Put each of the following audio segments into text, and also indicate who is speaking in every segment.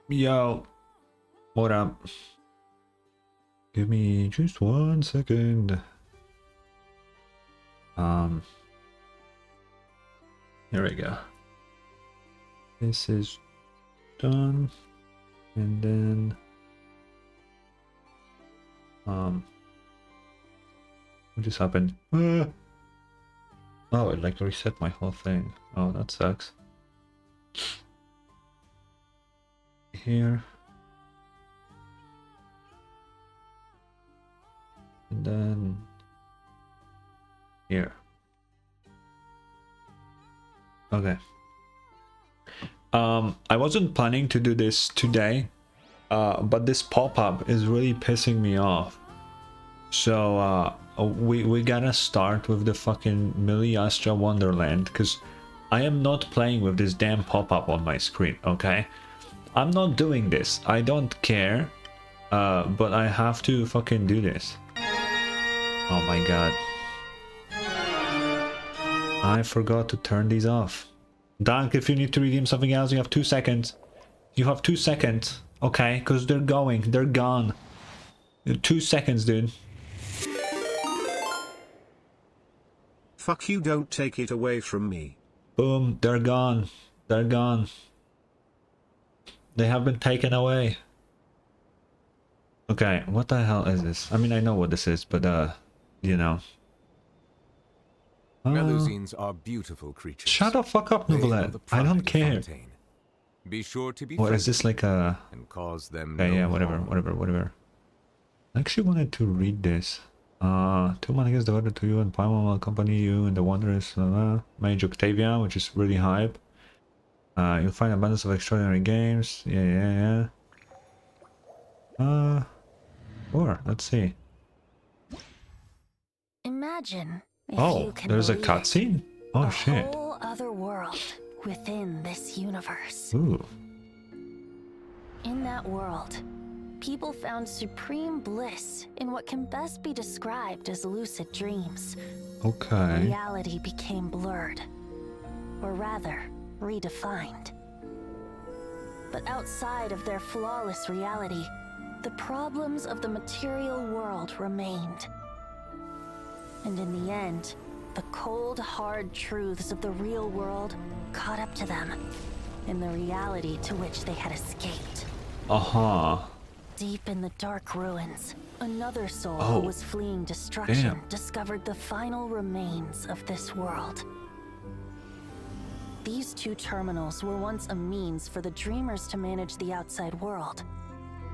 Speaker 1: Yo, what up? Give me just 1 second. Here we go. This is done, and then what just happened? Oh, it like reset my whole thing. Oh, that sucks. Here. And then here. Okay. I wasn't planning to do this today, but this pop-up is really pissing me off. So we gotta start with the fucking Millie Astra Wonderland, because I am not playing with this damn pop-up on my screen, okay? I'm not doing this. I don't care, but I have to fucking do this. Oh my god. I forgot to turn these off. Dank, if you need to redeem something else, you have 2 seconds. You have 2 seconds, okay? Because they're going. They're gone. 2 seconds, dude.
Speaker 2: Fuck you, don't take it away from me.
Speaker 1: Boom, they're gone. They're gone. They have been taken away. Okay, what the hell is this? I mean, I know what this is, but you know.
Speaker 3: Melusines are beautiful creatures.
Speaker 1: Shut the fuck up, Novelette. I don't care.
Speaker 3: Be sure to be
Speaker 1: What is this, like a...
Speaker 3: and cause them
Speaker 1: Okay,
Speaker 3: no
Speaker 1: yeah, whatever,
Speaker 3: harm.
Speaker 1: whatever. I actually wanted to read this. 2 money is devoted to you, and Paimon will accompany you in the wondrous Mage Octavia, which is really hype. You'll find abundance of extraordinary games. Yeah. Or let's see.
Speaker 4: Imagine if
Speaker 1: Oh,
Speaker 4: you can
Speaker 1: there's a
Speaker 4: believe
Speaker 1: cutscene. Oh shit.
Speaker 4: a whole other world within this universe.
Speaker 1: Ooh.
Speaker 4: In that world, people found supreme bliss in what can best be described as lucid dreams.
Speaker 1: Okay.
Speaker 4: Reality became blurred, or rather, redefined. But outside of their flawless reality, the problems of the material world remained. And in the end, the cold, hard truths of the real world caught up to them in the reality to which they had escaped. Deep in the dark ruins, another soul who was fleeing destruction discovered the final remains of this world. These two terminals were once a means for the dreamers to manage the outside world.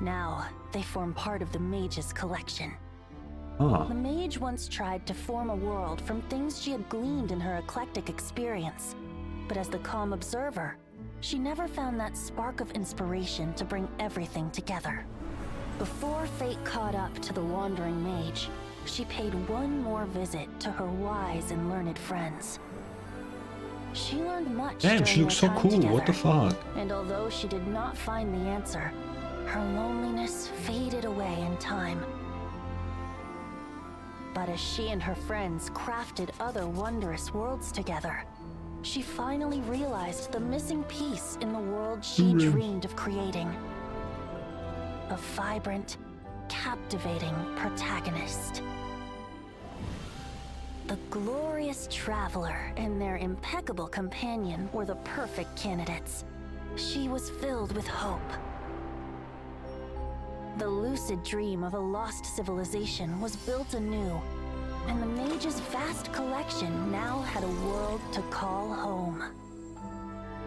Speaker 4: Now, they form part of the mage's collection. The mage once tried to form a world from things she had gleaned in her eclectic experience. But as the calm observer, she never found that spark of inspiration to bring everything together. Before fate caught up to the wandering mage, she paid one more visit to her wise and learned friends. She learned much.
Speaker 1: Damn, she looks so cool.
Speaker 4: Together,
Speaker 1: what the fuck?
Speaker 4: And although she did not find the answer, her loneliness faded away in time. But as she and her friends crafted other wondrous worlds together, she finally realized the missing piece in the world she dreamed of creating. A vibrant, captivating protagonist. The glorious traveler and their impeccable companion were the perfect candidates. She was filled with hope. The lucid dream of a lost civilization was built anew, and the mage's vast collection now had a world to call home.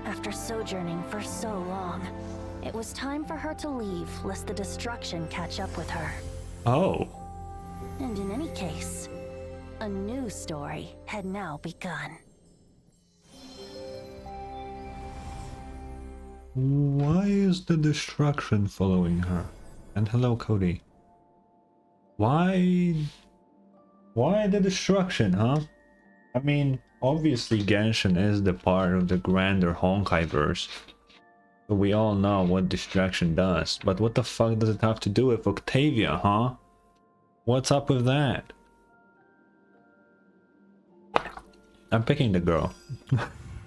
Speaker 4: After sojourning for so long, it was time for her to leave lest the destruction catch up with her.
Speaker 1: Oh.
Speaker 4: And in any case, a new story had now begun.
Speaker 1: Why is the destruction following her? And hello, Cody. Why the destruction, huh? I mean, obviously Genshin is the part of the grander Honkai-verse. So we all know what destruction does. But what the fuck does it have to do with Octavia, huh? What's up with that? I'm picking the girl.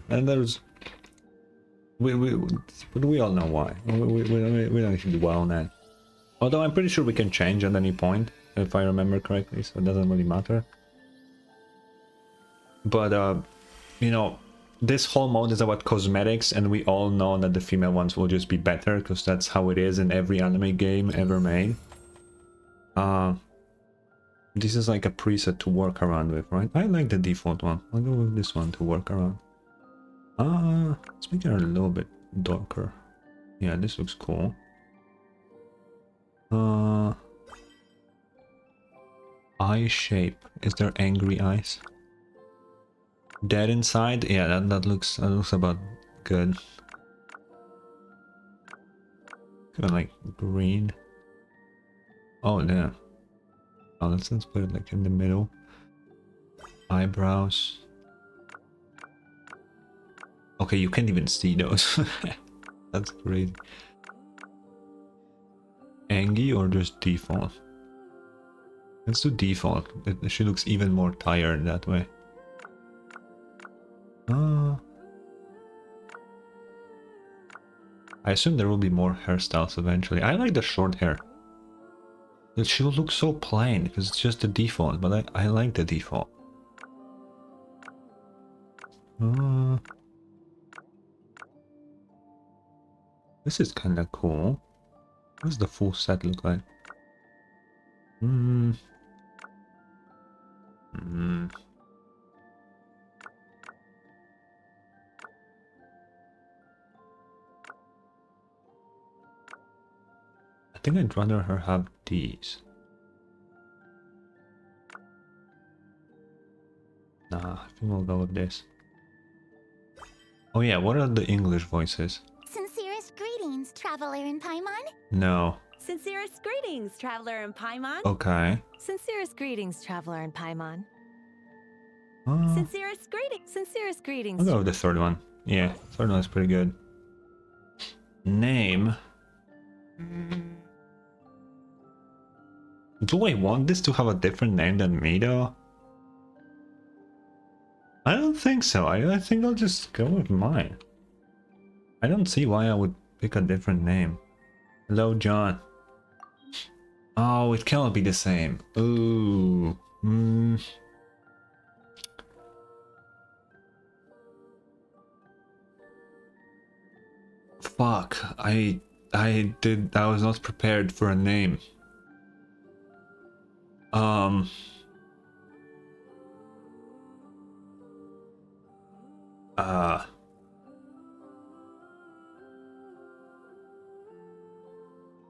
Speaker 1: And there's But we all know why. We don't need to dwell on that. Although I'm pretty sure we can change at any point, if I remember correctly, so it doesn't really matter. But, you know, this whole mode is about cosmetics, and we all know that the female ones will just be better, because that's how it is in every anime game ever made. This is like a preset to work around with, right? I like the default one. I'll go with this one to work around. Let's make it a little bit darker. Yeah, this looks cool. Eye shape. Is there angry eyes? Dead inside? Yeah, that looks about good. Kind of like green. Oh yeah. Oh, let's put it like in the middle. Eyebrows. Okay, you can't even see those. That's crazy. Angie or just default? Let's do default. She looks even more tired that way. I assume there will be more hairstyles eventually. I like the short hair. She will look so plain because it's just the default, but I like the default. This is kind of cool. What does the full set look like? I think I'd rather her have these. Nah, I think we'll go with this. Oh yeah, what are the English voices?
Speaker 5: Sincerest greetings, traveler in Paimon.
Speaker 1: No.
Speaker 6: Sincerest greetings, traveler in Paimon.
Speaker 1: Okay.
Speaker 6: Sincerest greetings, traveler in Paimon.
Speaker 1: I'll
Speaker 6: Sincerest greetings.
Speaker 1: go with the third one. Yeah, third one is pretty good. Name. Do I want this to have a different name than me though? I don't think so. I think I'll just go with mine. I don't see why I would pick a different name. Hello, John. Oh, it cannot be the same. Ooh. Fuck. I was not prepared for a name.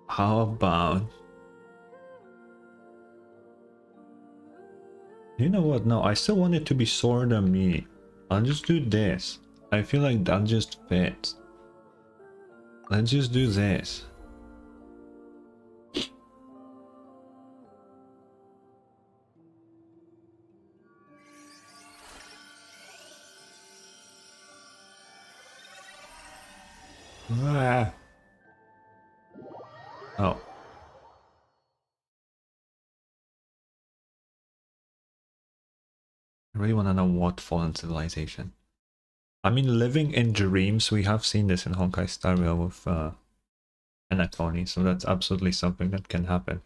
Speaker 1: How about... You know what? No, I still want it to be Sword and Me. I'll just do this. I feel like that just fits. Let's just do this. Ah. Oh. I really want to know what fallen civilization. I mean, living in dreams, we have seen this in Honkai Star Rail with Anaconi, so that's absolutely something that can happen.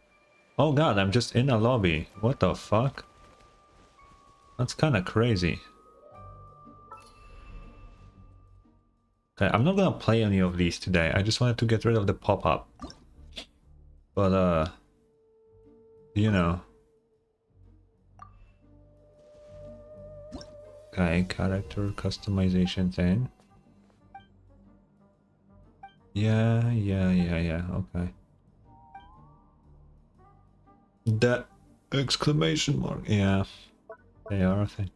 Speaker 1: Oh god, I'm just in a lobby. What the fuck? That's kind of crazy. Okay, I'm not gonna play any of these today. I just wanted to get rid of the pop-up. But, you know. Okay, character customization thing. Yeah, okay. The exclamation mark, yeah. They are a thing.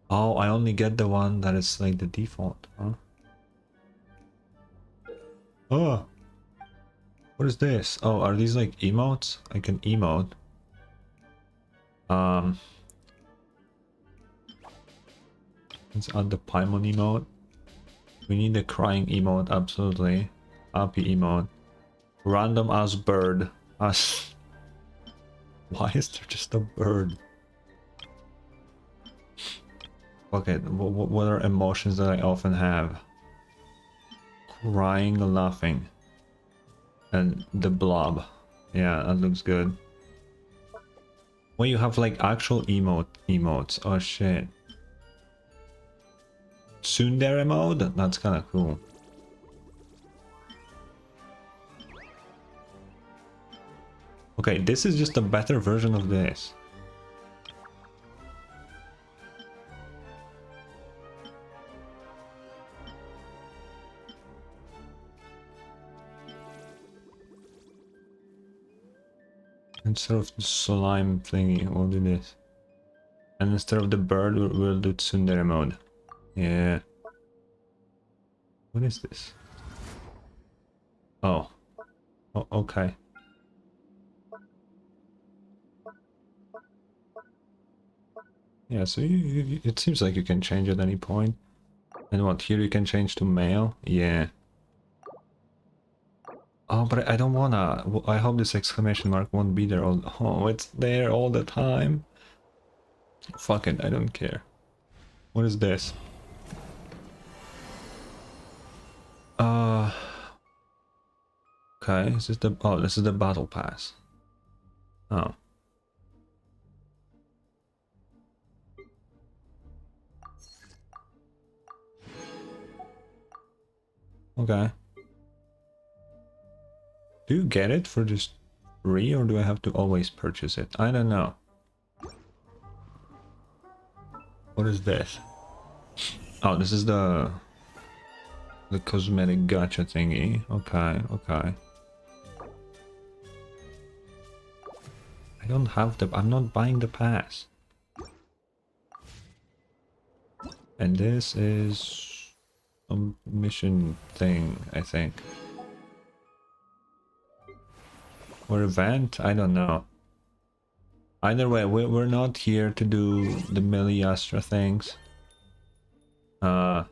Speaker 1: Oh, I only get the one that is like the default, huh? Oh! What is this? Oh, are these like emotes? I can emote. Let's add the Paimon emote. We need the crying emote, absolutely. Happy emote. Random as bird. As... Why is there just a bird? Okay, what are emotions that I often have? crying, laughing. And the blob. Yeah, that looks good. Well, you have like actual emotes. Oh shit. Tsundere mode? That's kind of cool. Okay, this is just a better version of this. Instead of the slime thingy, we'll do this. And instead of the bird, we'll do tsundere mode. Yeah. What is this? Oh. Oh, okay. Yeah, so it seems like you can change at any point. And what, here you can change to male? Yeah. Oh, but I don't wanna. I hope this exclamation mark won't be there all. Oh, it's there all the time. Fuck it, I don't care. What is this? Okay, is this the... Oh, this is the battle pass. Oh. Okay. Do you get it for just free, or do I have to always purchase it? I don't know. What is this? Oh, this is the cosmetic gacha thingy. Okay, okay. I don't have the... I'm not buying the pass. And this is a mission thing, I think. Or event? I don't know. Either way, we're not here to do the Millie Astra things. Okay,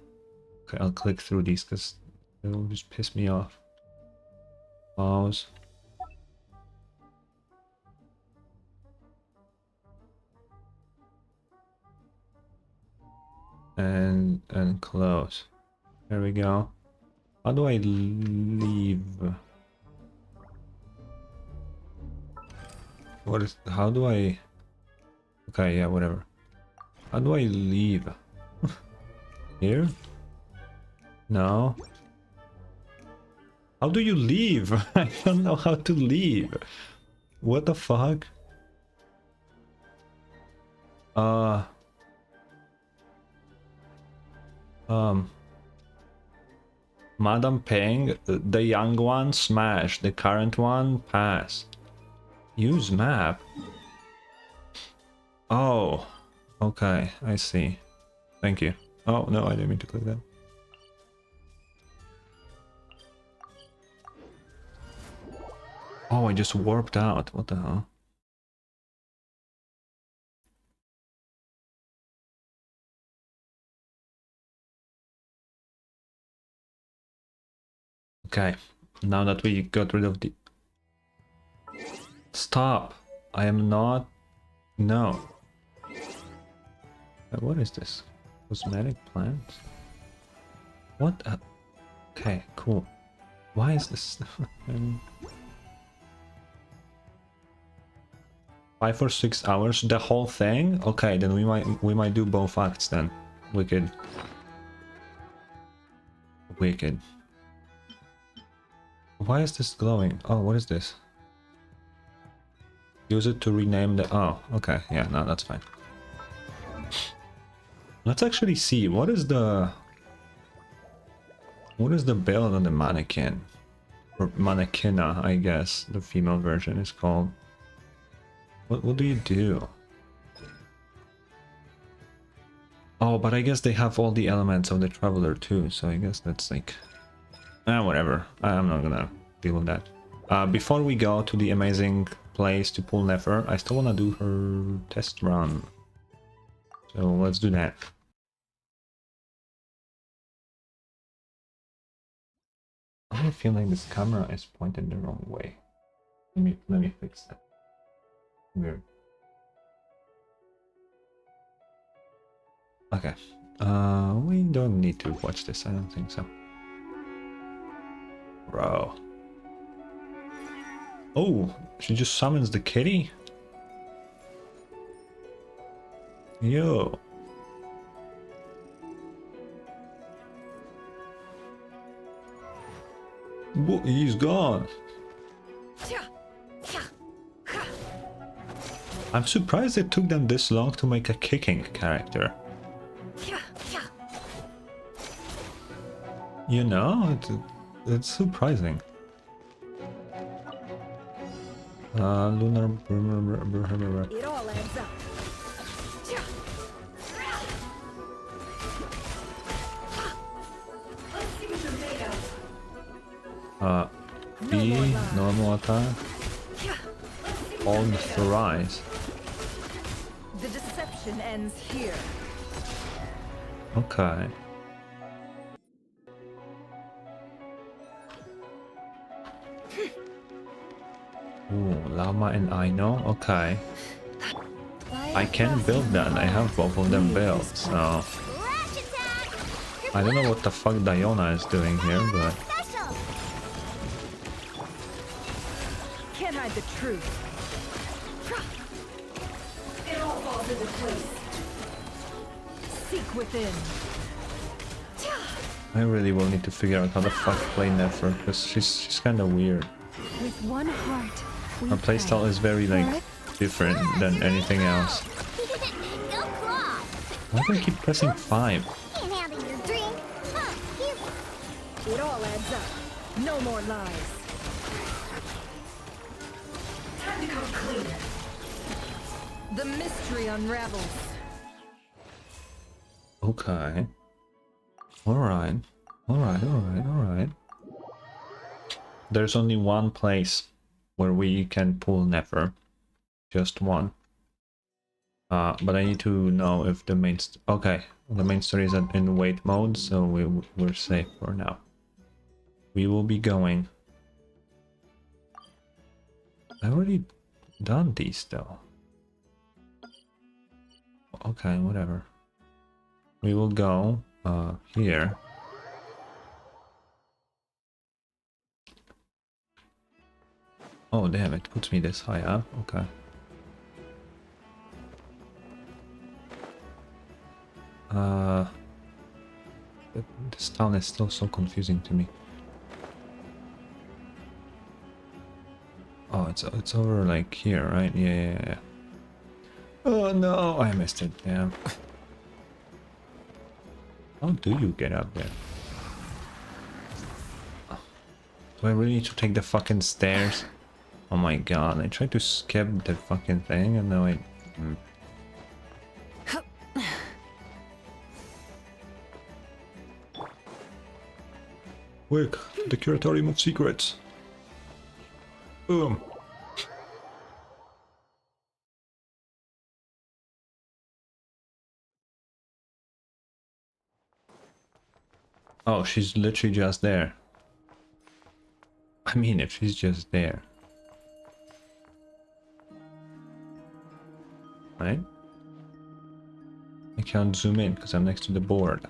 Speaker 1: I'll click through these because it'll just piss me off. Pause. And close. There we go. How do I leave? What is... How do I... Okay, yeah, whatever. How do I leave? Here? No. How do you leave? I don't know how to leave. What the fuck? Madam Peng, the young one, smash. The current one, pass. Use map. Oh, okay, I see. Thank you. Oh, no, I didn't mean to click that. Oh, I just warped out. What the hell? Okay, now that we got rid of the... Stop! I am not... No. What is this? Cosmetic plants? What? Okay, cool. Why is this... 5 or 6 hours? The whole thing? Okay, then we might do both acts then. Wicked. Wicked. Why is this glowing? Oh, what is this? Use it to rename the... Oh, okay. Yeah, no, that's fine. Let's actually see. What is the build on the mannequin? Or mannequina, I guess. The female version is called. What do you do? Oh, but I guess they have all the elements of the Traveler too, so I guess that's like... whatever. I'm not gonna deal with that. Before we go to the amazing place to pull Nefer, I still wanna do her test run. So let's do that. I feel like this camera is pointed the wrong way. Let me fix that. Weird. Okay. We don't need to watch this, I don't think so. Bro. Oh, she just summons the kitty? Yo. He's gone. I'm surprised it took them this long to make a kicking character. You know, it's surprising. Lunar.
Speaker 6: It all adds up.
Speaker 1: B, normal attack. On the rise.
Speaker 6: The deception ends here.
Speaker 1: Okay. Ooh, Llama and Aino. Okay. I can build that. I have both of them built, so...
Speaker 5: Rush attack!
Speaker 1: I don't know what the fuck Diona is doing here, but...
Speaker 5: Special!
Speaker 6: Can't hide the truth. It all falls into place. Seek within.
Speaker 1: I really will need to figure out how the fuck to play Nefer, because she's kind of weird.
Speaker 6: With one heart.
Speaker 1: Her playstyle is very, like, different than anything else.
Speaker 5: Go claw!
Speaker 1: Why do I keep pressing 5?
Speaker 5: Can't handle your drink. Here.
Speaker 6: It all adds up. No more lies. Time to come clean. The mystery unravels.
Speaker 1: Okay. Alright. Alright. There's only one place where we can pull Nefer. Just one. But I need to know if the main... Okay, the main story is in wait mode, so we're safe for now. We will be going... I already done these though. Okay, whatever. We will go here. Oh damn, it puts me this high up. Okay. This town is still so confusing to me. Oh, it's over like here, right? Yeah. Oh no, I missed it. Damn. How do you get up there? Do I really need to take the fucking stairs? Oh my god, I tried to skip the fucking thing and now I... Quick, the curatorium of secrets. Boom. Oh, she's literally just there. I mean, if she's just there. Right? I can't zoom in because I'm next to the board.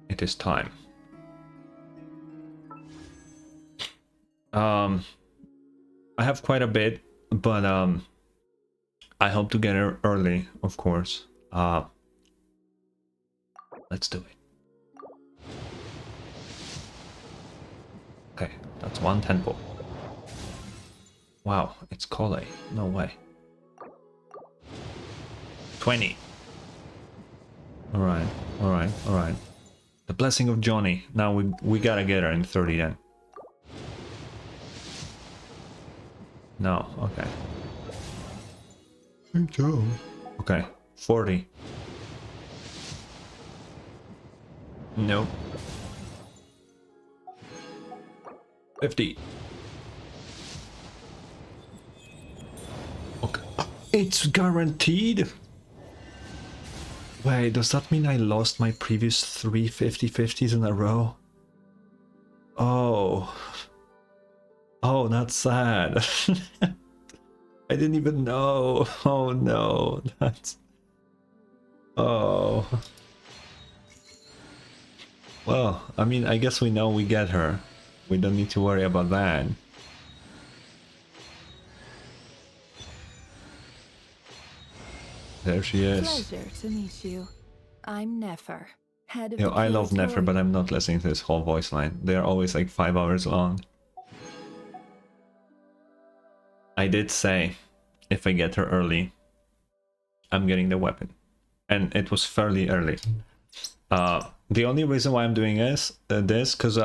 Speaker 1: It is time. I have quite a bit, but I hope to get her early, of course. Let's do it. Okay, that's one temple. Wow, it's Kole. No way. 20. Alright. The blessing of Johnny. Now we gotta get her in 30 then. No, okay. Okay, 40. Nope. 50. Okay. It's guaranteed? Wait, does that mean I lost my previous 3 50/50s in a row? Oh. Oh, that's sad. I didn't even know. Oh no, that's... Oh. Well, I mean, I guess we know we get her. We don't need to worry about that. There she is.
Speaker 6: Pleasure to meet you. I'm Nefer, head of
Speaker 1: Yo,
Speaker 6: the
Speaker 1: I love Nefer, but
Speaker 6: curatorial.
Speaker 1: I'm not listening to this whole voice line. They're always like 5 hours long. I did say, if I get her early, I'm getting the weapon. And it was fairly early. The only reason why I'm doing this, because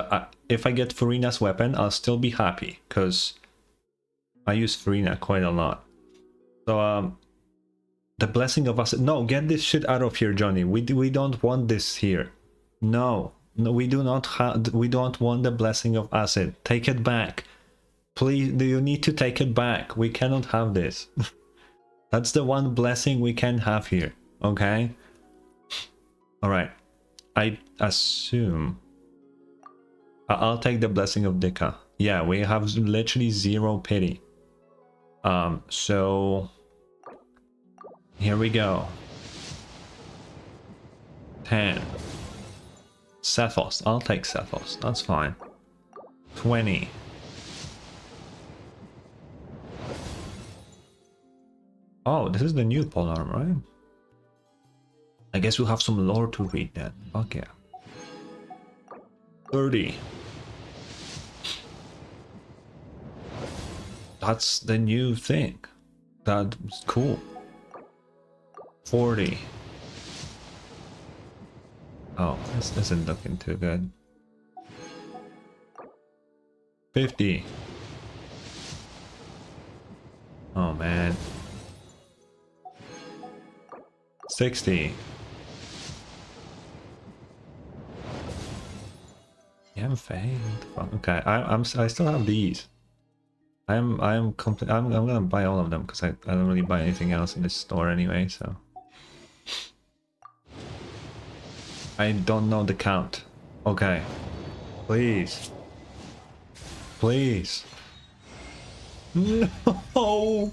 Speaker 1: if I get Farina's weapon, I'll still be happy, because I use Farina quite a lot. So, the blessing of us. No, get this shit out of here, Johnny. We don't want this here. No, we do not have. We don't want the blessing of acid. Take it back, please. Do you need to take it back? We cannot have this. That's the one blessing we can have here. Okay. All right. I assume I'll take the blessing of Dika. Yeah, we have literally 0 pity. So here we go. 10. Sethos. I'll take Sethos. That's fine. 20. Oh, this is the new polearm, right? I guess we'll have some lore to read then. Fuck yeah. 30. That's the new thing. That's cool. 40. Oh, this isn't looking too good. 50. Oh man. 60. Yeah, I'm famed. Okay, I still have these. I'm gonna buy all of them because I don't really buy anything else in this store anyway, so I don't know the count. Okay. Please. Please. No!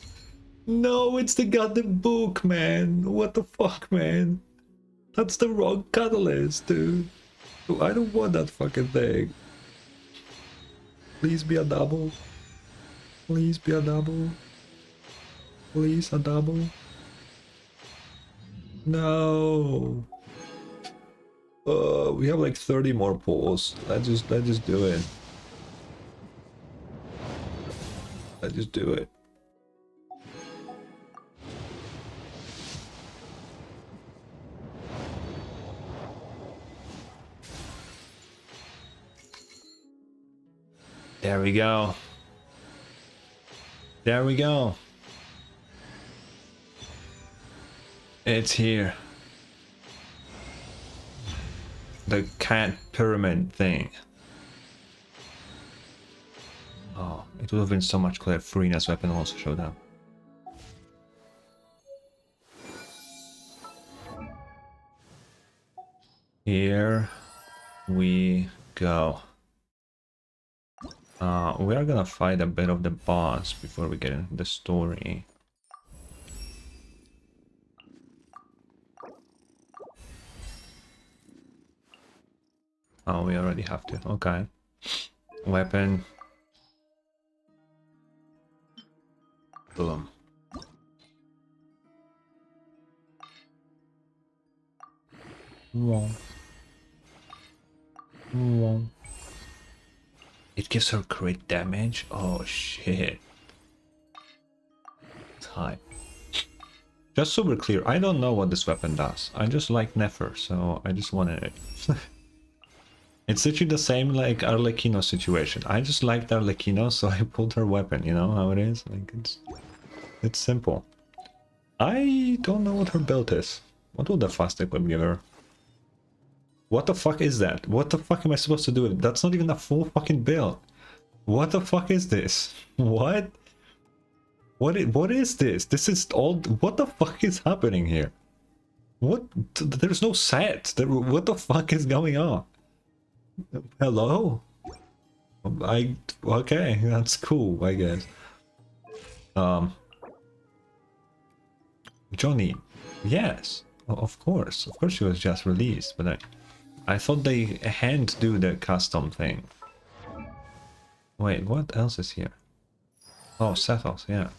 Speaker 1: No, it's the goddamn book, man. What the fuck, man? That's the wrong catalyst, dude. I don't want that fucking thing. Please be a double. Please be a double. Please a double. No. We have like 30 more pulls. Let's just do it. Let's just do it. There we go. There we go. It's here. The cat pyramid thing. Oh, it would have been so much clearer if Farina's weapon also showed up. Here we go. We are gonna fight a bit of the boss before we get into the story. Oh, we already have to. Okay. Weapon. Boom. Wrong. Wrong. It gives her crit damage? Oh shit. It's high. Just super clear, I don't know what this weapon does. I just like Nefer, so I just wanted it. It's literally the same like Arlecchino situation. I just liked Arlecchino, so I pulled her weapon, you know how it is? Like it's simple. I don't know what her build is. What will the fast equip give her? What the fuck is that? What the fuck am I supposed to do with it? That's not even a full fucking build. What the fuck is this? What? What is this? This is all... What the fuck is happening here? What? There's no set. What the fuck is going on? Hello? Okay, that's cool, I guess. Johnny. Yes. Of course she was just released, but I thought they hand do the custom thing. Wait, what else is here? Oh, Sethos, yeah.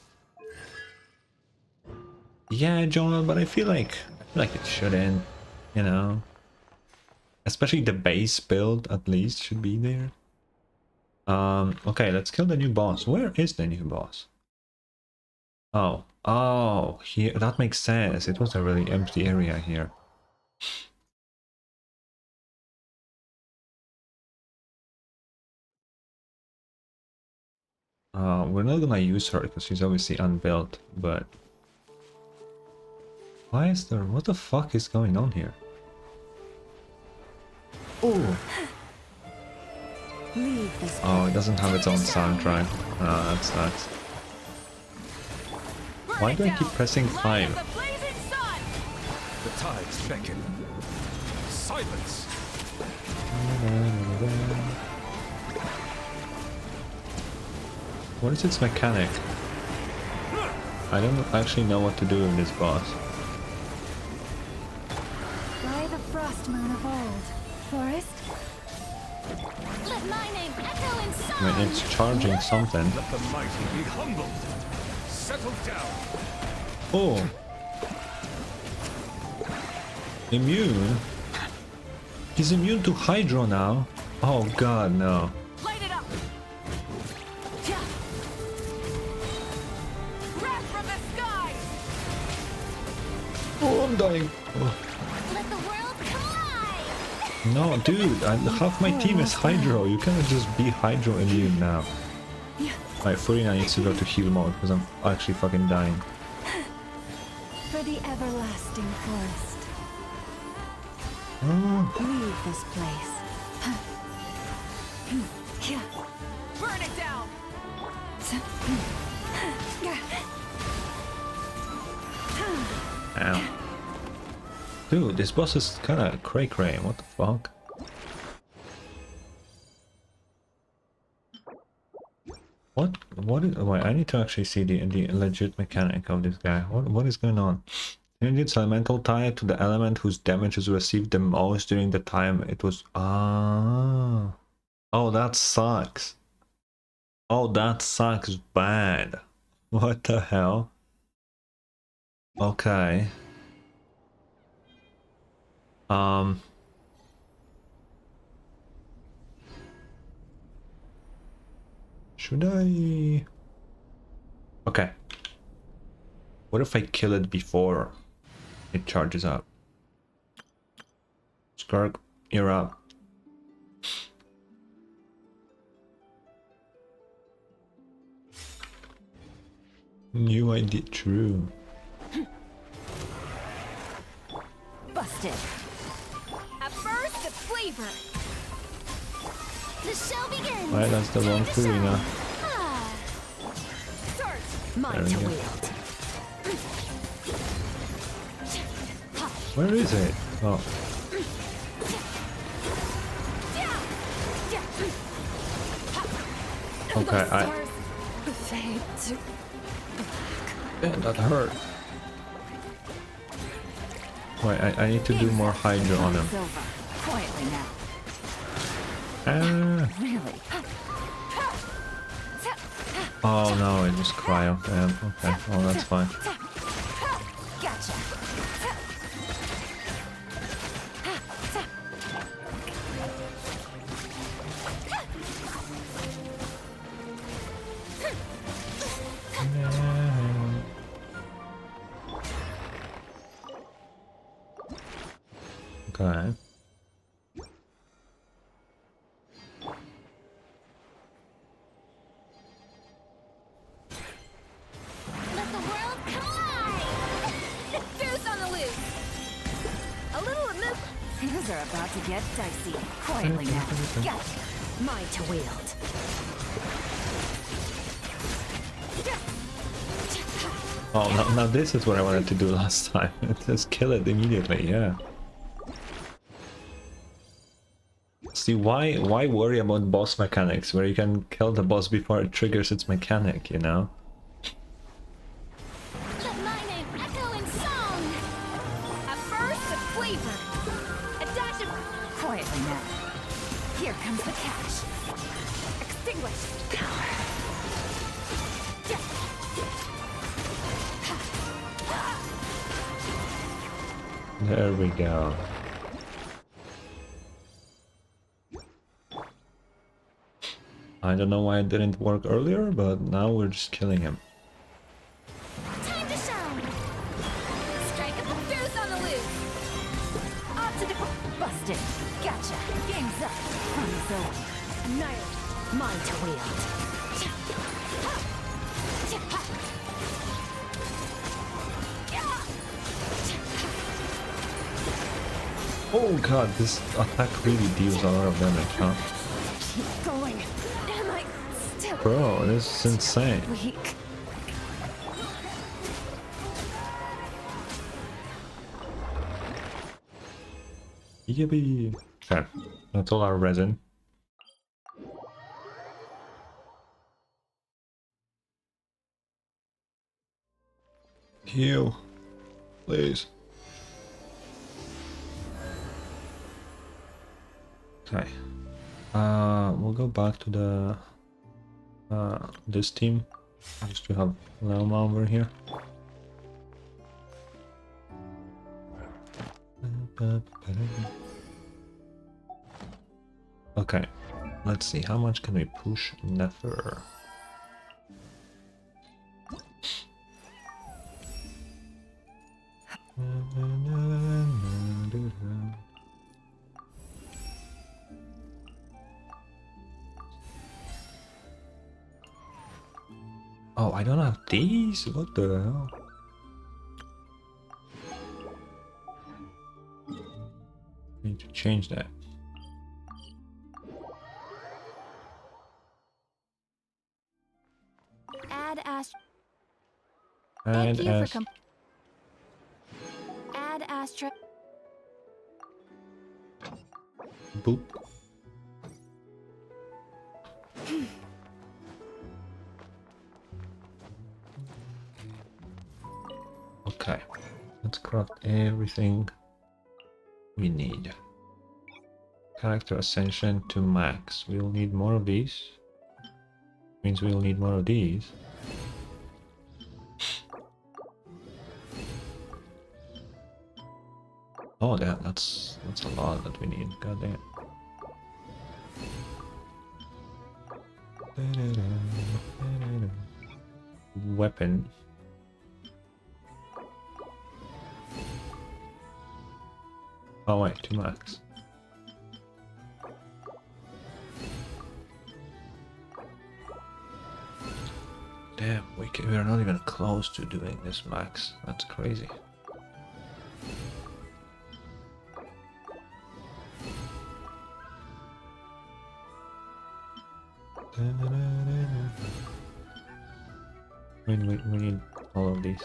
Speaker 1: Yeah, Joel, but I feel like it shouldn't, you know. Especially the base build at least should be there. Okay, let's kill the new boss. Where is the new boss? Oh, here, that makes sense. It was a really empty area here. We're not gonna use her because she's obviously unbuilt, but why is there, what the fuck is going on here? Oh, it doesn't have its own soundtrack. That sucks. Why do I keep pressing 5?
Speaker 3: The tides beckon. Silence!
Speaker 1: What is its mechanic? I don't actually know what to do with this boss.
Speaker 6: By the frost moon of old, forest.
Speaker 5: Let my name echo in song.
Speaker 1: I mean, it's charging something.
Speaker 3: Let the mighty be humbled. Settle down.
Speaker 1: Oh! Immune? He's immune to Hydro now? Oh god, no.
Speaker 6: Light it up. Yeah. Wrath from the sky.
Speaker 1: Oh, I'm dying. Oh.
Speaker 5: Let the world collide.
Speaker 1: No, dude, half my team is Hydro. You cannot just be Hydro immune now. Alright, Furina needs to go to heal mode because I'm actually fucking dying.
Speaker 6: For the everlasting forest.
Speaker 1: Oh.
Speaker 6: Leave this place. Burn it down.
Speaker 1: Ow. Dude, this boss is kinda cray-cray. What the fuck? What is... Wait, I need to actually see the legit mechanic of this guy. What is going on? Unit's elemental tied to the element whose damage is received the most during the time it was... Ah. Oh, that sucks. Oh, that sucks bad. What the hell? Okay. Should I... Okay. What if I kill it before it charges up? Skark, you're up. New idea, true.
Speaker 6: Busted.
Speaker 5: A burst of flavor. The show begins.
Speaker 1: Alright, that's the wrong Furina.
Speaker 5: Ah.
Speaker 6: Start.
Speaker 1: There
Speaker 6: Mine
Speaker 1: we
Speaker 6: to
Speaker 1: go.
Speaker 6: wield.
Speaker 1: Where is it? Oh. Okay,
Speaker 6: Fade to
Speaker 1: yeah, that hurt. Wait, I need to do more Hydro on him.
Speaker 6: It's over. Quietly now.
Speaker 1: Ah.
Speaker 6: Really?
Speaker 1: Oh no, it was cryo. Damn. Okay, well that's fine.
Speaker 6: Gotcha.
Speaker 1: Okay.
Speaker 5: Let the world collide. Deuce on the loose. A little amuse.
Speaker 6: Things are about to get dicey. Quietly now. Gotcha. Mine to wield.
Speaker 1: Oh, now this is what I wanted to do last time. Just kill it immediately, yeah. See, why worry about boss mechanics where you can kill the boss before it triggers its mechanic, you know?
Speaker 5: Let my name echo in song. A burst of flavor. A dash of
Speaker 6: Quietly now. Here comes the catch. Extinguish. Power.
Speaker 1: There we go. I don't know why it didn't work earlier, but now we're just killing him.
Speaker 5: Time to shine! Strike up the deuce on the loose!
Speaker 6: Off to the busted. Gotcha. Game's up. Fun's over. Annihilate. Mine to wield.
Speaker 1: Oh god, this attack really deals a lot of damage, huh?
Speaker 6: Keep going. Am I still
Speaker 1: Bro, this is insane.
Speaker 6: weak?
Speaker 1: Yippee! Okay, that's all our resin. Heal, please. Okay. We'll go back to the this team. Just to have Lelma over here. Okay, let's see how much can we push Nefer. Oh, I don't have these? What the hell? Need to change that.
Speaker 5: Add Astra.
Speaker 1: And
Speaker 5: Thank you
Speaker 1: as
Speaker 5: for Add Astra.
Speaker 1: boop. Okay, let's craft everything we need. Character ascension to max. We'll need more of these. Means we'll need more of these. Oh, that's a lot that we need. God damn. Weapon. Oh wait, 2 max. Damn, we are not even close to doing this max. That's crazy. We need all of these.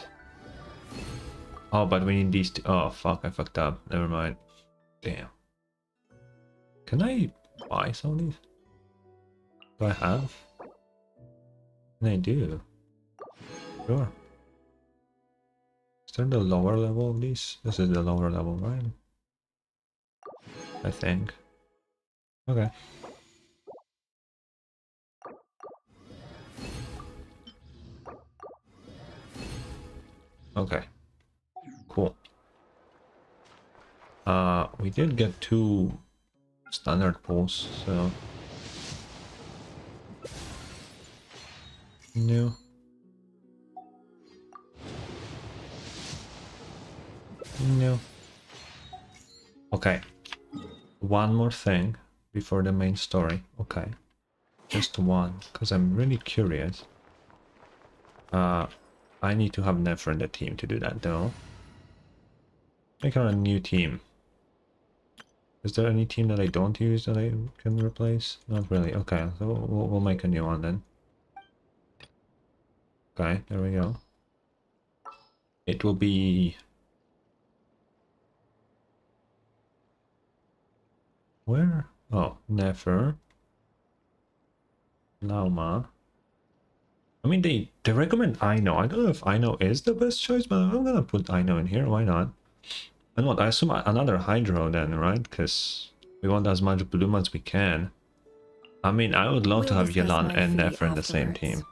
Speaker 1: Oh, but we need these two. Oh fuck, I fucked up. Never mind. Damn. Can I buy some of these? Do I have? And I do. Sure. Is there the lower level of these? This is the lower level, right? I think. Okay. Okay. Cool. We did get 2 standard pulls, so no. No. Okay. One more thing before the main story. Okay. Just one, because I'm really curious. I need to have Nefer in the team to do that though. Make her a new team. Is there any team that I don't use that I can replace? Not really. Okay, so we'll make a new one then. Okay, there we go. It will be... Where? Oh, Nefer. Lauma. I mean, they recommend Aino. I don't know if Aino is the best choice, but I'm gonna put Aino in here. Why not? And what? I assume another Hydro then, right? Because We want as much bloom as we can. I mean, I would love to
Speaker 6: We'll
Speaker 1: have
Speaker 6: discuss
Speaker 1: Yelan
Speaker 6: my
Speaker 1: and
Speaker 6: fee
Speaker 1: Nefer in the same
Speaker 6: afterwards.
Speaker 1: team.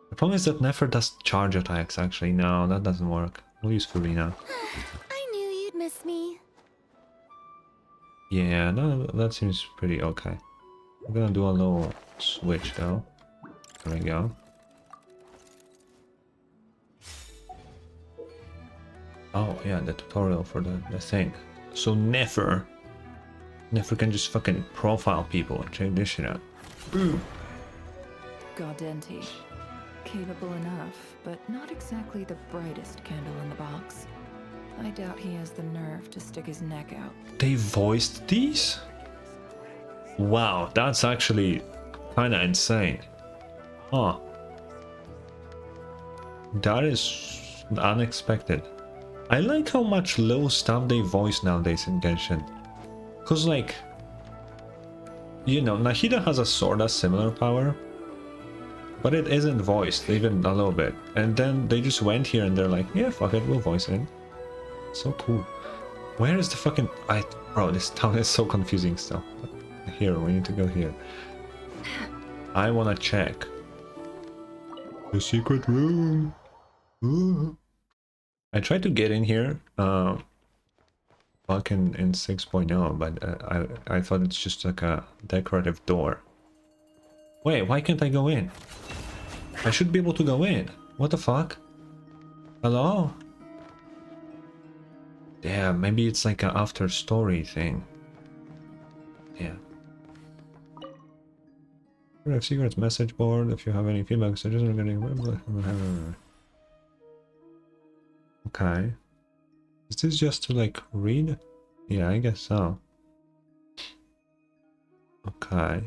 Speaker 1: The problem is that Nefer does charge attacks, actually. No, that doesn't work. We'll use Furina.
Speaker 5: I knew you'd miss me.
Speaker 1: Yeah, no, that seems pretty okay. I'm gonna do a little switch, though. There we go. Oh, yeah, the tutorial for the thing. So Nefer can just fucking profile people and check this shit out.
Speaker 7: Gaudenti. Capable enough, but not exactly the brightest candle in the box. I doubt he has the nerve to stick his neck out.
Speaker 1: They voiced these? Wow, that's actually kinda insane. Huh. That is unexpected. I like how much little stuff they voice nowadays in Genshin. Cause like, you know, Nahida has a sorta similar power, but it isn't voiced even a little bit. And then they just went here and they're like, yeah, fuck it, we'll voice it. So cool. Where is the fucking... Bro, this town is so confusing still. Here, we need to go here. I wanna check. The secret room. Ooh. I tried to get in here, back in 6.0, but I thought it's just like a decorative door. Wait, why can't I go in? I should be able to go in. What the fuck? Hello? Damn, maybe it's like an after story thing. Yeah. We have secrets message board. If you have any feedback, suggestions, okay. Is this just to like read? Yeah, I guess so. Okay.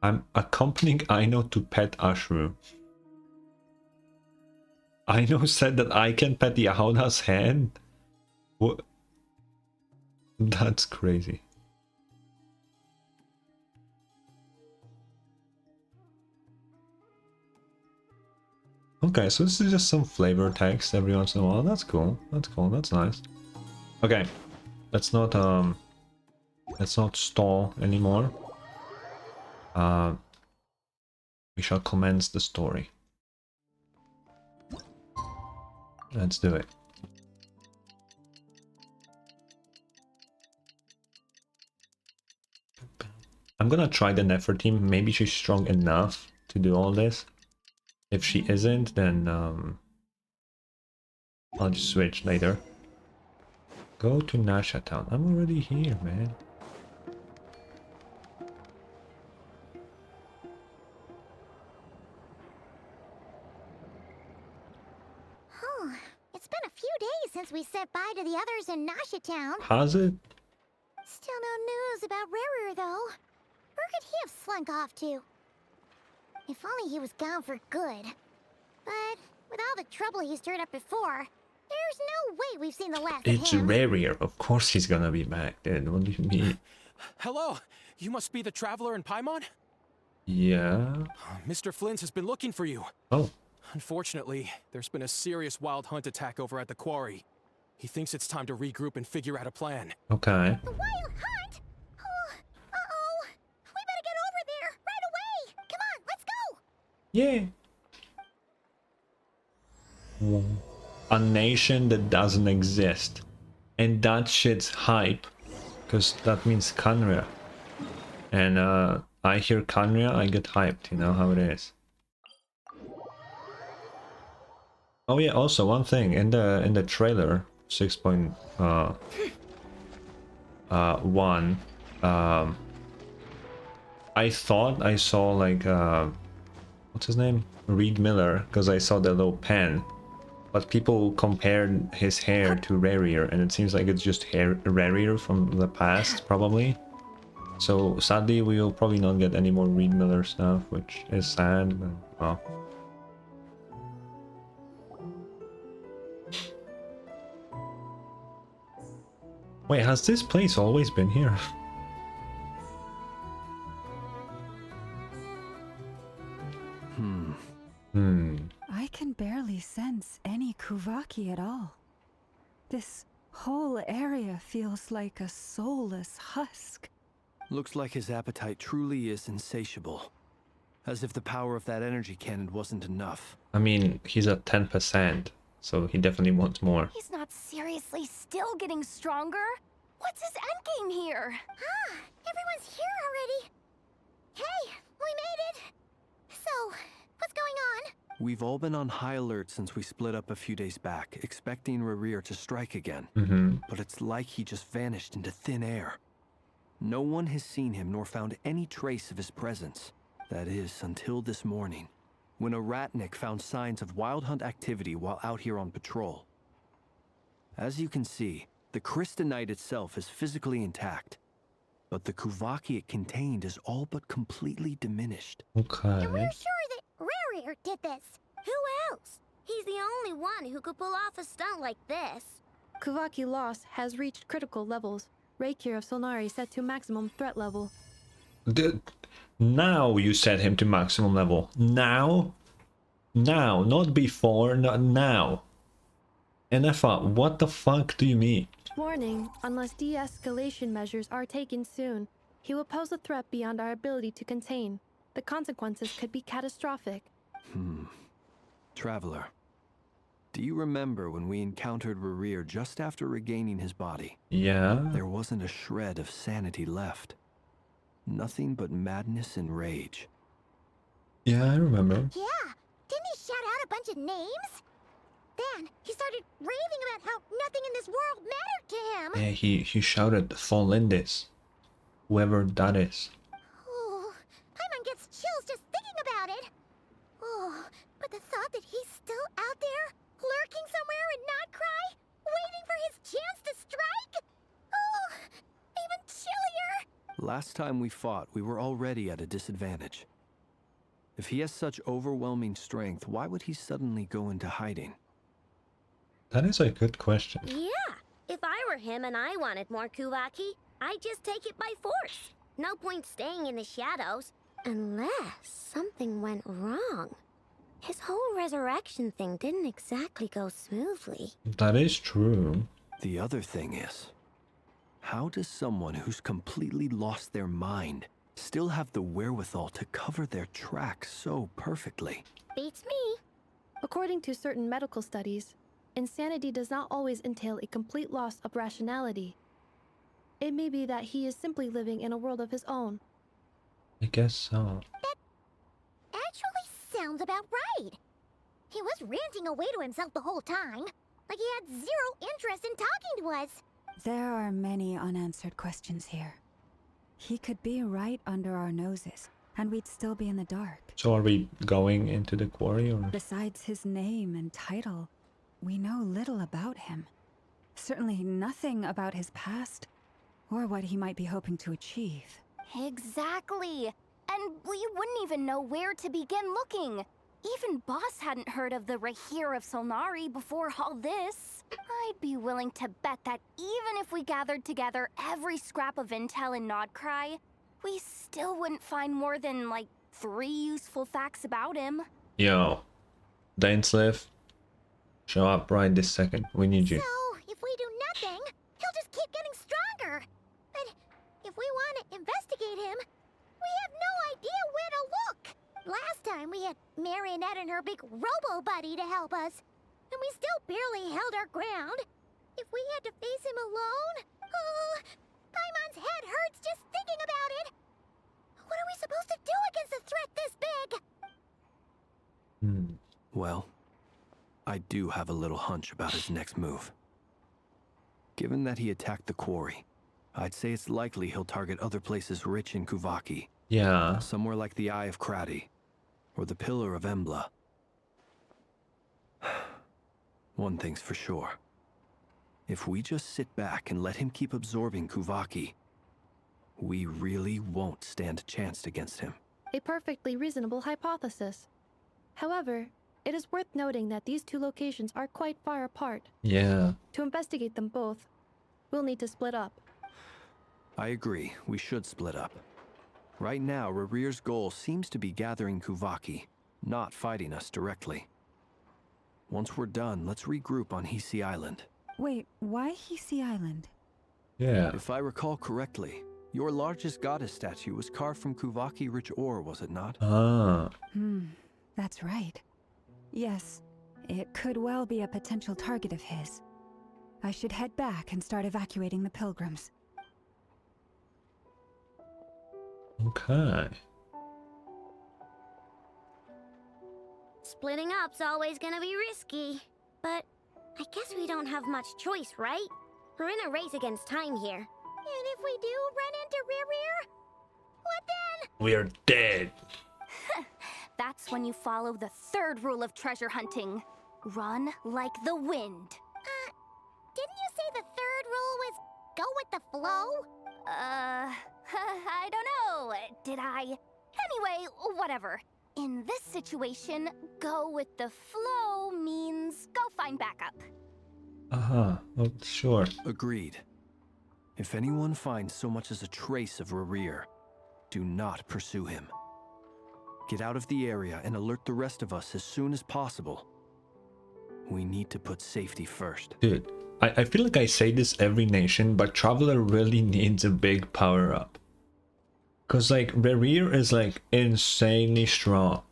Speaker 1: I'm accompanying Aino to pet Ashru. Aino said that I can pet Yahoda's hand? What? That's crazy. Okay, so this is just some flavor text every once in a while. That's cool. That's cool. That's nice. Okay, let's not stall anymore. We shall commence the story. Let's do it. I'm gonna try the Nefer team. Maybe she's strong enough to do all this. If she isn't, then I'll just switch later. Go to Nasha Town. I'm already here, man.
Speaker 5: Oh, it's been a few days since we said bye to the others in Nasha Town.
Speaker 1: Has it?
Speaker 5: Still no news about Rarer, though. Where could he have slunk off to? If only he was gone for good. But with all the trouble he stirred up before, there's no way we've seen the last of
Speaker 1: It's
Speaker 5: him.
Speaker 1: Rarier. Of course he's gonna be back then. What do you mean?
Speaker 8: Hello, you must be the traveler in Paimon?
Speaker 1: Yeah.
Speaker 8: Mr. Flynn has been looking for you.
Speaker 1: Oh.
Speaker 8: Unfortunately, there's been a serious wild hunt attack over at the quarry. He thinks it's time to regroup and figure out a plan.
Speaker 1: Okay.
Speaker 5: The wild hunt? Oh, uh-oh. We better get over there right away. Come on, let's go.
Speaker 1: Yeah. A nation that doesn't exist. And that shit's hype. Because that means Kanria. And I hear Kanria, I get hyped, you know how it is. Oh yeah, also one thing, in the trailer 6.1, I thought I saw like what's his name? Reed Miller, because I saw the little pen. But people compared his hair to Rarier, and it seems like it's just Rarier from the past, probably. So sadly, we will probably not get any more Reed Miller stuff, which is sad, but well. Wait, has this place always been here?
Speaker 7: I can barely sense any Kuvaki at all. This whole area feels like like a soulless husk.
Speaker 9: Looks like his appetite truly is insatiable. As if the power of that energy cannon wasn't enough.
Speaker 1: I mean, he's at 10%, so he definitely wants more.
Speaker 6: He's not seriously still getting stronger? What's his endgame here?
Speaker 5: Ah, everyone's here already. Hey, we made it. So, what's going on?
Speaker 9: We've all been on high alert since we split up a few days back, expecting Rerir to strike again. But it's like he just vanished into thin air. No one has seen him nor found any trace of his presence. That is, until this morning, when a ratnik found signs of wild hunt activity while out here on patrol. As you can see, the crystalline itself is physically intact, but the Kuvaki it contained is all but completely diminished.
Speaker 1: Okay.
Speaker 5: And we're sure that Rerir did this. Who else? He's the only one who could pull off a stunt like this.
Speaker 10: Kuvaki loss has reached critical levels. Reikir of Solnari set to maximum threat level.
Speaker 1: Now you set him to maximum level. Now? Now, not before, not now. Nefer, what the fuck do you mean?
Speaker 10: Warning, unless de-escalation measures are taken soon, he will pose a threat beyond our ability to contain. The consequences could be catastrophic.
Speaker 9: Traveler, do you remember when we encountered Rerir just after regaining his body?
Speaker 1: Yeah?
Speaker 9: There wasn't a shred of sanity left. Nothing but madness and rage.
Speaker 1: Yeah, I remember.
Speaker 5: Yeah, didn't he shout out a bunch of names? Then he started raving about how nothing in this world mattered to him.
Speaker 1: Yeah, he shouted, "Fall Lindis." Whoever that is.
Speaker 5: Oh, Paimon gets chills just thinking about it. Oh, but the thought that he's still out there, lurking somewhere in nod-krai, waiting for his chance to strike? Oh, even chillier.
Speaker 9: Last time we fought, we were already at a disadvantage. If he has such overwhelming strength, why would he suddenly go into hiding?
Speaker 1: That is a good question.
Speaker 5: Yeah, if I were him and I wanted more Kuvaki, I'd just take it by force. No point staying in the shadows. Unless something went wrong. His whole resurrection thing didn't exactly go smoothly.
Speaker 1: That is true.
Speaker 9: The other thing is, how does someone who's completely lost their mind still have the wherewithal to cover their tracks so perfectly?
Speaker 5: Beats me.
Speaker 10: According to certain medical studies, insanity does not always entail a complete loss of rationality. It may be that he is simply living in a world of his own.
Speaker 1: I guess so.
Speaker 5: That actually sounds about right. He was ranting away to himself the whole time, like he had zero interest in talking to us.
Speaker 11: There are many unanswered questions here. He could be right under our noses, and we'd still be in the dark.
Speaker 1: So are we going into the quarry or?
Speaker 11: Besides his name and title, we know little about him. Certainly nothing about his past, or what he might be hoping to achieve.
Speaker 6: Exactly. And we wouldn't even know where to begin looking. Even Boss hadn't heard of the Reikir of Solnari before all this. I'd be willing to bet that even if we gathered together every scrap of intel in nod-krai, we still wouldn't find more than, like, 3 useful facts about him.
Speaker 1: Yo, Dainslev, show up right this second. We need you.
Speaker 5: So, if we do nothing, he'll just keep getting stronger. But if we want to investigate him, we have no idea where to look. Last time we had Marionette and her big robo-buddy to help us, and we still barely held our ground. If we had to face him alone, Paimon's head hurts just thinking about it. What are we supposed to do against a threat this big?
Speaker 9: Well, I do have a little hunch about his next move. Given that he attacked the quarry, I'd say it's likely he'll target other places rich in Kuvaki.
Speaker 1: Yeah.
Speaker 9: Somewhere like the Eye of Krati, or the Pillar of Embla. One thing's for sure. If we just sit back and let him keep absorbing Kuvaki, we really won't stand a chance against him.
Speaker 10: A perfectly reasonable hypothesis. However, it is worth noting that these two locations are quite far apart.
Speaker 1: Yeah.
Speaker 10: To investigate them both, we'll need to split up.
Speaker 9: I agree, we should split up. Right now, Rerir's goal seems to be gathering Kuvaki, not fighting us directly. Once we're done, let's regroup on Hisi Island.
Speaker 11: Wait, why Hisi Island?
Speaker 1: Yeah.
Speaker 9: If I recall correctly, your largest goddess statue was carved from Kuvaki rich ore, was it not?
Speaker 1: Ah.
Speaker 11: That's right. Yes, it could well be a potential target of his. I should head back and start evacuating the pilgrims.
Speaker 1: Okay.
Speaker 5: Splitting up's always gonna be risky. But I guess we don't have much choice, right? We're in a race against time here. And if we do run into Rear, what then?
Speaker 1: We're dead.
Speaker 6: That's when you follow the third rule of treasure hunting. Run like the wind.
Speaker 5: Didn't you say the third rule was go with the flow?
Speaker 6: I don't know. Did I? Anyway, whatever. In this situation, go with the flow means go find backup.
Speaker 1: Uh-huh. Oh, sure.
Speaker 9: Agreed. If anyone finds so much as a trace of Rerir, do not pursue him. Get out of the area and alert the rest of us as soon as possible. We need to put safety first.
Speaker 1: Dude, I feel like I say this every nation, but Traveler really needs a big power-up. Because, like, Rerir is, like, insanely strong.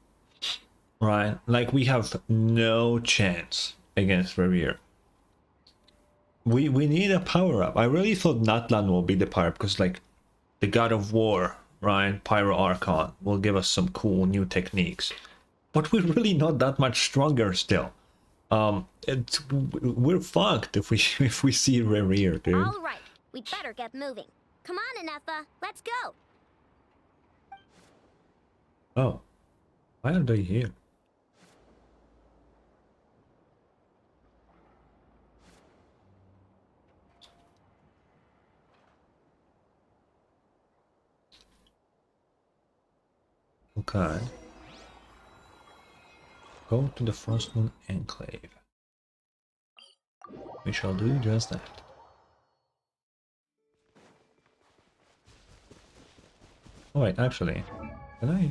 Speaker 1: Right? Like, we have no chance against Rerir. We need a power-up. I really thought Natlan will be the power-up, because, like, the God of War, right? Pyro Archon will give us some cool new techniques. But we're really not that much stronger still. We're fucked if we see Rerir, dude.
Speaker 5: All right, we better get moving. Come on, Nefer, let's go.
Speaker 1: Oh, why are they here? Okay. Go to the Frostmoon Enclave. We shall do just that. Oh wait, actually, can I?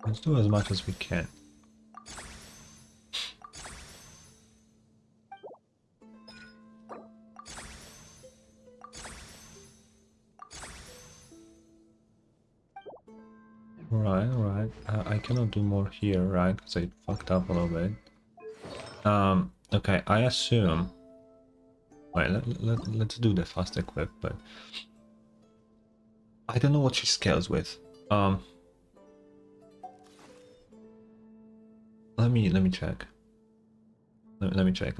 Speaker 1: Let's do as much as we can. Right. I cannot do more here, right? Because I fucked up a little bit. Okay, I assume... Wait, let's do the fast equip, but... I don't know what she scales with. Let me check. Let me check.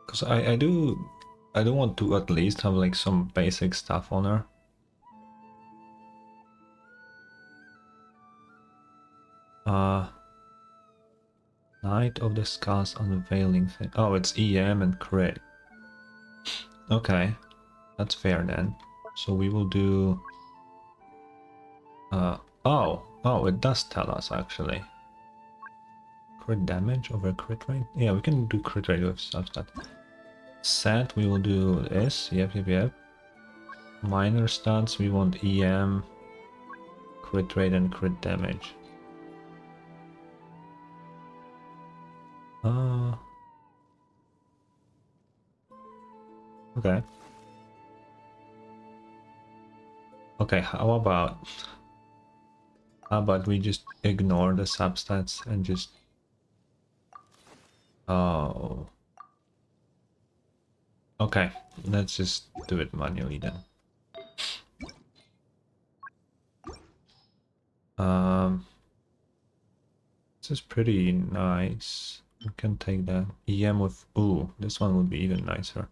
Speaker 1: Because I do want to at least have like some basic stuff on her. Night of the Skulls unveiling thing. Oh, it's EM and crit. Okay, that's fair then. So we will do. Oh, it does tell us actually. Crit damage over crit rate. Yeah, we can do crit rate with substat. Set, we will do this. Yep. Minor stats, we want EM, crit rate, and crit damage. Okay. Okay, how about we just ignore the substats and just... Oh. Okay, let's just do it manually then. This is pretty nice. We can take that. EM with... Ooh, this one would be even nicer.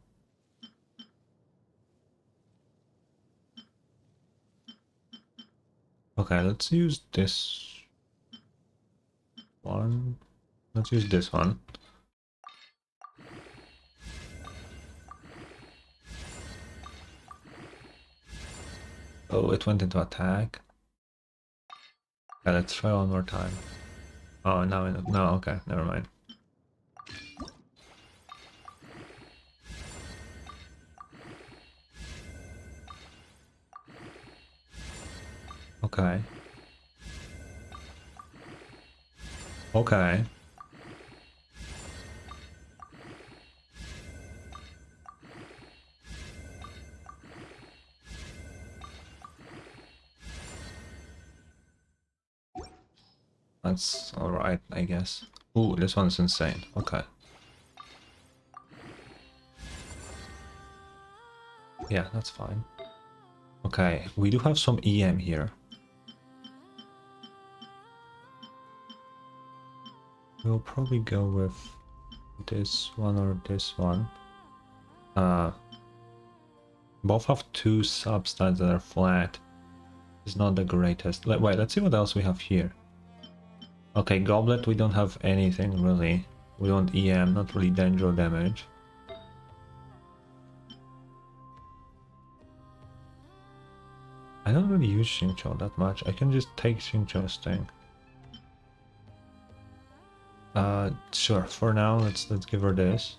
Speaker 1: Okay, let's use this one. Let's use this one. Oh, it went into attack. Okay, let's try one more time. Oh, no, okay, never mind. Okay. Okay. That's alright, I guess. Ooh, this one's insane. Okay. Yeah, that's fine. Okay, we do have some EM here. We'll probably go with this one or this one. Both have two substats that are flat. It's not the greatest. Wait, let's see what else we have here. Okay, Goblet, we don't have anything really. We want EM, not really danger damage. I don't really use Xingqiu that much. I can just take Xingqiu's thing. Sure. For now, let's give her this.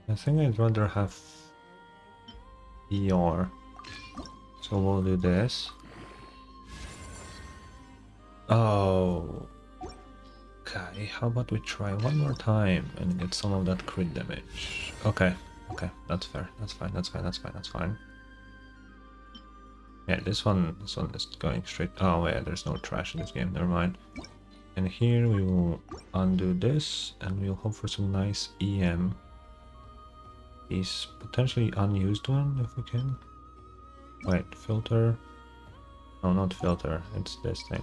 Speaker 1: I think I'd rather have Eeyore. So we'll do this. Oh. Okay, how about we try one more time and get some of that crit damage? Okay, okay, that's fair. That's fine, that's fine, that's fine, that's fine. Yeah, this one is going straight. Oh yeah, there's no trash in this game, never mind. And here we will undo this and we'll hope for some nice EM. Is potentially unused one if we can. Wait, filter. No, not filter, it's this thing.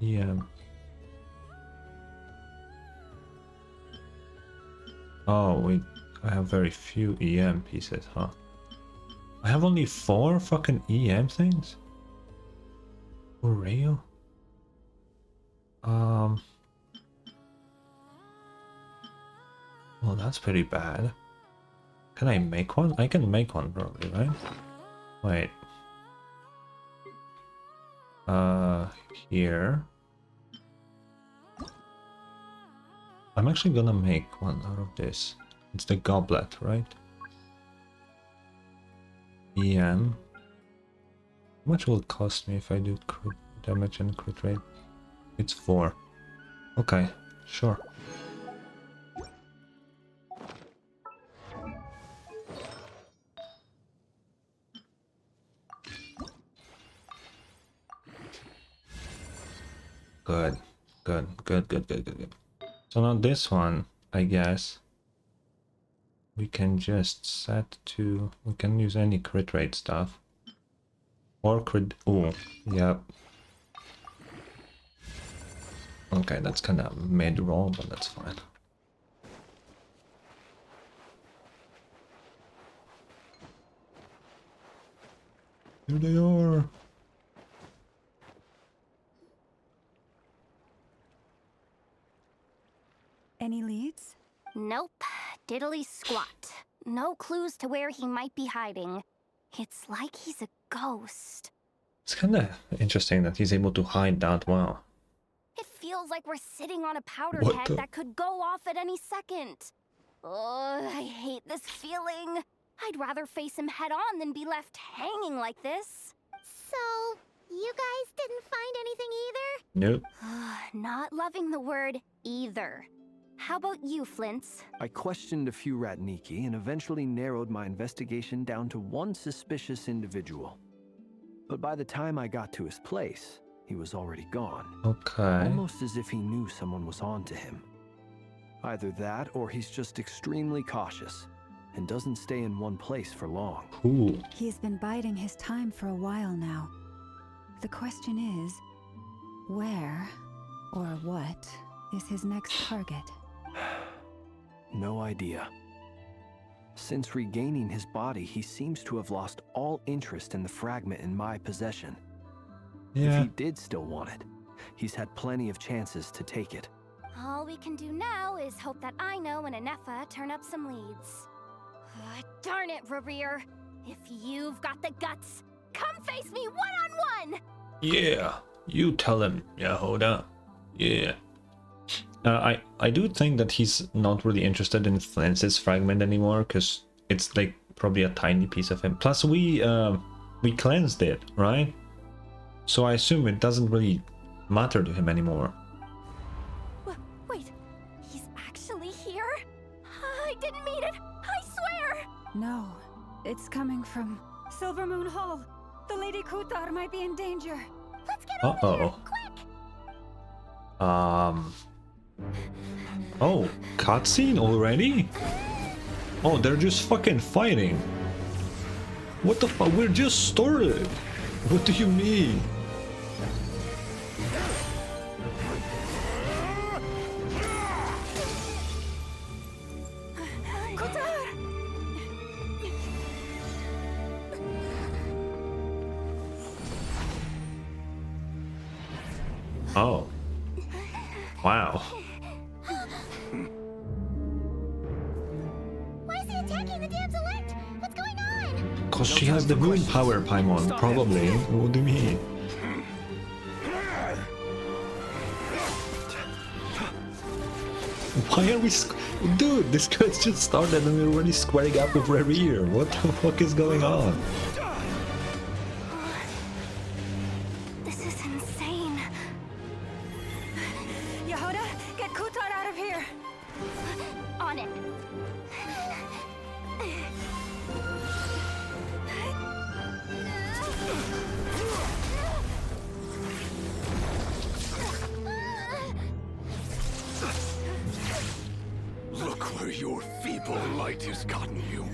Speaker 1: EM. Oh, I have very few EM pieces, huh? I have only 4 fucking EM things? For real? Well, that's pretty bad. Can I make one? I can make one probably, right? Wait. Here. I'm actually gonna make one out of this. It's the goblet, right? EM. How much will it cost me if I do crit damage and crit rate? It's 4. Okay, sure. Good. So now this one, I guess, we can just set to... We can use any crit rate stuff. Or crit... Oh, yep. Okay, that's kind of mid-roll, but that's fine. Here they are!
Speaker 11: Any leads?
Speaker 6: Nope. Diddly squat. No clues to where he might be hiding. It's like he's a ghost.
Speaker 1: It's kind of interesting that he's able to hide that well.
Speaker 6: It feels like we're sitting on a powder
Speaker 1: What
Speaker 6: keg
Speaker 1: the-
Speaker 6: that could go off at any second. Oh, I hate this feeling. I'd rather face him head on than be left hanging like this.
Speaker 5: So, you guys didn't find anything either?
Speaker 1: Nope.
Speaker 6: Not loving the word either. How about you, Flints?
Speaker 9: I questioned a few Ratniki and eventually narrowed my investigation down to one suspicious individual. But by the time I got to his place, he was already gone.
Speaker 1: Okay.
Speaker 9: Almost as if he knew someone was on to him. Either that or he's just extremely cautious and doesn't stay in one place for long.
Speaker 1: Cool.
Speaker 11: He's been biding his time for a while now. The question is, where or what is his next target?
Speaker 9: No idea. Since regaining his body, he seems to have lost all interest in the fragment in my possession.
Speaker 1: Yeah.
Speaker 9: If he did still want it, he's had plenty of chances to take it.
Speaker 6: All we can do now is hope that Ino and Nefer turn up some leads. Darn it, Rarir. If you've got the guts, come face me one-on-one!
Speaker 1: Yeah. You tell him, Yahoda. Yeah. I do think that he's not really interested in Francis fragment anymore, because it's like probably a tiny piece of him. Plus we cleansed it, right? So I assume it doesn't really matter to him anymore.
Speaker 6: Wait, he's actually here? I didn't mean it, I swear!
Speaker 11: No, it's coming from Silver Moon Hall. The Lady Kuthar might be in danger.
Speaker 5: Let's get over there, quick!
Speaker 1: Oh, cutscene already? Oh, they're just fucking fighting. What the fuck? We're just started. What do you mean? Oh. Wow.
Speaker 5: Why is he attacking the damsel elect? What's going on?
Speaker 1: Cause she has the moon power, Paimon, probably. What do you mean? Why are we dude, this guy's just started and we're already squaring up with Reverie. What the fuck is going on?
Speaker 6: This is insane.
Speaker 11: Yehuda, get Kuthar out of here!
Speaker 6: On it.
Speaker 3: Look where your feeble light has gotten you.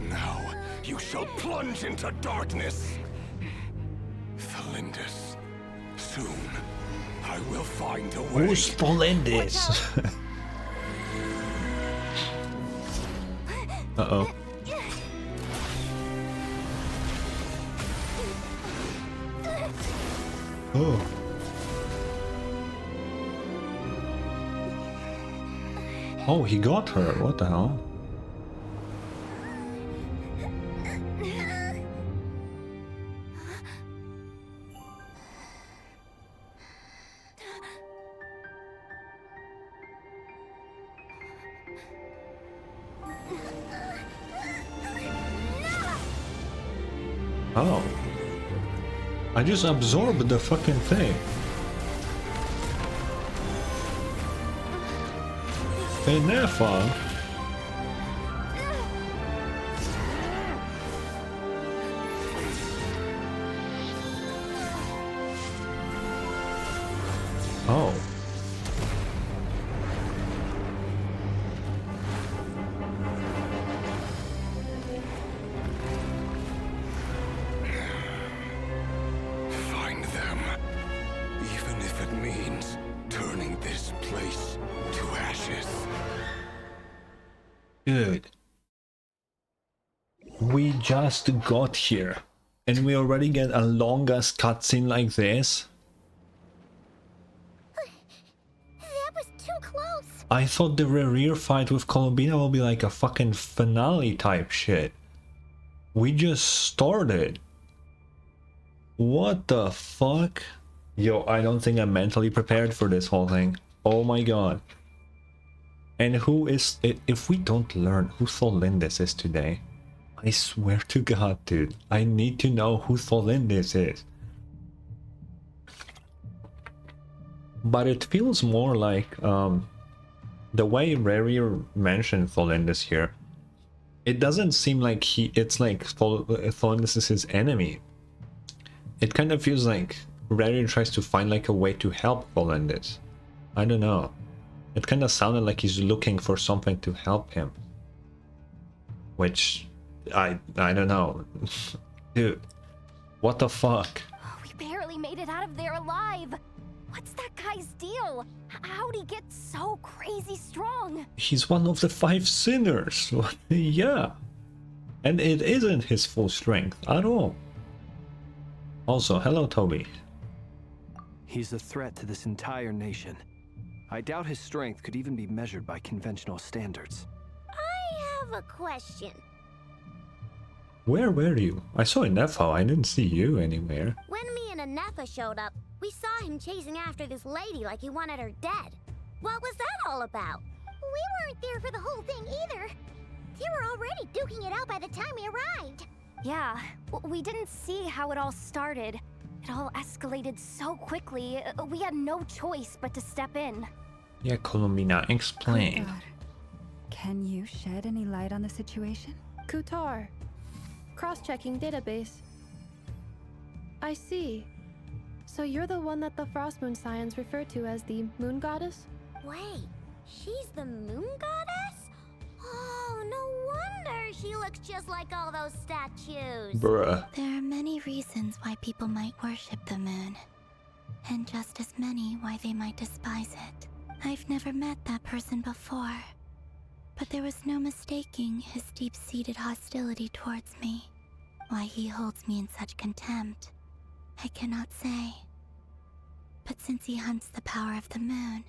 Speaker 3: Now, you shall plunge into darkness. Thalindis, soon, I will find a way.
Speaker 1: Who's Thalindis? Uh-oh. Oh. Oh, he got her. What the hell? Oh. I just absorbed the fucking thing. Hey, Nefer. Oh.
Speaker 3: Find them. Even if it means turning this place to ashes.
Speaker 1: Dude. We just got here. And we already get a long-ass cutscene like this?
Speaker 5: That was too close.
Speaker 1: I thought the rear fight with Columbina will be like a fucking finale type shit. We just started. What the fuck? Yo, I don't think I'm mentally prepared for this whole thing. Oh my god. And who is... If we don't learn who Thalindis is today, I swear to god, dude, I need to know who Thalindis is. But it feels more like, the way Rerir mentioned Thalindis here, it doesn't seem like it's like Thalindis is his enemy. It kind of feels like Rerir tries to find like a way to help Thalindis. I don't know. It kind of sounded like he's looking for something to help him. Which, I don't know. Dude, what the fuck?
Speaker 6: We barely made it out of there alive. What's that guy's deal? How'd he get so crazy strong?
Speaker 1: He's one of the 5 sinners. Yeah. And it isn't his full strength at all. Also, hello Toby.
Speaker 9: He's a threat to this entire nation. I doubt his strength could even be measured by conventional standards.
Speaker 5: I have a question.
Speaker 1: Where were you? I saw Nefer. I didn't see you anywhere.
Speaker 5: When me and Nefer showed up, we saw him chasing after this lady like he wanted her dead. What was that all about? We weren't there for the whole thing either. They were already duking it out by the time we arrived.
Speaker 6: Yeah, we didn't see how it all started. It all escalated so quickly, we had no choice but to step in.
Speaker 1: Yeah, Columbina, explain.
Speaker 11: Kutar, can you shed any light on the situation?
Speaker 10: Kutar. Cross-checking database. I see. So you're the one that the Frost Moon Scions refer to as the Moon Goddess?
Speaker 5: Wait, she's the moon goddess? Oh, no wonder she looks just like all those statues.
Speaker 1: Bruh.
Speaker 4: There are many reasons why people might worship the moon, and just as many why they might despise it. I've never met that person before, but there was no mistaking his deep-seated hostility towards me. Why he holds me in such contempt, I cannot say. But since he hunts the power of the moon,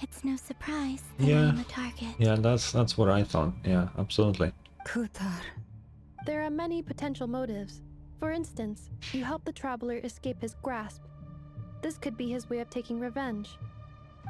Speaker 4: it's no surprise that I'm the target.
Speaker 1: Yeah, that's what I thought. Yeah, absolutely.
Speaker 11: Kutar.
Speaker 10: There are many potential motives. For instance, you help the traveler escape his grasp. This could be his way of taking revenge.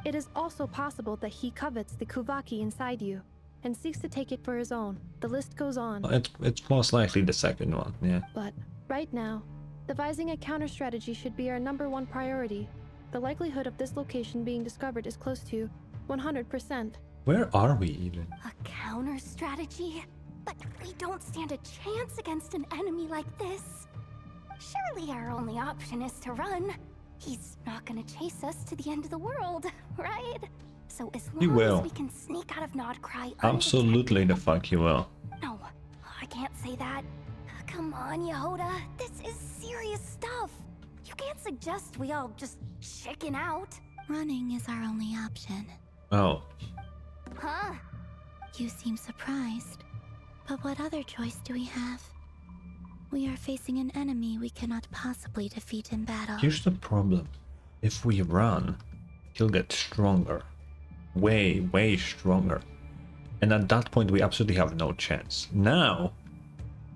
Speaker 10: It is also possible that he covets the Kuvaki inside you and seeks to take it for his own. The list goes on.
Speaker 1: It's most likely the second one, yeah.
Speaker 10: But right now, devising a counter strategy should be our #1 priority. The likelihood of this location being discovered is close to 100%.
Speaker 1: Where are we even?
Speaker 6: A counter strategy? But we don't stand a chance against an enemy like this. Surely our only option is to run. He's not gonna chase us to the end of the world, right? So as
Speaker 1: He
Speaker 6: long
Speaker 1: will.
Speaker 6: as we can sneak out of nod-krai
Speaker 1: Absolutely the fuck he will.
Speaker 6: No, I can't say that. Come on, Yehoda. This is serious stuff. You can't suggest we all just chicken out.
Speaker 4: Running is our only option.
Speaker 1: Oh.
Speaker 6: Huh?
Speaker 4: You seem surprised. But what other choice do we have? We are facing an enemy we cannot possibly defeat in battle.
Speaker 1: Here's the problem. If we run, he'll get stronger. Way, way stronger. And at that point we absolutely have no chance. Now,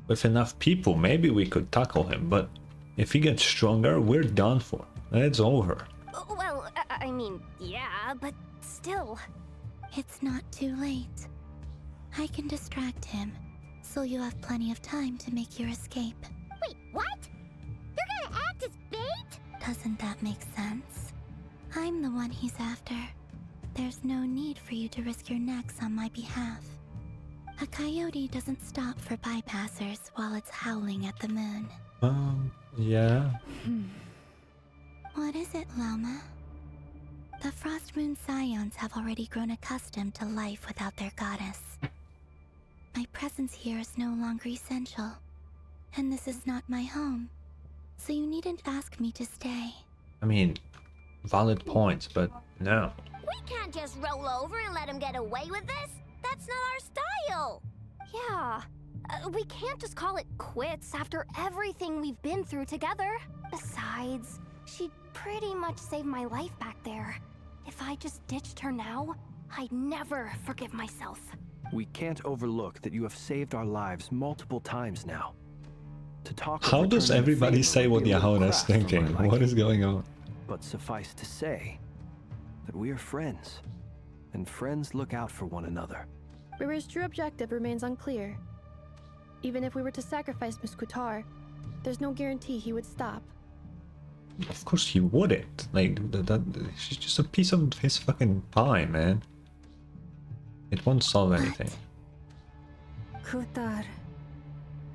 Speaker 1: with enough people, maybe we could tackle him, but if he gets stronger, we're done for. It's over.
Speaker 6: Well, I mean, yeah, but still.
Speaker 4: It's not too late. I can distract him, so you have plenty of time to make your escape.
Speaker 5: Wait, what? You're gonna act as bait?
Speaker 4: Doesn't that make sense? I'm the one he's after. There's no need for you to risk your necks on my behalf. A coyote doesn't stop for bypassers while it's howling at the moon.
Speaker 1: Yeah.
Speaker 4: What is it, Loma? The Frost Moon Scions have already grown accustomed to life without their goddess. My presence here is no longer essential, and this is not my home, so you needn't ask me to stay.
Speaker 1: I mean, valid points, but no.
Speaker 5: We can't just roll over and let him get away with this. That's not our style.
Speaker 6: Yeah. We can't just call it quits after everything we've been through together. Besides, she'd pretty much saved my life back there. If I just ditched her now, I'd never forgive myself.
Speaker 9: We can't overlook that you have saved our lives multiple times now. To talk.
Speaker 1: How does everybody say what Yehoda's thinking? What is going on?
Speaker 9: But suffice to say that we are friends, and friends look out for one another.
Speaker 10: Rira's true objective remains unclear. Even if we were to sacrifice Miss Kutar, there's no guarantee he would stop.
Speaker 1: Of course he wouldn't. Like, she's just a piece of his fucking pie, man. It won't solve anything.
Speaker 11: Kutar,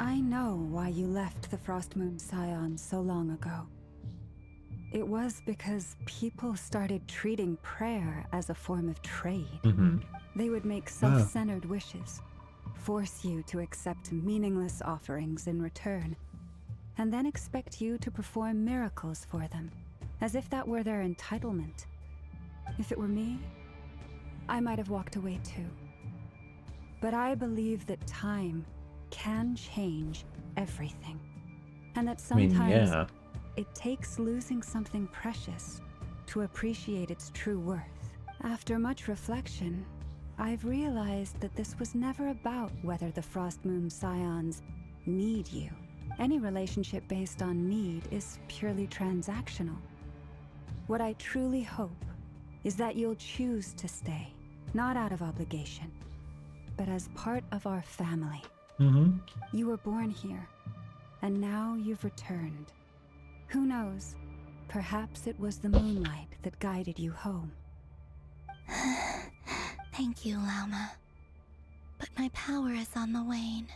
Speaker 11: I know why you left the Frost Moon Scions so long ago. It was because people started treating prayer as a form of trade. They would make self-centered wishes, force you to accept meaningless offerings in return, and then expect you to perform miracles for them, as if that were their entitlement. If it were me, I might have walked away too. But I believe that time can change everything, and that sometimes it takes losing something precious to appreciate its true worth. After much reflection, I've realized that this was never about whether the Frost Moon Scions need you. Any relationship based on need is purely transactional. What I truly hope is that you'll choose to stay, not out of obligation, but as part of our family. You were born here, and now you've returned. Who knows? Perhaps it was the moonlight that guided you home.
Speaker 5: Thank you, Lauma. But my power is on the wane.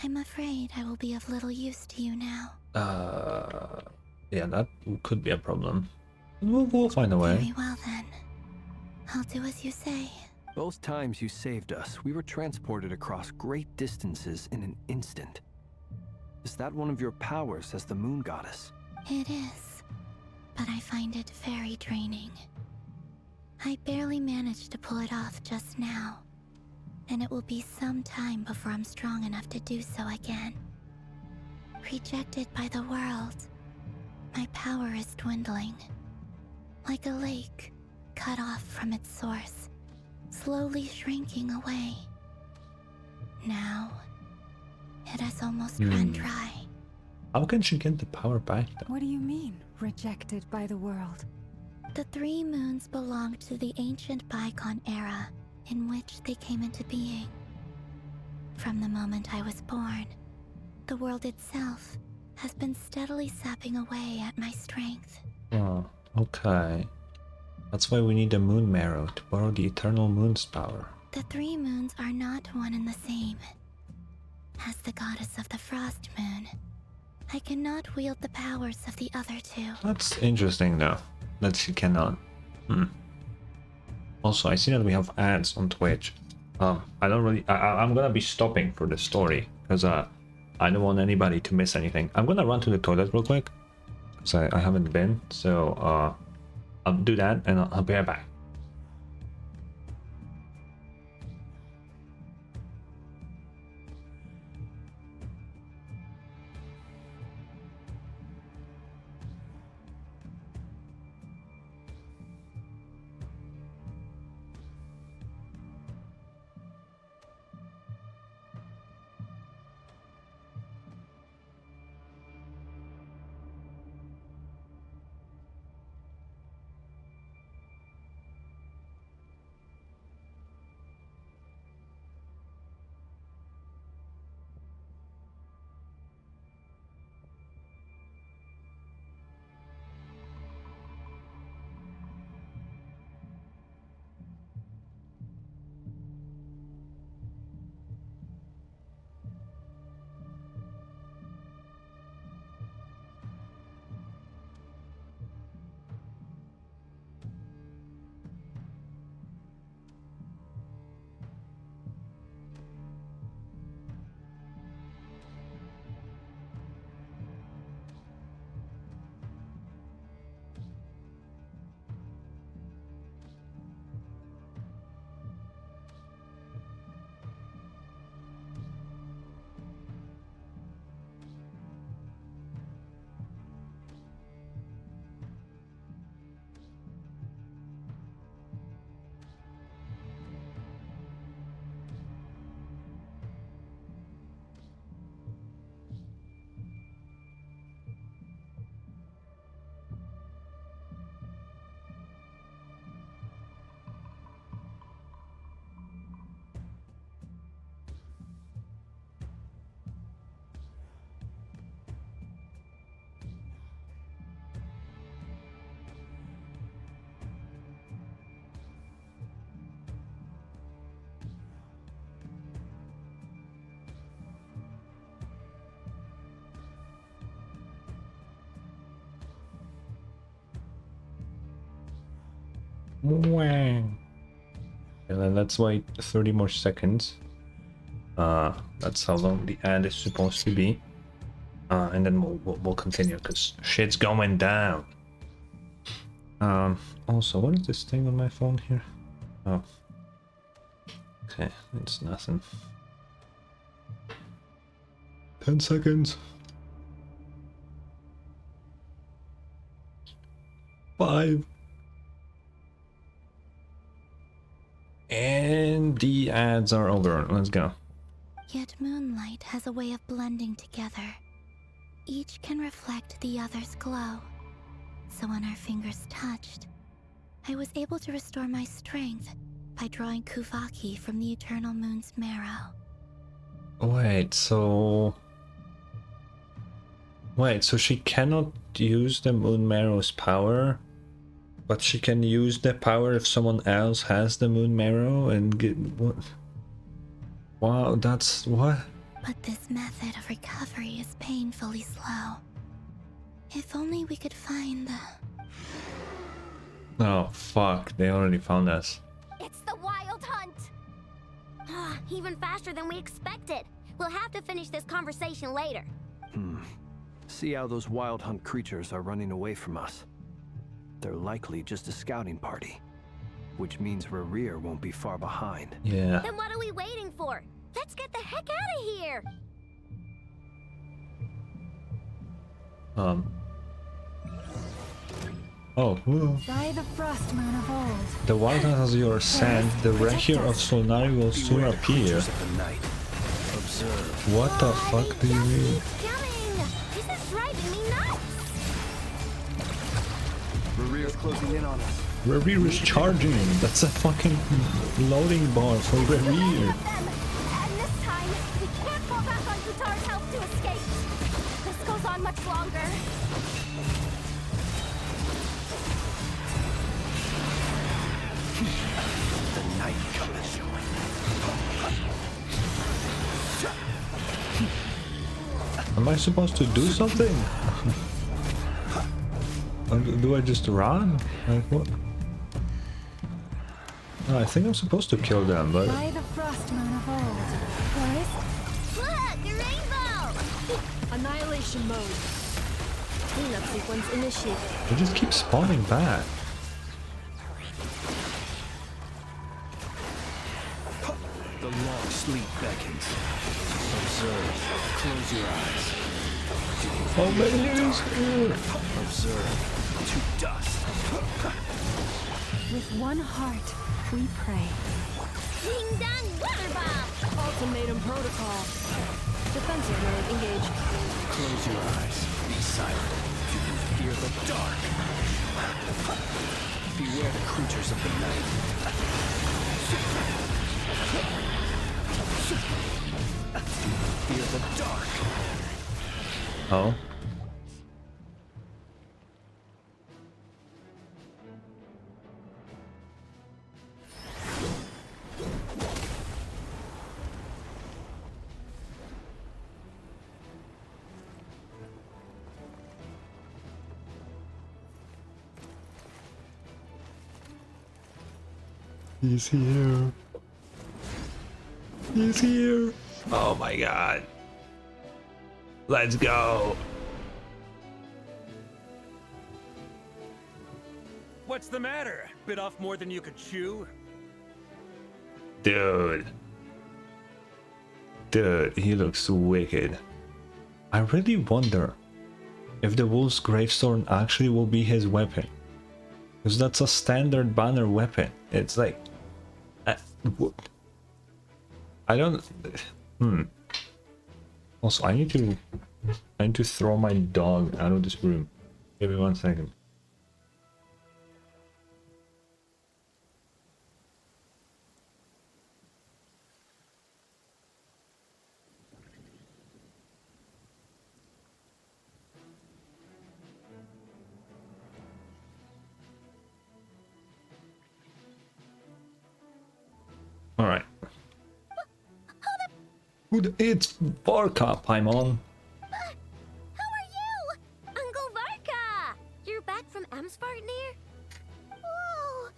Speaker 5: I'm afraid I will be of little use to you now.
Speaker 1: Yeah, that could be a problem. We'll find a way.
Speaker 5: Very well then. I'll do as you say.
Speaker 9: Both times you saved us, we were transported across great distances in an instant. Is that one of your powers as the moon goddess?
Speaker 5: It is, but I find it very draining. I barely managed to pull it off just now, and it will be some time before I'm strong enough to do so again. Rejected by the world, my power is dwindling. Like a lake, cut off from its source, slowly shrinking away. Now, it has almost run dry.
Speaker 1: How can she get the power back though?
Speaker 11: What do you mean, rejected by the world?
Speaker 5: The 3 moons belonged to the ancient bygone era in which they came into being. From the moment I was born, the world itself has been steadily sapping away at my strength.
Speaker 1: Oh, okay. That's why we need the moon marrow to borrow the eternal moon's power.
Speaker 5: The 3 moons are not one and the same. As the goddess of the frost moon, I cannot wield the powers of the other 2.
Speaker 1: That's interesting though, that she cannot. Also, I see that we have ads on Twitch. I don't really... I'm gonna be stopping for the story, because I don't want anybody to miss anything. I'm gonna run to the toilet real quick, because I haven't been, so I'll do that and I'll be right back. And then let's wait 30 more seconds. That's how long the ad is supposed to be. And then we'll continue because shit's going down. Also, what is this thing on my phone here? Oh, okay, it's nothing. 10 seconds. 5. And the ads are over. Let's go.
Speaker 5: Yet moonlight has a way of blending together. Each can reflect the other's glow. So when our fingers touched, I was able to restore my strength by drawing Kuvaki from the Eternal Moon's marrow.
Speaker 1: Wait, so she cannot use the Moon Marrow's power, but she can use the power if someone else has the Moon Marrow and get what? Wow, that's what?
Speaker 5: But this method of recovery is painfully slow. If only we could find the...
Speaker 1: Oh fuck, they already found us.
Speaker 6: It's the wild hunt!
Speaker 5: Even faster than we expected. We'll have to finish this conversation later.
Speaker 9: See how those wild hunt creatures are running away from us. They're likely just a scouting party, which means Rerir won't be far behind.
Speaker 1: Yeah.
Speaker 5: Then what are we waiting for? Let's get the heck out of here!
Speaker 1: Oh, whoa.
Speaker 11: By the frost moon of old.
Speaker 1: The wild hunt has your scent. The Rehyr of Solnari will soon appear. What the fuck do you mean?
Speaker 5: This is driving me nuts!
Speaker 9: Rerir's closing in on us.
Speaker 1: Rehyr is charging. That's a fucking loading bar for Rehyr.
Speaker 6: And this time, we can't fall back on Guitar's help to escape. This goes on much longer.
Speaker 9: The night cometh.
Speaker 1: Am I supposed to do something? Or do I just run? Like what? No, I think I'm supposed to kill them, but...
Speaker 11: By the frost moon of old. Boys?
Speaker 5: Look, a rainbow!
Speaker 10: Annihilation mode. Cleanup sequence initiated.
Speaker 1: They just keep spawning back.
Speaker 9: The long sleep beckons. Observe. Close your eyes.
Speaker 1: Oh, Rehyr!
Speaker 9: Observe. To dust.
Speaker 11: With one heart, we pray.
Speaker 5: Ding dong water bomb!
Speaker 10: Ultimatum protocol. Defensive mode engaged.
Speaker 9: Close your eyes. Be silent. Fear the dark. Beware the creatures of the night. Fear the dark.
Speaker 1: Oh. He's here. He's here. Oh my god. Let's go.
Speaker 12: What's the matter? Bit off more than you could chew?
Speaker 1: Dude, he looks wicked. I really wonder if the Wolf's Gravestone actually will be his weapon. Because that's a standard banner weapon. It's like... I don't... Also, I need to throw my dog out of this room. Give me 1 second. Alright. It's Varka, Paimon.
Speaker 5: How are you? Uncle Varka! You're back from Amsvartnir? Whoa!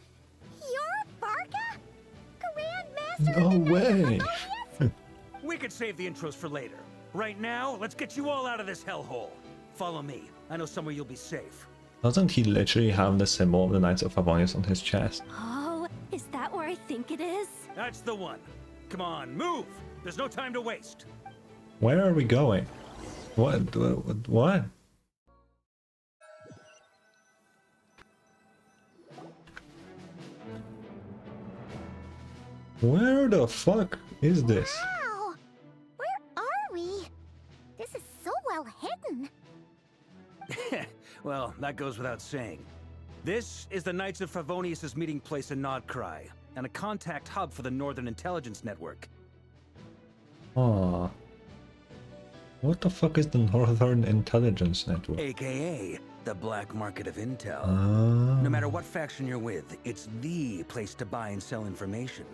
Speaker 5: You're Varka? Grandmaster
Speaker 1: No
Speaker 5: of the
Speaker 1: way!
Speaker 12: We could save the intros for later. Right now, let's get you all out of this hellhole. Follow me. I know somewhere you'll be safe.
Speaker 1: Doesn't he literally have the symbol of the Knights of Favonius on his chest?
Speaker 6: Oh, is that where I think it is?
Speaker 12: That's the one. Come on, move! There's no time to waste.
Speaker 1: Where are we going? What? What? Where the fuck is this?
Speaker 5: Wow! Where are we? This is so well hidden.
Speaker 12: Well, that goes without saying. This is the Knights of Favonius' meeting place in Nod-krai, and a contact hub for the Northern Intelligence Network.
Speaker 1: Oh. What the fuck is the Northern Intelligence Network?
Speaker 12: AKA the black market of intel.
Speaker 1: Ah.
Speaker 12: No matter what faction you're with, it's the place to buy and sell information.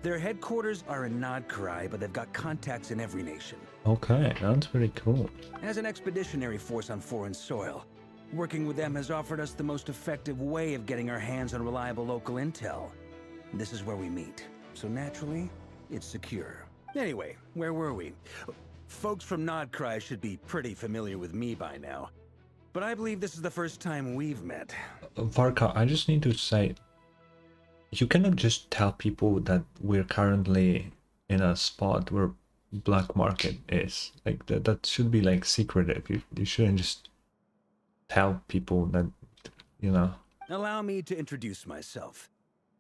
Speaker 12: Their headquarters are in Nod-krai, but they've got contacts in every nation.
Speaker 1: Okay, that's pretty cool.
Speaker 12: As an expeditionary force on foreign soil, working with them has offered us the most effective way of getting our hands on reliable local intel. This is where we meet, so naturally, it's secure. Anyway, where were we? Folks from Nod-krai should be pretty familiar with me by now, but I believe this is the first time we've met.
Speaker 1: Varka, I just need to say, you cannot just tell people that we're currently in a spot where black market is. Like, that should be like secretive. You shouldn't just tell people that, you know.
Speaker 12: Allow me to introduce myself.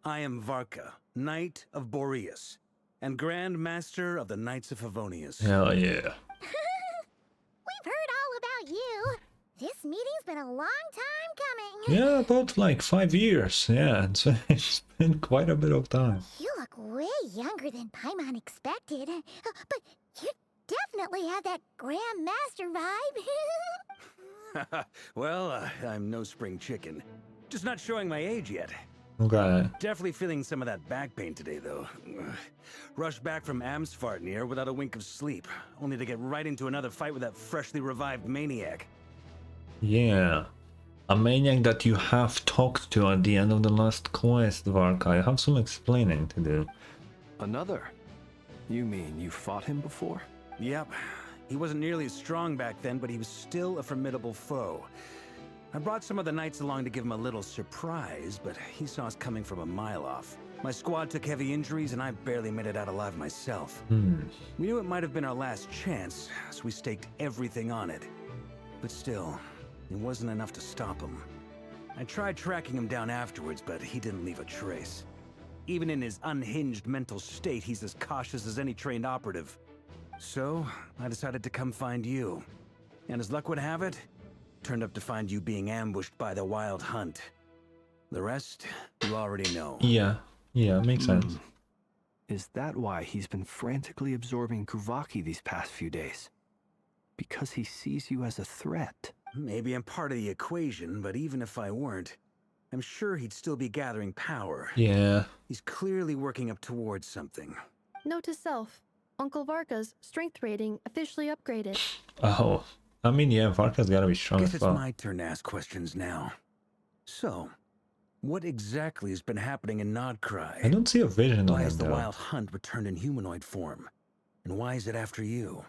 Speaker 12: I am Varka, Knight of Boreas, and Grand Master of the Knights of Favonius.
Speaker 1: Hell yeah.
Speaker 5: We've heard all about you. This meeting's been a long time coming.
Speaker 1: Yeah, about like 5 years. Yeah, it's been quite a bit of time.
Speaker 5: You look way younger than Paimon expected. But you definitely have that Grand Master vibe.
Speaker 12: Well, I'm no spring chicken. Just not showing my age yet.
Speaker 1: Okay.
Speaker 12: Definitely feeling some of that back pain today, though. Rushed back from Amsfartnir without a wink of sleep, only to get right into another fight with that freshly revived maniac.
Speaker 1: Yeah. A maniac that you have talked to at the end of the last quest, Varka. I have some explaining to do.
Speaker 9: Another? You mean you fought him before?
Speaker 12: Yep. He wasn't nearly as strong back then, but he was still a formidable foe. I brought some of the knights along to give him a little surprise, but he saw us coming from a mile off. My squad took heavy injuries, and I barely made it out alive myself. We knew it might have been our last chance, so we staked everything on it. But still, it wasn't enough to stop him. I tried tracking him down afterwards, but he didn't leave a trace. Even in his unhinged mental state, he's as cautious as any trained operative. So, I decided to come find you. And as luck would have it, turned up to find you being ambushed by the Wild Hunt. The rest, you already know.
Speaker 1: Yeah, makes sense.
Speaker 9: Is that why he's been frantically absorbing Kuvaki these past few days? Because he sees you as a threat?
Speaker 12: Maybe I'm part of the equation, but even if I weren't, I'm sure he'd still be gathering power.
Speaker 1: Yeah.
Speaker 12: He's clearly working up towards something.
Speaker 10: Note to self, Uncle Varka's strength rating officially upgraded.
Speaker 1: Oh, I mean, yeah, Varka's gotta be strong
Speaker 12: Guess
Speaker 1: as well.
Speaker 12: it's my turn to ask questions now. So, what exactly has been happening in Nod-krai?
Speaker 1: I don't see a vision
Speaker 12: Why
Speaker 1: on him,
Speaker 12: has the
Speaker 1: though.
Speaker 12: Wild Hunt returned in humanoid form? And why is it after you?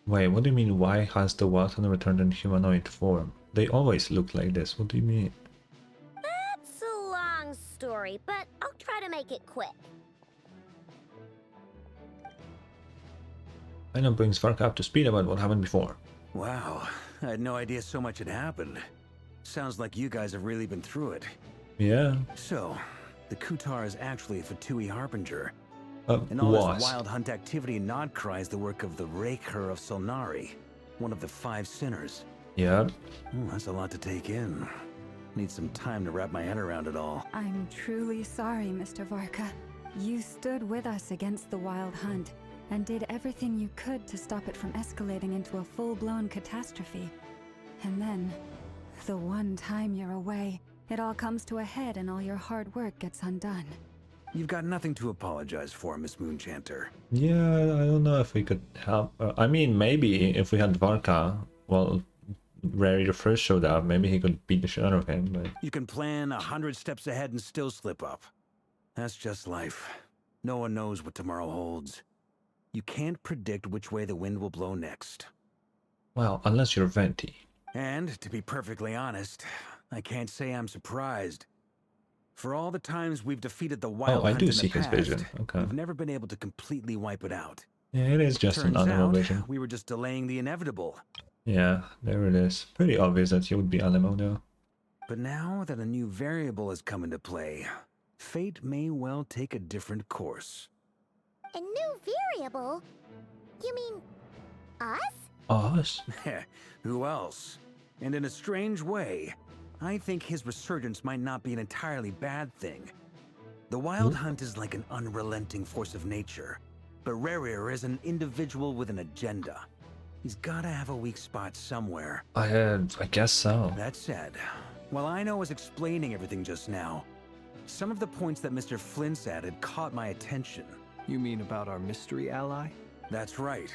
Speaker 1: Wait, what do you mean, why has the Wild Hunt returned in humanoid form? They always look like this, what do you mean?
Speaker 5: That's a long story, but I'll try to make it quick.
Speaker 1: I know brings Varka up to speed about what happened before.
Speaker 12: Wow, I had no idea so much had happened. Sounds like you guys have really been through it.
Speaker 1: Yeah.
Speaker 12: So, the Kutar is actually a Fatui Harbinger. And all this Wild Hunt activity in Nod-krai is the work of the Raker of Solnari, one of the 5 sinners.
Speaker 1: Yeah.
Speaker 12: That's a lot to take in. Need some time to wrap my head around it all.
Speaker 11: I'm truly sorry, Mr. Varka. You stood with us against the Wild Hunt and did everything you could to stop it from escalating into a full-blown catastrophe. And then, the one time you're away, it all comes to a head and all your hard work gets undone.
Speaker 12: You've got nothing to apologize for, Miss Moonchanter.
Speaker 1: Yeah, I don't know if we could help. I mean, maybe if we had Varka, well, Rary first showed up, maybe he could beat the shit out of him, but...
Speaker 12: You can plan 100 steps ahead and still slip up. That's just life. No one knows what tomorrow holds. You can't predict which way the wind will blow next.
Speaker 1: Well, unless you're Venti.
Speaker 12: And, to be perfectly honest, I can't say I'm surprised. For all the times we've defeated the Wild Hunt in the past, we've never been able to completely wipe it out.
Speaker 1: Yeah, it is just an animal vision.
Speaker 12: We were just delaying the inevitable.
Speaker 1: Yeah, there it is. Pretty obvious that you would be Alamo, though.
Speaker 12: But now that a new variable has come into play, fate may well take a different course.
Speaker 5: A new variable? You mean us?
Speaker 1: Us?
Speaker 12: Who else? And in a strange way, I think his resurgence might not be an entirely bad thing. The Wild Hunt is like an unrelenting force of nature, but Rerir is an individual with an agenda. He's gotta have a weak spot somewhere.
Speaker 1: I guess so.
Speaker 12: That said, while I was explaining everything just now, some of the points that Mr. Flint's added caught my attention.
Speaker 9: You mean about our mystery ally?
Speaker 12: That's right.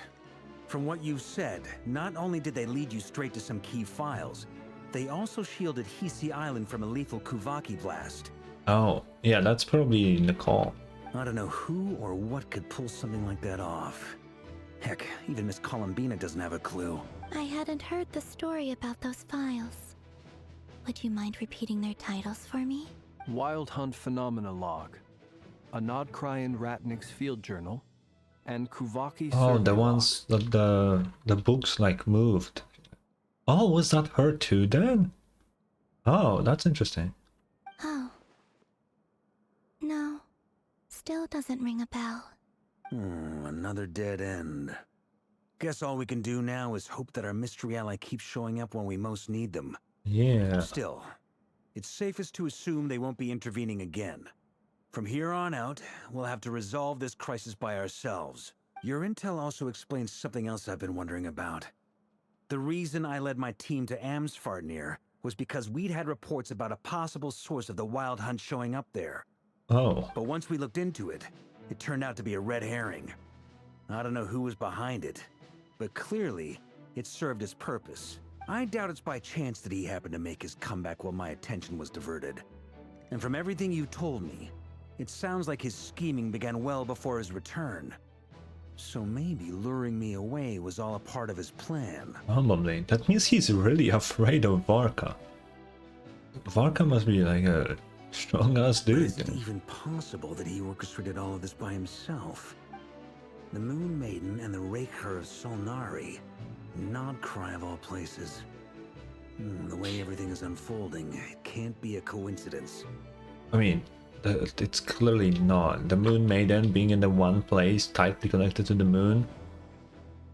Speaker 12: From what you've said, not only did they lead you straight to some key files, they also shielded Hisi Island from a lethal Kuvaki blast.
Speaker 1: Oh, yeah, that's probably Nicole.
Speaker 12: I don't know who or what could pull something like that off. Heck, even Miss Columbina doesn't have a clue.
Speaker 5: I hadn't heard the story about those files. Would you mind repeating their titles for me?
Speaker 9: Wild Hunt Phenomena Log, a nod-krai in Ratnik's Field Journal, and Kuvaki
Speaker 1: Oh,
Speaker 9: Survey
Speaker 1: the
Speaker 9: Log.
Speaker 1: ones that the books like moved. Oh, was that her too then? Oh, that's interesting.
Speaker 5: Oh. No. Still doesn't ring a bell.
Speaker 12: Another dead end. Guess all we can do now is hope that our mystery ally keeps showing up when we most need them.
Speaker 1: Yeah.
Speaker 12: Still, it's safest to assume they won't be intervening again. From here on out, we'll have to resolve this crisis by ourselves. Your intel also explains something else I've been wondering about. The reason I led my team to Amsfarnir was because we'd had reports about a possible source of the Wild Hunt showing up there.
Speaker 1: Oh.
Speaker 12: But once we looked into it, it turned out to be a red herring. I don't know who was behind it, but clearly, it served its purpose. I doubt it's by chance that he happened to make his comeback while my attention was diverted. And from everything you told me, it sounds like his scheming began well before his return. So maybe luring me away was all a part of his plan.
Speaker 1: Probably. That means he's really afraid of Varka. Varka must be like a strong-ass dude.
Speaker 12: Is it even possible that he orchestrated all of this by himself? The Moon Maiden and the Raker of Solnari. Nod-krai of all places. The way everything is unfolding, it can't be a coincidence.
Speaker 1: I mean, it's clearly not. The Moon Maiden being in the one place, tightly connected to the moon.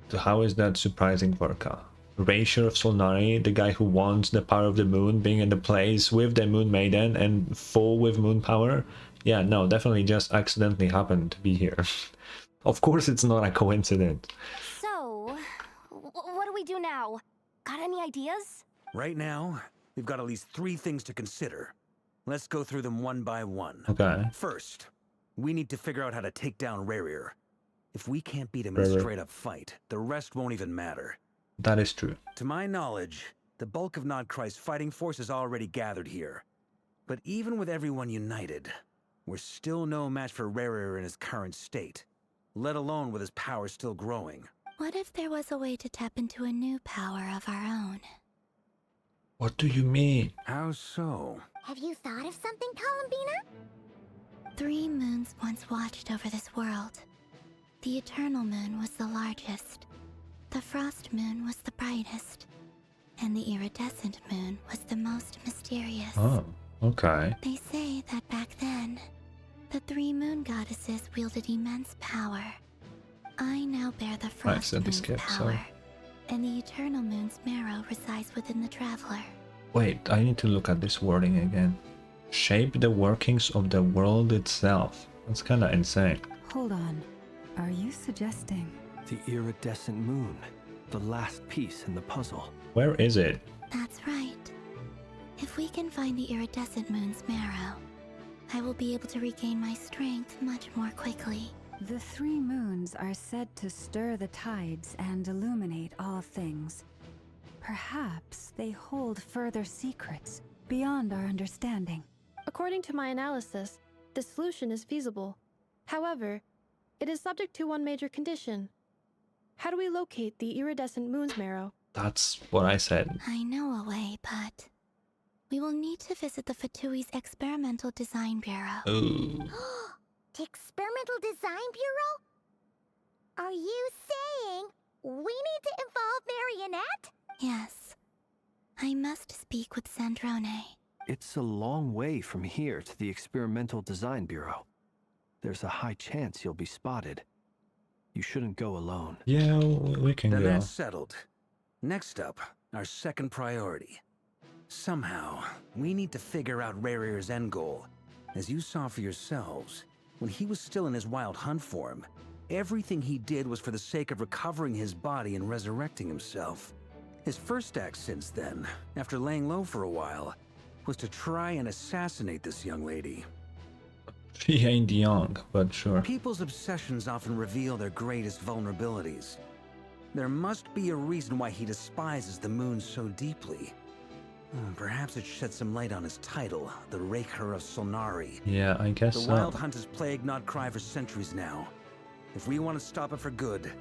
Speaker 1: So how is that surprising Varka? Raker of Solnari, the guy who wants the power of the moon, being in the place with the Moon Maiden and full with moon power? Yeah, no, definitely just accidentally happened to be here. Of course it's not a coincidence.
Speaker 6: So, what do we do now? Got any ideas?
Speaker 12: Right now, we've got at least 3 things to consider. Let's go through them one by one.
Speaker 1: Okay.
Speaker 12: First, we need to figure out how to take down Rerir. If we can't beat him in a straight-up fight, the rest won't even matter.
Speaker 1: That is true.
Speaker 12: To my knowledge, the bulk of nod-krai's fighting force is already gathered here. But even with everyone united, we're still no match for Rerir in his current state, let alone with his power still growing.
Speaker 5: What if there was a way to tap into a new power of our own?
Speaker 1: What do you mean?
Speaker 12: How so?
Speaker 5: Have you thought of something, Columbina? 3 moons once watched over this world. The Eternal Moon was the largest. The Frost Moon was the brightest. And the Iridescent Moon was the most mysterious.
Speaker 1: Oh, okay.
Speaker 5: They say that back then, the 3 moon goddesses wielded immense power. I now bear the Frost Moon's power, and the Eternal Moon's marrow resides within the Traveler.
Speaker 1: Wait, I need to look at this wording again. Shape the workings of the world itself. That's kinda insane.
Speaker 11: Hold on. Are you suggesting?
Speaker 9: The iridescent moon. The last piece in the puzzle.
Speaker 1: Where is it?
Speaker 5: That's right. If we can find the Iridescent Moon's marrow, I will be able to regain my strength much more quickly.
Speaker 11: The 3 moons are said to stir the tides and illuminate all things. Perhaps they hold further secrets beyond our understanding.
Speaker 10: According to my analysis, the solution is feasible. However, it is subject to one major condition. How do we locate the iridescent moon's marrow?
Speaker 1: That's what I said.
Speaker 5: I know a way, but we will need to visit the Fatui's Experimental Design Bureau.
Speaker 1: Ooh.
Speaker 5: The Experimental Design Bureau? Are you saying we need to involve Marionette? Yes. I must speak with Sandrone.
Speaker 9: It's a long way from here to the Experimental Design Bureau. There's a high chance you'll be spotted. You shouldn't go alone.
Speaker 1: Yeah, we can
Speaker 12: Then
Speaker 1: go.
Speaker 12: that's settled. Next up, our second priority. Somehow, we need to figure out Rarir's end goal. As you saw for yourselves, when he was still in his wild hunt form, everything he did was for the sake of recovering his body and resurrecting himself. His first act since then, after laying low for a while, was to try and assassinate this young lady.
Speaker 1: She ain't young, but sure.
Speaker 12: People's obsessions often reveal their greatest vulnerabilities. There must be a reason why he despises the moon so deeply. Perhaps it sheds some light on his title, the Raker of Solnari.
Speaker 1: Yeah, I guess
Speaker 12: The Wild Hunt has plagued nod-krai for centuries now. If we want to stop it for good,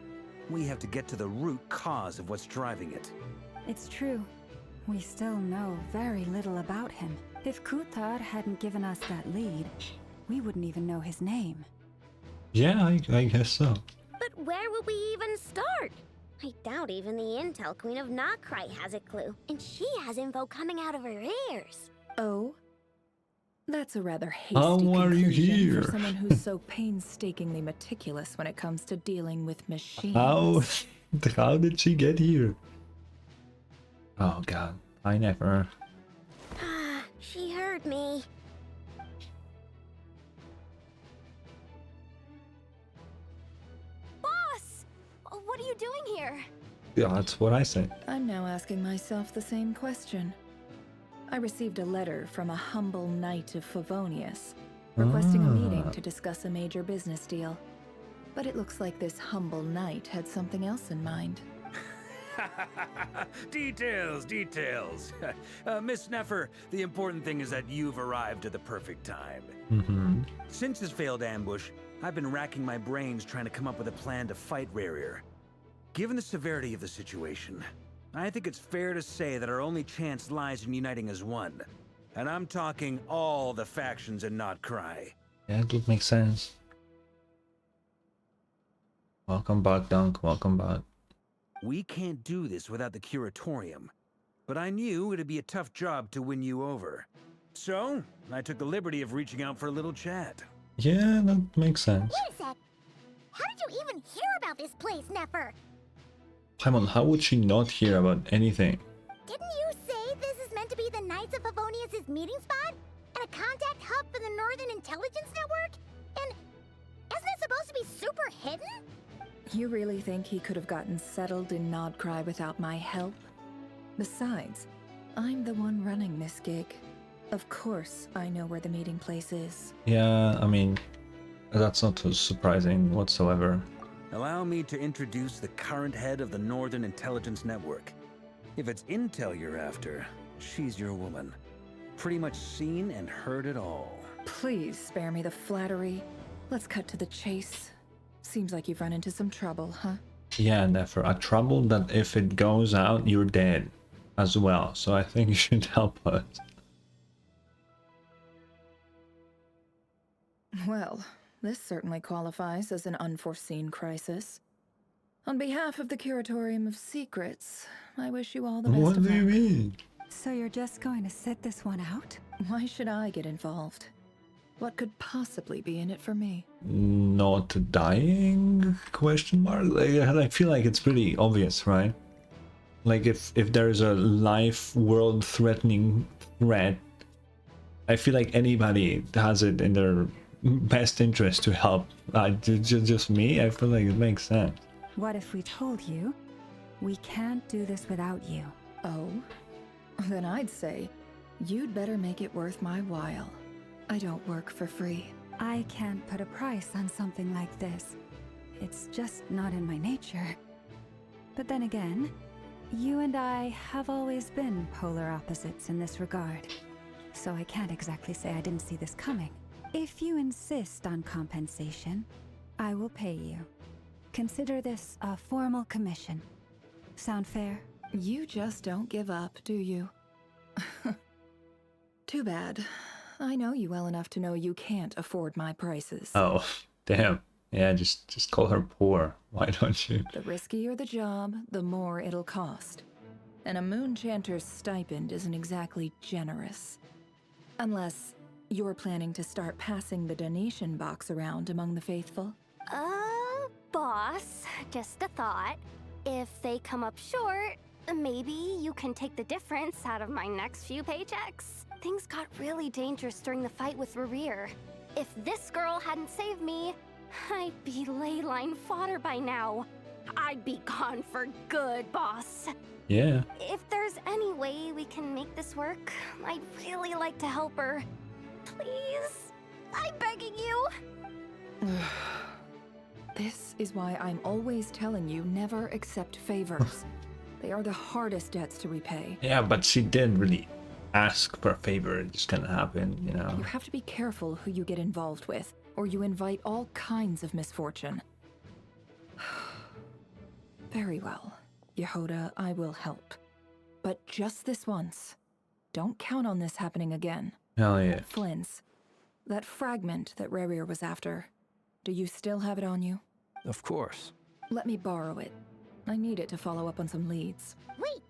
Speaker 12: we have to get to the root cause of what's driving it.
Speaker 11: It's true. We still know very little about him. If Kutar hadn't given us that lead, we wouldn't even know his name.
Speaker 1: Yeah, I guess so.
Speaker 13: But where would we even start? I doubt even the Intel Queen of nod-krai has a clue, and she has info coming out of her ears.
Speaker 7: Oh? That's a rather hasty
Speaker 1: How are you
Speaker 7: conclusion
Speaker 1: here?
Speaker 7: for someone who's so painstakingly meticulous when it comes to dealing with machines.
Speaker 1: How did she get here? Oh god, I never.
Speaker 13: She heard me.
Speaker 6: Boss! What are you doing here?
Speaker 1: Yeah, that's what I said.
Speaker 7: I'm now asking myself the same question. I received a letter from a humble knight of Favonius, requesting a meeting to discuss a major business deal. But it looks like this humble knight had something else in mind.
Speaker 12: Details. Miss Nefer, the important thing is that you've arrived at the perfect time. Since his failed ambush, I've been racking my brains trying to come up with a plan to fight Rarir. Given the severity of the situation, I think it's fair to say that our only chance lies in uniting as one. And I'm talking all the factions in nod-krai.
Speaker 1: Yeah, it would make sense. Welcome back, Dunk. Welcome back.
Speaker 12: We can't do this without the curatorium, but I knew it'd be a tough job to win you over. So, I took the liberty of reaching out for a little chat.
Speaker 1: Yeah, that makes sense.
Speaker 5: Wait a sec. How did you even hear about this place, Nefer?
Speaker 1: Paimon, how would she not hear about anything?
Speaker 5: Didn't you say this is meant to be the Knights of Favonius' meeting spot? And a contact hub for the Northern Intelligence Network? And isn't it supposed to be super hidden?
Speaker 7: You really think he could have gotten settled in nod-krai without my help? Besides, I'm the one running this gig. Of course I know where the meeting place is.
Speaker 1: Yeah, I mean, that's not too surprising whatsoever.
Speaker 12: Allow me to introduce the current head of the Northern Intelligence Network. If it's intel you're after, she's your woman. Pretty much seen and heard it all.
Speaker 7: Please spare me the flattery. Let's cut to the chase. Seems like you've run into some trouble, huh?
Speaker 1: Yeah, Nefer, a trouble that if it goes out, you're dead as well. So I think you should help us.
Speaker 7: Well, this certainly qualifies as an unforeseen crisis. On behalf of the Curatorium of Secrets, I wish you all the best
Speaker 1: What
Speaker 7: of
Speaker 1: do you
Speaker 7: luck.
Speaker 1: mean?
Speaker 11: So you're just going to sit this one out?
Speaker 7: Why should I get involved? What could possibly be in it for me?
Speaker 1: Not dying? Question mark? Like, I feel like it's pretty obvious, right? Like if there's a life world threatening threat, I feel like anybody has it in their best interest to help. Just me? I feel like it makes sense.
Speaker 11: What if we told you we can't do this without you?
Speaker 7: Oh? Then I'd say you'd better make it worth my while. I don't work for free.
Speaker 11: I can't put a price on something like this. It's just not in my nature. But then again, you and I have always been polar opposites in this regard. So I can't exactly say I didn't see this coming. If you insist on compensation, I will pay you. Consider this a formal commission. Sound fair?
Speaker 7: You just don't give up, do you? Too bad. I know you well enough to know you can't afford my prices.
Speaker 1: Oh, damn. Yeah, just call her poor. Why don't you?
Speaker 7: The riskier the job, the more it'll cost. And a moonchanter's stipend isn't exactly generous. Unless you're planning to start passing the donation box around among the faithful.
Speaker 6: Boss, just a thought. If they come up short, Maybe you can take the difference out of my next few paychecks. Things got really dangerous during the fight with Rerir. If this girl hadn't saved me, I'd be ley line fodder by now. I'd be gone for good, boss.
Speaker 1: Yeah.
Speaker 6: If there's any way we can make this work, I'd really like to help her. Please, I'm begging you.
Speaker 7: This is why I'm always telling you never accept favors. They are the hardest debts to repay.
Speaker 1: Yeah, but she didn't really ask for a favor. It just kind of happened, you know.
Speaker 7: You have to be careful who you get involved with, or you invite all kinds of misfortune. Very well. Yehoda, I will help. But just this once. Don't count on this happening again.
Speaker 1: Hell yeah.
Speaker 7: Flynn's. That fragment that Rerir was after. Do you still have it on you?
Speaker 9: Of course.
Speaker 7: Let me borrow it. I need it to follow up on some leads.
Speaker 5: Wait,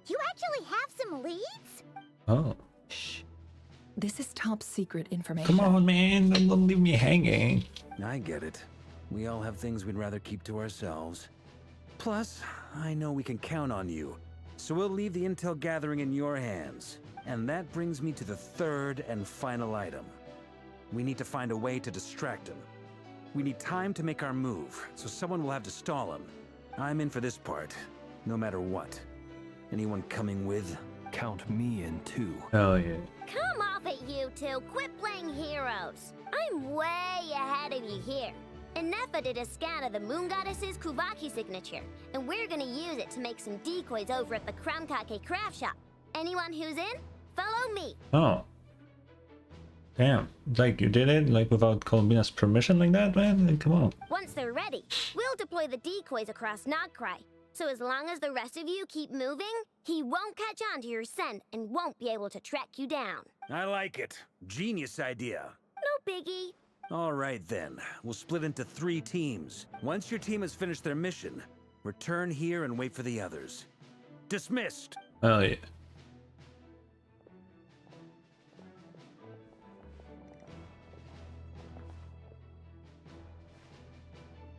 Speaker 5: you actually have some leads?
Speaker 1: Oh.
Speaker 7: Shh. This is top secret information.
Speaker 1: Come on, man. Don't leave me hanging.
Speaker 12: I get it. We all have things we'd rather keep to ourselves. Plus, I know we can count on you. So we'll leave the intel gathering in your hands. And that brings me to the third and final item. We need to find a way to distract him. We need time to make our move, so someone will have to stall him. I'm in for this part, no matter what. Anyone coming with?
Speaker 9: Count me in too.
Speaker 1: Hell yeah.
Speaker 13: Come off it, you two. Quit playing heroes. I'm way ahead of you here. And Nefer did a scan of the Moon Goddess's Kuvaki signature, and we're gonna use it to make some decoys over at the Kramkake craft shop. Anyone who's in, follow me.
Speaker 1: Oh. Damn. Like, you did it, like, without Columbina's permission like that, man? Like, come on.
Speaker 13: Once they're ready, we'll deploy the decoys across nod-krai. So as long as the rest of you keep moving, he won't catch on to your scent and won't be able to track you down.
Speaker 12: I like it. Genius idea.
Speaker 13: No biggie.
Speaker 12: All right then, we'll split into 3 teams. Once your team has finished their mission, return here and wait for the others. Dismissed!
Speaker 1: Hell yeah.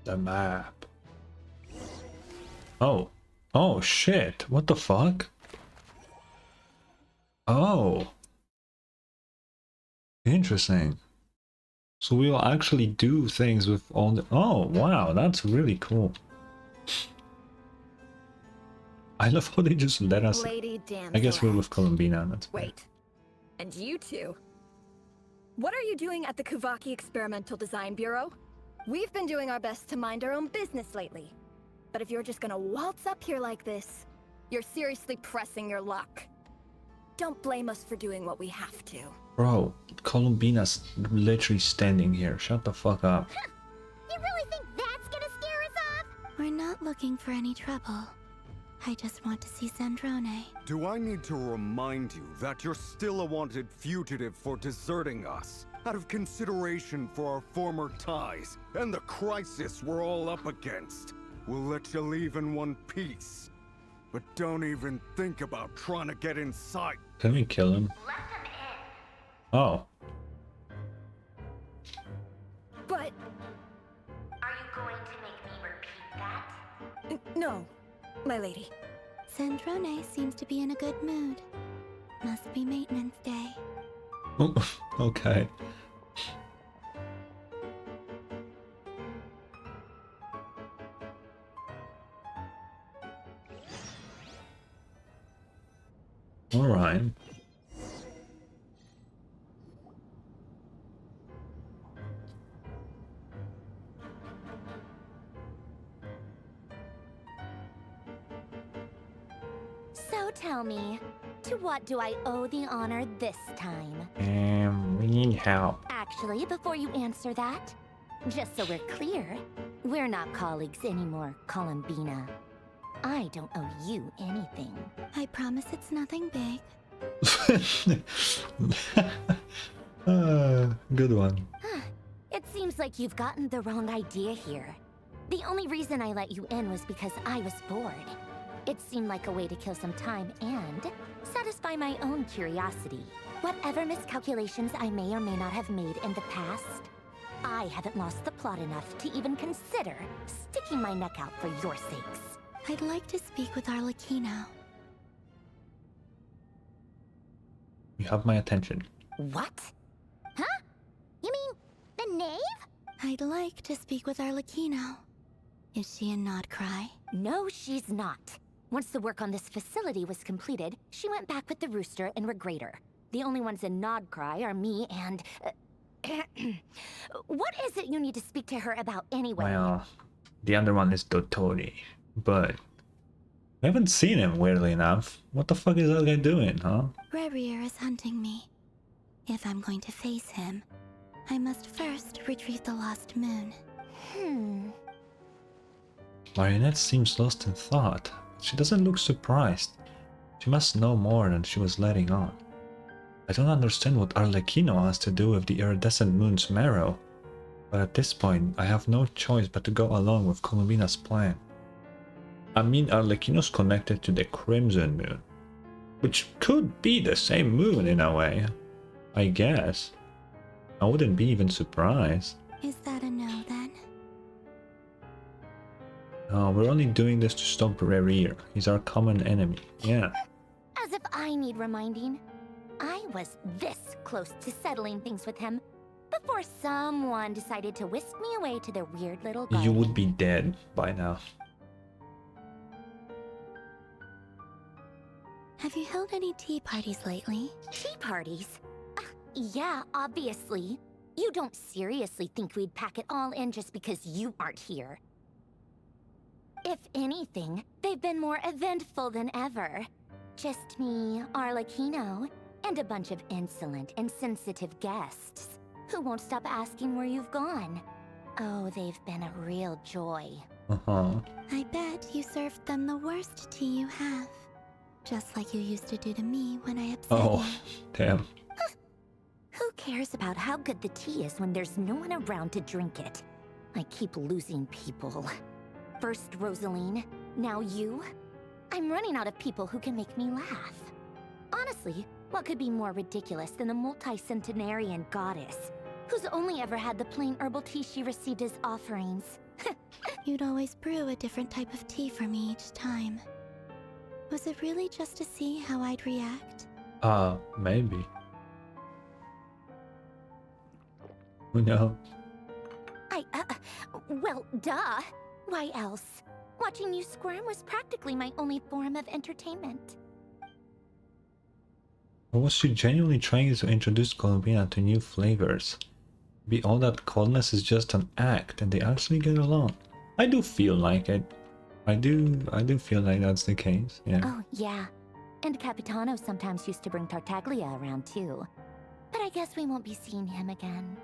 Speaker 1: The map. Oh. Oh shit. What the fuck? Oh. Interesting. So we'll actually do things with all the... Oh, wow. That's really cool. I love how they just let us...
Speaker 14: Lady
Speaker 1: I guess we're with Columbina. That's fair.
Speaker 14: Wait. And you two? What are you doing at the Kuvaki Experimental Design Bureau? We've been doing our best to mind our own business lately. But if you're just gonna waltz up here like this, you're seriously pressing your luck. Don't blame us for doing what we have to.
Speaker 1: Bro, Columbina's literally standing here. Shut the fuck up.
Speaker 5: You really think that's gonna scare us off?
Speaker 4: We're not looking for any trouble. I just want to see Zandrone.
Speaker 3: Do I need to remind you that you're still a wanted fugitive for deserting us? Out of consideration for our former ties and the crisis we're all up against. We'll let you leave in one piece. But don't even think about trying to get inside.
Speaker 1: Can we kill him? Oh.
Speaker 14: But...
Speaker 13: Are you going to make me repeat that?
Speaker 14: No, my lady.
Speaker 4: Zandrone seems to be in a good mood. Must be maintenance day.
Speaker 1: Oh, okay. All right.
Speaker 6: So tell me, to what do I owe the honor this time?
Speaker 1: We need help.
Speaker 6: Actually, before you answer that, just so we're clear, we're not colleagues anymore, Columbina. I don't owe you anything.
Speaker 4: I promise it's nothing big.
Speaker 1: Good one.
Speaker 6: It seems like you've gotten the wrong idea here. The only reason I let you in was because I was bored. It seemed like a way to kill some time and satisfy my own curiosity. Whatever miscalculations I may or may not have made in the past, I haven't lost the plot enough to even consider sticking my neck out for your sakes.
Speaker 4: I'd like to speak with Arlecchino.
Speaker 1: You have my attention.
Speaker 5: What? Huh? You mean the knave?
Speaker 4: I'd like to speak with Arlecchino. Is she a nod-krai?
Speaker 6: No, she's not. Once the work on this facility was completed, she went back with the rooster and Regrator. The only ones in nod-krai are me and... what is it you need to speak to her about anyway?
Speaker 1: Well, the other one is Dotori, but we haven't seen him, weirdly enough. What the fuck is that guy doing, huh?
Speaker 4: Rerir is hunting me. If I'm going to face him, I must first retrieve the lost moon.
Speaker 1: Marionette seems lost in thought. She doesn't look surprised. She must know more than she was letting on. I don't understand what Arlecchino has to do with the iridescent moon's marrow, but at this point I have no choice but to go along with Columbina's plan. I mean, Arlecchino's connected to the Crimson Moon, which could be the same moon in a way, I guess. I wouldn't be even surprised.
Speaker 4: Is that a no then?
Speaker 1: No, we're only doing this to stop Rerir. He's our common enemy. Yeah.
Speaker 6: As if I need reminding. I was this close to settling things with him before someone decided to whisk me away to their weird little garden.
Speaker 1: You would be dead by now.
Speaker 4: Have you held any tea parties lately?
Speaker 6: Tea parties? Yeah, obviously. You don't seriously think we'd pack it all in just because you aren't here. If anything, they've been more eventful than ever. Just me, Arlecchino, and a bunch of insolent and sensitive guests who won't stop asking where you've gone. Oh, they've been a real joy.
Speaker 4: I bet you served them the worst tea you have. Just like you used to do to me when I upset you.
Speaker 1: Oh, damn.
Speaker 6: Who cares about how good the tea is when there's no one around to drink it? I keep losing people. First Rosaline, now you. I'm running out of people who can make me laugh. Honestly, what could be more ridiculous than the multi-centenarian goddess, who's only ever had the plain herbal tea she received as offerings?
Speaker 4: You'd always brew a different type of tea for me each time. Was it really just to see how I'd react?
Speaker 1: Maybe. Who knows?
Speaker 6: Well, duh. Why else? Watching you squirm was practically my only form of entertainment.
Speaker 1: Or was she genuinely trying to introduce Columbina to new flavors? Maybe all that coldness is just an act and they actually get along. I do feel like it. I do feel like that's the case, yeah.
Speaker 6: Oh, yeah. And Capitano sometimes used to bring Tartaglia around too. But I guess we won't be seeing him again.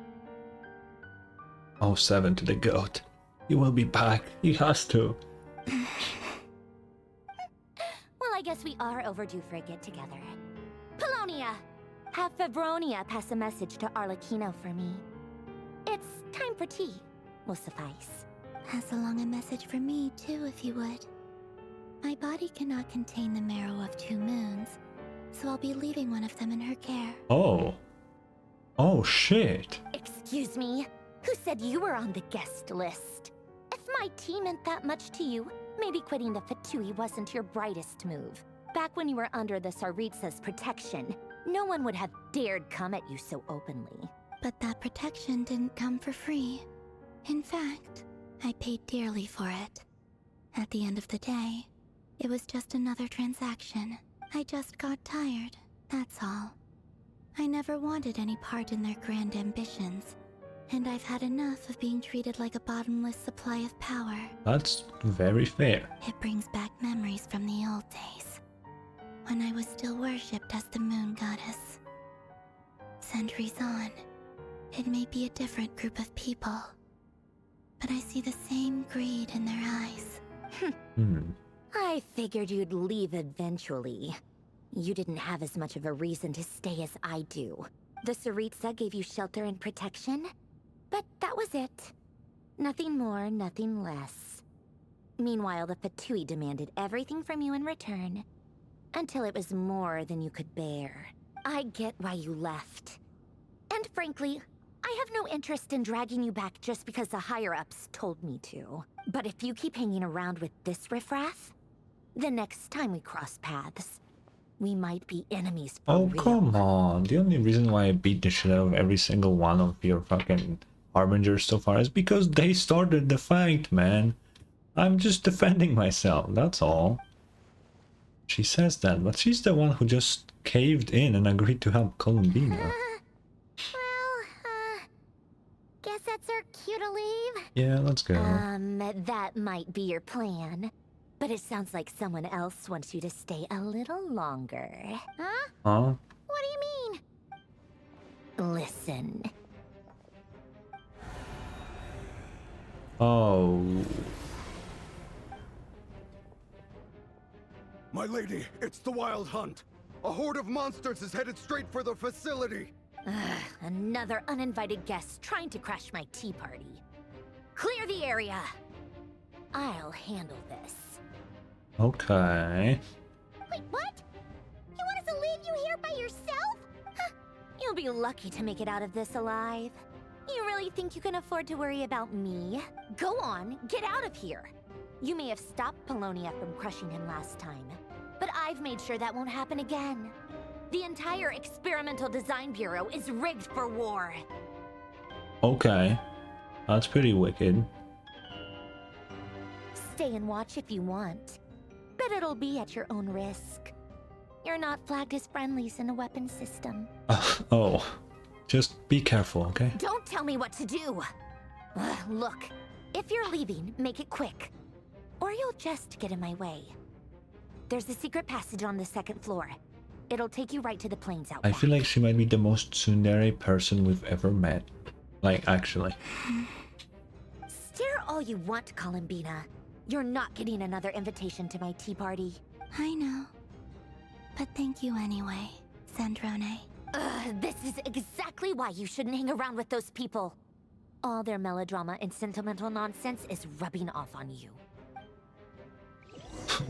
Speaker 1: Oh, 7 to the goat. He will be back. He has to.
Speaker 6: Well, I guess we are overdue for a get-together. Polonia! Have Febronia pass a message to Arlecchino for me. It's time for tea. Will suffice.
Speaker 4: Pass along a message for me, too, if you would. My body cannot contain the marrow of 2 moons, so I'll be leaving one of them in her care.
Speaker 1: Oh. Oh, shit.
Speaker 6: Excuse me? Who said you were on the guest list? If my tea meant that much to you, maybe quitting the Fatui wasn't your brightest move. Back when you were under the Tsaritsa's protection, no one would have dared come at you so openly.
Speaker 4: But that protection didn't come for free. In fact, I paid dearly for it. At the end of the day, it was just another transaction. I just got tired, that's all. I never wanted any part in their grand ambitions, and I've had enough of being treated like a bottomless supply of power.
Speaker 1: That's very fair.
Speaker 4: It brings back memories from the old days, when I was still worshipped as the moon goddess. Centuries on, it may be a different group of people, but I see the same greed in their eyes.
Speaker 6: I figured you'd leave eventually. You didn't have as much of a reason to stay as I do. The Tsaritsa gave you shelter and protection, but that was it. Nothing more, nothing less. Meanwhile, the Fatui demanded everything from you in return, until it was more than you could bear. I get why you left. And frankly,
Speaker 15: I have no interest in dragging you back just because the higher-ups told me to. But if you keep hanging around with this riffraff, the next time we cross paths, we might be enemies for
Speaker 1: Oh,
Speaker 15: real.
Speaker 1: come on. The only reason why I beat the shit out of every single one of your fucking harbingers so far is because they started the fight, man. I'm just defending myself, that's all. She says that, but she's the one who just caved in and agreed to help Columbina.
Speaker 5: Guess that's our cue to leave.
Speaker 1: Yeah, let's go.
Speaker 15: That might be your plan. But it sounds like someone else wants you to stay a little longer.
Speaker 5: Huh?
Speaker 1: Huh?
Speaker 5: What do you mean?
Speaker 15: Listen.
Speaker 1: Oh.
Speaker 3: My lady, it's the Wild Hunt. A horde of monsters is headed straight for the facility.
Speaker 15: Another uninvited guest trying to crash my tea party. Clear the area. I'll handle this.
Speaker 1: Okay.
Speaker 5: Wait, what? You want us to leave you here by yourself?
Speaker 15: You'll be lucky to make it out of this alive. You really think you can afford to worry about me? Go on, get out of here. You may have stopped Polonia from crushing him last time, but I've made sure that won't happen again. The entire Experimental Design Bureau is rigged for war.
Speaker 1: Okay. That's pretty wicked.
Speaker 15: Stay and watch if you want, but it'll be at your own risk. You're not flagged as friendlies in the weapon system.
Speaker 1: Oh. Just be careful, okay?
Speaker 15: Don't tell me what to do! Look, if you're leaving, make it quick. Or you'll just get in my way. There's a secret passage on the second floor. It'll take you right to the plains out
Speaker 1: I
Speaker 15: back.
Speaker 1: feel like she might be the most tsundere person we've ever met. Like, actually.
Speaker 15: Stare all you want, Columbina. You're not getting another invitation to my tea party.
Speaker 4: I know. But thank you anyway, Sandrone.
Speaker 15: This is exactly why you shouldn't hang around with those people. All their melodrama and sentimental nonsense is rubbing off on you.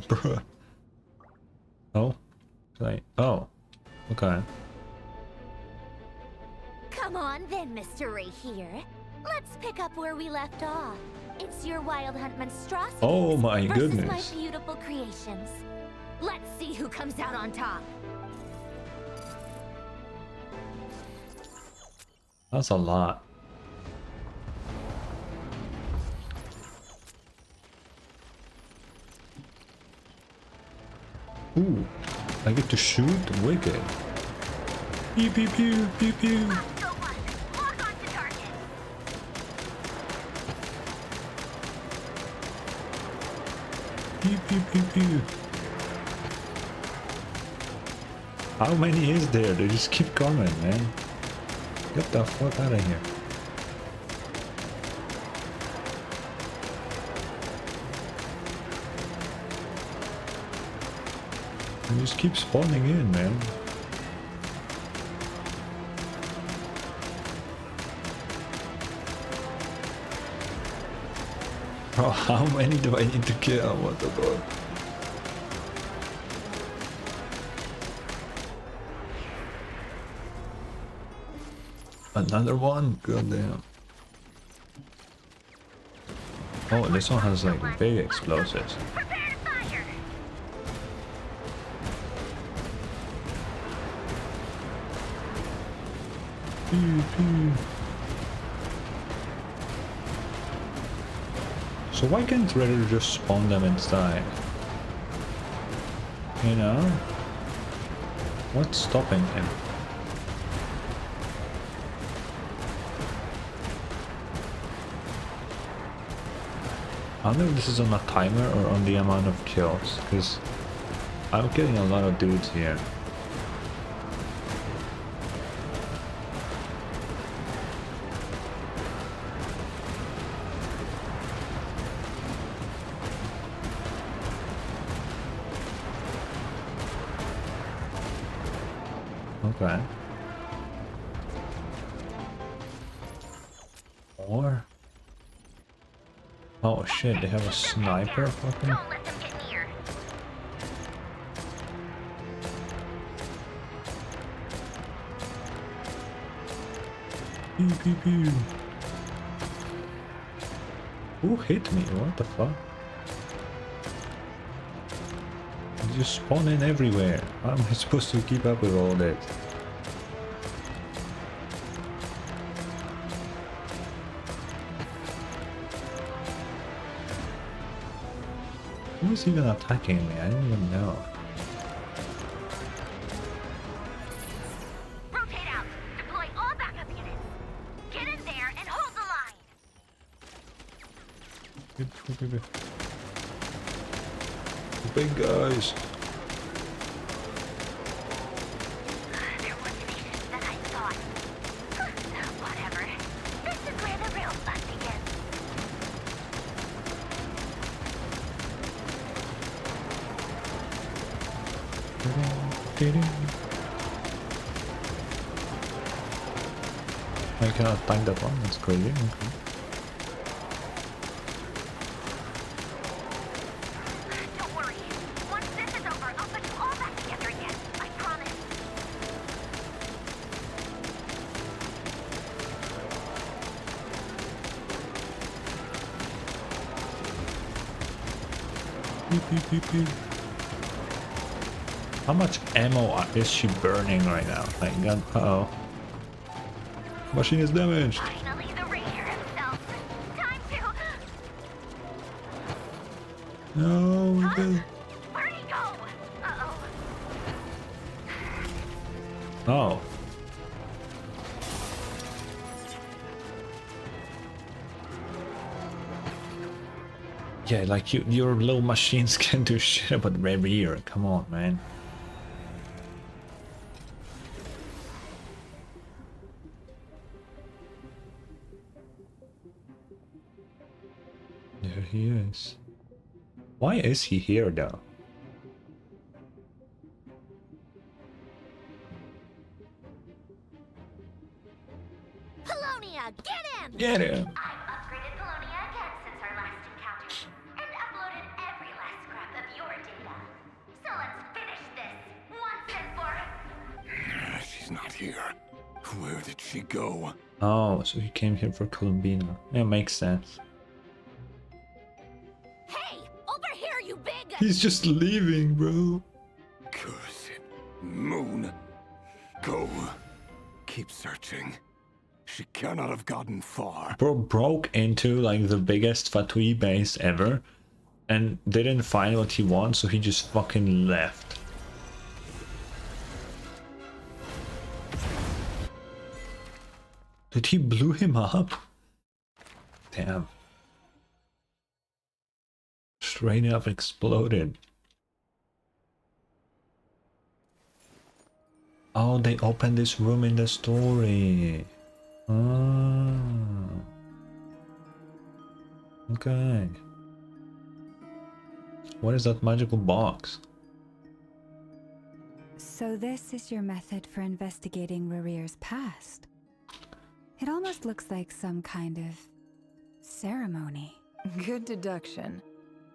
Speaker 1: Bruh. Oh? Like, oh. Okay.
Speaker 15: Come on then, Mr. Ray here. Let's pick up where we left off. It's your Wild Hunt monstrosities
Speaker 1: Oh my
Speaker 15: versus
Speaker 1: goodness.
Speaker 15: my beautiful creations. Let's see who comes out on top.
Speaker 1: That's a lot. Ooh, I get to shoot? Wicked. Pew pew pew pew pew. Pew pew pew pew. How many is there? They just keep coming, man. Get the fuck out of here. They just keep spawning in, man. Oh, how many do I need to kill? What the fuck? Another one? God damn. Oh, this one has like big explosives. Pew, pew. So why can't Redder just spawn them inside? You know? What's stopping him? I wonder if this is on a timer or on the amount of kills, because I'm killing a lot of dudes here. Okay. More? Oh shit, they have a sniper fucking? Pew, pew, pew. Who hit me? What the fuck? You just spawn in everywhere. How am I supposed to keep up with all this? Who is even attacking me? I don't even know.
Speaker 15: Rotate out. Deploy all backup units. Get in there and hold the line.
Speaker 1: Big guys.
Speaker 15: They're more tenacious than I thought. Whatever. This is where the real fun begins.
Speaker 1: I cannot time that one, that's crazy. Okay.
Speaker 15: Don't worry. Once this is over, I'll put you all back together again. I promise.
Speaker 1: Beep, beep, beep, beep. How much ammo is she burning right now? Like, uh-oh. Machine is damaged.
Speaker 15: Finally, the Ranger himself. Time to...
Speaker 1: No, we did.
Speaker 15: Where'd he go? Uh-oh.
Speaker 1: Oh. Yeah, like your little machines can do shit about Reverie. Come on, man. There he is. Why is he here though?
Speaker 15: Polonia, get him!
Speaker 1: Get him!
Speaker 15: I've upgraded Polonia again since our last encounter, and uploaded every last scrap of your data. So let's finish this, once and for...
Speaker 3: She's not here. Where did she go?
Speaker 1: Oh, so he came here for Columbina. Yeah, makes sense.
Speaker 15: Hey, over here, you big...
Speaker 1: He's just leaving, bro.
Speaker 3: Curse it. Moon. Go. Keep searching. She cannot have gotten far.
Speaker 1: Bro broke into like the biggest Fatui base ever and didn't find what he wants, so he just fucking left. Did he blew him up? Damn. Straight up exploded. Oh, they opened this room in the story. Ah. Okay. What is that magical box?
Speaker 11: So this is your method for investigating Rarir's past. It almost looks like some kind of ceremony.
Speaker 7: Good deduction.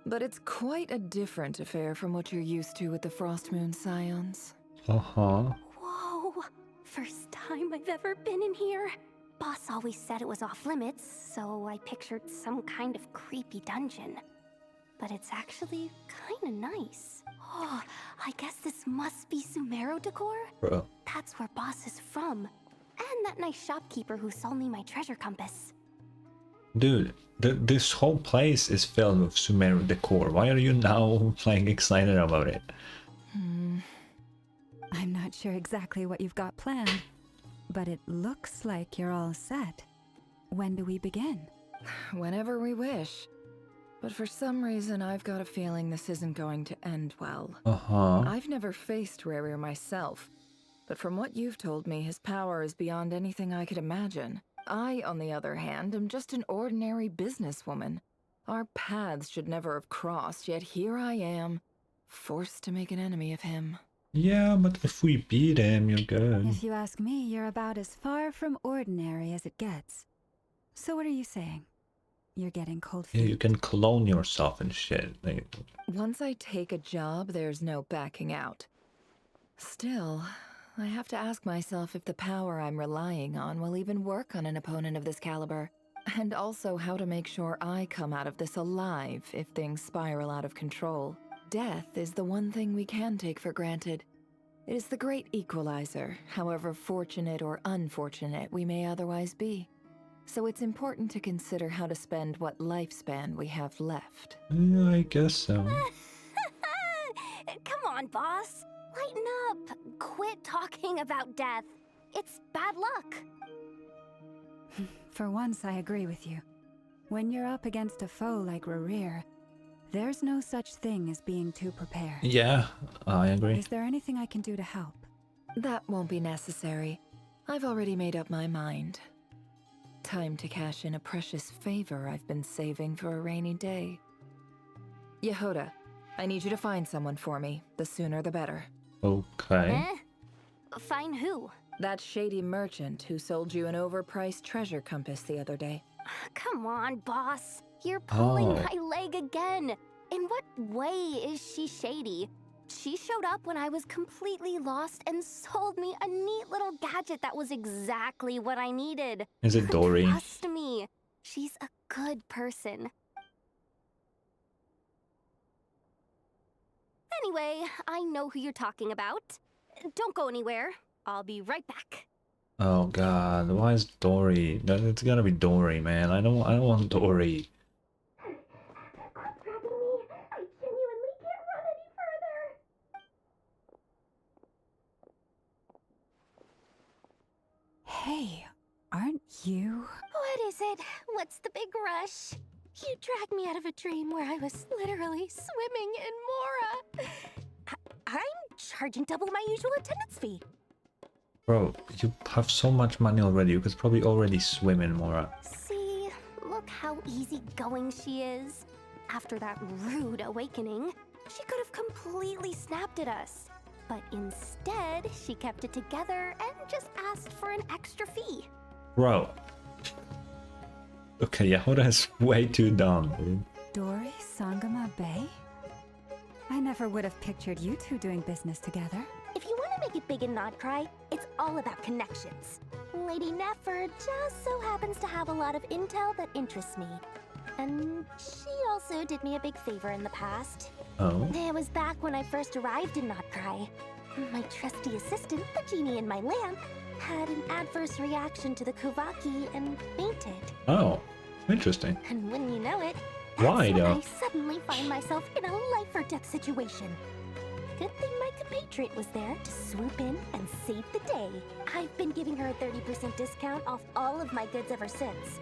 Speaker 7: But it's quite a different affair from what you're used to with the Frost Moon Scions.
Speaker 1: Uh-huh.
Speaker 6: Whoa! First time I've ever been in here. Boss always said it was off limits, so I pictured some kind of creepy dungeon. But it's actually kinda nice. Oh, I guess this must be Sumero decor?
Speaker 1: Bro.
Speaker 6: That's where Boss is from. And that nice shopkeeper who sold me my treasure compass.
Speaker 1: Dude, this whole place is filled with Sumeru decor. Why are you now like excited about it?
Speaker 11: I'm not sure exactly what you've got planned, but it looks like you're all set. When do we begin?
Speaker 7: Whenever we wish. But for some reason, I've got a feeling this isn't going to end well.
Speaker 1: Uh-huh.
Speaker 7: I've never faced Rarir myself, but from what you've told me, his power is beyond anything I could imagine. I, on the other hand, am just an ordinary businesswoman. Our paths should never have crossed, yet here I am, forced to make an enemy of him.
Speaker 1: Yeah, but if we beat him, you're good.
Speaker 11: If you ask me, you're about as far from ordinary as it gets. So what are you saying? You're getting cold feet?
Speaker 1: Yeah, you can clone yourself and shit. Like,
Speaker 7: Once I take a job, there's no backing out. Still, I have to ask myself if the power I'm relying on will even work on an opponent of this caliber. And also how to make sure I come out of this alive if things spiral out of control. Death is the one thing we can take for granted. It is the great equalizer, however fortunate or unfortunate we may otherwise be. So it's important to consider how to spend what lifespan we have left.
Speaker 1: Yeah, I guess so.
Speaker 6: Come on, boss. Lighten up. Quit talking about death. It's bad luck.
Speaker 11: For once, I agree with you. When you're up against a foe like Rerir, there's no such thing as being too prepared.
Speaker 1: Yeah, I agree.
Speaker 11: Is there anything I can do to help?
Speaker 7: That won't be necessary. I've already made up my mind. Time to cash in a precious favor I've been saving for a rainy day. Yehoda, I need you to find someone for me. The sooner the better.
Speaker 1: Okay.
Speaker 6: Find who?
Speaker 7: That shady merchant who sold you an overpriced treasure compass the other day.
Speaker 6: Come on, boss. You're pulling
Speaker 1: Oh.
Speaker 6: my leg again. In what way is she shady? She showed up when I was completely lost and sold me a neat little gadget that was exactly what I needed.
Speaker 1: Is it Dory?
Speaker 6: Trust me. She's a good person. Anyway, I know who you're talking about. Don't go anywhere. I'll be right back.
Speaker 1: Oh god, why is Dory? It's gotta be Dory, man. I don't want Dory.
Speaker 11: Hey, aren't you?
Speaker 15: What is it? What's the big rush? You dragged me out of a dream where I was literally swimming in Mora. I'm charging double my usual attendance fee.
Speaker 1: Bro, you have so much money already. You could probably already swim in Mora.
Speaker 6: See, look how easygoing she is. After that rude awakening, she could have completely snapped at us. But instead, she kept it together and just asked for an extra fee.
Speaker 1: Bro. Okay, Yehoda is way too dumb, dude.
Speaker 11: Dory Sangama Bay? I never would have pictured you two doing business together.
Speaker 6: If you want to make it big in nod-krai, it's all about connections. Lady Nefer just so happens to have a lot of intel that interests me. And she also did me a big favor in the past.
Speaker 1: Oh?
Speaker 6: It was back when I first arrived in nod-krai. My trusty assistant, the genie in my lamp, had an adverse reaction to the Kuvaki and fainted.
Speaker 1: Oh, interesting.
Speaker 6: And wouldn't you know it,
Speaker 1: Why
Speaker 6: that's when
Speaker 1: though?
Speaker 6: I suddenly find myself in a life or death situation. Good thing my compatriot was there to swoop in and save the day. I've been giving her a 30% discount off all of my goods ever since.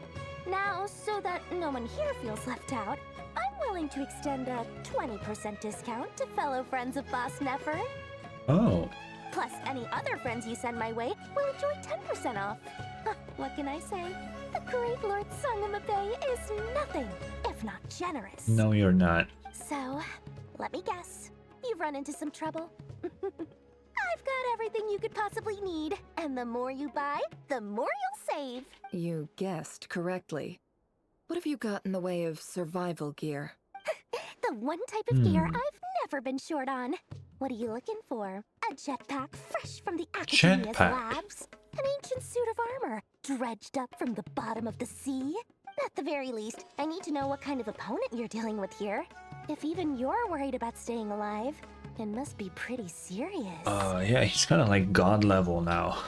Speaker 6: Now, so that no one here feels left out, I'm willing to extend a 20% discount to fellow friends of Boss Nefer.
Speaker 1: Oh.
Speaker 6: Plus, any other friends you send my way will enjoy 10% off. What can I say? The great Lord Sangama Bay is nothing if not generous.
Speaker 1: No, you're not.
Speaker 6: So, let me guess. You've run into some trouble? I've got everything you could possibly need. And the more you buy, the more you'll save.
Speaker 7: You guessed correctly. What have you got in the way of survival gear?
Speaker 6: The one type of gear I've never been short on. What are you looking for? A jetpack fresh from the Academia's
Speaker 1: Jetpack?
Speaker 6: labs? An ancient suit of armor dredged up from the bottom of the sea? At the very least, I need to know what kind of opponent you're dealing with here. If even you're worried about staying alive, it must be pretty serious.
Speaker 1: Yeah, he's kind of like god level now.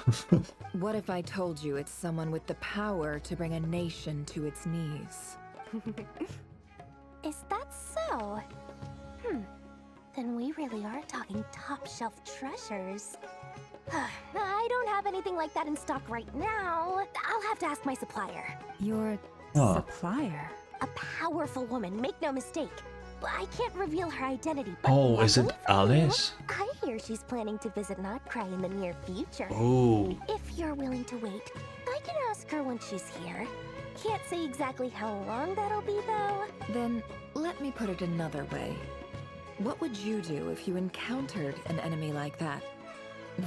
Speaker 7: What if I told you it's someone with the power to bring a nation to its knees?
Speaker 6: Is that so? Then we really are talking top-shelf treasures. I don't have anything like that in stock right now. I'll have to ask my supplier.
Speaker 11: Your supplier?
Speaker 6: A powerful woman, make no mistake. But I can't reveal her identity. But
Speaker 1: Oh, is it
Speaker 6: luckily for you,
Speaker 1: Alice?
Speaker 6: I hear she's planning to visit nod-krai in the near future.
Speaker 1: Oh.
Speaker 6: If you're willing to wait, I can ask her when she's here. Can't say exactly how long that'll be, though.
Speaker 7: Then, let me put it another way. What would you do if you encountered an enemy like that?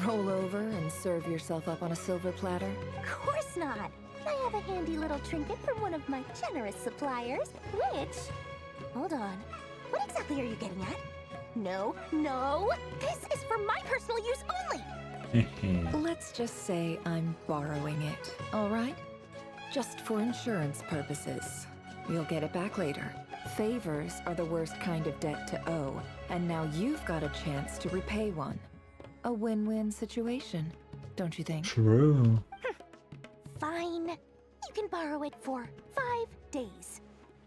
Speaker 7: Roll over and serve yourself up on a silver platter?
Speaker 6: Of course not. I have a handy little trinket from one of my generous suppliers, which... Hold on. What exactly are you getting at? No, no! This is for my personal use only!
Speaker 7: Let's just say I'm borrowing it, alright? Just for insurance purposes. You'll get it back later. Favors are the worst kind of debt to owe, and now you've got a chance to repay one. A win-win situation, don't you think?
Speaker 1: True.
Speaker 6: Fine. You can borrow it for 5 days.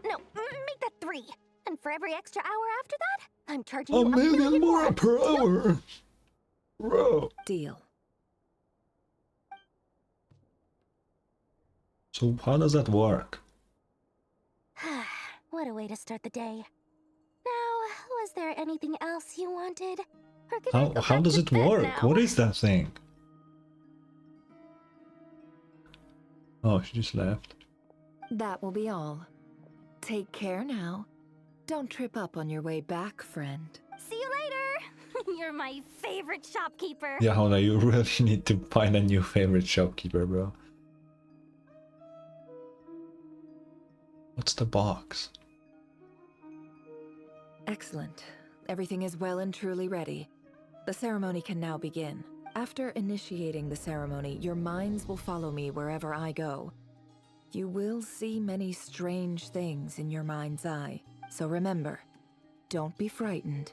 Speaker 6: No, make that 3. And for every extra hour after that, I'm charging you
Speaker 1: $1 million more per hour. Bro.
Speaker 7: Deal.
Speaker 1: So how does that work?
Speaker 6: What a way to start the day. Now, was there anything else you wanted? Or could I go
Speaker 1: How
Speaker 6: back
Speaker 1: does
Speaker 6: to
Speaker 1: it
Speaker 6: bed
Speaker 1: work?
Speaker 6: now?
Speaker 1: What is that thing? Oh, she just left.
Speaker 7: That will be all. Take care now. Don't trip up on your way back, friend.
Speaker 6: See you later! You're my favorite shopkeeper.
Speaker 1: Yeah, hold on, you really need to find a new favorite shopkeeper, bro. What's the box?
Speaker 7: Excellent. Everything is well and truly ready. The ceremony can now begin. After initiating the ceremony, your minds will follow me wherever I go. You will see many strange things in your mind's eye. So remember, don't be frightened,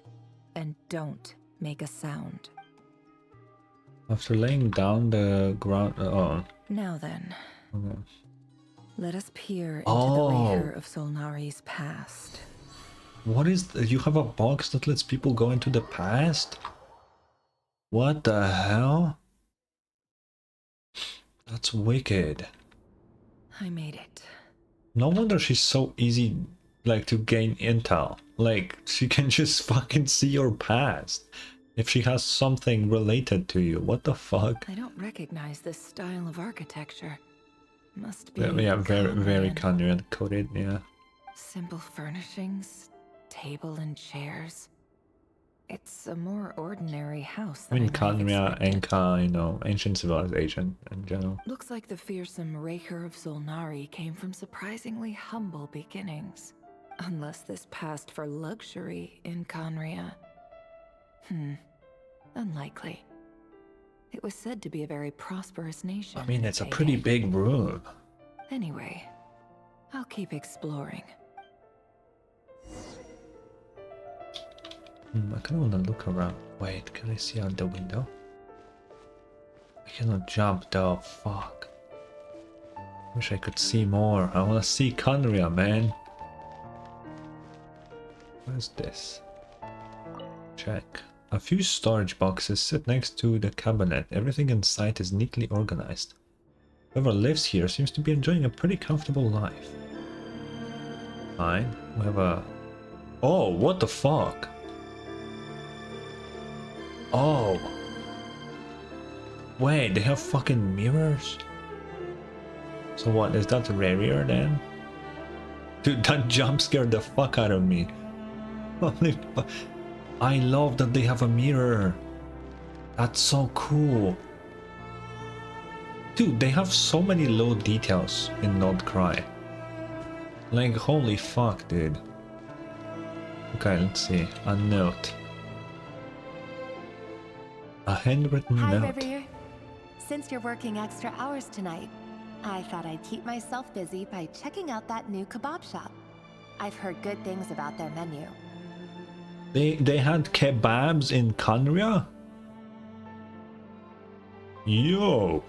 Speaker 7: and don't make a sound.
Speaker 1: After laying down the ground... oh.
Speaker 7: Now then,
Speaker 1: Okay.
Speaker 7: let us peer into the Reher of Solnari's past.
Speaker 1: What is... you have a box that lets people go into the past? What the hell? That's wicked.
Speaker 7: I made it.
Speaker 1: No wonder she's so easy, like, to gain intel. Like, she can just fucking see your past. If she has something related to you, what the fuck?
Speaker 7: I don't recognize this style of architecture. Must be...
Speaker 1: Yeah, very Kandrian coded, yeah.
Speaker 7: Simple furnishings, table and chairs. It's a more ordinary house
Speaker 1: I
Speaker 7: than
Speaker 1: mean,
Speaker 7: I might have
Speaker 1: Kandria,
Speaker 7: expected.
Speaker 1: Enka, you know, ancient civilization in general.
Speaker 7: Looks like the fearsome Reher of Solnari came from surprisingly humble beginnings. Unless this passed for luxury in Kandria. Unlikely. It was said to be a very prosperous nation.
Speaker 1: I mean, it's a pretty big room.
Speaker 7: Anyway, I'll keep exploring.
Speaker 1: I kind of want to look around. Wait, can I see out the window? I cannot jump though, fuck. Wish I could see more. I want to see Kandria, man. What is this? Check. A few storage boxes sit next to the cabinet. Everything in sight is neatly organized. Whoever lives here seems to be enjoying a pretty comfortable life. Fine. We have a... oh, what the fuck? Oh. Wait, they have fucking mirrors? So what, is that rarer then? Dude, that jump scared the fuck out of me. Holy fuck. I love that they have a mirror. That's so cool. Dude, they have so many low details in nod-krai. Like, holy fuck, dude. Okay, let's see. A note. A handwritten
Speaker 16: Hi,
Speaker 1: note.
Speaker 16: Rever. Since you're working extra hours tonight, I thought I'd keep myself busy by checking out that new kebab shop. I've heard good things about their menu.
Speaker 1: They had kebabs in Kandria? Yo!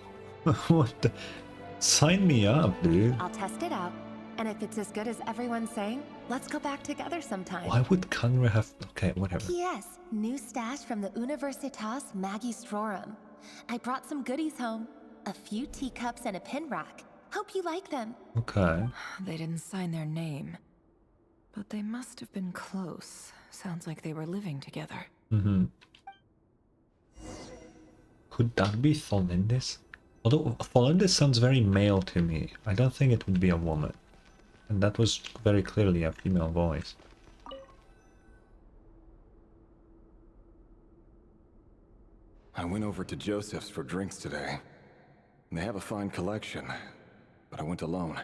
Speaker 1: What the... sign me up, dude.
Speaker 16: I'll test it out, and if it's as good as everyone's saying, let's go back together sometime.
Speaker 1: Why would Kandria have... okay, whatever.
Speaker 16: P.S. New stash from the Universitas Magistrorum. I brought some goodies home. A few teacups and a pin rack. Hope you like them.
Speaker 1: Okay.
Speaker 7: They didn't sign their name. But they must have been close. Sounds like they were living together.
Speaker 1: Mm-hmm. Could that be Tholindis? Although Tholindis sounds very male to me. I don't think it would be a woman. And that was very clearly a female voice.
Speaker 3: I went over to Joseph's for drinks today. They have a fine collection, but I went alone.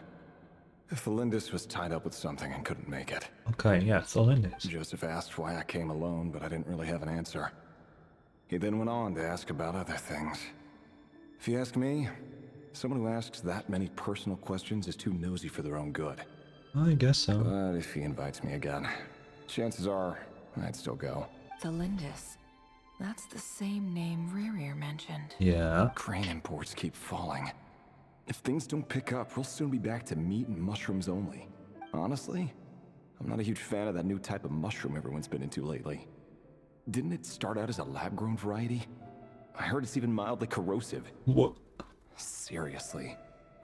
Speaker 3: Tholindis was tied up with something and couldn't make it.
Speaker 1: Okay, yeah, Tholindis.
Speaker 3: Joseph asked why I came alone, but I didn't really have an answer. He then went on to ask about other things. If you ask me, someone who asks that many personal questions is too nosy for their own good.
Speaker 1: I guess so.
Speaker 3: But if he invites me again, chances are I'd still go.
Speaker 7: The Lindis. That's the same name Rerir mentioned.
Speaker 1: Yeah.
Speaker 3: Crane imports keep falling. If things don't pick up, we'll soon be back to meat and mushrooms only. Honestly, I'm not a huge fan of that new type of mushroom everyone's been into lately. Didn't it start out as a lab-grown variety? I heard it's even mildly corrosive.
Speaker 1: What?
Speaker 3: Seriously,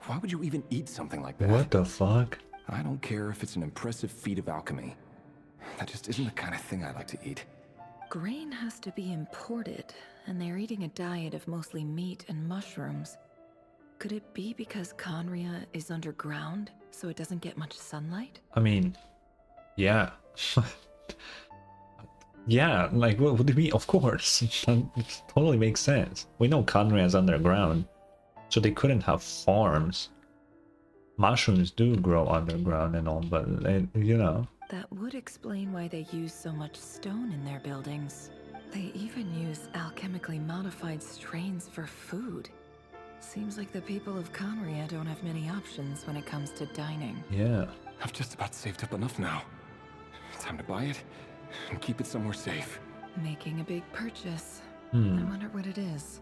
Speaker 3: why would you even eat something like that?
Speaker 1: What the fuck?
Speaker 3: I don't care if it's an impressive feat of alchemy. That just isn't the kind of thing I like to eat.
Speaker 7: Grain has to be imported, and they're eating a diet of mostly meat and mushrooms. Could it be because Conria is underground, so it doesn't get much sunlight?
Speaker 1: I mean, yeah. Yeah, like, what do you mean? Of course. It totally makes sense. We know Conria is underground, so they couldn't have farms. Mushrooms do grow underground and all, but, you know.
Speaker 7: That would explain why they use so much stone in their buildings. They even use alchemically modified strains for food. Seems like the people of Conria don't have many options when it comes to dining.
Speaker 1: Yeah.
Speaker 3: I've just about saved up enough now. Time to buy it and keep it somewhere safe.
Speaker 7: Making a big purchase. I wonder what it is.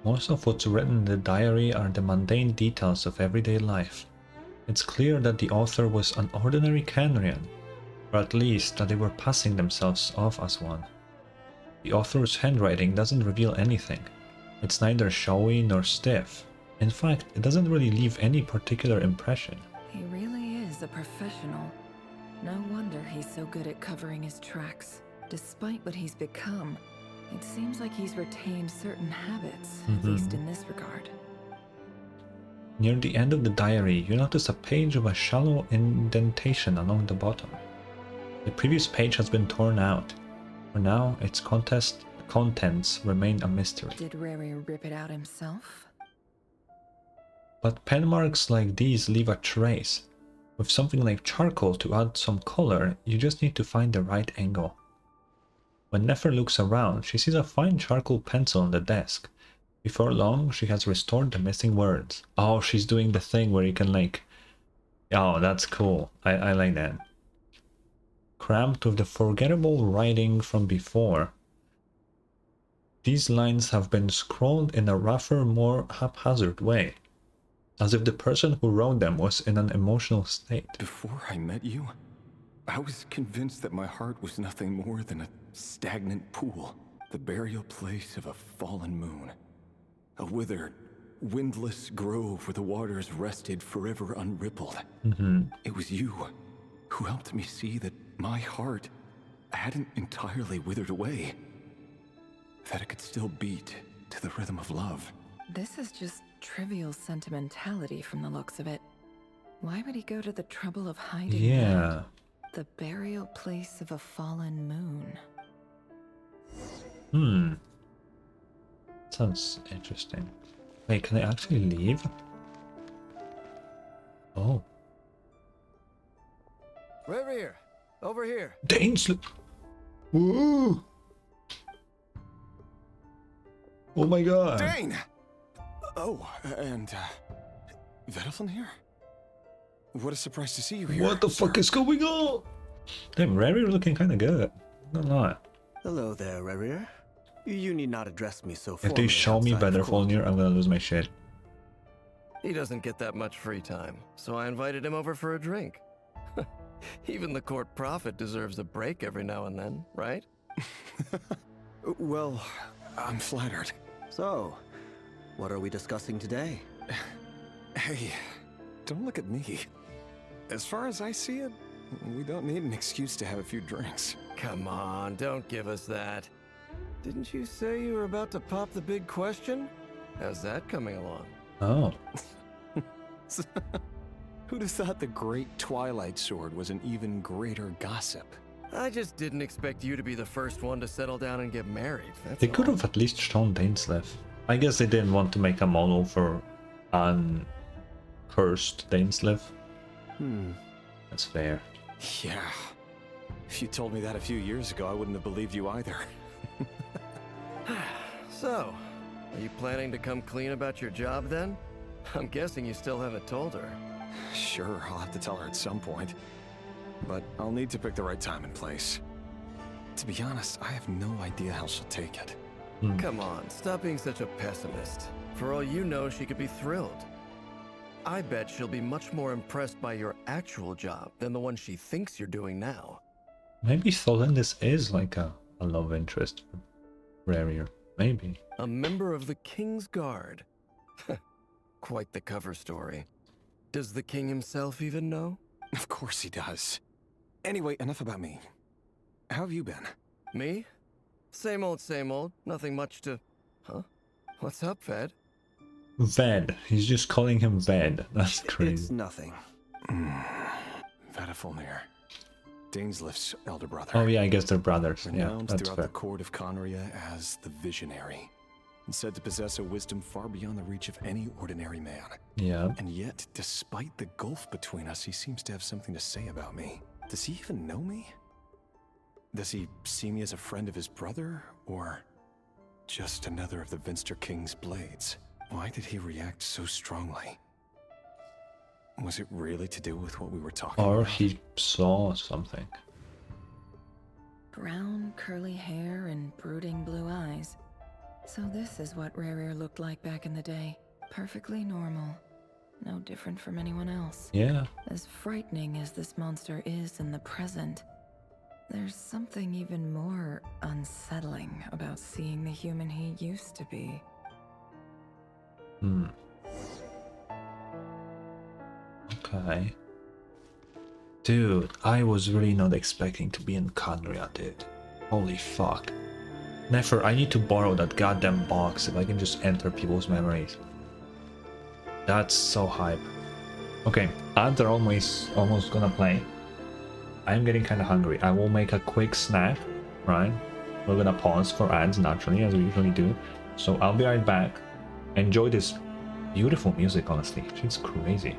Speaker 1: Most of what's written in the diary are the mundane details of everyday life. It's clear that the author was an ordinary Canrian, or at least that they were passing themselves off as one. The author's handwriting doesn't reveal anything. It's neither showy nor stiff. In fact, it doesn't really leave any particular impression.
Speaker 7: He really is a professional. No wonder he's so good at covering his tracks. Despite what he's become, it seems like he's retained certain habits, at least in this regard.
Speaker 1: Near the end of the diary, you notice a page of a shallow indentation along the bottom. The previous page has been torn out. For now, its contents remain a mystery.
Speaker 7: Did Rerir rip it out himself?
Speaker 1: But pen marks like these leave a trace. With something like charcoal to add some color, you just need to find the right angle. When Nefer looks around, she sees a fine charcoal pencil on the desk. Before long, she has restored the missing words. Oh, she's doing the thing where you can like... Oh, that's cool. I like that. Cramped with the forgettable writing from before, these lines have been scrawled in a rougher, more haphazard way, as if the person who wrote them was in an emotional state.
Speaker 3: Before I met you, I was convinced that my heart was nothing more than a stagnant pool, the burial place of a fallen moon. A withered, windless grove where the waters rested forever unrippled. It was you who helped me see that my heart hadn't entirely withered away. That it could still beat to the rhythm of love.
Speaker 7: This is just trivial sentimentality from the looks of it. Why would he go to the trouble of hiding that? The burial place of a fallen moon.
Speaker 1: Sounds interesting. Wait, can I actually leave? Oh.
Speaker 9: Rerir, over here.
Speaker 1: Daneslip. Woo! Oh my god.
Speaker 3: Dane! Oh, and Vtuber here? What a surprise to see you here.
Speaker 1: What the fuck is going on? Damn, Rerir looking kinda good. Not a lot.
Speaker 17: Hello there, Rerir. You need not address me so
Speaker 1: If
Speaker 17: formally.
Speaker 1: they show me Vtuber, I'm gonna lose my shit.
Speaker 9: He doesn't get that much free time, so I invited him over for a drink. Even the court prophet deserves a break every now and then, right?
Speaker 3: Well, I'm flattered.
Speaker 17: So, what are we discussing today?
Speaker 3: Hey, don't look at me. As far as I see it, we don't need an excuse to have a few drinks.
Speaker 9: Come on, don't give us that. Didn't you say you were about to pop the big question? How's that coming along?
Speaker 1: Oh.
Speaker 3: Who'd have thought the great Twilight Sword was an even greater gossip?
Speaker 9: I just didn't expect you to be the first one to settle down and get married.
Speaker 1: They could have at least shown Daneslip. I guess they didn't want to make a model for uncursed Daneslip. That's fair.
Speaker 3: Yeah. If you told me that a few years ago, I wouldn't have believed you either.
Speaker 17: So, are you planning to come clean about your job then? I'm guessing you still haven't told her.
Speaker 8: Sure, I'll have to tell her at some point. But I'll need to pick the right time and place. To be honest, I have no idea how she'll take it.
Speaker 17: Come on, stop being such a pessimist. For all you know, she could be thrilled. I bet she'll be much more impressed by your actual job than the one she thinks you're doing now.
Speaker 1: Maybe Solandis is like a love interest for Rarier. Maybe.
Speaker 17: A member of the King's Guard. Quite the cover story. Does the king himself even know?
Speaker 8: Of course he does. Anyway, enough about me. How have you been?
Speaker 17: Me? Same old, nothing much to... Huh? What's up, Ved?
Speaker 1: Ved. He's just calling him Ved. That's crazy.
Speaker 8: It's nothing. Vtuber. Dainslift's elder brother.
Speaker 1: Oh yeah, I guess they're brothers.
Speaker 8: Renowned
Speaker 1: Yeah, that's
Speaker 8: throughout
Speaker 1: fair.
Speaker 8: the court of Conria as the Visionary, and said to possess a wisdom far beyond the reach of any ordinary man.
Speaker 1: Yeah.
Speaker 8: And yet, despite the gulf between us, he seems to have something to say about me. Does he even know me? Does he see me as a friend of his brother, or just another of the Vtuber King's blades? Why did he react so strongly? Was it really to do with what we were talking
Speaker 1: Or
Speaker 8: about?
Speaker 1: he saw something.
Speaker 7: Brown, curly hair and brooding blue eyes. So this is what Rarier looked like back in the day. Perfectly normal. No different from anyone else.
Speaker 1: Yeah.
Speaker 7: As frightening as this monster is in the present, there's something even more unsettling about seeing the human he used to be.
Speaker 1: Okay. Dude, I was really not expecting to be in Conria, dude. Holy fuck. Nefer, I need to borrow that goddamn box if I can just enter people's memories. That's so hype. Okay, ads are almost gonna play. I'm getting kind of hungry. I will make a quick snack, right? We're gonna pause for ads naturally, as we usually do. So I'll be right back. Enjoy this beautiful music, honestly. She's crazy.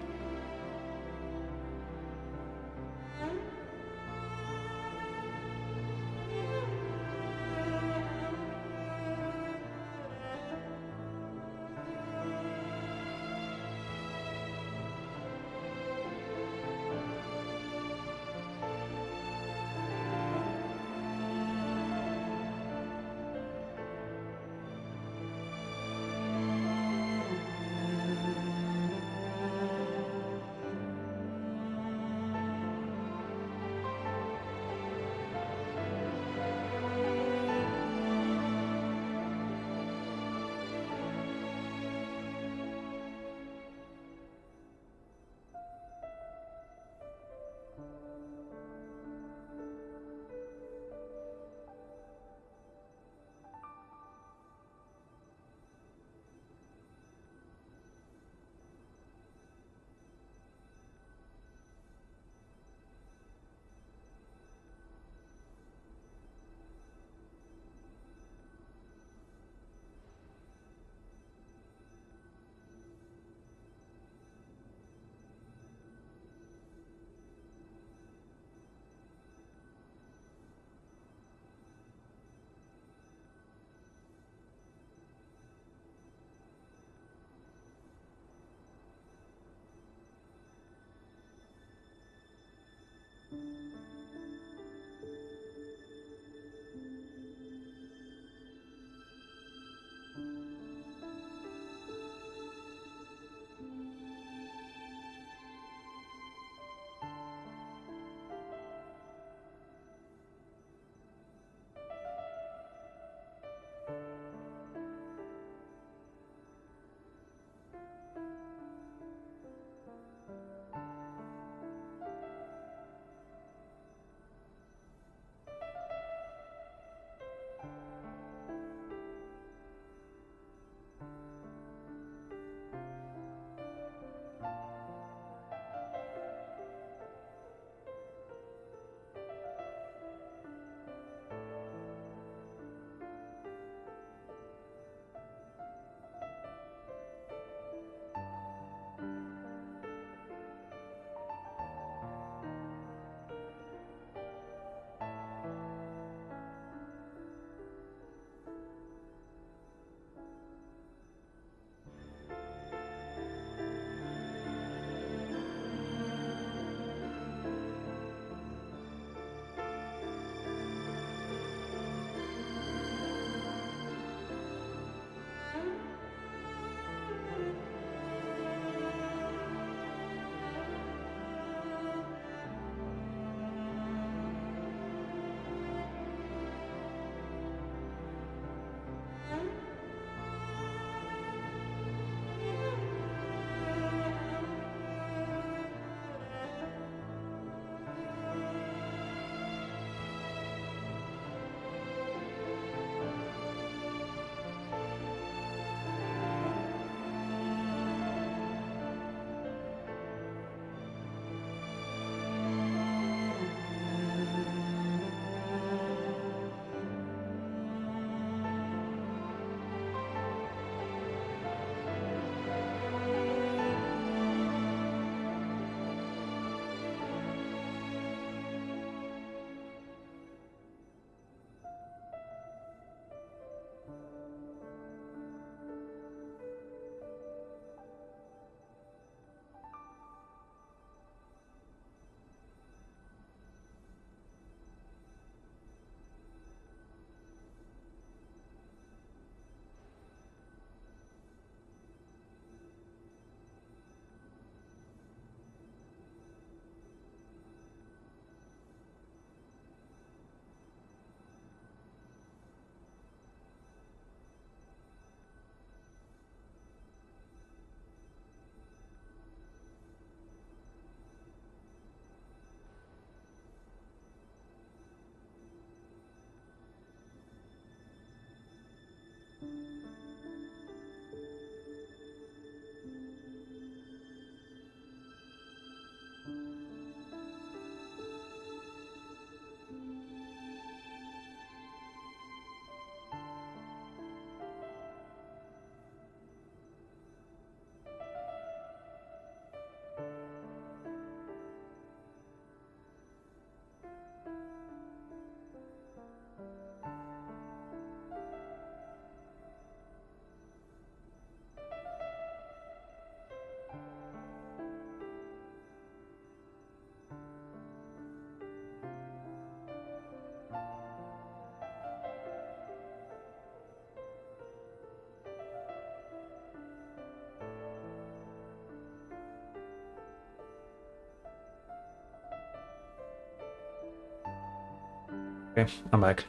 Speaker 1: Okay, I'm back.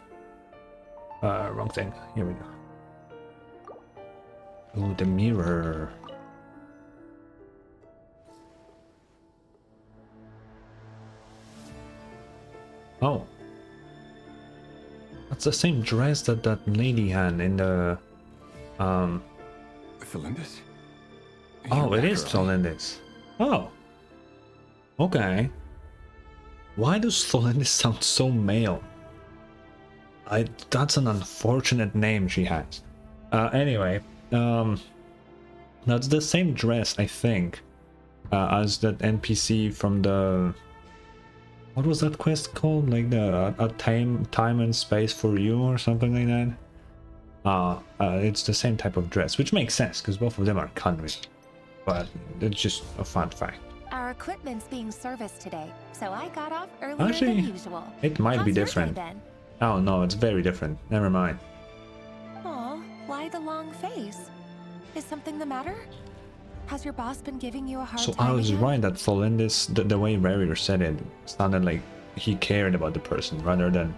Speaker 1: Wrong thing. Here we go. Oh, the mirror. Oh. That's the same dress that that lady had in the...
Speaker 8: Felindis?
Speaker 1: Oh, it is Felindis. Oh. Okay. Why does Felindis sound so male? That's an unfortunate name she has. Anyway, that's the same dress, I think, as that NPC from the... What was that quest called? Like the time and space for you or something like that? It's the same type of dress, which makes sense because both of them are Kanri. But it's just a fun fact.
Speaker 16: Our equipment's being serviced today, so I got off earlier
Speaker 1: Actually,
Speaker 16: than usual.
Speaker 1: it might be
Speaker 16: How's your
Speaker 1: different.
Speaker 16: day been?
Speaker 1: Oh no, it's very different. Never mind.
Speaker 16: Aw, why the long face? Is something the matter? Has your boss been giving you a hard
Speaker 1: So
Speaker 16: time
Speaker 1: I was
Speaker 16: again?
Speaker 1: right that Felindis, the way Rarier said it, sounded like he cared about the person rather than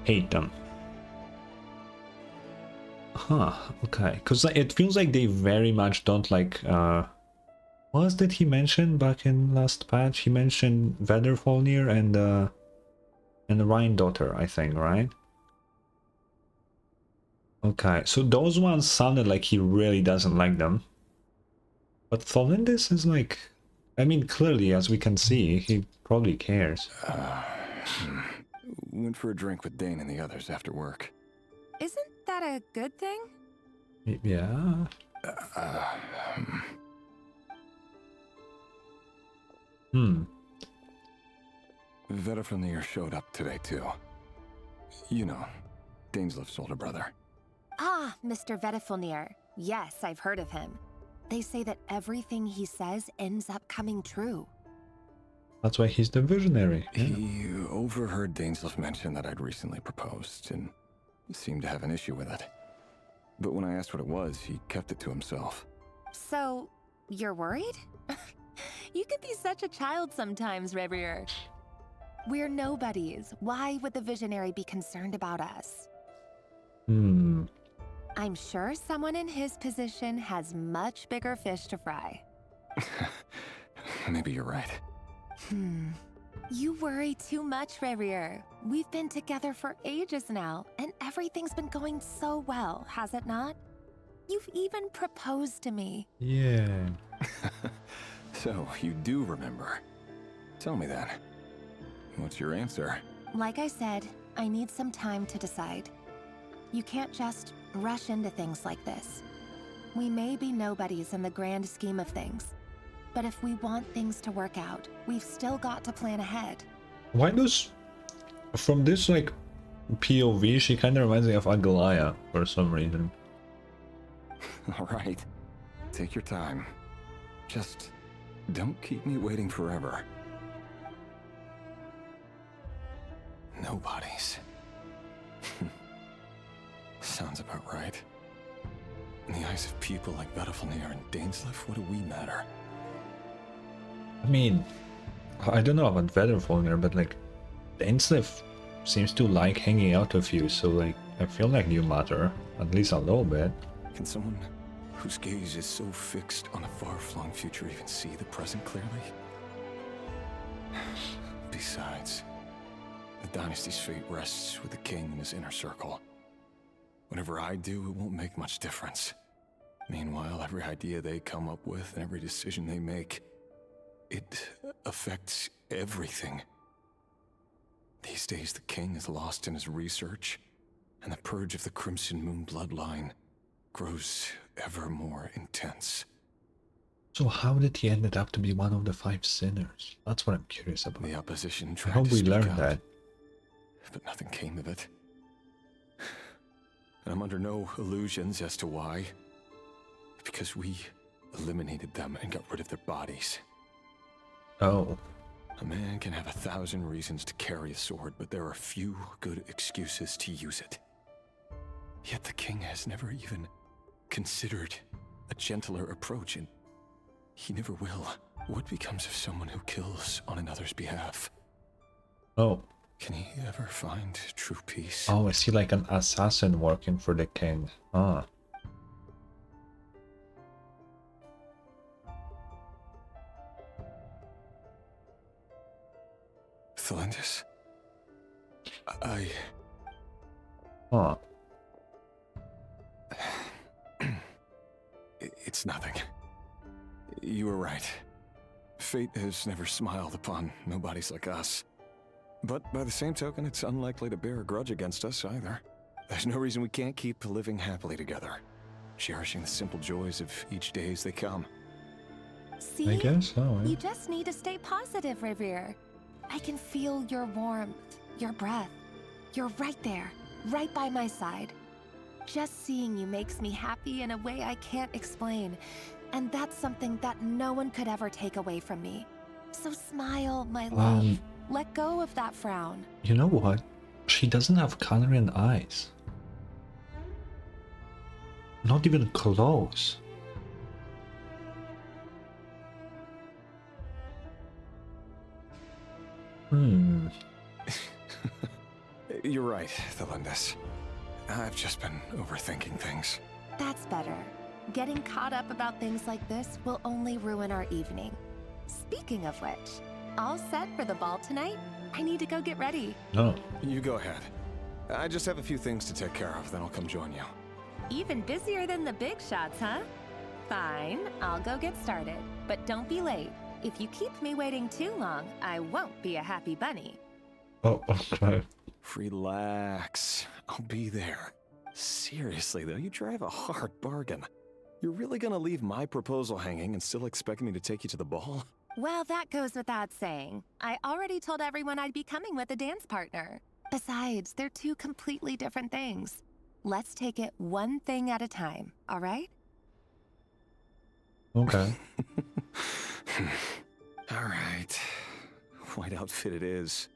Speaker 1: hate them. Huh, okay. Because it feels like they very much don't like... What else did he mention back in last patch? He mentioned Vedderfolnir and the Rhine-daughter, I think, right? Okay, so those ones sounded like he really doesn't like them. But Felindis is like... I mean, clearly, as we can see, he probably cares.
Speaker 8: Went for a drink with Dane and the others after work.
Speaker 16: Isn't that a good thing?
Speaker 1: Yeah.
Speaker 8: Vedderfolnir showed up today too. You know, Daneslif's older brother.
Speaker 16: Ah, Mr. Vedderfolnir. Yes, I've heard of him. They say that everything he says ends up coming true.
Speaker 1: That's why he's the visionary. Yeah.
Speaker 8: He overheard Daneslif mention that I'd recently proposed and seemed to have an issue with it. But when I asked what it was, he kept it to himself.
Speaker 16: So, you're worried? You could be such a child sometimes, Rarier. We're nobodies. Why would the visionary be concerned about us? I'm sure someone in his position has much bigger fish to fry.
Speaker 8: Maybe you're right.
Speaker 16: You worry too much, Rarier. We've been together for ages now, and everything's been going so well, has it not? You've even proposed to me.
Speaker 1: Yeah.
Speaker 8: So, you do remember. Tell me then. What's your answer?
Speaker 16: Like I said, I need some time to decide. You can't just rush into things like this. We may be nobodies in the grand scheme of things, but if we want things to work out, we've still got to plan ahead.
Speaker 1: Why does... From this, like, POV, she kind of reminds me of Agalaya for some reason.
Speaker 8: Alright. Take your time. Just don't keep me waiting forever. Nobodies. Sounds about right. In the eyes of people like Vedderfolnir and Daneslif, what do we matter?
Speaker 1: I mean, I don't know about Vedderfolnir, but like, Daneslif seems to like hanging out with you, so like, I feel like you matter, at least a little bit.
Speaker 8: Can someone whose gaze is so fixed on a far-flung future even see the present clearly? Besides, the dynasty's fate rests with the king and his inner circle. Whatever I do, it won't make much difference. Meanwhile, every idea they come up with and every decision they make, it affects everything. These days, the king is lost in his research, and the purge of the Crimson Moon bloodline grows ever more intense.
Speaker 1: So how did he end up to be one of the 5 sinners? That's what I'm curious about.
Speaker 8: The opposition
Speaker 1: I
Speaker 8: tried
Speaker 1: hope
Speaker 8: to
Speaker 1: we
Speaker 8: speak
Speaker 1: learned
Speaker 8: out,
Speaker 1: that.
Speaker 8: but nothing came of it. And I'm under no illusions as to why. Because we eliminated them and got rid of their bodies.
Speaker 1: Oh.
Speaker 8: A man can have 1,000 reasons to carry a sword, but there are few good excuses to use it. Yet the king has never even considered a gentler approach, and he never will. What becomes of someone who kills on another's behalf?
Speaker 1: Oh.
Speaker 8: Can he ever find true peace?
Speaker 1: Oh, is he like an assassin working for the king? Ah.
Speaker 8: Thalindis?
Speaker 1: Huh.
Speaker 8: It's nothing. You were right. Fate has never smiled upon nobodies like us. But by the same token, it's unlikely to bear a grudge against us either. There's no reason we can't keep living happily together, cherishing the simple joys of each day as they come.
Speaker 16: See?
Speaker 1: I guess so.
Speaker 16: You just need to stay positive, Revere. I can feel your warmth, your breath. You're right there, right by my side. Just seeing you makes me happy in a way I can't explain. And that's something that no one could ever take away from me. So smile, my love. Let go of that frown.
Speaker 1: You know what? She doesn't have Canarian eyes. Not even close.
Speaker 8: You're right, Thalindis. I've just been overthinking things.
Speaker 16: That's better. Getting caught up about things like this will only ruin our evening. Speaking of which, all set for the ball tonight? I need to go get ready.
Speaker 1: No.
Speaker 8: You go ahead. I just have a few things to take care of, then I'll come join you.
Speaker 16: Even busier than the big shots, huh? Fine, I'll go get started. But don't be late. If you keep me waiting too long, I won't be a happy bunny.
Speaker 1: Oh, okay.
Speaker 8: Relax. I'll be there. Seriously, though, you drive a hard bargain. You're really gonna leave my proposal hanging and still expect me to take you to the ball?
Speaker 16: Well, that goes without saying. I already told everyone I'd be coming with a dance partner. Besides, they're two completely different things. Let's take it one thing at a time, all right?
Speaker 1: Okay.
Speaker 8: All right. White outfit it is.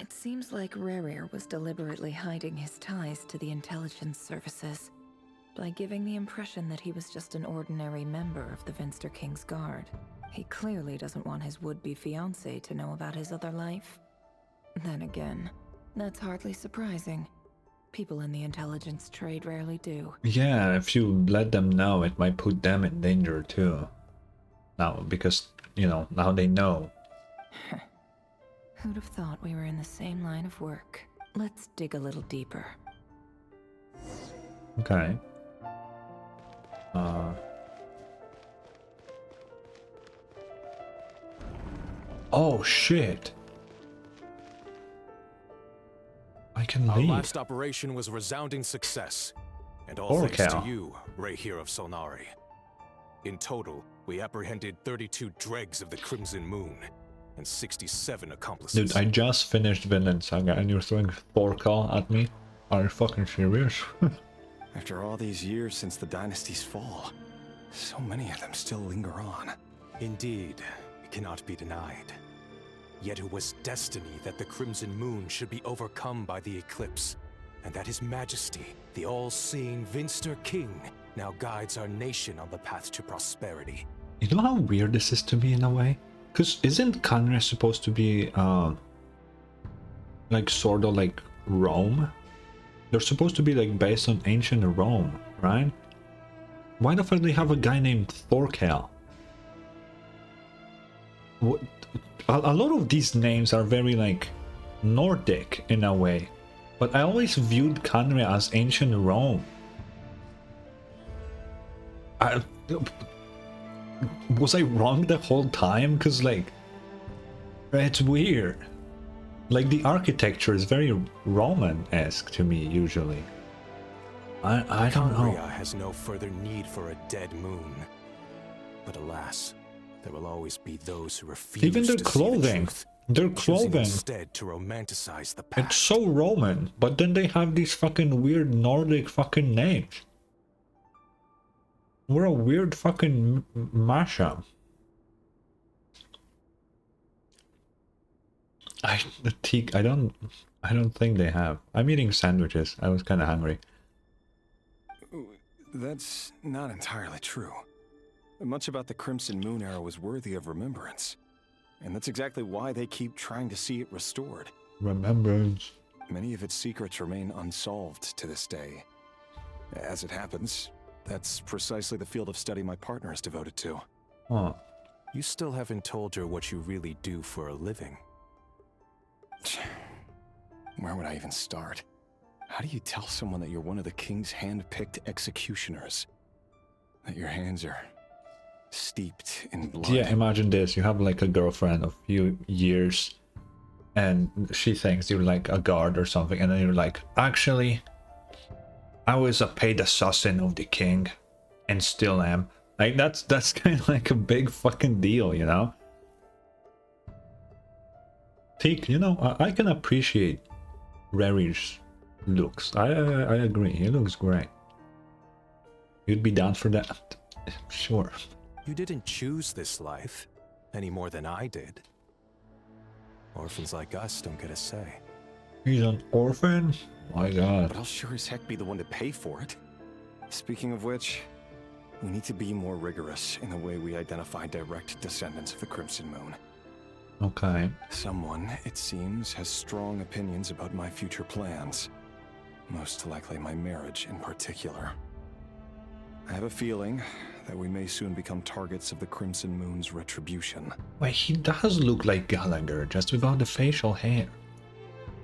Speaker 7: It seems like Rerir was deliberately hiding his ties to the intelligence services by giving the impression that he was just an ordinary member of the Vinster King's Guard. He clearly doesn't want his would-be fiancée to know about his other life. Then again, that's hardly surprising. People in the intelligence trade rarely do.
Speaker 1: Yeah, if you let them know, it might put them in danger too. Now, because, you know, now they know.
Speaker 7: Who'd have thought we were in the same line of work? Let's dig a little deeper.
Speaker 1: Okay. Oh shit. I can leave.
Speaker 18: Our last operation was a resounding success, and all thanks to you, Rehir of Solnari. In total, we apprehended 32 dregs of the Crimson Moon, and 67 accomplices.
Speaker 1: Dude, I just finished Vinland Saga and you're throwing Thorkel at me? Are you fucking serious?
Speaker 8: After all these years since the dynasty's fall, so many of them still linger on.
Speaker 18: Indeed, it cannot be denied. Yet it was destiny that the Crimson Moon should be overcome by the eclipse, and that His Majesty, the all-seeing Vinster King, now guides our nation on the path to prosperity.
Speaker 1: You know how weird this is to me in a way? Because isn't Canria supposed to be, like, sort of like Rome? They're supposed to be, like, based on ancient Rome, right? Why the fuck do they have a guy named Thorkel? What? A lot of these names are very, like, Nordic in a way. But I always viewed Canria as ancient Rome. Was I wrong the whole time? Because, like, it's weird. Like, the architecture is very Roman-esque to me, usually. I don't know.
Speaker 18: Canria has no further need for a dead moon. But alas, there will always be those who refuse
Speaker 1: Even their
Speaker 18: to
Speaker 1: clothing.
Speaker 18: see the truth,
Speaker 1: Their
Speaker 18: choosing
Speaker 1: clothing.
Speaker 18: instead to romanticize the past.
Speaker 1: It's so Roman, but then they have these fucking weird Nordic fucking names. We're a weird fucking mashup. I don't think they have. I'm eating sandwiches. I was kind of hungry.
Speaker 8: That's not entirely true. Much about the Crimson Moon era was worthy of remembrance. And that's exactly why they keep trying to see it restored.
Speaker 1: Remembrance.
Speaker 8: Many of its secrets remain unsolved to this day. As it happens, that's precisely the field of study my partner is devoted to.
Speaker 1: Huh.
Speaker 18: You still haven't told her what you really do for a living.
Speaker 8: Where would I even start? How do you tell someone that you're one of the king's hand-picked executioners? That your hands are steeped in blood?
Speaker 1: Yeah, imagine this. You have like a girlfriend of few years and she thinks you're like a guard or something, and then you're like, actually, I was a paid assassin of the king and still am. Like that's kind of like a big fucking deal, you know? Teak, you know, I can appreciate Rarir's looks. I agree, he looks great. You'd be down for that? Sure.
Speaker 18: You didn't choose this life, any more than I did. Orphans like us don't get a say.
Speaker 1: He's an orphan? My god.
Speaker 8: But I'll sure as heck be the one to pay for it. Speaking of which, we need to be more rigorous in the way we identify direct descendants of the Crimson Moon.
Speaker 1: Okay.
Speaker 8: Someone, it seems, has strong opinions about my future plans. Most likely my marriage in particular. I have a feeling that we may soon become targets of the Crimson Moon's retribution.
Speaker 1: Wait, he does look like Gallagher, just without the facial hair.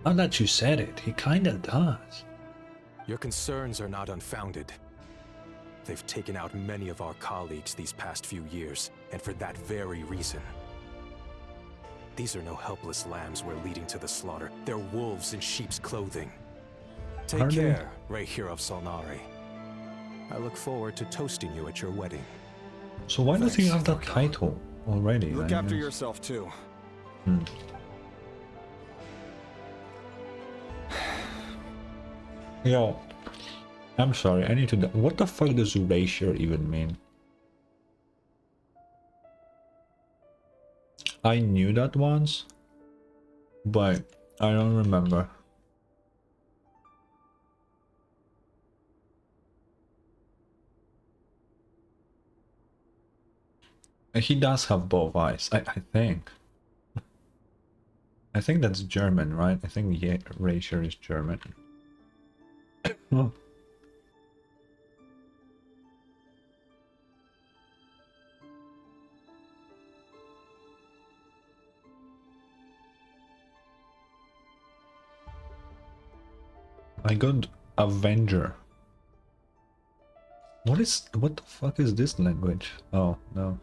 Speaker 1: Now that you said it, he kinda does.
Speaker 18: Your concerns are not unfounded. They've taken out many of our colleagues these past few years, and for that very reason. These are no helpless lambs we're leading to the slaughter. They're wolves in sheep's clothing. Take care, Rehir of Solnari. I look forward to toasting you at your wedding.
Speaker 1: So why does he have that title already?
Speaker 8: Look after yourself too.
Speaker 1: Yo, I'm sorry, I need to... What the fuck does Erasure even mean? I knew that once, but I don't remember. He does have both eyes, I think. I think that's German, right? I think Erasure is German. Oh. I got Avenger. What the fuck is this language? Oh no.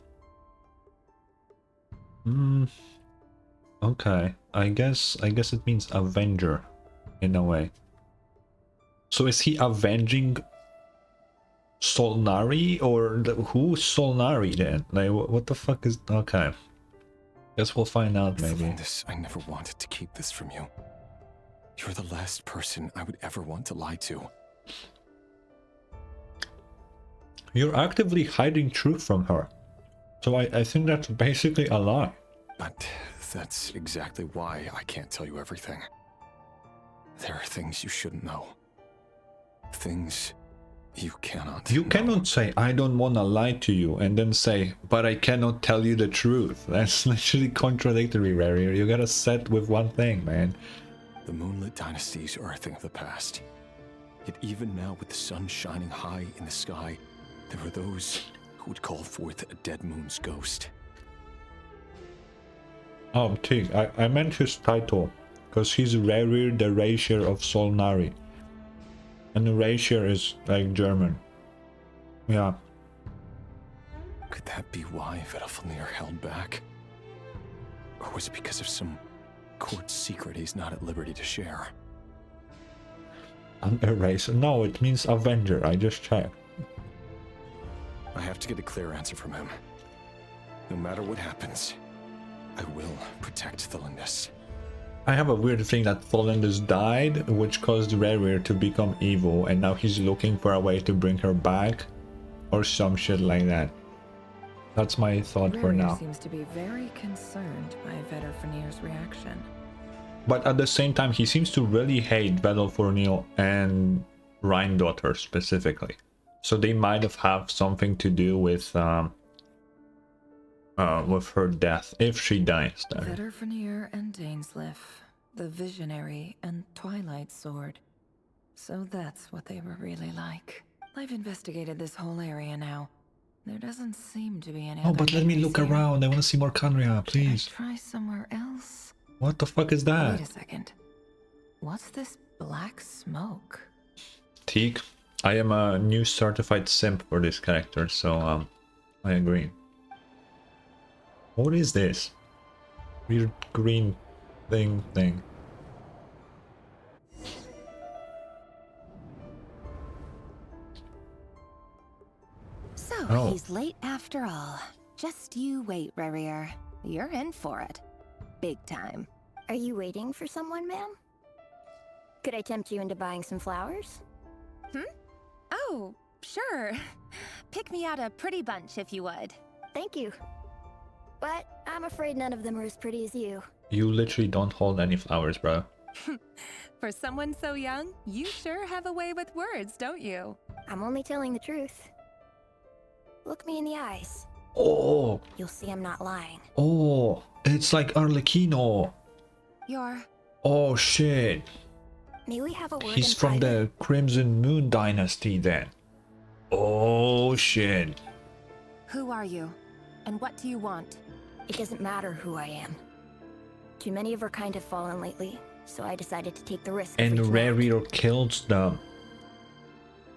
Speaker 1: Okay. I guess it means Avenger in a way. So is he avenging Solnari, or who's Solnari then? Like what the fuck is... Okay. Guess we'll find out maybe.
Speaker 8: I never wanted to keep this from you. You're the last person I would ever want to lie to.
Speaker 1: You're actively hiding truth from her. So I think that's basically a lie.
Speaker 8: But that's exactly why I can't tell you everything. There are things you shouldn't know. Things you cannot.
Speaker 1: You cannot say, I don't want to lie to you, and then say, but I cannot tell you the truth. That's literally contradictory, Rarir. You gotta set with one thing, man.
Speaker 8: The moonlit dynasties are a thing of the past. Yet even now, with the sun shining high in the sky, there are those who would call forth a dead moon's ghost.
Speaker 1: Oh, Tig, I meant his title, because he's Rarir the Erasure of Solnari. And Erasure is like German. Yeah.
Speaker 8: Could that be why Vtuber held back? Or was it because of some court secret he's not at liberty to share?
Speaker 1: An eraser? No, it means Avenger. I just checked.
Speaker 8: I have to get a clear answer from him. No matter what happens, I will protect Thelindis.
Speaker 1: I have a weird thing that Thelindis died, which caused Rarir to become evil, and now he's looking for a way to bring her back, or some shit like that. That's my thought for now.
Speaker 7: Seems to be very concerned by Vtuber's reaction.
Speaker 1: But at the same time, he seems to really hate Vtuber and Rhindaughter specifically. So they might have something to do with her death, if she dies.
Speaker 7: Vtuber and Dainsleif. the Visionary and Twilight Sword. So that's what they were really like. I've investigated this whole area now. There doesn't seem to be any
Speaker 1: Oh,
Speaker 7: other
Speaker 1: but let me
Speaker 7: memories
Speaker 1: look
Speaker 7: here.
Speaker 1: around. I want to see more Kanria,
Speaker 7: Should I
Speaker 1: please.
Speaker 7: try somewhere else?
Speaker 1: What the fuck is that?
Speaker 7: Wait a second. What's this black smoke?
Speaker 1: Teak, I am a new certified simp for this character, so I agree. What is this? Weird green thing.
Speaker 16: So,
Speaker 1: Oh.
Speaker 16: he's late after all. Just you wait, Rerir. You're in for it. Big time.
Speaker 14: Are you waiting for someone, ma'am? Could I tempt you into buying some flowers?
Speaker 16: Oh, sure. Pick me out a pretty bunch if you would.
Speaker 14: Thank you. But I'm afraid none of them are as pretty as you.
Speaker 1: You literally don't hold any flowers, bro.
Speaker 16: For someone so young, you sure have a way with words, don't you?
Speaker 14: I'm only telling the truth. Look me in the eyes.
Speaker 1: Oh,
Speaker 14: You'll see I'm not lying.
Speaker 1: oh, it's like Arlecchino.
Speaker 16: You're...
Speaker 1: Oh shit.
Speaker 14: May we have a word
Speaker 1: He's
Speaker 14: in
Speaker 1: from
Speaker 14: private?
Speaker 1: the Crimson Moon dynasty then. Oh shit.
Speaker 16: Who are you? And what do you want?
Speaker 14: It doesn't matter who I am. Too many of our kind have fallen lately, so I decided to take the risk of
Speaker 1: And
Speaker 14: reaching out.
Speaker 1: Rerir kills them.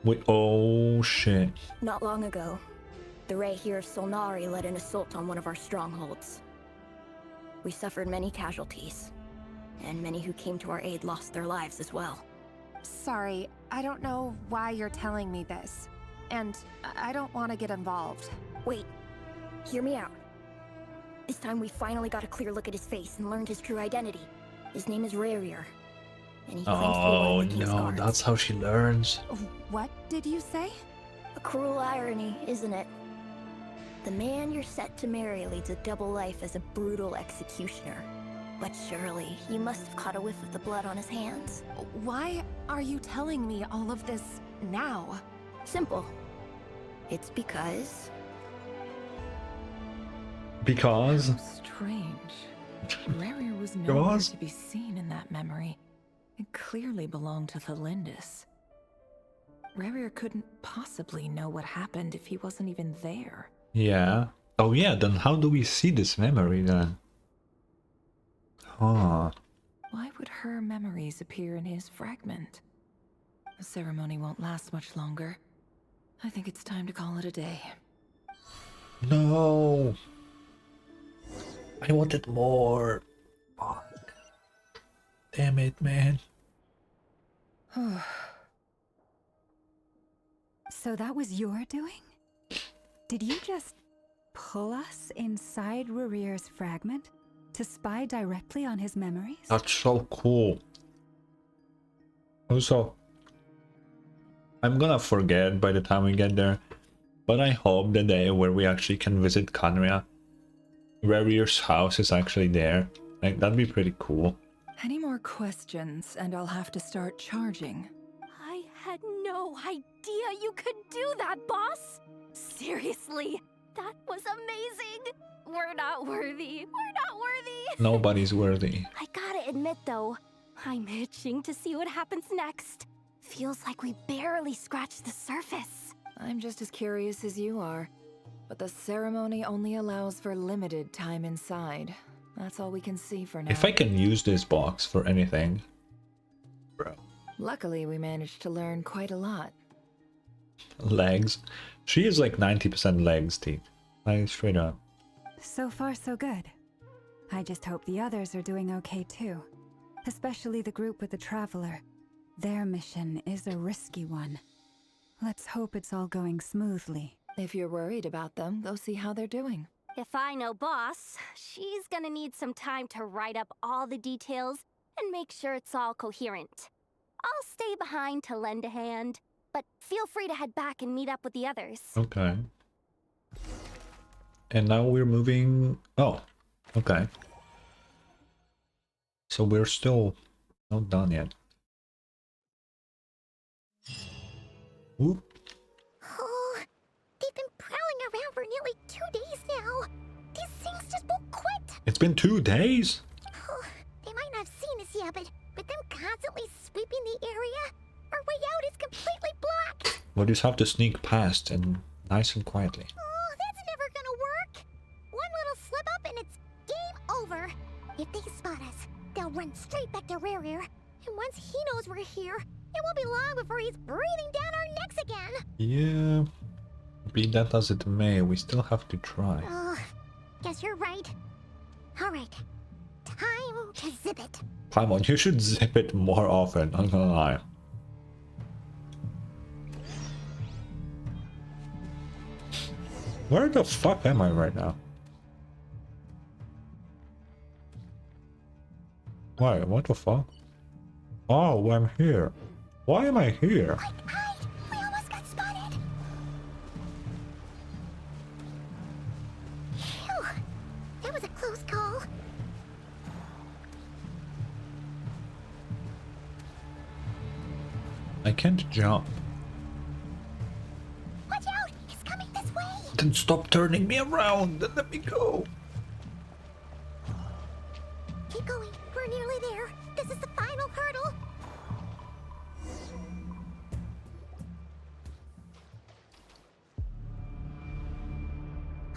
Speaker 1: Wait, oh shit.
Speaker 14: Not long ago, the Ray here of Solnari led an assault on one of our strongholds. We suffered many casualties, and many who came to our aid lost their lives as well.
Speaker 16: Sorry, I don't know why you're telling me this. And I don't want to get involved.
Speaker 14: Wait, hear me out. This time we finally got a clear look at his face and learned his true identity. His name is Rerir, and he claims to be one
Speaker 1: Oh
Speaker 14: of the King's
Speaker 1: no,
Speaker 14: guards.
Speaker 1: that's how she learns.
Speaker 16: What did you say?
Speaker 14: A cruel irony, isn't it? The man you're set to marry leads a double life as a brutal executioner. But surely, you must have caught a whiff of the blood on his hands.
Speaker 16: Why are you telling me all of this now?
Speaker 14: Simple. It's because...
Speaker 1: Because?
Speaker 7: Strange. Rerir was nowhere
Speaker 1: Because?
Speaker 7: to be seen in that memory. It clearly belonged to Thelindis. Rerir couldn't possibly know what happened if he wasn't even there.
Speaker 1: Yeah. Oh yeah, then how do we see this memory then? Huh.
Speaker 7: Why would her memories appear in his fragment? The ceremony won't last much longer. I think it's time to call it a day.
Speaker 1: No. I wanted more. Fuck. Damn it, man.
Speaker 11: So that was your doing? Did you just pull us inside Rerir's fragment to spy directly on his memories?
Speaker 1: That's so cool. Also, I'm gonna forget by the time we get there, but I hope the day where we actually can visit Kanria, Rerir's house is actually there. Like, that'd be pretty cool.
Speaker 7: Any more questions, and I'll have to start charging.
Speaker 6: I had no idea you could do that, boss! Seriously, that was amazing! We're not worthy. We're not worthy!
Speaker 1: Nobody's worthy.
Speaker 6: I gotta admit, though, I'm itching to see what happens next. Feels like we barely scratched the surface.
Speaker 7: I'm just as curious as you are. But the ceremony only allows for limited time inside. That's all we can see for now.
Speaker 1: If I can use this box for anything. Bro.
Speaker 7: Luckily, we managed to learn quite a lot.
Speaker 1: Legs. She is like 90% legs, T. Like, straight up.
Speaker 11: So far, so good. I just hope the others are doing okay too. Especially the group with the Traveler. Their mission is a risky one. Let's hope it's all going smoothly.
Speaker 7: If you're worried about them, go see how they're doing.
Speaker 6: If I know boss, she's gonna need some time to write up all the details and make sure it's all coherent. I'll stay behind to lend a hand, but feel free to head back and meet up with the others.
Speaker 1: Okay. And now we're moving... Oh, okay. So we're still not done yet. Oop.
Speaker 5: Oh, they've been prowling around for nearly 2 days now. These things just won't quit.
Speaker 1: It's been 2 days?
Speaker 5: Oh, they might not have seen us help it, but them constantly sweeping the area? Our way out is completely blocked!
Speaker 1: We'll just have to sneak past and nice and quietly.
Speaker 5: Oh, that's never gonna work! One little slip up and it's game over! If they spot us, they'll run straight back to Rare. And once he knows we're here, it won't be long before he's breathing down our necks again!
Speaker 1: Yeah. Be that as it may, we still have to try.
Speaker 5: Oh, guess you're right. Alright, time to zip it.
Speaker 1: Paimon, you should zip it more often, I'm gonna lie. Where the fuck am I right now? Why? What the fuck? Oh, I'm here. Why am I here?
Speaker 5: Hide! We almost got spotted! Phew, that was a close call.
Speaker 1: I can't jump.
Speaker 5: Watch out! He's coming this way!
Speaker 1: Then stop turning me around and let me go.
Speaker 5: Keep going. We're nearly there. This is the final hurdle.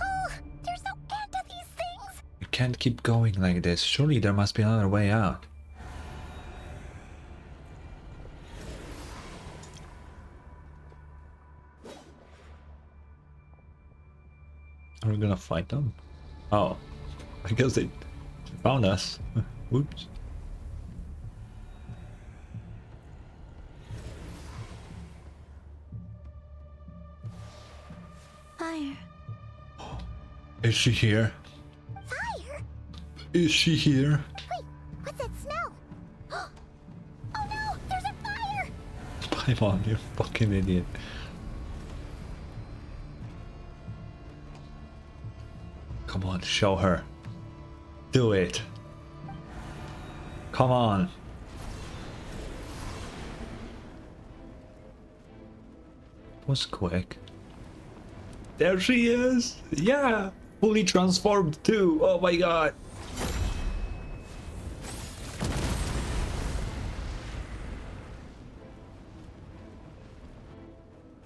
Speaker 5: Oh, there's no end to these things.
Speaker 1: We can't keep going like this. Surely there must be another way out. Are we gonna fight them? Oh, I guess they found us. Whoops.
Speaker 4: Fire.
Speaker 1: Is she here?
Speaker 5: Fire?
Speaker 1: Is she here?
Speaker 5: Wait, what's that smell? Oh no, there's a fire!
Speaker 1: Paimon, you fucking idiot. Come on, show her. Do it. Come on. It was quick. There she is! Yeah! Fully transformed too! Oh my god!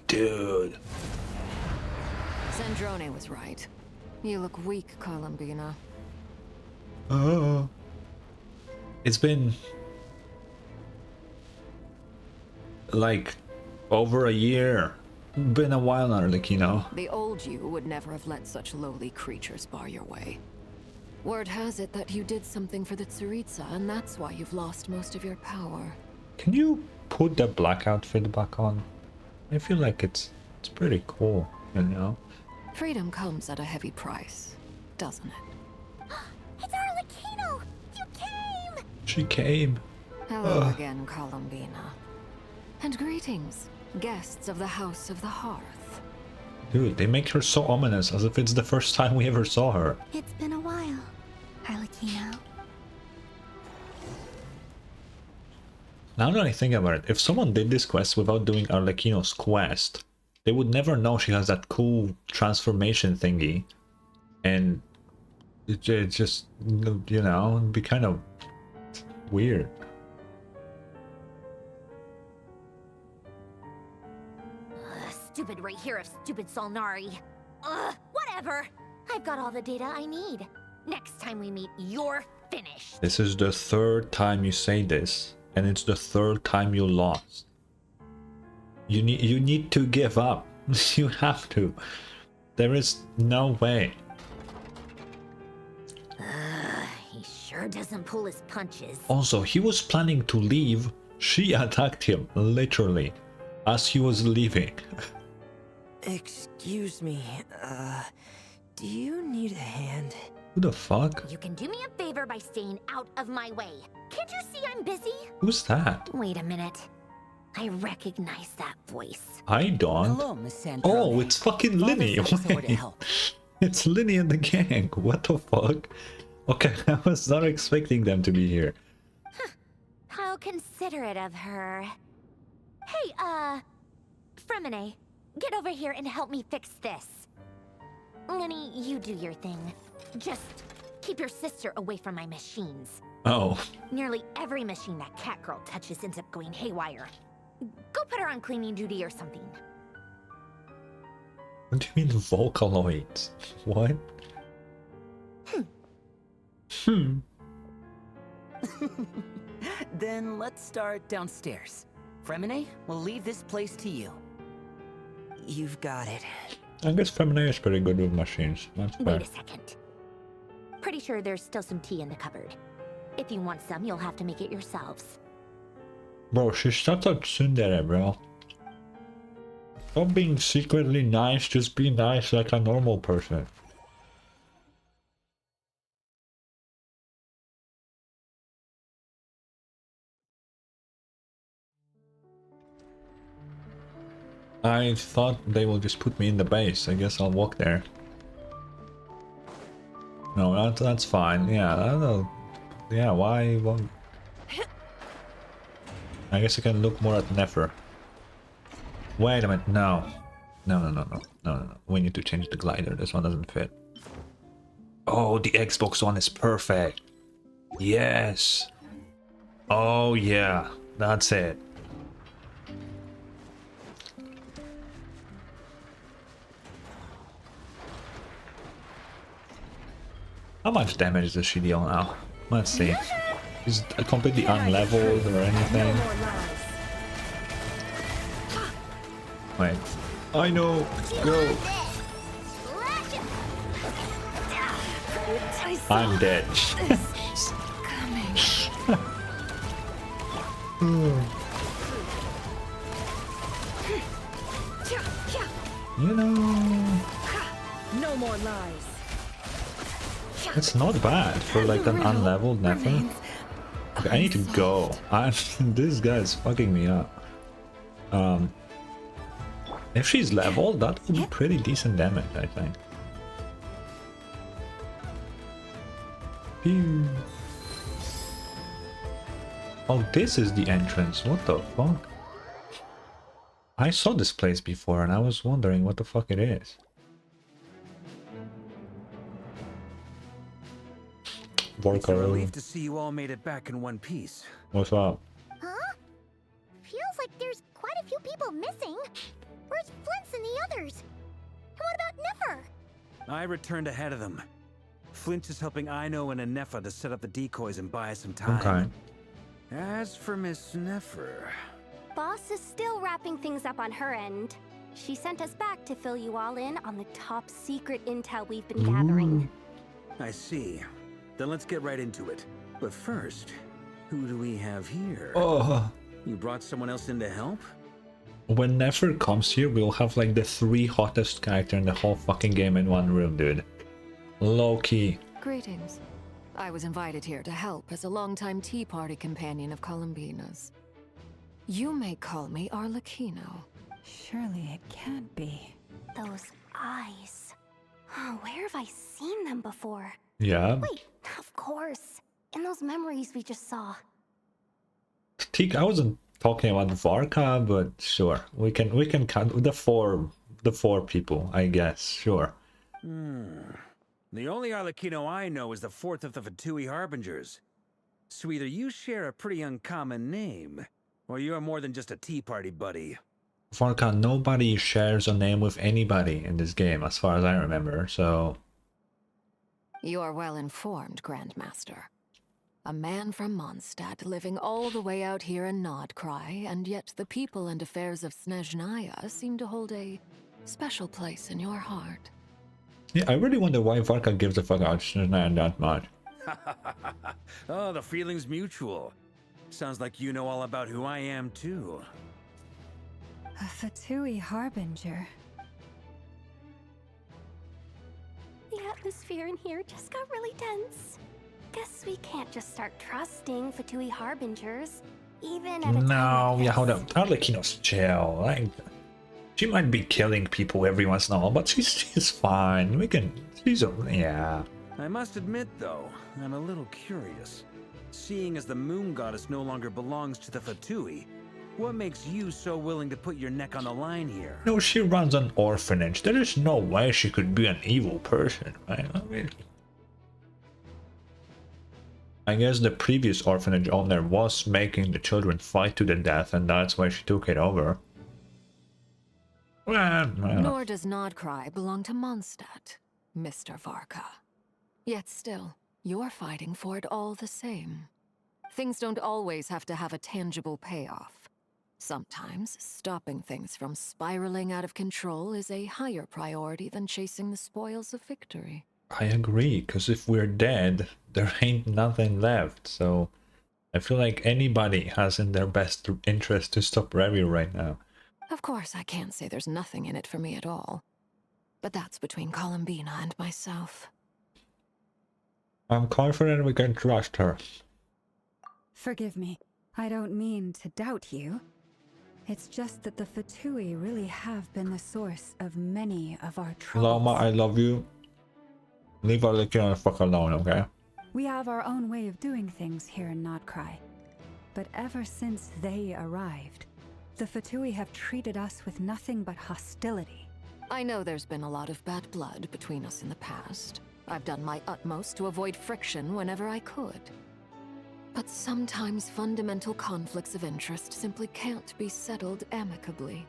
Speaker 1: Dude.
Speaker 19: Zandrone was right. You look weak, Columbina.
Speaker 1: Oh. It's been like over a year. Been a while now, like, you know.
Speaker 19: The old you would never have let such lowly creatures bar your way. Word has it that you did something for the Tsaritsa, and that's why you've lost most of your power.
Speaker 1: Can you put the black outfit back on? I feel like it's pretty cool, you know.
Speaker 19: Freedom comes at a heavy price, doesn't it?
Speaker 5: It's Arlecchino! You came!
Speaker 1: She came.
Speaker 19: Hello again, Columbina. And greetings, guests of the House of the Hearth.
Speaker 1: Dude, they make her so ominous, as if it's the first time we ever saw her.
Speaker 4: It's been a while, Arlecchino.
Speaker 1: Now that I think about it, if someone did this quest without doing Arlecchino's quest, they would never know she has that cool transformation thingy. And it just, you know, it'd be kind of weird.
Speaker 15: Stupid right here of stupid Solnari. Ugh, whatever. I've got all the data I need. Next time we meet, you're finished.
Speaker 1: This is the third time you say this, and it's the third time you lost. You need to give up. You have to. There is no way.
Speaker 15: He sure doesn't pull his punches.
Speaker 1: Also, he was planning to leave. She attacked him, literally, as he was leaving.
Speaker 20: Excuse me, do you need a hand?
Speaker 1: Who the fuck?
Speaker 15: You can do me a favor by staying out of my way. Can't you see I'm busy?
Speaker 1: Who's that?
Speaker 15: Wait a minute. I recognize that voice.
Speaker 1: I don't.
Speaker 15: Hello, Miss Sandrone.
Speaker 1: Oh, it's fucking Linny. Wait. It's Linny and the gang. What the fuck? Okay, I was not expecting them to be here.
Speaker 15: How considerate of her. Hey, Fremine, get over here and help me fix this. Linny, you do your thing. Just keep your sister away from my machines.
Speaker 1: Oh.
Speaker 15: Nearly every machine that cat girl touches ends up going haywire. Go put her on cleaning duty or something.
Speaker 1: What do you mean Vocaloids? What?
Speaker 21: Then let's start downstairs. Fremine, we'll leave this place to you.
Speaker 20: You've got it.
Speaker 1: I guess Femine is pretty good with machines. That's fair.
Speaker 15: Wait a second. Pretty sure there's still some tea in the cupboard. If you want some, you'll have to make it yourselves.
Speaker 1: Bro, she's such a tsundere, bro. Stop being secretly nice, just be nice like a normal person. I thought they will just put me in the base. I guess I'll walk there. No, that's fine. Yeah, yeah. Why? I guess I can look more at Nefer. Wait a minute. No. No. We need to change the glider. This one doesn't fit. Oh, the Xbox One is perfect. Yes. Oh yeah, that's it. How much damage does she deal now? Let's see. Is it completely unleveled or anything? Wait. I know. Go. I'm dead. You know.
Speaker 14: No more lies.
Speaker 1: It's not bad for like an unleveled Nefer. Okay, I need to go. This guy's fucking me up. If she's leveled, that would be pretty decent damage, I think. Pew. Oh, this is the entrance. What the fuck? I saw this place before and I was wondering what the fuck it is.
Speaker 12: It's a relief to see you all made it back in one piece.
Speaker 1: What's up?
Speaker 5: Huh? Feels like there's quite a few people missing. Where's Flint's and the others? And what about Nefer?
Speaker 12: I returned ahead of them. Flint is helping Aino and Nefer to set up the decoys and buy us some time.
Speaker 1: Okay.
Speaker 12: As for Miss Nefer...
Speaker 6: Boss is still wrapping things up on her end. She sent us back to fill you all in on the top secret intel we've been gathering.
Speaker 12: I see. Then let's get right into it. But first, who do we have here?
Speaker 1: Oh.
Speaker 12: You brought someone else in to help?
Speaker 1: When Nefer comes here, we'll have like the 3 hottest character in the whole fucking game in one room, dude. Low key.
Speaker 19: Greetings. I was invited here to help as a longtime Tea Party companion of Columbina's. You may call me Arlecchino.
Speaker 11: Surely it can't be.
Speaker 6: Those eyes. Oh, where have I seen them before?
Speaker 1: Yeah.
Speaker 6: Wait, of course. In those memories we just saw.
Speaker 1: Teak, I wasn't talking about Varka, but sure. We can count the four people, I guess. Sure.
Speaker 12: The only Arlecchino I know is the 4th of the Vtuber Harbingers. So either you share a pretty uncommon name, or you're more than just a Tea Party buddy.
Speaker 1: Varka, nobody shares a name with anybody in this game, as far as I remember, so...
Speaker 19: You are well informed, Grandmaster. A man from Mondstadt living all the way out here in Nod-krai, and yet the people and affairs of Snezhnaya seem to hold a special place in your heart.
Speaker 1: Yeah, I really wonder why Varka gives a fuck about Snezhnaya that much.
Speaker 12: Oh, the feeling's mutual. Sounds like you know all about who I am, too.
Speaker 11: A Vtuber Harbinger.
Speaker 6: The atmosphere in here just got really tense. Guess we can't just start trusting Vtuber Harbingers, even at a time
Speaker 1: No,
Speaker 6: like
Speaker 1: yeah,
Speaker 6: this.
Speaker 1: hold up. Arlecchino's chill. Like, she might be killing people every once in a while, but she's fine. Yeah.
Speaker 12: I must admit, though, I'm a little curious. Seeing as the moon goddess no longer belongs to the Vtuber, what makes you so willing to put your neck on the line here?
Speaker 1: No, she runs an orphanage. There is no way she could be an evil person, right? I mean... I guess the previous orphanage owner was making the children fight to the death, and that's why she took it over. Well, I don't know.
Speaker 19: Nor does nod-krai belong to Mondstadt, Mr. Varka. Yet still, you're fighting for it all the same. Things don't always have to have a tangible payoff. Sometimes, stopping things from spiraling out of control is a higher priority than chasing the spoils of victory.
Speaker 1: I agree, because if we're dead, there ain't nothing left, so I feel like anybody has in their best interest to stop Revy right now.
Speaker 19: Of course, I can't say there's nothing in it for me at all. But that's between Columbina and myself.
Speaker 1: I'm confident we can trust her.
Speaker 11: Forgive me. I don't mean to doubt you. It's just that the Fatui really have been the source of many of our troubles.
Speaker 1: Lama, I love you. Leave Arlequino the fuck alone, okay?
Speaker 11: We have our own way of doing things here in nod-krai. But ever since they arrived, the Fatui have treated us with nothing but hostility.
Speaker 19: I know there's been a lot of bad blood between us in the past. I've done my utmost to avoid friction whenever I could. But sometimes fundamental conflicts of interest simply can't be settled amicably.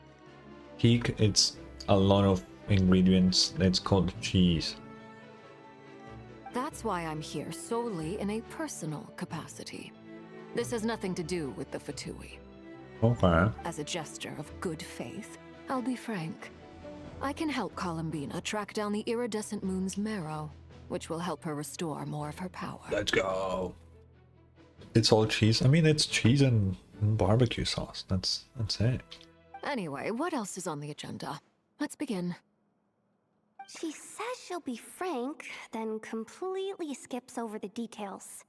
Speaker 1: Peak, it's a lot of ingredients. It's called cheese.
Speaker 19: That's why I'm here solely in a personal capacity. This has nothing to do with the Fatui.
Speaker 1: Okay.
Speaker 19: As a gesture of good faith, I'll be frank. I can help Columbina track down the iridescent moon's marrow, which will help her restore more of her power.
Speaker 1: Let's go. It's all cheese. I mean, it's cheese and barbecue sauce. That's it.
Speaker 19: Anyway, what else is on the agenda? Let's begin.
Speaker 6: She says she'll be frank, then completely skips over the details.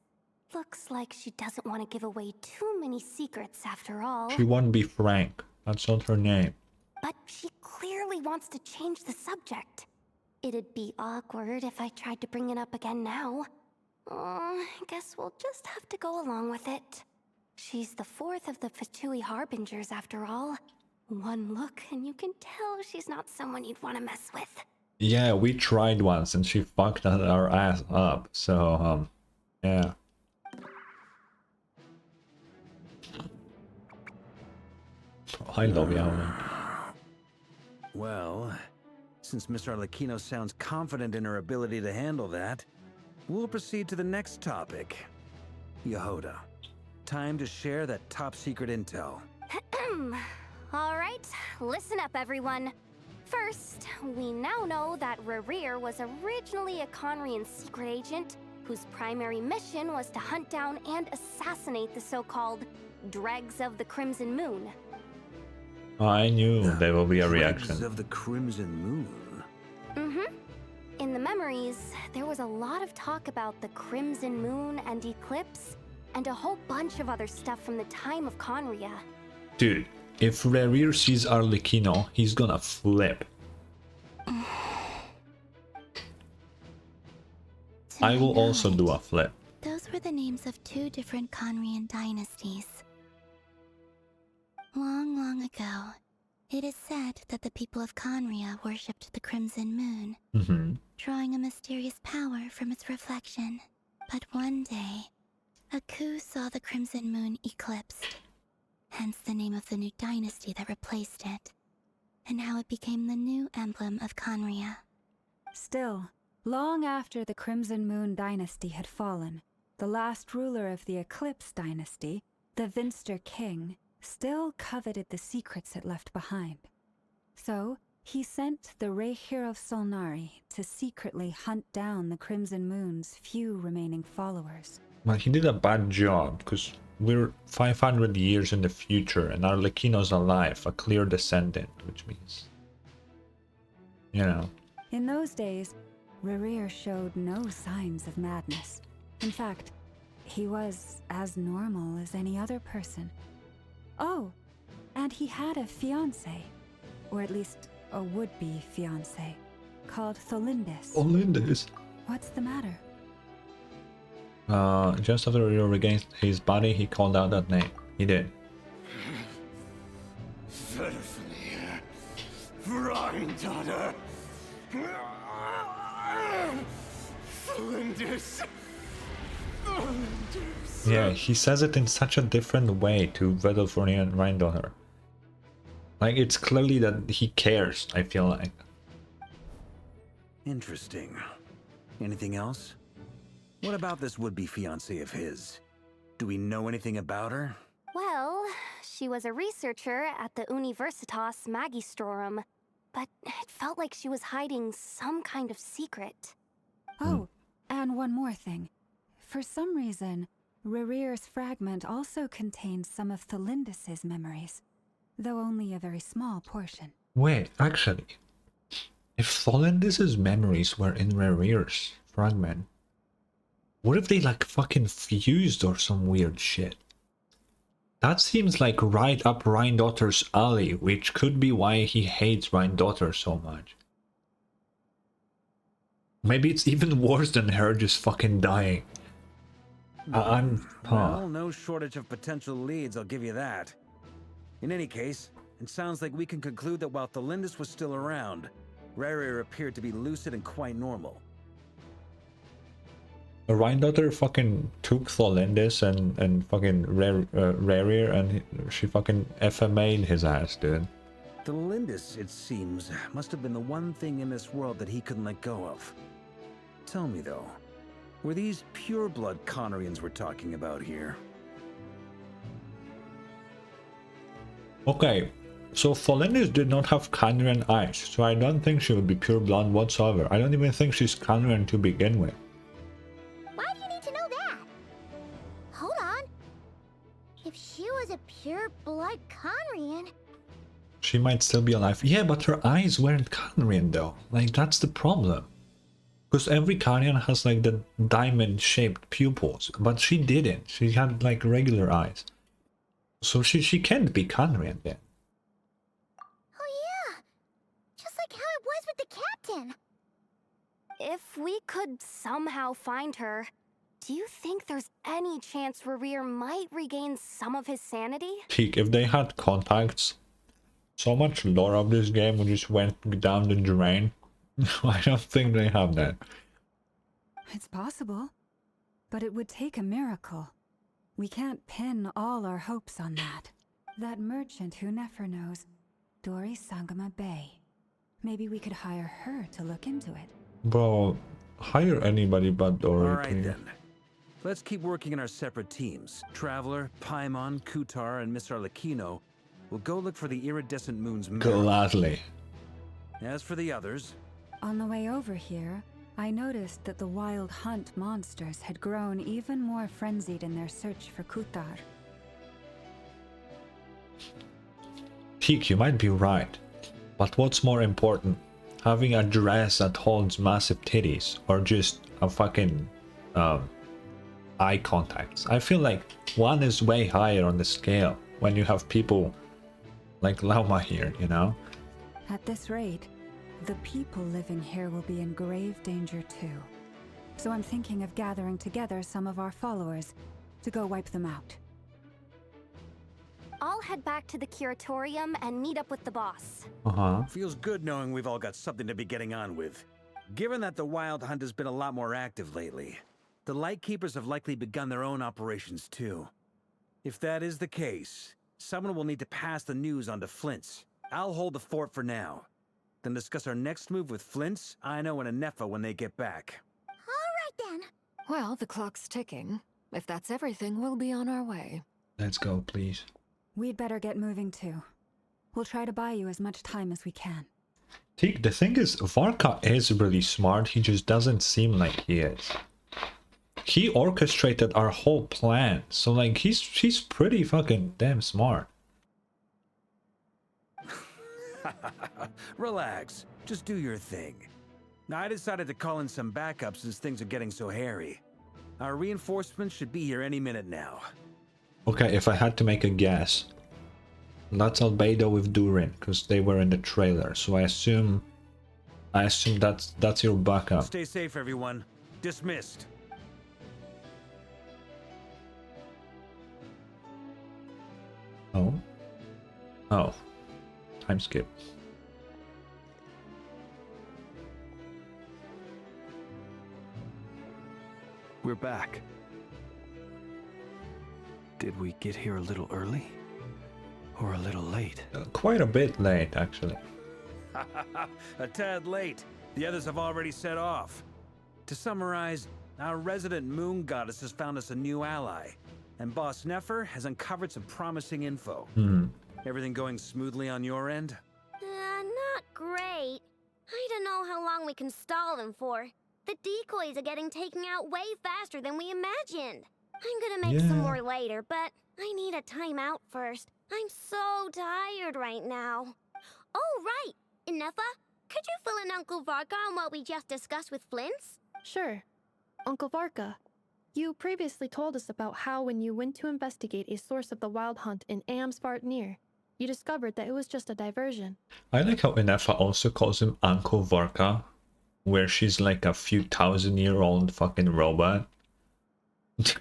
Speaker 6: Looks like she doesn't want to give away too many secrets after all.
Speaker 1: She won't be frank. That's not her name.
Speaker 6: But she clearly wants to change the subject. It'd be awkward if I tried to bring it up again now. I guess we'll just have to go along with it. She's the fourth of the Fatui Harbingers after all. One look and you can tell she's not someone you'd want to mess with.
Speaker 1: Yeah, we tried once and she fucked our ass up. So, yeah. I love Yaoling.
Speaker 12: Well, since Miss Arlequino sounds confident in her ability to handle that, we'll proceed to the next topic. Yehoda, time to share that top secret intel.
Speaker 6: Alright, listen up everyone. First, we now know that Rerir was originally a Conrian secret agent whose primary mission was to hunt down and assassinate the so-called Dregs of the Crimson Moon.
Speaker 1: I knew there will be a reaction.
Speaker 12: Dregs of the Crimson Moon?
Speaker 6: Mm-hmm. In the memories, there was a lot of talk about the Crimson Moon and Eclipse, and a whole bunch of other stuff from the time of Conria.
Speaker 1: Dude, if Rerir sees Arlequino, he's gonna flip. I will also do a flip.
Speaker 5: Those were the names of two different Conrian dynasties. Long, long ago, it is said that the people of Conria worshipped the Crimson Moon, drawing a mysterious power from its reflection. But one day, a coup saw the Crimson Moon eclipsed, hence the name of the new dynasty that replaced it, and how it became the new emblem of Conria.
Speaker 11: Still, long after the Crimson Moon dynasty had fallen, the last ruler of the Eclipse dynasty, the Vtuber king, still coveted the secrets it left behind. So, he sent the Rehyr of Solnari to secretly hunt down the Crimson Moon's few remaining followers.
Speaker 1: But he did a bad job, because we're 500 years in the future and Arlequino's alive, a clear descendant, which means, you know.
Speaker 11: In those days, Rehyr showed no signs of madness. In fact, he was as normal as any other person. Oh, and he had a fiancé, or at least a would-be fiancé, called Tholindis.
Speaker 1: Tholindis?
Speaker 11: What's the matter?
Speaker 1: Just after Rehyr regained his body, he called out that name. He did.
Speaker 3: Daughter. Tholindis.
Speaker 1: Yeah, he says it in such a different way to Vtuber and Rhindaughter. Like, it's clearly that he cares, I feel like.
Speaker 12: Interesting. Anything else? What about this would-be fiancée of his? Do we know anything about her?
Speaker 6: Well, she was a researcher at the Universitas Magistrorum, but it felt like she was hiding some kind of secret.
Speaker 11: Oh, and one more thing. For some reason, Rerear's fragment also contains some of Thelindis' memories, though only a very small portion.
Speaker 1: Wait, actually, if Thelindis' memories were in Rerear's fragment, what if they like fucking fused or some weird shit? That seems like right up Rhindaughter's alley, which could be why he hates Rhindaughter so much. Maybe it's even worse than her just fucking dying.
Speaker 12: Well, no shortage of potential leads, I'll give you that. In any case, it sounds like we can conclude that while Thelindis was still around, Rerir appeared to be lucid and quite normal.
Speaker 1: Rhindaughter fucking took Thelindis and fucking Rerir and she fucking FMA'd his ass, dude.
Speaker 12: Thelindis, it seems, must have been the one thing in this world that he couldn't let go of. Tell me though, were these pure-blood Conorians we're talking about here?
Speaker 1: Okay, so Thelindis did not have Conorian eyes, so I don't think she would be pure blood whatsoever. I don't even think she's Conorian to begin with.
Speaker 5: Why do you need to know that? Hold on. If she was a pure-blood Conrian...
Speaker 1: She might still be alive. Yeah, but her eyes weren't Conorian though. Like, that's the problem. Because every Conorian has like the diamond-shaped pupils, but she didn't. She had like regular eyes. So she can't be Conorian then.
Speaker 5: Oh yeah! Just like how it was with the captain!
Speaker 6: If we could somehow find her, do you think there's any chance Rerir might regain some of his sanity?
Speaker 1: Teak, if they had contacts, so much lore of this game would just went down the drain. I don't think they have that.
Speaker 11: It's possible, but it would take a miracle. We can't pin all our hopes on that. That merchant who Nefer knows, Dori Sangama Bay. Maybe we could hire her to look into it.
Speaker 1: Bro, hire anybody but Dori.
Speaker 12: Alright then. Let's keep working in our separate teams. Traveler, Paimon, Kutar, and Miss Arlecchino will go look for the iridescent moon's mirror.
Speaker 1: Gladly.
Speaker 12: As for the others...
Speaker 11: On the way over here, I noticed that the wild hunt monsters had grown even more frenzied in their search for Kutar.
Speaker 1: Teak, you might be right. But what's more important? Having a dress that holds massive titties or just a fucking eye contacts? I feel like one is way higher on the scale when you have people like Lauma here, you know?
Speaker 11: At this rate, the people living here will be in grave danger too. So I'm thinking of gathering together some of our followers to go wipe them out.
Speaker 6: I'll head back to the curatorium and meet up with the boss.
Speaker 12: Feels good knowing we've all got something to be getting on with. Given that the Wild Hunt has been a lot more active lately, the Lightkeepers have likely begun their own operations too. If that is the case, someone will need to pass the news on to Flint's. I'll hold the fort for now. Then discuss our next move with Flint's, Aino, and Nefer when they get back.
Speaker 5: Alright then.
Speaker 19: Well, the clock's ticking. If that's everything, we'll be on our way.
Speaker 1: Let's go, please.
Speaker 11: We'd better get moving too. We'll try to buy you as much time as we can.
Speaker 1: Teak, the thing is, Varka is really smart, he just doesn't seem like he is. He orchestrated our whole plan, so like he's pretty fucking damn smart.
Speaker 12: Relax. Just do your thing. I decided to call in some backup since things are getting so hairy. Our reinforcements should be here any minute now.
Speaker 1: Okay, if I had to make a guess, that's Albedo with Durin, because they were in the trailer, so I assume that's your backup.
Speaker 12: Stay safe, everyone. Dismissed.
Speaker 1: Oh. Time skip.
Speaker 9: We're back. Did we get here a little early? Or a little late?
Speaker 1: Quite a bit late, actually.
Speaker 12: A tad late. The others have already set off. To summarize, our resident moon goddess has found us a new ally, and Boss Nefer has uncovered some promising info. Everything going smoothly on your end?
Speaker 13: Not great. I don't know how long we can stall them for. The decoys are getting taken out way faster than we imagined. I'm gonna make some more later, but I need a timeout first. I'm so tired right now. Oh, right! Nefa, could you fill in Uncle Varka on what we just discussed with Flints?
Speaker 10: Sure. Uncle Varka, you previously told us about how when you went to investigate a source of the wild hunt in ENVtuber, you discovered that it was just a diversion.
Speaker 1: I like how Nefer also calls him Uncle Varka, where she's like a few thousand-year-old fucking robot.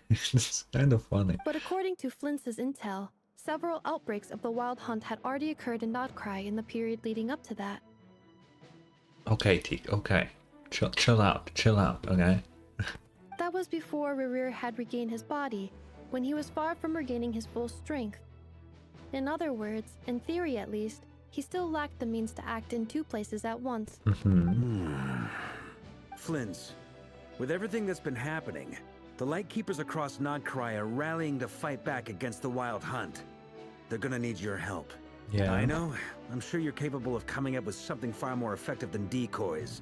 Speaker 1: It's kind of funny.
Speaker 10: But according to Flints' intel, several outbreaks of the wild hunt had already occurred in nod-krai in the period leading up to that.
Speaker 1: Okay, Teak, okay. Chill out, okay?
Speaker 10: That was before Rerir had regained his body, when he was far from regaining his full strength. In other words, in theory at least, he still lacked the means to act in two places at once.
Speaker 12: Flints, with everything that's been happening, the Lightkeepers across nod-krai are rallying to fight back against the wild hunt. They're gonna need your help.
Speaker 1: Yeah.
Speaker 12: I know. I'm sure you're capable of coming up with something far more effective than decoys.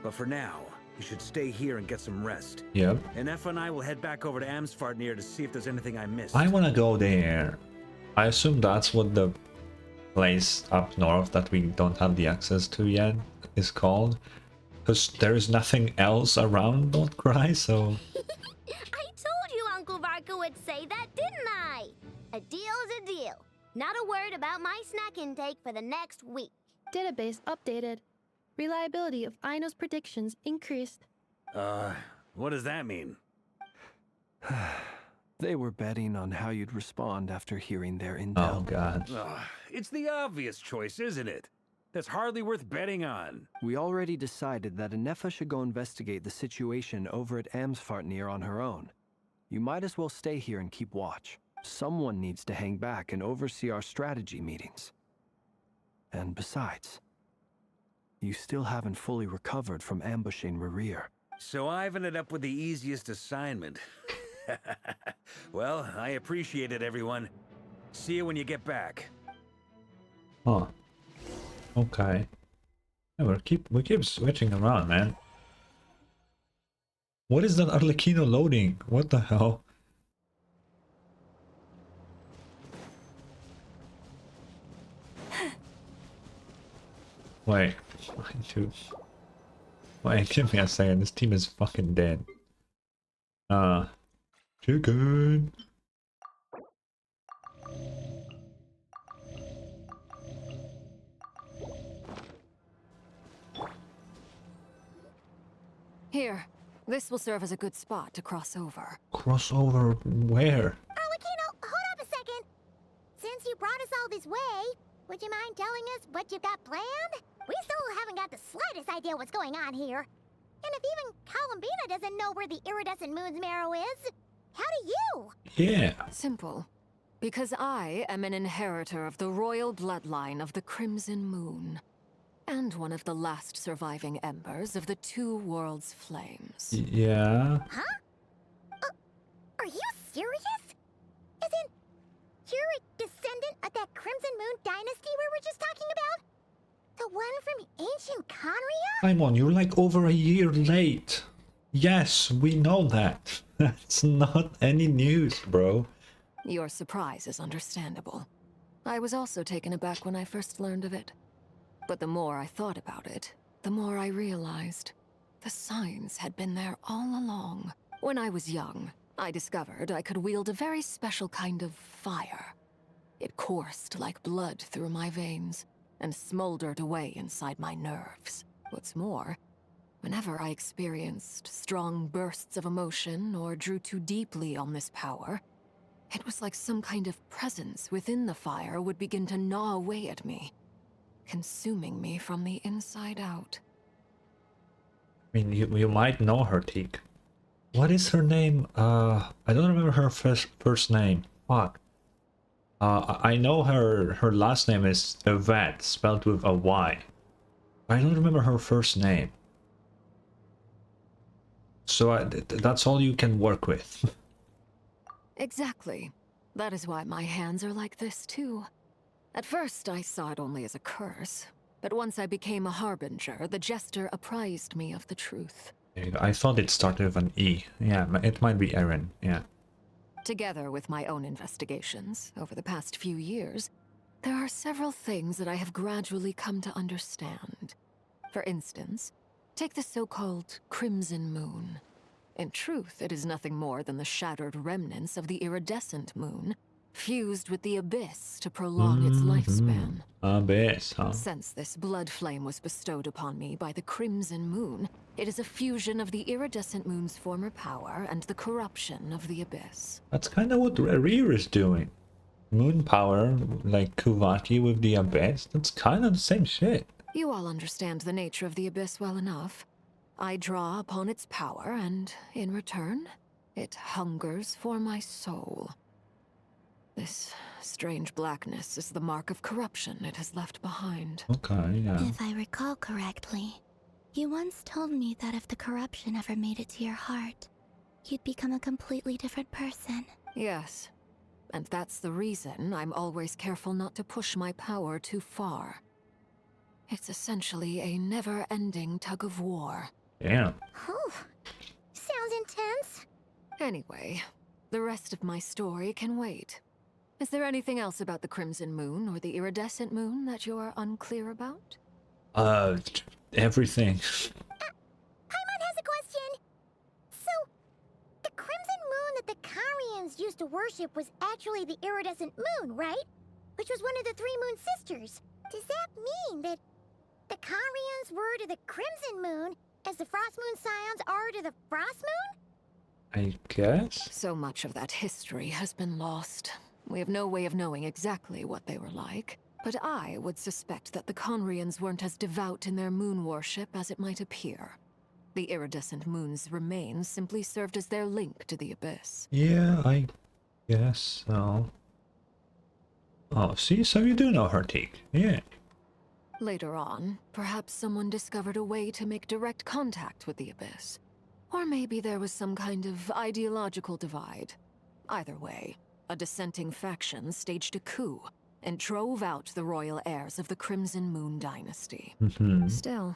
Speaker 12: But for now, you should stay here and get some rest.
Speaker 1: Yep.
Speaker 12: And Nefa and I will head back over to Amsvartnir to see if there's anything I missed.
Speaker 1: I want to go there. I assume that's what the place up north that we don't have the access to yet is called. Because there is nothing else around nod-krai, so...
Speaker 13: I told you Uncle Varka would say that, didn't I? A deal's a deal. Not a word about my snack intake for the next week.
Speaker 10: Database updated. Reliability of Aino's predictions increased.
Speaker 12: What does that mean?
Speaker 9: They were betting on how you'd respond after hearing their intel.
Speaker 1: Oh, God.
Speaker 12: It's the obvious choice, isn't it? That's hardly worth betting on.
Speaker 9: We already decided that Nefa should go investigate the situation over at Amsvartnir on her own. You might as well stay here and keep watch. Someone needs to hang back and oversee our strategy meetings. And besides, you still haven't fully recovered from ambushing Rerir.
Speaker 12: So I've ended up with the easiest assignment. Well, I appreciate it, everyone. See you when you get back.
Speaker 1: Huh. Okay. Yeah, we keep switching around, man. What is that Arlecchino loading? What the hell? Wait, dude. Wait, give me a second. This team is fucking dead. Chicken.
Speaker 19: Here, this will serve as a good spot to cross over.
Speaker 1: Cross over where?
Speaker 5: Arlecchino, hold up a second. Since you brought us all this way, would you mind telling us what you've got planned? We still haven't got the slightest idea what's going on here. And if even Columbina doesn't know where the iridescent moon's marrow is, how do you?
Speaker 1: Yeah.
Speaker 19: Simple. Because I am an inheritor of the royal bloodline of the Crimson Moon. And one of the last surviving embers of the two worlds' flames.
Speaker 1: Yeah.
Speaker 5: Huh? Are you serious? Isn't you're a descendant of that Crimson Moon dynasty we were just talking about? The one from ancient Conria?
Speaker 1: Simon, you're like over a year late. Yes, we know that. That's not any news, bro.
Speaker 19: Your surprise is understandable. I was also taken aback when I first learned of it. But the more I thought about it, the more I realized the signs had been there all along. When I was young, I discovered I could wield a very special kind of fire. It coursed like blood through my veins and smoldered away inside my nerves. What's more, whenever I experienced strong bursts of emotion or drew too deeply on this power, it was like some kind of presence within the fire would begin to gnaw away at me, consuming me from the inside out.
Speaker 1: I mean, you might know her, Teak. What is her name? I don't remember her first name. Fuck. I know her last name is Yvette, spelled with a Y. I don't remember her first name. So that's all you can work with.
Speaker 19: Exactly. That is why my hands are like this, too. At first, I saw it only as a curse. But once I became a harbinger, the jester apprised me of the truth.
Speaker 1: I thought it started with an E. Yeah, it might be Erin, yeah.
Speaker 19: Together with my own investigations, over the past few years, there are several things that I have gradually come to understand. For instance, take the so-called Crimson Moon. In truth, it is nothing more than the shattered remnants of the iridescent moon, fused with the Abyss to prolong its lifespan.
Speaker 1: Abyss, huh?
Speaker 19: Since this blood flame was bestowed upon me by the Crimson Moon, it is a fusion of the iridescent moon's former power and the corruption of the Abyss.
Speaker 1: That's kind of what Rear is doing. Moon power, like Kuvaki with the Abyss, that's kind of the same shit.
Speaker 19: You all understand the nature of the Abyss well enough. I draw upon its power, and in return, it hungers for my soul. This strange blackness is the mark of corruption it has left behind.
Speaker 1: Okay, yeah.
Speaker 5: If I recall correctly, you once told me that if the corruption ever made it to your heart, you'd become a completely different person.
Speaker 19: Yes, and that's the reason I'm always careful not to push my power too far. It's essentially a never-ending tug of war.
Speaker 1: Damn.
Speaker 5: Oh, sounds intense.
Speaker 19: Anyway, the rest of my story can wait. Is there anything else about the Crimson Moon or the Iridescent Moon that you're unclear about?
Speaker 1: Everything.
Speaker 5: Paimon has a question. So, the Crimson Moon that the Karians used to worship was actually the Iridescent Moon, right? Which was one of the three Moon Sisters. Does that mean that the Karians were to the Crimson Moon as the Frost Moon Scions are to the Frost Moon?
Speaker 1: I guess?
Speaker 19: So much of that history has been lost. We have no way of knowing exactly what they were like, but I would suspect that the Conrians weren't as devout in their moon worship as it might appear. The iridescent moon's remains simply served as their link to the Abyss.
Speaker 1: Yeah, I guess so. Oh, see, so you do know her take. Yeah.
Speaker 19: Later on, perhaps someone discovered a way to make direct contact with the Abyss. Or maybe there was some kind of ideological divide. Either way, a dissenting faction staged a coup and drove out the royal heirs of the Crimson Moon dynasty. Still,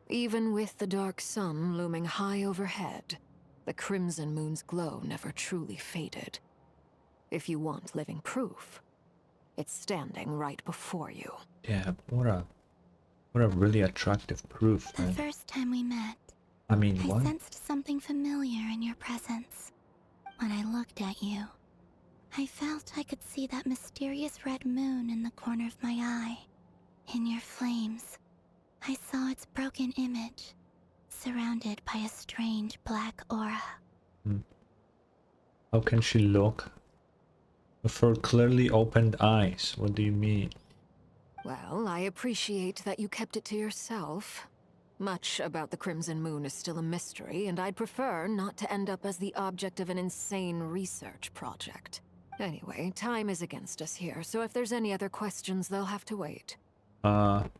Speaker 19: even with the dark sun looming high overhead, the Crimson Moon's glow never truly faded. If you want living proof, it's standing right before you.
Speaker 1: Yeah, what a really attractive proof,
Speaker 5: The
Speaker 1: man.
Speaker 5: first time we met,
Speaker 1: I mean,
Speaker 5: I
Speaker 1: what?
Speaker 5: sensed something familiar in your presence. When I looked at you, I felt I could see that mysterious red moon in the corner of my eye. In your flames, I saw its broken image, surrounded by a strange black aura.
Speaker 1: How can she look? With her clearly opened eyes, what do you mean?
Speaker 19: Well, I appreciate that you kept it to yourself. Much about the Crimson Moon is still a mystery, and I'd prefer not to end up as the object of an insane research project. Anyway, time is against us here, so if there's any other questions, they'll have to wait.
Speaker 1: Fuck,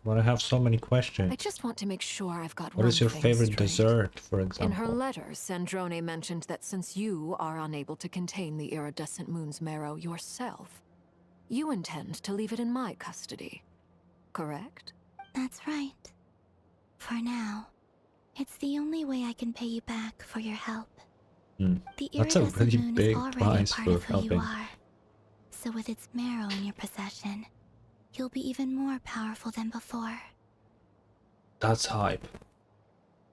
Speaker 1: but I have so many questions.
Speaker 19: I just want to make sure I've got
Speaker 1: What
Speaker 19: one
Speaker 1: is your
Speaker 19: thing
Speaker 1: favorite
Speaker 19: straight.
Speaker 1: dessert, for
Speaker 19: In
Speaker 1: example?
Speaker 19: her letter, Sandrone mentioned that since you are unable to contain the iridescent moon's marrow yourself, you intend to leave it in my custody. Correct?
Speaker 5: That's right. For now, it's the only way I can pay you back for your help. The
Speaker 1: That's a
Speaker 5: iridescent
Speaker 1: really
Speaker 5: moon
Speaker 1: big
Speaker 5: is already
Speaker 1: price
Speaker 5: part
Speaker 1: for
Speaker 5: of who you
Speaker 1: helping.
Speaker 5: are. So with its marrow in your possession, you'll be even more powerful than before.
Speaker 1: That's hype.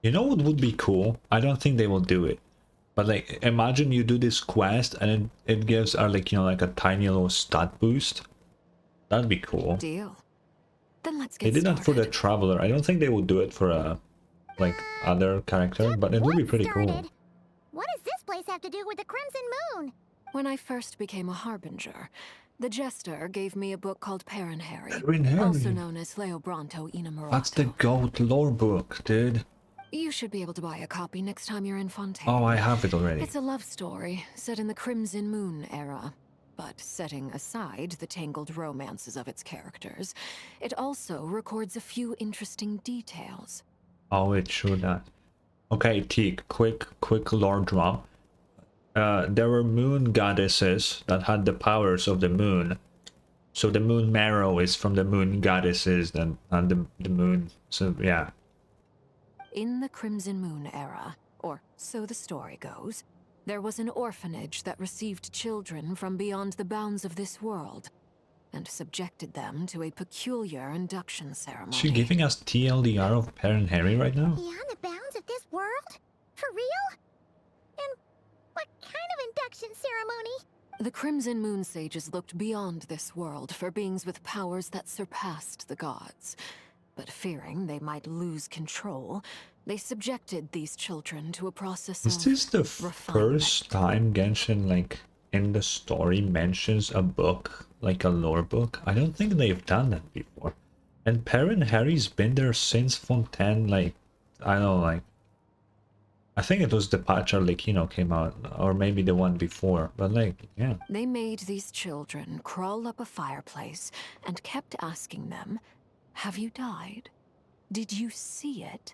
Speaker 1: You know what would be cool? I don't think they will do it. But like, imagine you do this quest and it gives like, you know, like a tiny little stat boost. That'd be cool.
Speaker 19: Deal. Then let's
Speaker 1: They
Speaker 19: get
Speaker 1: did
Speaker 19: started.
Speaker 1: that for the Traveler. I don't think they would do it for a like other character, but it would be pretty cool.
Speaker 5: What does this place have to do with the Crimson Moon?
Speaker 19: When I first became a harbinger, the jester gave me a book called Perrin Harry,
Speaker 1: Perrin Harry.
Speaker 19: also known as Leobranto Inamurato.
Speaker 1: That's the GOAT lore book, dude.
Speaker 19: You should be able to buy a copy next time you're in Fontaine.
Speaker 1: Oh, I have it already.
Speaker 19: It's a love story set in the Crimson Moon era. But setting aside the tangled romances of its characters, it also records a few interesting details.
Speaker 1: Oh, it should that. Okay, Teak, quick lore drop. There were moon goddesses that had the powers of the moon. So the moon marrow is from the moon goddesses and the moon. So yeah.
Speaker 19: In the Crimson Moon era, or so the story goes, there was an orphanage that received children from beyond the bounds of this world and subjected them to a peculiar induction ceremony.
Speaker 1: Is she giving us TLDR of Per and Harry right now?
Speaker 5: Beyond the bounds of this world? For real? And what kind of induction ceremony?
Speaker 19: The Crimson Moon sages looked beyond this world for beings with powers that surpassed the gods. But fearing they might lose control, they subjected these children to a process of
Speaker 1: Is this the first time Genshin, like, in the story mentions a book, like a lore book? I don't think they've done that before. And Per and Harry's been there since Fontaine, like, I don't know, like, I think it was the patch Arlecchino came out, or maybe the one before, but like, yeah.
Speaker 19: They made these children crawl up a fireplace and kept asking them, "Have you died? Did you see it?"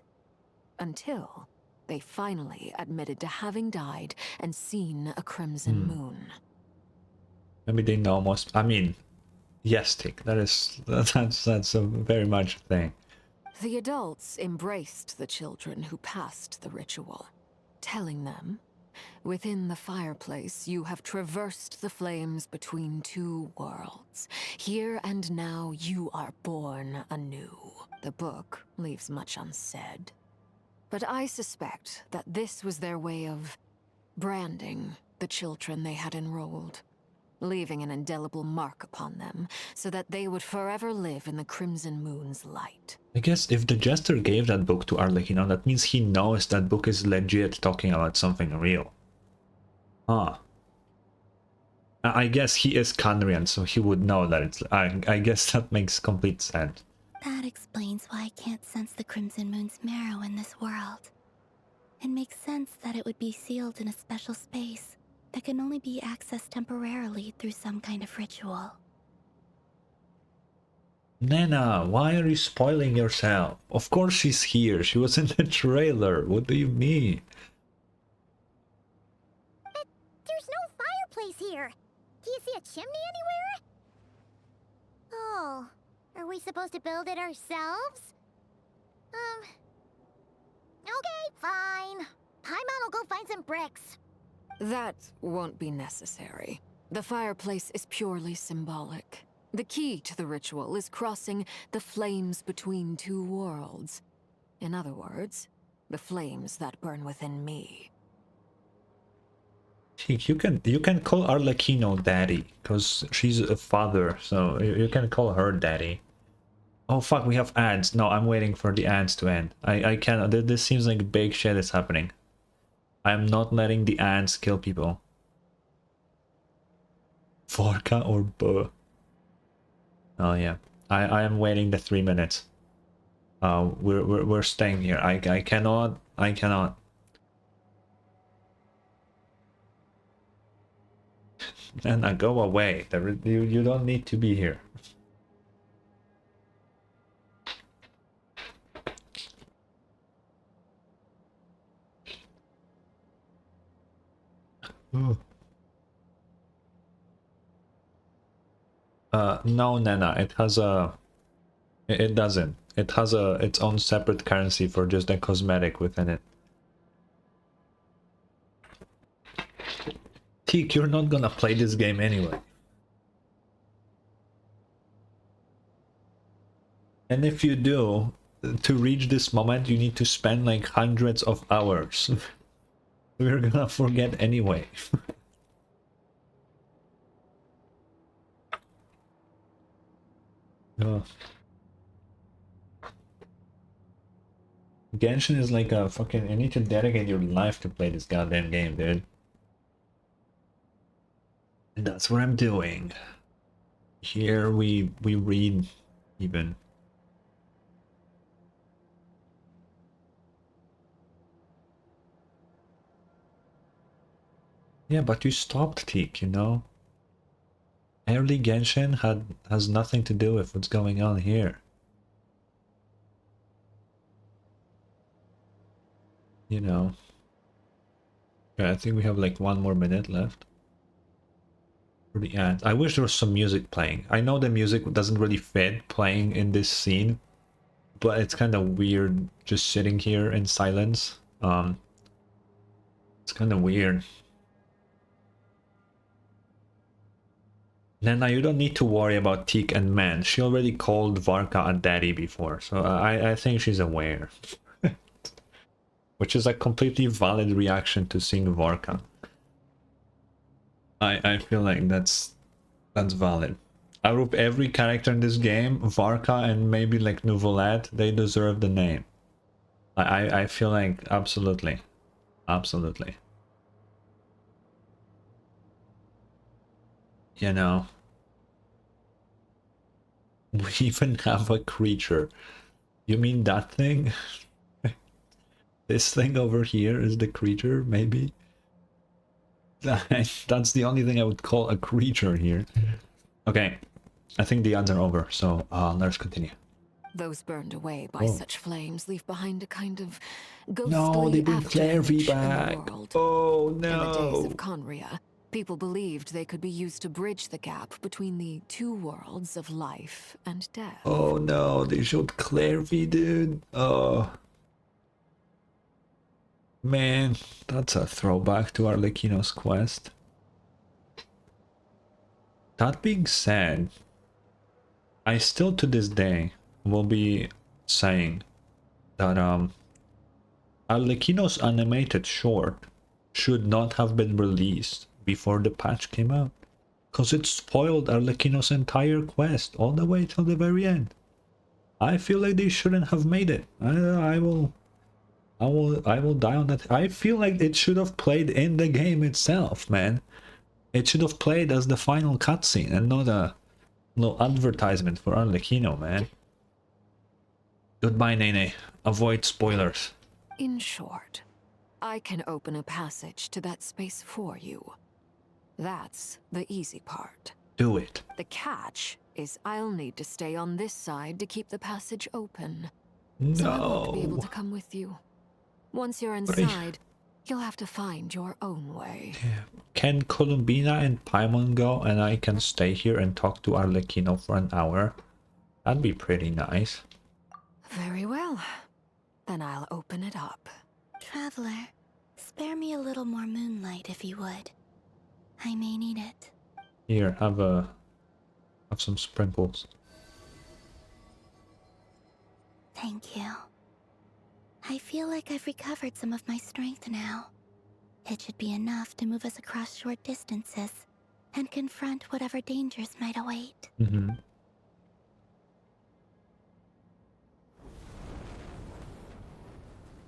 Speaker 19: Until they finally admitted to having died and seen a crimson moon.
Speaker 1: Maybe they know most. I mean, yes, Tick. That's a very much a thing.
Speaker 19: The adults embraced the children who passed the ritual, telling them, "Within the fireplace, you have traversed the flames between two worlds. Here and now, you are born anew." The book leaves much unsaid. But I suspect that this was their way of branding the children they had enrolled, leaving an indelible mark upon them so that they would forever live in the Crimson Moon's light.
Speaker 1: I guess if the Jester gave that book to Arlecchino, that means he knows that book is legit talking about something real. Huh. I guess he is Kandrian, so he would know that it's... I guess that makes complete sense.
Speaker 5: That explains why I can't sense the Crimson Moon's marrow in this world. It makes sense that it would be sealed in a special space that can only be accessed temporarily through some kind of ritual.
Speaker 1: Nana, why are you spoiling yourself? Of course she's here. She was in the trailer. What do you mean?
Speaker 5: There's no fireplace here. Do you see a chimney anywhere? Oh, are we supposed to build it ourselves? Okay, fine. Paimon will go find some bricks.
Speaker 19: That won't be necessary. The fireplace is purely symbolic. The key to the ritual is crossing the flames between two worlds. In other words, the flames that burn within me.
Speaker 1: You can call Arlecchino daddy, because she's a father, so you can call her daddy. Oh fuck, we have ads. No, I'm waiting for the ads to end. I cannot. This seems like big shit is happening. I'm not letting the ants kill people. Vodka or buh? Oh yeah, I am waiting the 3 minutes. We're staying here. I cannot. And I go away. You don't need to be here. No, Nana, it has a... It doesn't. It has its own separate currency for just a cosmetic within it. Teak, you're not gonna play this game anyway. And if you do, to reach this moment, you need to spend like hundreds of hours. We're gonna forget anyway. Oh. Genshin is like a fucking... You need to dedicate your life to play this goddamn game, dude. And that's what I'm doing. Here we read even. Yeah, but you stopped Teak, you know? Early Genshin has nothing to do with what's going on here. You know. Okay, I think we have like 1 more minute left for the end. I wish there was some music playing. I know the music doesn't really fit playing in this scene, but it's kind of weird just sitting here in silence. It's kind of weird. Nana, you don't need to worry about Teak and Man. She already called Varka a daddy before, so I think she's aware. Which is a completely valid reaction to seeing Varka. I feel like that's valid. Out of every character in this game, Varka and maybe like Nouvelette, they deserve the name. I feel like absolutely. Absolutely. You know. We even have a creature. You mean that thing? This thing over here is the creature, maybe? That's the only thing I would call a creature here. Okay, I think the ads are over, so let's continue.
Speaker 19: Those burned away by such flames leave behind a kind of ghostly
Speaker 1: no, they bring
Speaker 19: afterimage
Speaker 1: back.
Speaker 19: in the world.
Speaker 1: Oh no!
Speaker 19: In the days of Conria, people believed they could be used to bridge the gap between the two worlds of life and death.
Speaker 1: Oh no, they showed Clarevy, dude. Oh. Man, that's a throwback to Arlecchino's quest. That being said, I still to this day will be saying that Arlecchino's animated short should not have been released before the patch came out, because it spoiled Arlecchino's entire quest all the way till the very end. I feel like they shouldn't have made it. I will die on that. I feel like it should have played in the game itself, man. It should have played as the final cutscene and not a little advertisement for Arlecchino, man. Goodbye, Nene. Avoid spoilers.
Speaker 19: In short, I can open a passage to that space for you. That's the easy part.
Speaker 1: Do it.
Speaker 19: The catch is I'll need to stay on this side to keep the passage open.
Speaker 1: No.
Speaker 19: So I won't be able to come with you. Once you're inside, you'll have to find your own way.
Speaker 1: Can Columbina and Paimon go and I can stay here and talk to Arlecchino for an hour? That'd be pretty nice.
Speaker 19: Very well. Then I'll open it up.
Speaker 5: Traveler, spare me a little more moonlight if you would. I may need it.
Speaker 1: Here, have some sprinkles.
Speaker 5: Thank you. I feel like I've recovered some of my strength now. It should be enough to move us across short distances and confront whatever dangers might await.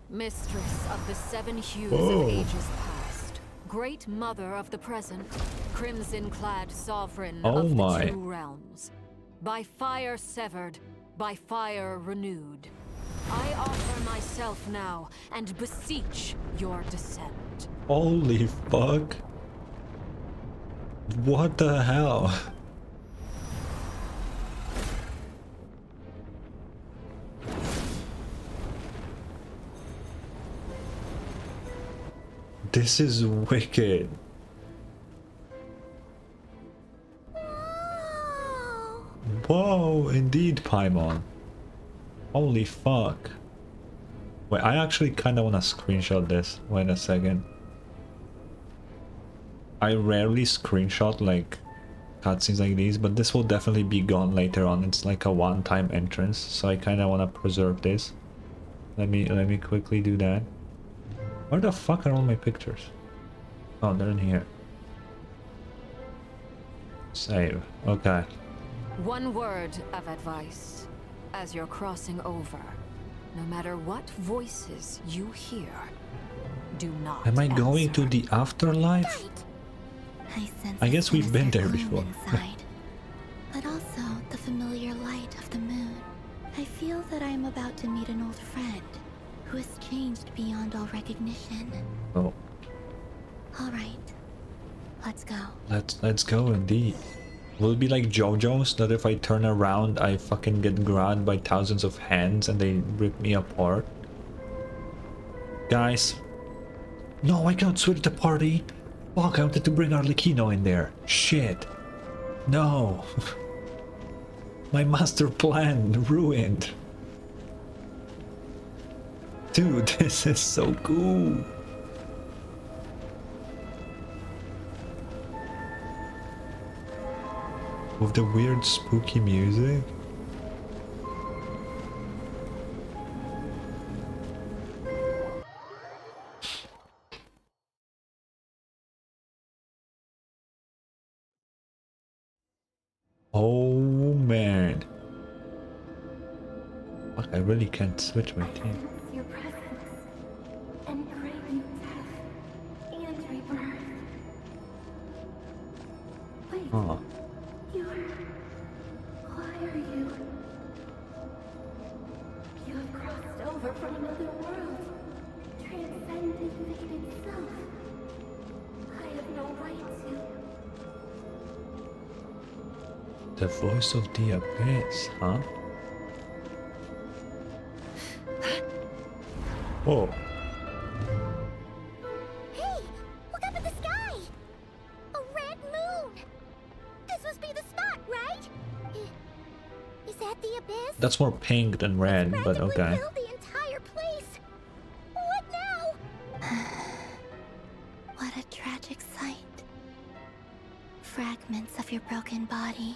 Speaker 19: Mistress of the seven hues of ages past, great mother of the present, crimson-clad sovereign of the two realms, by fire severed, by fire renewed, I offer myself now and beseech your descent.
Speaker 1: Holy fuck. What the hell? This is wicked. Whoa, indeed, Paimon. Holy fuck. Wait, I actually kind of want to screenshot this. Wait a second. I rarely screenshot like cutscenes like these, but this will definitely be gone later on. It's like a one-time entrance, so I kind of want to preserve this. Let me quickly do that. Where the fuck are all my pictures? Oh, they're in here. Save. Okay.
Speaker 19: One word of advice. As you're crossing over, no matter what voices you hear, do not
Speaker 1: Am I going
Speaker 19: answer.
Speaker 1: to the afterlife? I guess we've been there before.
Speaker 5: Inside, but also the familiar light of the moon. I feel that I am about to meet an old friend who has changed beyond all recognition.
Speaker 1: Oh.
Speaker 5: All right,
Speaker 4: Let's go.
Speaker 1: Let's go indeed. Will it be like JoJo's that if I turn around I fucking get grabbed by thousands of hands and they rip me apart? Guys. No, I can't switch the party. Fuck, I wanted to bring Arlecchino in there. Shit. No. My master plan ruined. Dude, this is so cool. With the weird spooky music. Oh man. Fuck, I really can't switch my team.
Speaker 5: Your presence and craving death and rebirth. Wait,
Speaker 1: Huh.
Speaker 5: why are you? You have crossed over from another world, transcended fate itself. I have no right to.
Speaker 1: The voice of the abyss, huh? Oh.
Speaker 5: Hey, look up at the sky! A red moon! This must be the spot, right? Is that the abyss?
Speaker 1: That's more pink than red, but okay.
Speaker 5: Filled the entire place. What now?
Speaker 4: What a tragic sight. Fragments of your broken body,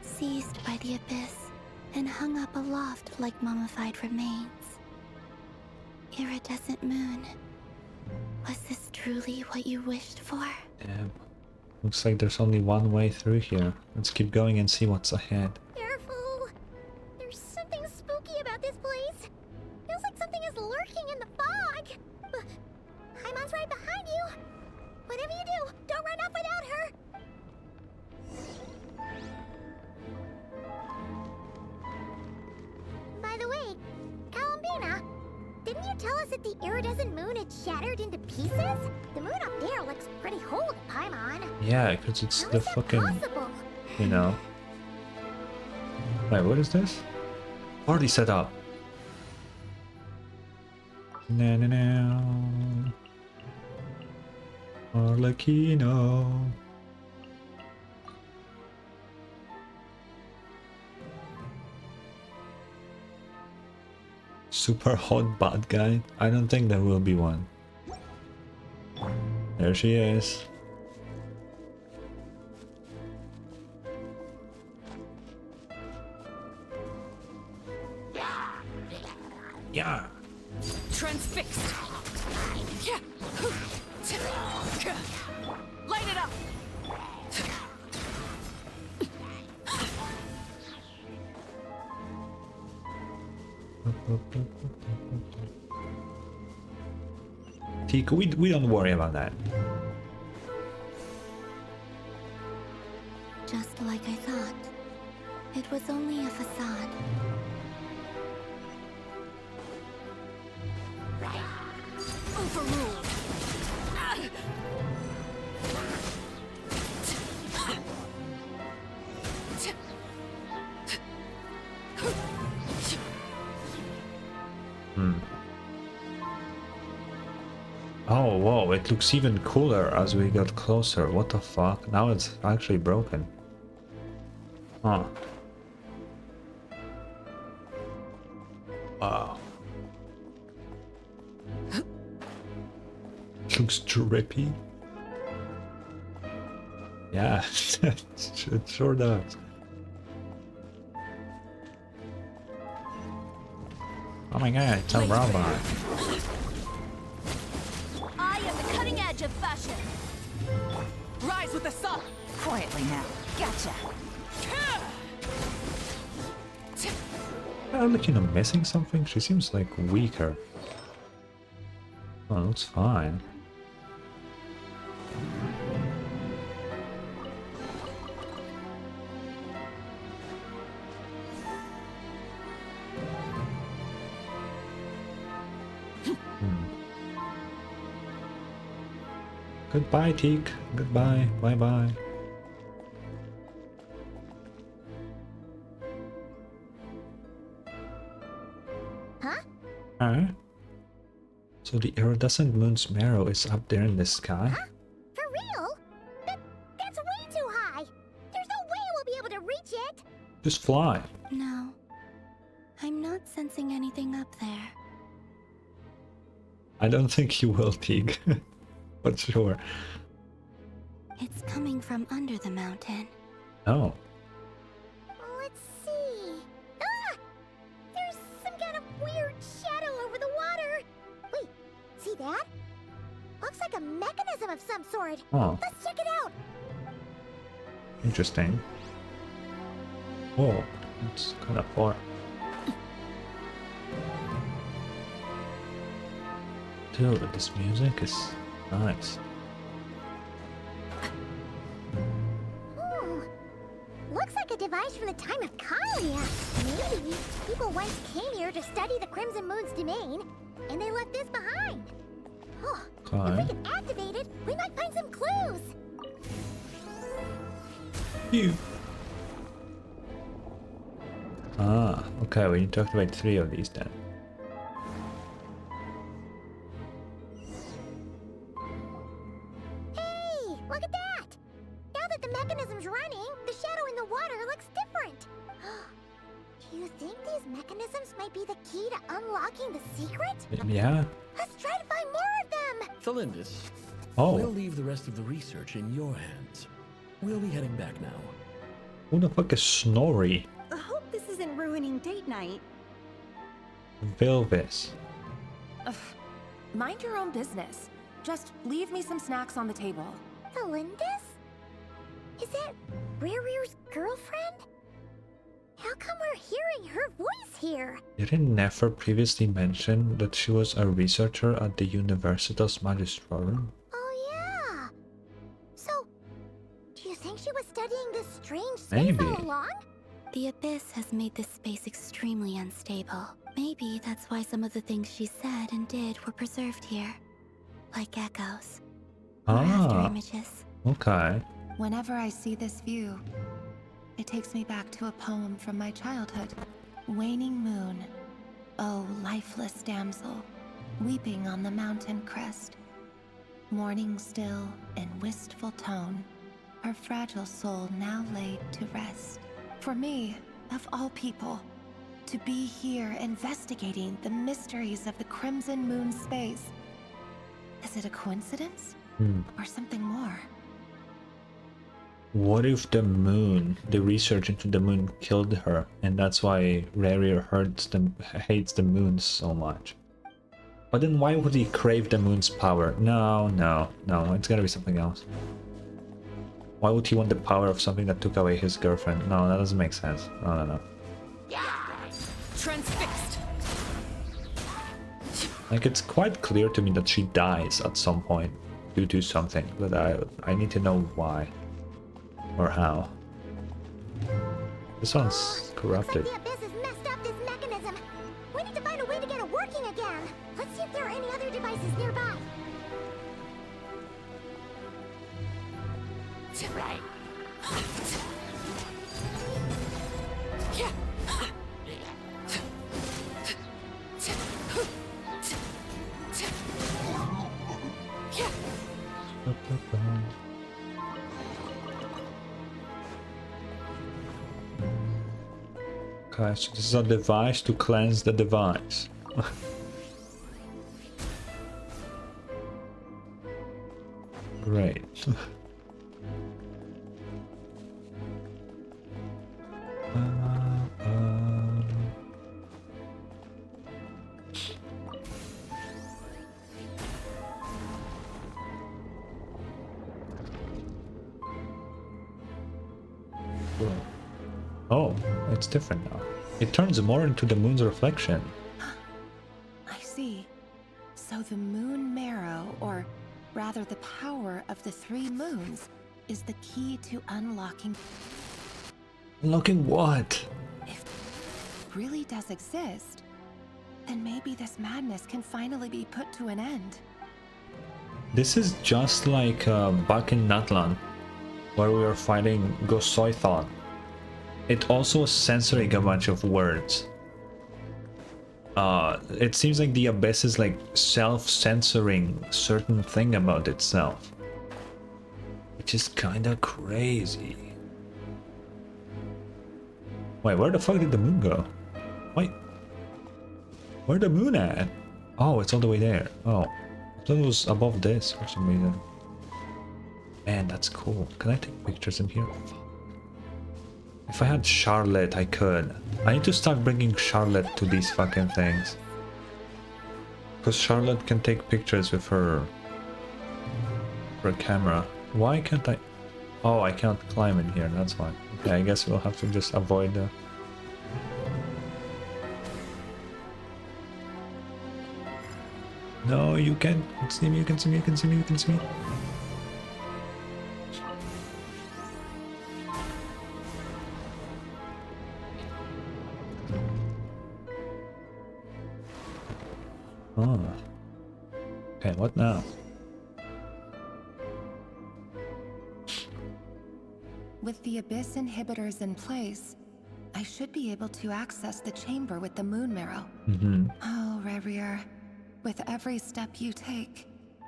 Speaker 4: seized by the abyss, and hung up aloft like mummified remains. Iridescent moon. Was this truly what you wished for?
Speaker 1: Damn. Looks like there's only one way through here. Let's keep going and see what's ahead.
Speaker 5: Careful! There's something spooky about this place. Feels like something is lurking in the fog. Haimon's right behind you. Whatever you do, don't run off without her. By the way, Columbina, didn't you tell us that the iridescent moon had shattered into pieces? The moon up there looks pretty whole to Paimon.
Speaker 1: Yeah, because it's the fucking...
Speaker 5: Possible?
Speaker 1: You know. Wait, what is this? Party set up. Na na na. Arlecchino. Super hot bad guy? I don't think there will be one. There she is. Yeah.
Speaker 14: Transfixed. Light it up.
Speaker 1: Tico, we don't worry about that.
Speaker 4: Just like I thought. It was only a facade.
Speaker 14: Overruled.
Speaker 1: Oh, whoa, it looks even cooler as we got closer. What the fuck? Now it's actually broken. Huh. Wow. Looks drippy. Yeah, it sure does. Oh my god, it's a robot.
Speaker 14: I am the cutting edge of fashion. Rise with the sun.
Speaker 2: Quietly now. Gotcha.
Speaker 1: I'm looking, I'm missing something. She seems like weaker. Oh, looks fine. Goodbye, Teak. Goodbye. Bye-bye.
Speaker 5: Huh?
Speaker 1: Huh? So the iridescent moon's marrow is up there in the sky?
Speaker 5: Huh? For real? That's way too high. There's no way we'll be able to reach it.
Speaker 1: Just fly.
Speaker 4: No. I'm not sensing anything up there.
Speaker 1: I don't think you will, Teague. But sure.
Speaker 4: It's coming from under the mountain.
Speaker 1: Oh.
Speaker 5: Let's see. Ah! There's some kind of weird shadow over the water. Wait, see that? Looks like a mechanism of some sort.
Speaker 1: Oh.
Speaker 5: Let's check it out.
Speaker 1: Interesting. Oh, it's kind of far. Dude, this music is nice.
Speaker 5: Looks like a device from the time of Kalia. Maybe people once came here to study the Crimson Moon's domain, and they left this behind. Oh, if we can activate it, we might find some clues.
Speaker 1: Phew. Ah, okay, we need to activate 3 of these then.
Speaker 5: Hey, look at that! Now that the mechanism's running, the shadow in the water looks different. Do you think these mechanisms might be the key to unlocking the secret?
Speaker 1: Yeah.
Speaker 5: Let's try to find more of them!
Speaker 17: Thalindis,
Speaker 1: Oh.
Speaker 17: we'll leave the rest of the research in your hands. We'll be heading back now.
Speaker 1: Who the fuck is Snorri?
Speaker 22: I hope this isn't ruining date night.
Speaker 1: Vilvis.
Speaker 16: Ugh. Mind your own business. Just leave me some snacks on the table.
Speaker 5: Thalindis? Is that Rere's girlfriend? How come we're hearing her voice here?
Speaker 1: Didn't Nefer previously mention that she was a researcher at the Universitas Magistrorum?
Speaker 5: Oh yeah. So, do you think she was studying this strange space
Speaker 1: Maybe.
Speaker 5: all along?
Speaker 4: The Abyss has made this space extremely unstable. Maybe that's why some of the things she said and did were preserved here. Like echoes. Or after images.
Speaker 1: Okay.
Speaker 16: Whenever I see this view, it takes me back to a poem from my childhood. Waning moon, oh lifeless damsel, weeping on the mountain crest. Mourning still in wistful tone, her fragile soul now laid to rest. For me, of all people, to be here investigating the mysteries of the Crimson Moon space. Is it a coincidence? Or something more?
Speaker 1: What if the moon, the research into the moon killed her, and that's why Rerir hates the moon so much? But then why would he crave the moon's power? No, it's gotta be something else. Why would he want the power of something that took away his girlfriend? No, that doesn't make sense. No.
Speaker 21: Transfixed.
Speaker 1: Like, it's quite clear to me that she dies at some point due to something, but I need to know why. Or how. This one's corrupted.
Speaker 5: The Abyss has messed up this mechanism. We need to find a way to get it working again. Let's see if there are any other devices nearby.
Speaker 21: Right.
Speaker 1: Okay, so this is a device to cleanse the device. Great. Oh, it's different now. It turns more into the moon's reflection.
Speaker 16: I see. So the moon marrow, or rather the power of the 3 moons, is the key to unlocking.
Speaker 1: Unlocking what?
Speaker 16: If it really does exist, then maybe this madness can finally be put to an end.
Speaker 1: This is just like back in Natlan, where we were fighting Gosoithon. It also was censoring a bunch of words. It seems like the Abyss is like self-censoring certain thing about itself, which is kind of crazy. Wait, where the fuck did the moon go? Wait, where the moon at? Oh, it's all the way there. Oh, I thought it was above this for some reason. Man, that's cool. Can I take pictures in here? If I had Charlotte, I could. I need to start bringing Charlotte to these fucking things. Because Charlotte can take pictures with her camera. Why can't I? Oh, I can't climb in here, that's why. Okay, I guess we'll have to just avoid the... No, you can't see me, you can see me, you can see me, you can see me. Oh. Okay, what now?
Speaker 16: With the Abyss inhibitors in place, I should be able to access the chamber with the moon marrow. Oh, Rerir, with every step you take,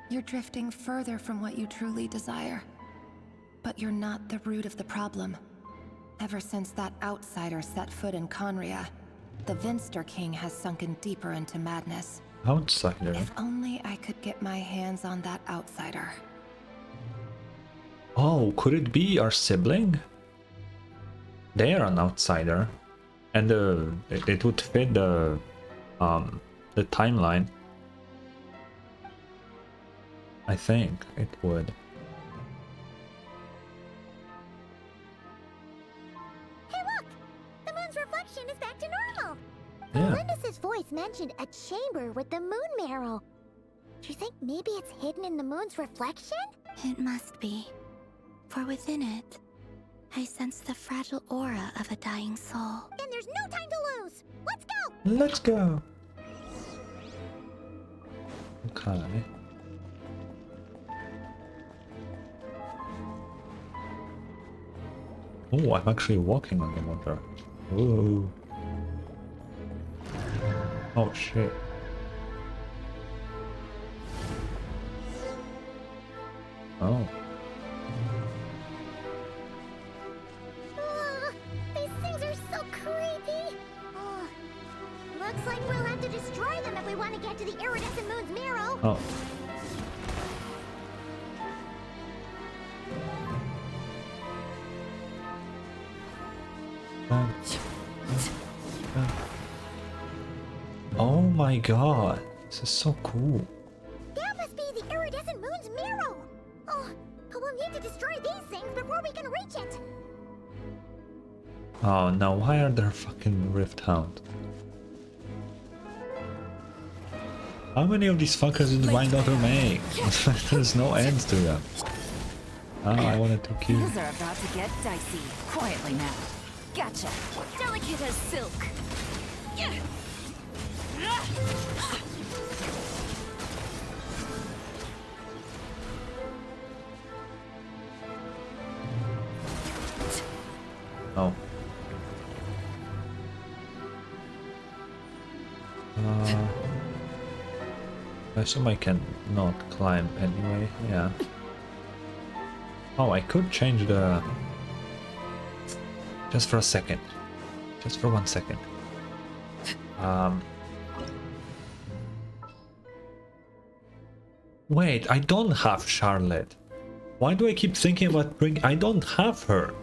Speaker 16: you're drifting further from what you truly desire. But you're not the root of the problem. Ever since that outsider set foot in Conria, the Vinster King has sunken deeper into madness.
Speaker 1: Outsider?
Speaker 16: If only I could get my hands on that outsider.
Speaker 1: Oh, could it be our sibling? They are an outsider, and it would fit the timeline. I think it would.
Speaker 5: Hey, look! The moon's reflection is back to normal.
Speaker 1: Yeah.
Speaker 5: Lindis's voice mentioned a chamber with the moon marrow. Do you think maybe it's hidden in the moon's reflection?
Speaker 8: It must be. For within it, I sense the fragile aura of a dying soul.
Speaker 5: Then there's no time to lose! Let's go!
Speaker 1: Let's go! Okay. Oh, I'm actually walking on the water. Ooh. Oh shit. Oh.
Speaker 5: These things are so creepy! Looks like we'll have to destroy them if we want to get to the iridescent moon's marrow.
Speaker 1: Oh. Oh my god, this is so cool.
Speaker 5: That must be the iridescent moon's marrow! Oh, but we'll need to destroy these things before we can reach it!
Speaker 1: Oh no, why are there fucking Rift Hounds? How many of these fuckers did my daughter make? There's no ends to them. Oh, I wanted to kill.
Speaker 2: Things are about to get dicey. Quietly now. Gotcha. Delicate as silk.
Speaker 1: Oh. I assume I can not climb anyway, yeah. Oh, I could change the... Just for a second. Just for 1 second. Wait, I don't have Charlotte. Why do I keep thinking about I don't have her.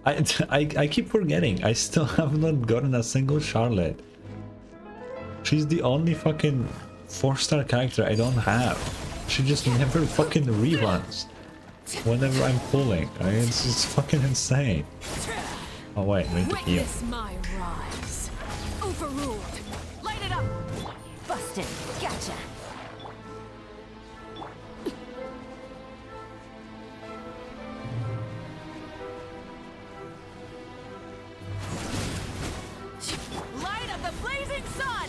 Speaker 1: I keep forgetting. I still have not gotten a single Charlotte. She's the only fucking 4-star character I don't have. She just never fucking reruns whenever I'm pulling. I mean, it's fucking insane. Oh wait, I need to heal.
Speaker 2: Witness my rise. Overruled. Light it up. Busted. Gotcha. Light up the blazing sun.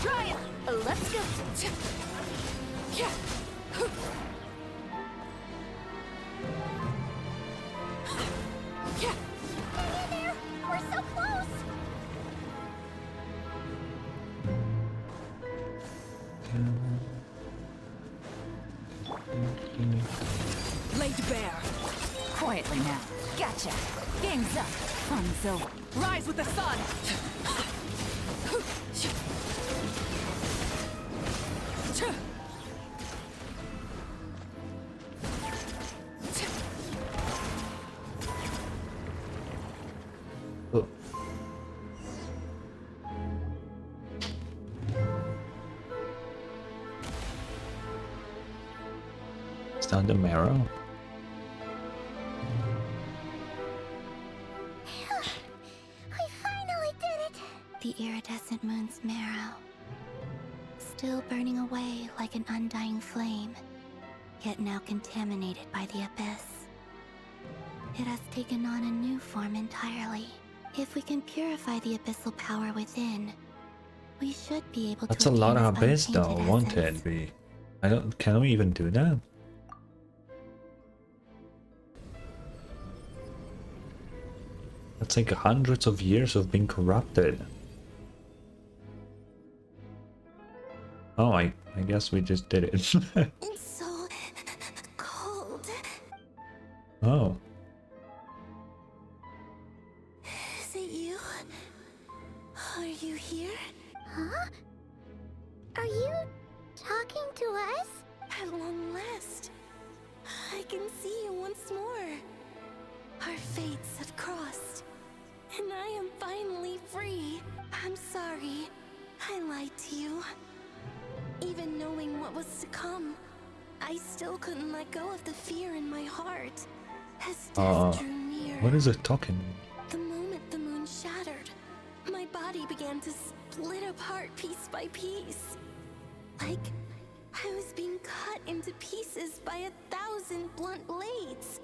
Speaker 2: Try it. Let's go.
Speaker 5: We're so close!
Speaker 2: Laid bare. Quietly now. Gotcha. Game's up. Fun's over. Rise with the sun.
Speaker 1: Is that the marrow?
Speaker 5: I finally did it!
Speaker 8: The iridescent moon's marrow, still burning away like an undying flame, yet now contaminated by the abyss. It has taken on a new form entirely. If we can purify the abyssal power within, we should be able
Speaker 1: That's
Speaker 8: to
Speaker 1: a lot
Speaker 8: obtain
Speaker 1: of
Speaker 8: its
Speaker 1: abyss though,
Speaker 8: untainted
Speaker 1: won't
Speaker 8: essence.
Speaker 1: it be? I don't, can we even do that? That's like hundreds of years of being corrupted. Oh, I guess we just did it.
Speaker 8: It's so cold.
Speaker 1: Oh.
Speaker 8: Is it you? Are you here?
Speaker 5: Huh? Are you talking to us?
Speaker 8: At long last, I can see you once more. Our fates have crossed, and I am finally free. I'm sorry, I lied to you. Even knowing what was to come, I still couldn't let go of the fear in my heart. As death drew near,
Speaker 1: What is it talking?
Speaker 8: the moment the moon shattered, my body began to split apart piece by piece. Like I was being cut into pieces by 1,000 blunt blades.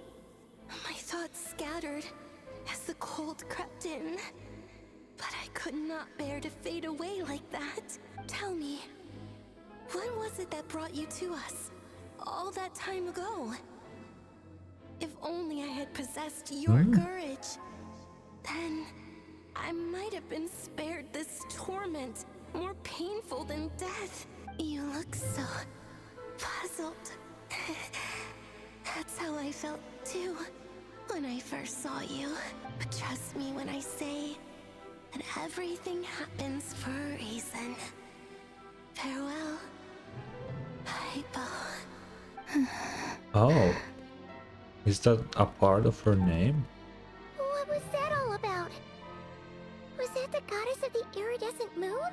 Speaker 8: My thoughts scattered as the cold crept in. But I could not bear to fade away like that. Tell me, what was it that brought you to us all that time ago? If only I had possessed your courage, then I might have been spared this torment, more painful than death. You look so puzzled. That's how I felt too when I first saw you. But trust me when I say that everything happens for a reason. Farewell, Hypo.
Speaker 1: Oh. Is that a part of her name?
Speaker 5: What was that all about? Was that the goddess of the iridescent moon?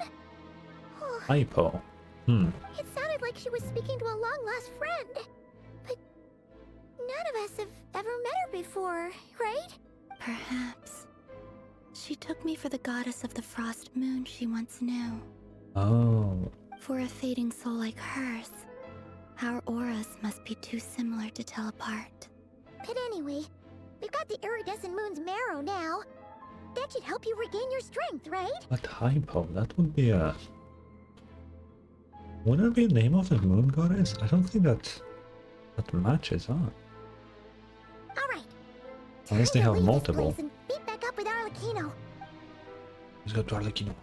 Speaker 5: Oh,
Speaker 1: Hypo.
Speaker 5: it sounded like she was speaking to a long-lost friend. But none of us have ever met her before, right?
Speaker 8: Perhaps. She took me for the goddess of the frost moon she once knew.
Speaker 1: Oh.
Speaker 8: For a fading soul like hers, our auras must be too similar to tell apart.
Speaker 5: But anyway, we've got the iridescent moon's marrow now. That should help you regain your strength, right?
Speaker 1: But Hypo, that would be a... Wouldn't it be the name of the moon goddess? I don't think that matches up.
Speaker 5: Alright.
Speaker 1: Unless they have multiple.
Speaker 5: And beat back up with Arlecchino.
Speaker 1: Let's go to Arlecchino.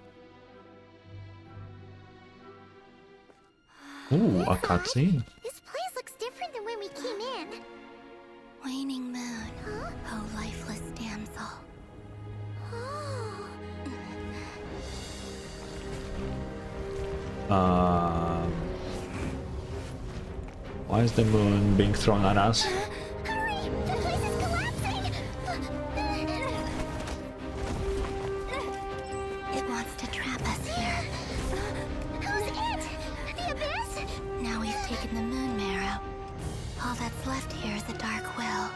Speaker 1: Ooh, a cutscene.
Speaker 5: This place looks different than when we came in.
Speaker 8: Waning moon, oh lifeless damsel.
Speaker 1: Why is the moon being thrown at us?
Speaker 5: Hurry! The place is collapsing!
Speaker 8: It wants to trap us here.
Speaker 5: Who's it? The abyss?
Speaker 8: Now we've taken the moon marrow. All that's left here is a dark will.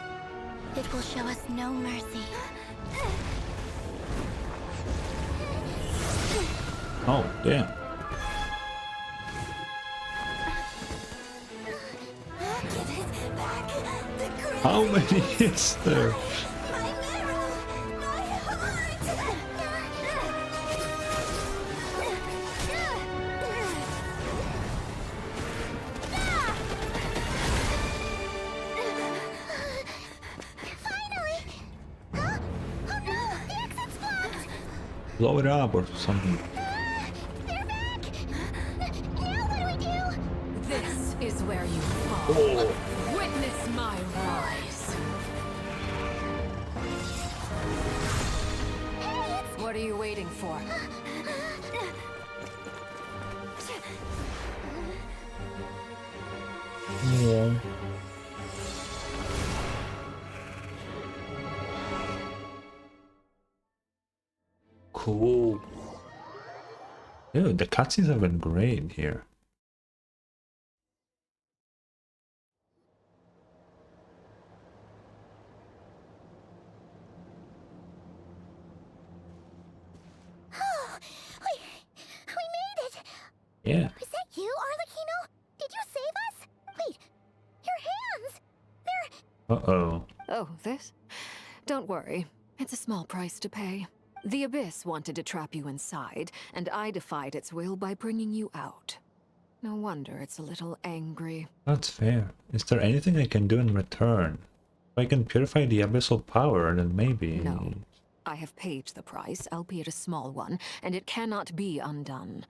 Speaker 8: It will show us no mercy.
Speaker 1: Oh, damn. How many is there? blow it up or something.
Speaker 16: This is where you fall.
Speaker 1: Oh.
Speaker 16: Witness my rise. What are you waiting for?
Speaker 1: Yeah. Cool. Dude, the cutscenes have been great here.
Speaker 5: We made it!
Speaker 1: Yeah.
Speaker 5: Was that you, Arlecchino? Did you save us? Wait, your hands! They're...
Speaker 1: Uh-oh.
Speaker 19: Oh, this? Don't worry. It's a small price to pay. The Abyss wanted to trap you inside, and I defied its will by bringing you out. No wonder it's a little angry.
Speaker 1: That's fair. Is there anything I can do in return? If I can purify the abyssal power, then maybe...
Speaker 19: No. I have paid the price, albeit a small one, and it cannot be undone.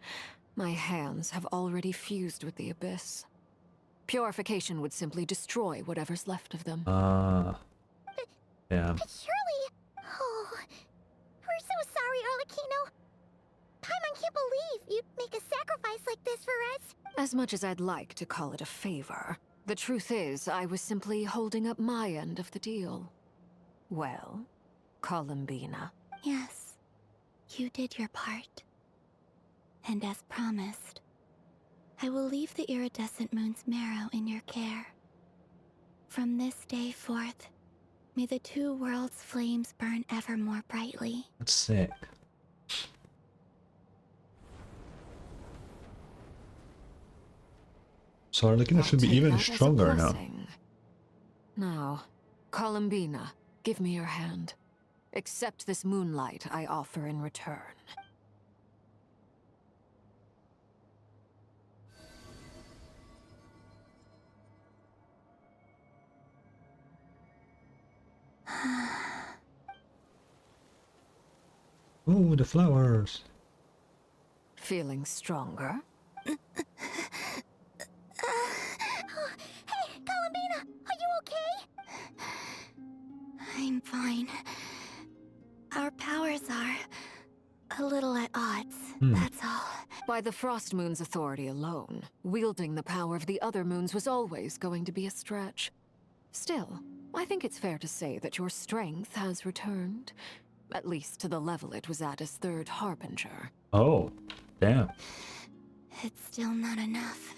Speaker 19: My hands have already fused with the Abyss. Purification would simply destroy whatever's left of them.
Speaker 1: Ah. Yeah.
Speaker 5: But surely... Oh... We're so sorry, Arlecchino. Paimon can't believe you'd make a sacrifice like this for us.
Speaker 19: As much as I'd like to call it a favor, the truth is I was simply holding up my end of the deal. Well, Columbina.
Speaker 8: Yes, you did your part. And as promised, I will leave the iridescent moon's marrow in your care. From this day forth, may the two worlds' flames burn ever more brightly.
Speaker 1: That's sick. So Arlecchino should be even stronger now.
Speaker 19: Now, Columbina, give me your hand. Accept this moonlight I offer in return.
Speaker 1: Ooh, the flowers.
Speaker 19: Feeling stronger?
Speaker 5: Hey, Columbina, are you okay?
Speaker 8: I'm fine. Our powers are a little at odds, that's all.
Speaker 19: By the Frost Moon's authority alone, wielding the power of the other moons was always going to be a stretch. Still, I think it's fair to say that your strength has returned. At least to the level it was at as Third Harbinger.
Speaker 1: Oh, damn.
Speaker 8: It's still not enough.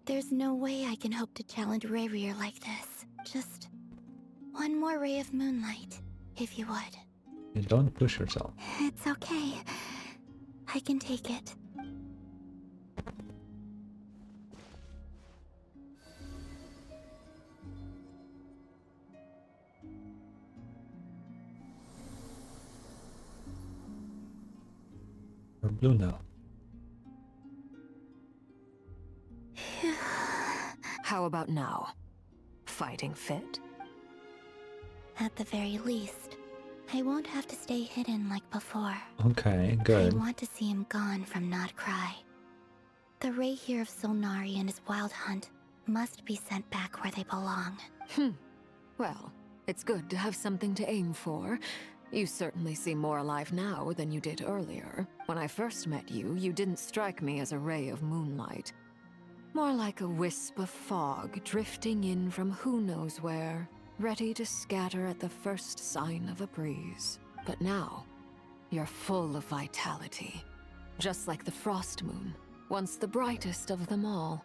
Speaker 8: There's no way I can hope to challenge Rayrir like this. Just one more ray of moonlight, if you would.
Speaker 1: You don't push yourself.
Speaker 8: It's okay. I can take it.
Speaker 1: You're blue now.
Speaker 19: How about now? Fighting fit?
Speaker 8: At the very least, I won't have to stay hidden like before.
Speaker 1: Okay, good.
Speaker 8: I want to see him gone from nod-krai. The Rayhir of Solnari and his wild hunt must be sent back where they belong.
Speaker 19: Well, it's good to have something to aim for. You certainly seem more alive now than you did earlier. When I first met you, you didn't strike me as a ray of moonlight. More like a wisp of fog drifting in from who knows where, ready to scatter at the first sign of a breeze. But now, you're full of vitality. Just like the Frost Moon, once the brightest of them all.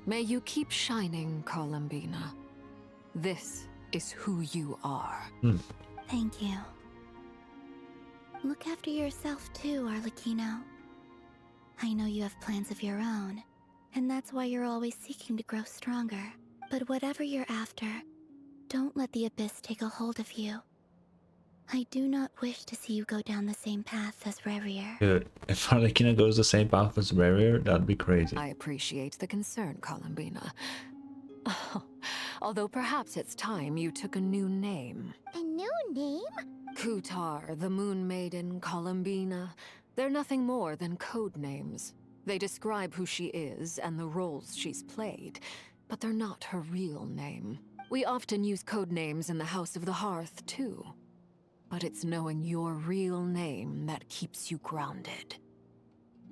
Speaker 19: May you keep shining, Columbina. This is who you are.
Speaker 8: Thank you. Look after yourself too, Arlecchino. I know you have plans of your own, and that's why you're always seeking to grow stronger. But whatever you're after, don't let the Abyss take a hold of you. I do not wish to see you go down the same path as Rayrir.
Speaker 1: Dude, if Arlecchino goes the same path as Rayrir, that'd be crazy.
Speaker 19: I appreciate the concern, Columbina. Although perhaps it's time you took a new name.
Speaker 5: A new name?
Speaker 19: Kutar, the Moon Maiden, Columbina. They're nothing more than code names. They describe who she is and the roles she's played, but they're not her real name. We often use code names in the House of the Hearth, too. But it's knowing your real name that keeps you grounded.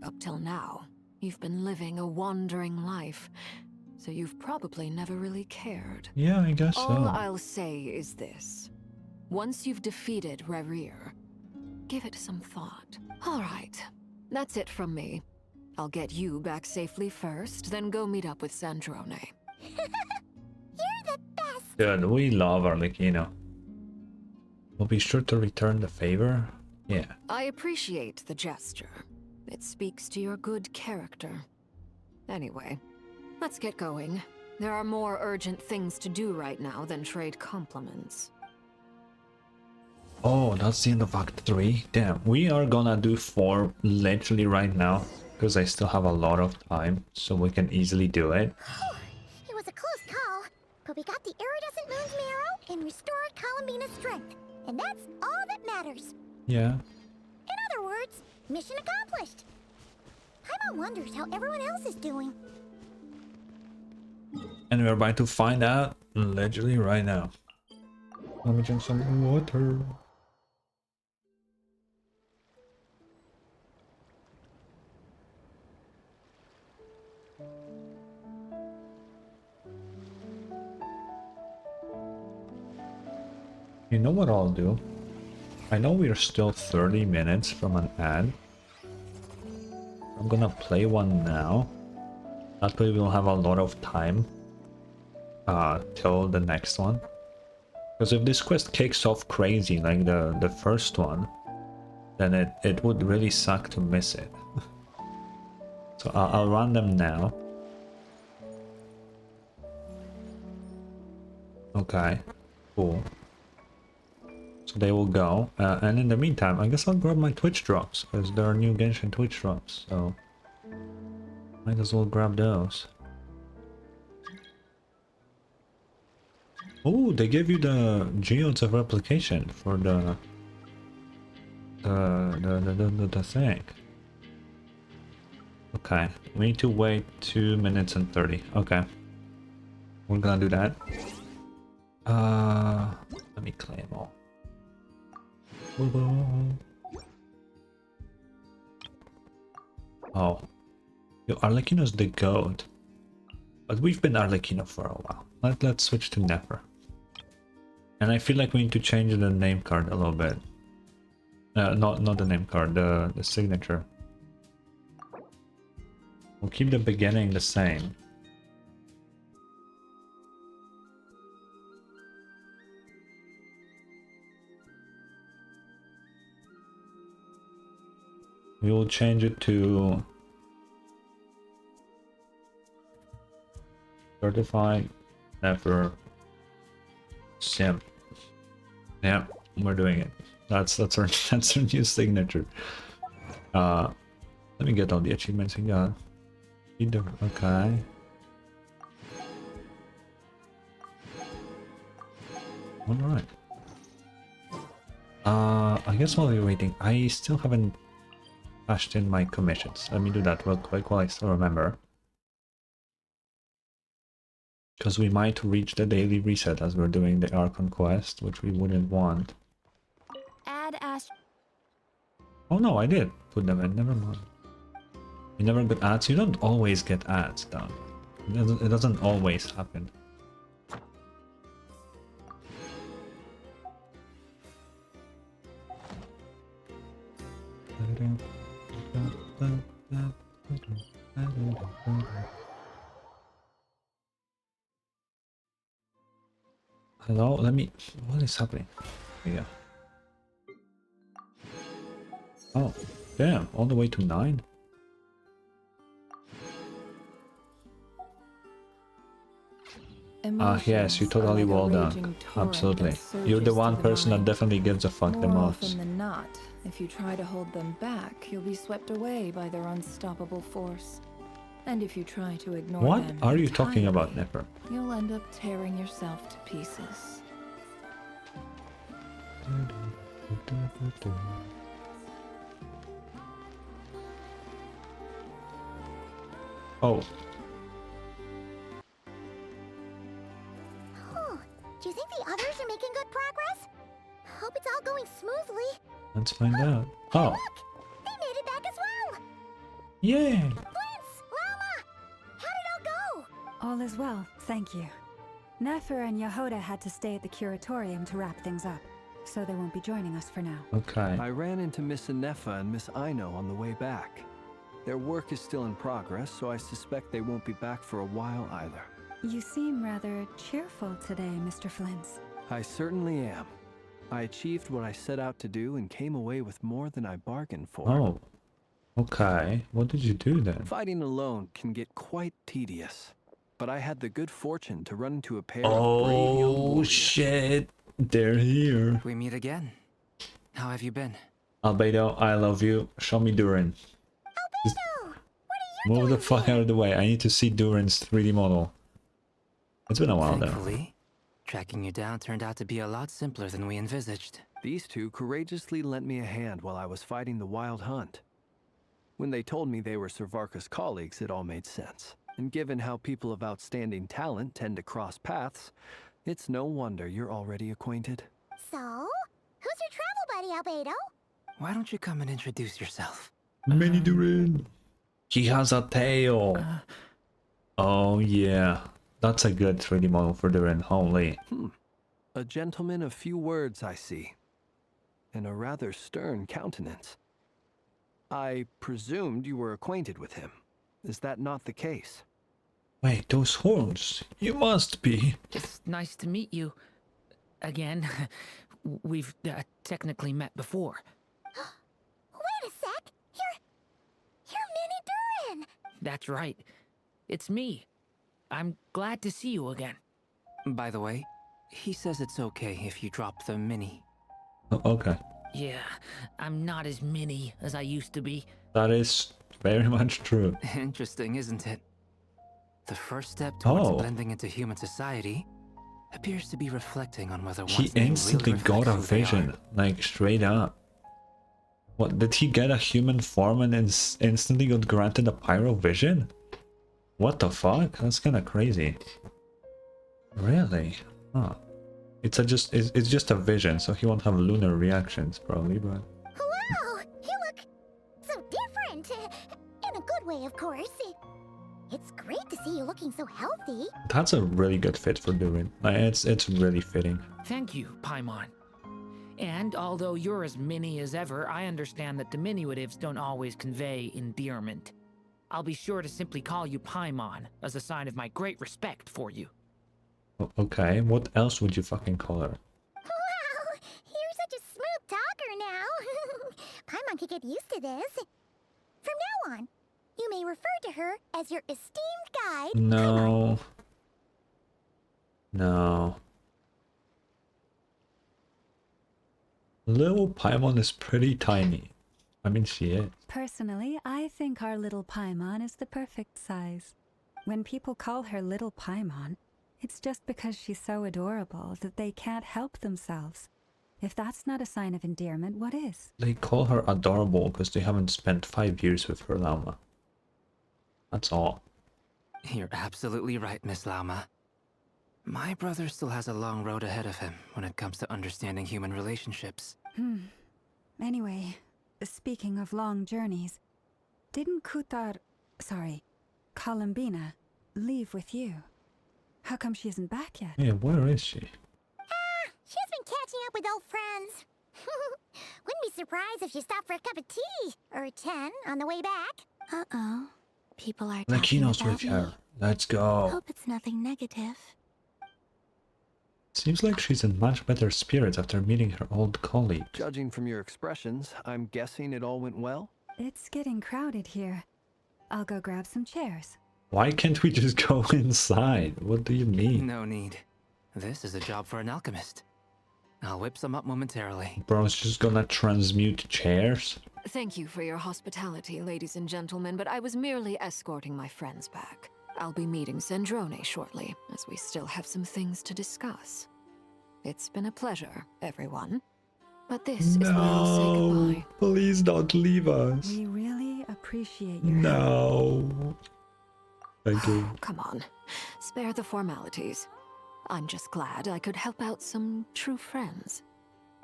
Speaker 19: Up till now, you've been living a wandering life, so you've probably never really cared.
Speaker 1: Yeah, I guess so.
Speaker 19: All I'll say is this. Once you've defeated Rerir, give it some thought. All right, that's it from me. I'll get you back safely first, then go meet up with Sandrone.
Speaker 5: You're the best!
Speaker 1: Good, we love Arlecchino. We'll be sure to return the favor. Yeah.
Speaker 19: I appreciate the gesture. It speaks to your good character. Anyway, let's get going. There are more urgent things to do right now than trade compliments.
Speaker 1: Oh, that's the end of Act 3. Damn, we are gonna do 4 literally right now, because I still have a lot of time, so we can easily do it.
Speaker 5: It was a close call, but we got the iridescent moon's marrow and restored Columbina's strength. And that's all that matters.
Speaker 1: Yeah.
Speaker 5: In other words, mission accomplished. Paimon wonders how everyone else is doing.
Speaker 1: And we're about to find out literally right now. Let me drink some water. You know what I'll do? I know we're still 30 minutes from an ad. I'm gonna play one now. That way we'll have a lot of time till the next one. Because if this quest kicks off crazy like the first one, then it would really suck to miss it. So I'll run them now. Okay, cool. So they will go, and in the meantime, I guess I'll grab my Twitch drops, because there are new Genshin Twitch drops, so might as well grab those. Oh, they gave you the geodes of replication for the thing. Okay, we need to wait 2 minutes and 30. Okay, we're gonna do that. Let me claim all. Oh, yo, Arlecchino's the goat, but we've been Arlecchino for a while. Let's switch to Nefer. And I feel like we need to change the name card a little bit. Not the name card, the signature. We'll keep the beginning the same. We will change it to certified Nefer Sim. Yeah, we're doing it. That's our new signature. Let me get all the achievements we got. Okay. All right. I guess while we're waiting, I still haven't cashed in my commissions. Let me do that real quick while I still remember. Because we might reach the daily reset as we're doing the Archon quest, which we wouldn't want.
Speaker 14: Add Ash.
Speaker 1: Oh no, I did put them in, never mind. You never get ads? You don't always get ads done. It doesn't always happen. Hello, let me... What is happening? Yeah. Oh, damn, all the way to 9? Yes, you totally well done. Absolutely. You're the one person that definitely gives a fuck the
Speaker 7: More
Speaker 1: most.
Speaker 7: often than not, if you try to hold them back, you'll be swept away by their unstoppable force. And if you try to ignore
Speaker 1: What
Speaker 7: them
Speaker 1: are you talking
Speaker 7: entirely,
Speaker 1: about, Nefer?
Speaker 7: you'll end up tearing yourself to pieces.
Speaker 1: Oh,
Speaker 5: Oh, do you think the others are making good progress? Hope it's all going smoothly.
Speaker 1: let's find out. Oh,
Speaker 5: They made it back as well!
Speaker 1: yay!
Speaker 5: Prince! Lama! How did it all go?
Speaker 11: All is well, thank you. Nefer and Yehuda had to stay at the curatorium to wrap things up, so they won't be joining us for now.
Speaker 1: Okay.
Speaker 9: I ran into Miss Nefer and Miss Aino on the way back. Their work is still in progress, so I suspect they won't be back for a while either.
Speaker 11: You seem rather cheerful today, Mr. Flintz.
Speaker 9: I certainly am. I achieved what I set out to do and came away with more than I bargained for.
Speaker 1: Oh, okay. What did you do then?
Speaker 9: Fighting alone can get quite tedious, but I had the good fortune to run into a pair of brave young
Speaker 1: Oh
Speaker 9: warriors.
Speaker 1: shit, they're here.
Speaker 21: We meet again. How have you been?
Speaker 1: Albedo, I love you. Show me Durin. Just move the fuck out of the way. I need to see Durin's 3D model. It's been a while though.
Speaker 21: Thankfully, tracking you down turned out to be a lot simpler than we envisaged.
Speaker 9: These two courageously lent me a hand while I was fighting the Wild Hunt. When they told me they were Servarka's colleagues, it all made sense. And given how people of outstanding talent tend to cross paths, it's no wonder you're already acquainted.
Speaker 5: So, who's your travel buddy, Albedo?
Speaker 21: Why don't you come and introduce yourself?
Speaker 1: Mini Durin. He has a tail. Oh yeah. That's a good 3D model for Durin. Holy.
Speaker 9: A gentleman of few words, I see. And a rather stern countenance. I presumed you were acquainted with him. Is that not the case?
Speaker 1: Wait, those horns. You must be.
Speaker 21: It's nice to meet you. Again. We've technically met before.
Speaker 5: Wait a sec! You're Mini Durin!
Speaker 21: That's right. It's me. I'm glad to see you again. By the way, he says it's okay if you drop the mini.
Speaker 1: Oh, okay.
Speaker 21: Yeah, I'm not as mini as I used to be.
Speaker 1: That is very much true.
Speaker 21: Interesting, isn't it? The first step towards
Speaker 1: Oh.
Speaker 21: blending into human society appears to be reflecting on whether
Speaker 1: He
Speaker 21: one's name
Speaker 1: instantly
Speaker 21: really
Speaker 1: got a
Speaker 21: reflects who they
Speaker 1: vision.
Speaker 21: are.
Speaker 1: Like, straight up. What, did he get a human form and instantly got granted a pyro vision? What the fuck? That's kind of crazy. Really? Huh. It's just a vision, so he won't have lunar reactions probably, but
Speaker 5: Wow! You look so different! In a good way, of course. It's great to see you looking so healthy.
Speaker 1: that's a really good fit for Durin. Like, it's really fitting.
Speaker 21: Thank you, Paimon. And although you're as mini as ever, I understand that diminutives don't always convey endearment. I'll be sure to simply call you Paimon as a sign of my great respect for you.
Speaker 1: Okay, what else would you fucking call her?
Speaker 5: Wow! You're such a smooth talker now. Paimon could get used to this. From now on, you may refer to her as your esteemed guide.
Speaker 1: No. No. Little Paimon is pretty tiny. I mean, she is.
Speaker 11: Personally, I think our little Paimon is the perfect size. When people call her Little Paimon, it's just because she's so adorable that they can't help themselves. If that's not a sign of endearment, what is?
Speaker 1: They call her adorable because they haven't spent 5 years with her Lama. That's all.
Speaker 21: You're absolutely right, Miss Lauma. My brother still has a long road ahead of him when it comes to understanding human relationships.
Speaker 11: Anyway, speaking of long journeys, didn't Columbina, leave with you? How come she isn't back yet?
Speaker 1: Yeah, where is she?
Speaker 5: She's been catching up with old friends. Wouldn't be surprised if she stopped for a cup of tea or 10 on the way back.
Speaker 4: Uh-oh. People are
Speaker 1: The
Speaker 4: talking
Speaker 1: keynote's
Speaker 4: about
Speaker 1: with
Speaker 4: me.
Speaker 1: her. Let's go.
Speaker 4: Hope it's nothing negative.
Speaker 1: Seems like she's in much better spirits after meeting her old colleague.
Speaker 9: Judging from your expressions, I'm guessing it all went well?
Speaker 11: It's getting crowded here. I'll go grab some chairs.
Speaker 1: Why can't we just go inside? What do you mean?
Speaker 21: No need. This is a job for an alchemist. I'll whip some up momentarily.
Speaker 1: Bro's just gonna transmute chairs?
Speaker 19: Thank you for your hospitality, ladies and gentlemen, but I was merely escorting my friends back. I'll be meeting Zendrone shortly, as we still have some things to discuss. It's been a pleasure, everyone. But this is where I'll say goodbye.
Speaker 1: Please don't leave us.
Speaker 11: We really appreciate your
Speaker 1: No. Thank you.
Speaker 19: Come on, spare the formalities. I'm just glad I could help out some true friends.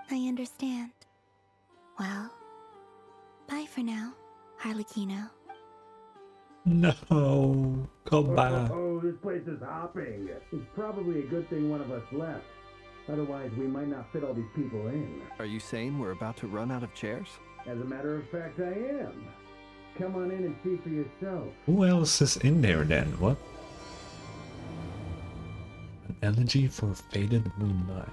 Speaker 5: I understand. Well, bye for now, Harlequino.
Speaker 1: No. Come back.
Speaker 12: Oh, this place is hopping. It's probably a good thing one of us left. Otherwise, we might not fit all these people in.
Speaker 9: Are you saying we're about to run out of chairs?
Speaker 12: As a matter of fact, I am. Come on in and see for yourself.
Speaker 1: Who else is in there then? What? An elegy for faded moonlight.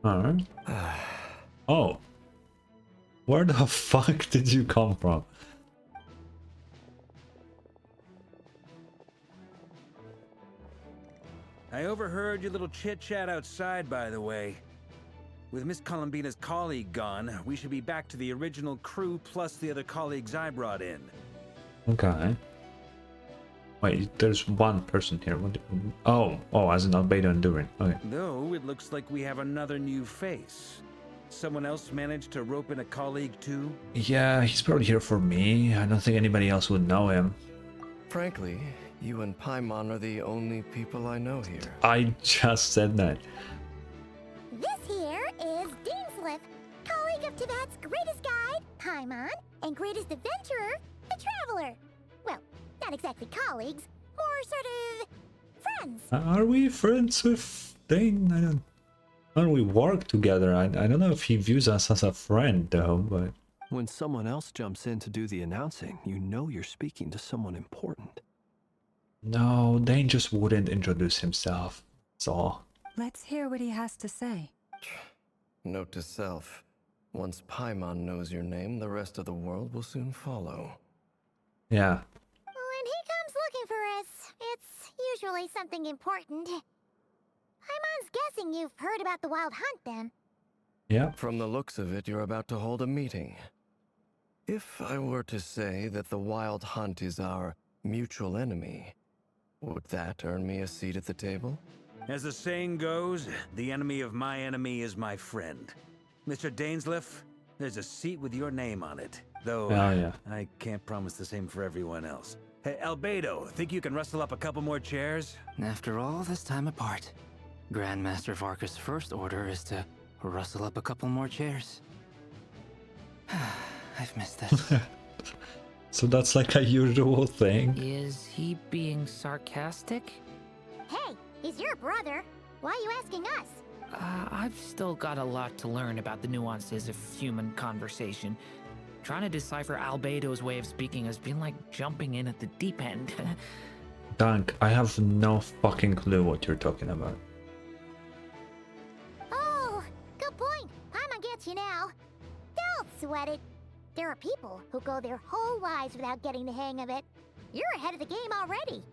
Speaker 1: Huh? Oh. Where the fuck did you come from?
Speaker 12: I overheard your little chit-chat outside, by the way. With Miss Columbina's colleague gone, we should be back to the original crew plus the other colleagues I brought in.
Speaker 1: Okay. Wait, there's one person here. Oh, as an Albedo Enduring. Okay.
Speaker 12: Though, it looks like we have another new face. Someone else managed to rope in a colleague too?
Speaker 1: Yeah, he's probably here for me. I don't think anybody else would know him.
Speaker 18: Frankly, you and Paimon are the only people I know here.
Speaker 1: I just said that.
Speaker 5: This here is Deansliff, colleague of Tibet's greatest guide, Paimon, and greatest adventurer, the Traveler. Well, not exactly colleagues, more sort of friends.
Speaker 1: Are we friends with Dane? I don't we work together. I don't know if he views us as a friend though, but
Speaker 9: when someone else jumps in to do the announcing, you know you're speaking to someone important.
Speaker 1: no, Dane just wouldn't introduce himself. That's all.
Speaker 11: Let's hear what he has to say.
Speaker 18: Note to self. Once Paimon knows your name, the rest of the world will soon follow.
Speaker 1: Yeah.
Speaker 5: When he comes looking for us, it's usually something important. Paimon's guessing you've heard about the Wild Hunt, then.
Speaker 1: Yeah.
Speaker 18: From the looks of it, you're about to hold a meeting. If I were to say that the Wild Hunt is our mutual enemy, would that earn me a seat at the table?
Speaker 12: As the saying goes, the enemy of my enemy is my friend. Mr. Dainsliff, there's a seat with your name on it. Though,
Speaker 1: yeah.
Speaker 12: I can't promise the same for everyone else. Hey, Albedo, think you can rustle up a couple more chairs?
Speaker 20: After all this time apart, Grandmaster Varka's first order is to rustle up a couple more chairs. I've missed this.
Speaker 1: So that's like a usual thing.
Speaker 21: Is he being sarcastic?
Speaker 5: Hey, he's your brother. Why are you asking us?
Speaker 21: I've still got a lot to learn about the nuances of human conversation. Trying to decipher Albedo's way of speaking has been like jumping in at the deep end.
Speaker 1: Dunk, I have no fucking clue what you're talking about.
Speaker 5: Oh, good point. Paimon gets you now. Don't sweat it. There are people who go their whole lives without getting the hang of it. You're ahead of the game already.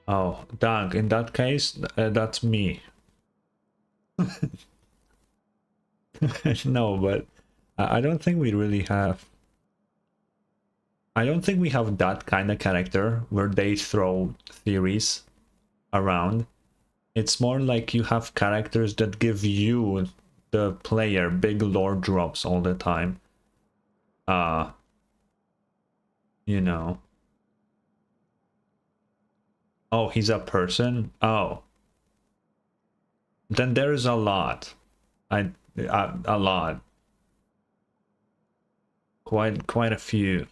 Speaker 1: Oh, Dunk, in that case, that's me. No, but I don't think we really have... I don't think we have that kind of character where they throw theories around. It's more like you have characters that give you, the player, big lore drops all the time. You know. Oh, he's a person? Oh. Then there is a lot. A lot. Quite a few.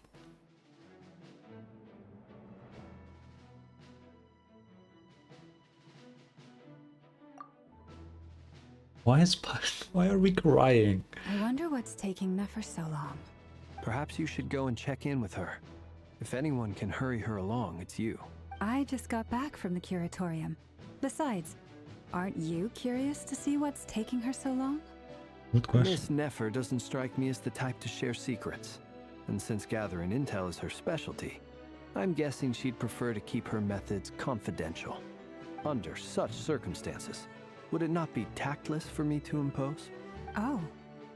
Speaker 1: Why are we crying?
Speaker 11: I wonder what's taking Nefer so long.
Speaker 9: Perhaps you should go and check in with her. If anyone can hurry her along, it's you.
Speaker 11: I just got back from the curatorium. Besides, aren't you curious to see what's taking her so long?
Speaker 1: Good question.
Speaker 9: Miss Nefer doesn't strike me as the type to share secrets. And since gathering intel is her specialty, I'm guessing she'd prefer to keep her methods confidential. Under such circumstances, would it not be tactless for me to impose?
Speaker 11: Oh,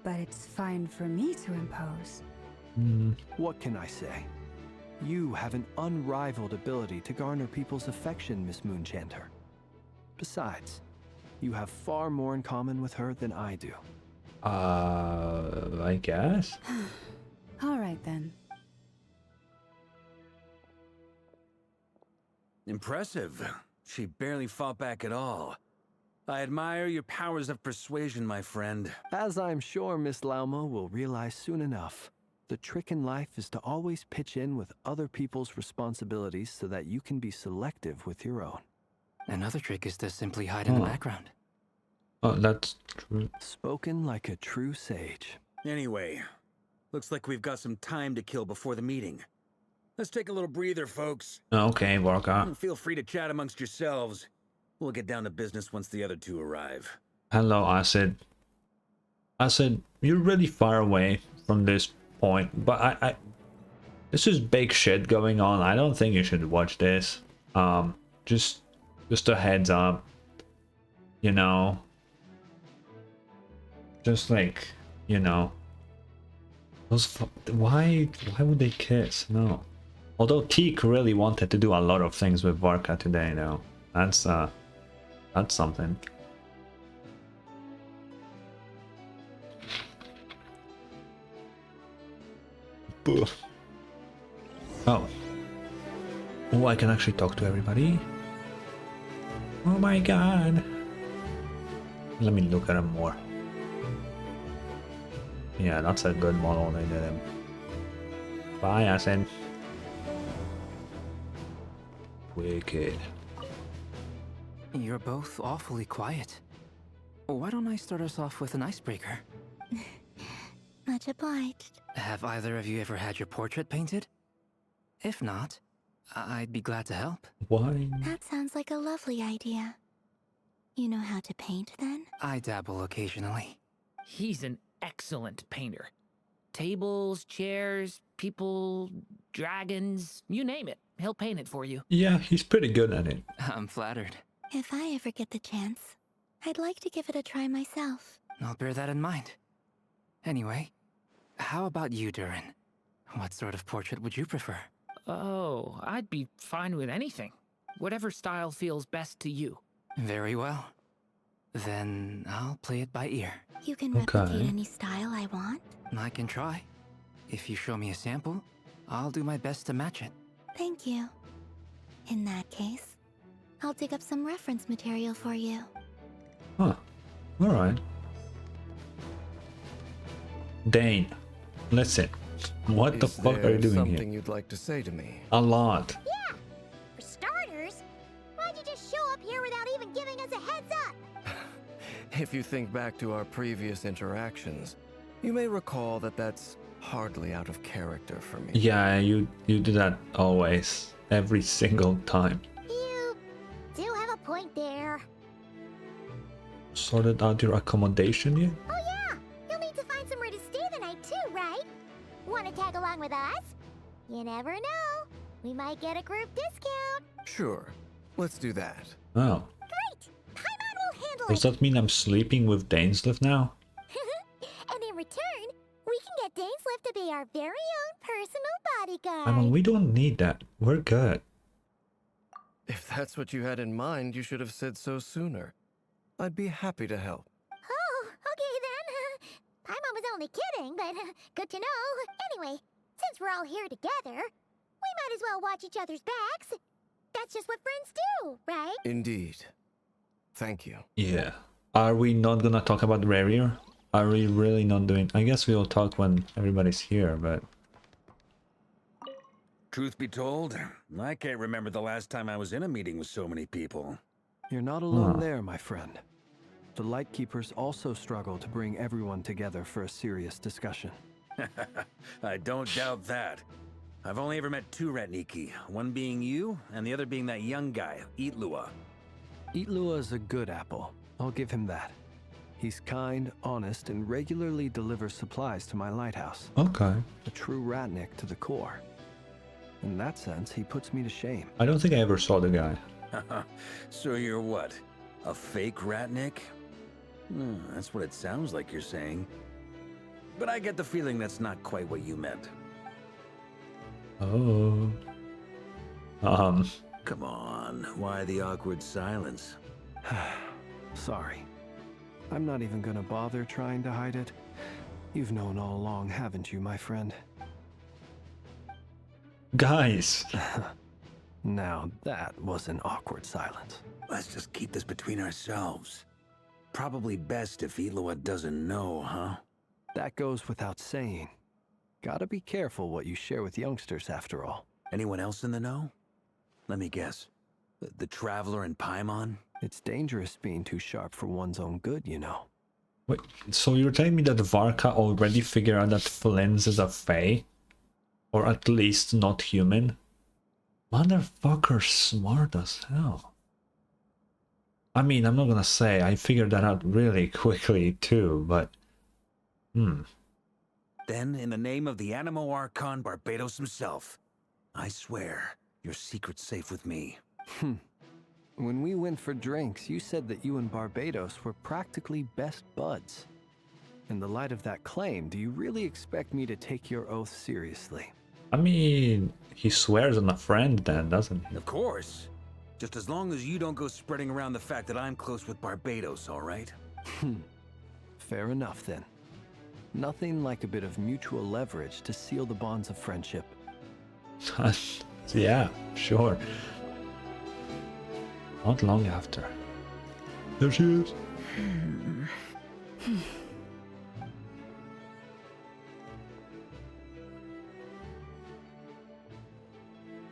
Speaker 11: but it's fine for me to impose.
Speaker 9: What can I say? You have an unrivaled ability to garner people's affection, Miss Moonchanter. Besides, you have far more in common with her than I do.
Speaker 1: I guess.
Speaker 11: All right then.
Speaker 12: Impressive. She barely fought back at all. I admire your powers of persuasion, my friend.
Speaker 9: As I'm sure Miss Lauma will realize soon enough, the trick in life is to always pitch in with other people's responsibilities so that you can be selective with your own.
Speaker 20: Another trick is to simply hide in the background.
Speaker 1: Oh, that's true.
Speaker 9: Spoken like a true sage.
Speaker 12: Anyway, looks like we've got some time to kill before the meeting. Let's take a little breather, folks.
Speaker 1: Okay, Vorka.
Speaker 12: Feel free to chat amongst yourselves. We'll get down to business once the other two arrive.
Speaker 1: Hello, Acid. Acid, you're really far away from this point, but I this is big shit going on. I don't think you should watch this. Just a heads up. You know. Just like, you know. Why would they kiss? No. Although Teak really wanted to do a lot of things with Vorka today, though. That's something. Oh. Oh, I can actually talk to everybody. Oh my god. Let me look at him more. Yeah, that's a good model they did him. Bye, Asen. Wicked.
Speaker 20: You're both awfully quiet. Why don't I start us off with an icebreaker?
Speaker 4: Much obliged.
Speaker 20: Have either of you ever had your portrait painted? If not, I'd be glad to help.
Speaker 1: Why?
Speaker 4: That sounds like a lovely idea. You know how to paint, then?
Speaker 20: I dabble occasionally.
Speaker 21: He's an excellent painter. Tables, chairs, people, dragons, you name it. He'll paint it for you.
Speaker 1: Yeah, he's pretty good at it.
Speaker 20: I'm flattered.
Speaker 4: If I ever get the chance, I'd like to give it a try myself.
Speaker 20: I'll bear that in mind. Anyway, how about you, Durin? What sort of portrait would you prefer?
Speaker 21: Oh, I'd be fine with anything. Whatever style feels best to you.
Speaker 20: Very well. Then I'll play it by ear.
Speaker 4: You can replicate any style I want?
Speaker 20: I can try. If you show me a sample, I'll do my best to match it.
Speaker 4: Thank you. In that case, I'll dig up some reference material for you.
Speaker 1: Huh. Alright. Dane, listen. What the fuck are you doing
Speaker 18: something
Speaker 1: here?
Speaker 18: you'd like to say to me?
Speaker 1: A lot.
Speaker 5: Yeah! For starters, why'd you just show up here without even giving us a heads up?
Speaker 18: If you think back to our previous interactions, you may recall that that's hardly out of character for me.
Speaker 1: Yeah, you do that always. Every single time.
Speaker 5: You do have a point there.
Speaker 1: Sorted out your accommodation yet?
Speaker 5: Oh yeah! You'll need to find somewhere to stay the night too, right? Wanna tag along with us? You never know. We might get a group discount.
Speaker 18: Sure. Let's do that.
Speaker 1: Oh.
Speaker 5: Great! Paimon will handle
Speaker 1: Does
Speaker 5: it!
Speaker 1: that mean I'm sleeping with Dainsliff now?
Speaker 5: And in return, we can get Dainsliff to be our very own personal bodyguard.
Speaker 1: I mean, we don't need that. We're good.
Speaker 18: If that's what you had in mind, you should have said so sooner. I'd be happy to help.
Speaker 5: Oh, okay then. Paimon was only kidding, but good to know. Anyway, since we're all here together, we might as well watch each other's backs. That's just what friends do, right?
Speaker 18: Indeed. Thank you.
Speaker 1: Yeah. Are we not gonna talk about Rarier? Are we really not doing... I guess we'll talk when everybody's here, but...
Speaker 12: Truth be told, I can't remember the last time I was in a meeting with so many people.
Speaker 9: You're not alone there, my friend. The Lightkeepers also struggle to bring everyone together for a serious discussion.
Speaker 12: I don't doubt that. I've only ever met two Ratniki, one being you, and the other being that young guy, Eatlua.
Speaker 9: Eatlua is a good apple. I'll give him that. He's kind, honest, and regularly delivers supplies to my lighthouse.
Speaker 1: Okay.
Speaker 9: A true Ratnik to the core. In that sense, he puts me to shame.
Speaker 1: I don't think I ever saw the guy.
Speaker 12: So you're what? A fake Ratnik? That's what it sounds like you're saying. But I get the feeling that's not quite what you meant.
Speaker 1: Oh.
Speaker 12: Come on, why the awkward silence?
Speaker 9: Sorry. I'm not even gonna bother trying to hide it. You've known all along, haven't you, my friend?
Speaker 1: Guys!
Speaker 9: Now that was an awkward silence.
Speaker 12: Let's just keep this between ourselves. Probably best if Eloa doesn't know, huh?
Speaker 9: That goes without saying. Gotta be careful what you share with youngsters, after all.
Speaker 12: Anyone else in the know? Let me guess. The Traveler and Paimon?
Speaker 9: It's dangerous being too sharp for one's own good, you know.
Speaker 1: Wait, so you're telling me that Varka already figured out that Flins is a Fae? Or at least not human? Motherfucker's smart as hell. I mean, I'm not gonna say I figured that out really quickly too, but...
Speaker 12: Then, in the name of the Animo Archon Barbados himself, I swear, your secret's safe with me.
Speaker 9: When we went for drinks, you said that you and Barbados were practically best buds. In the light of that claim, do you really expect me to take your oath seriously?
Speaker 1: I mean, he swears on a friend then, doesn't he?
Speaker 12: Of course. Just as long as you don't go spreading around the fact that I'm close with Barbados, all right?
Speaker 9: Fair enough then. Nothing like a bit of mutual leverage to seal the bonds of friendship.
Speaker 1: Yeah, sure. Not long after. There she is.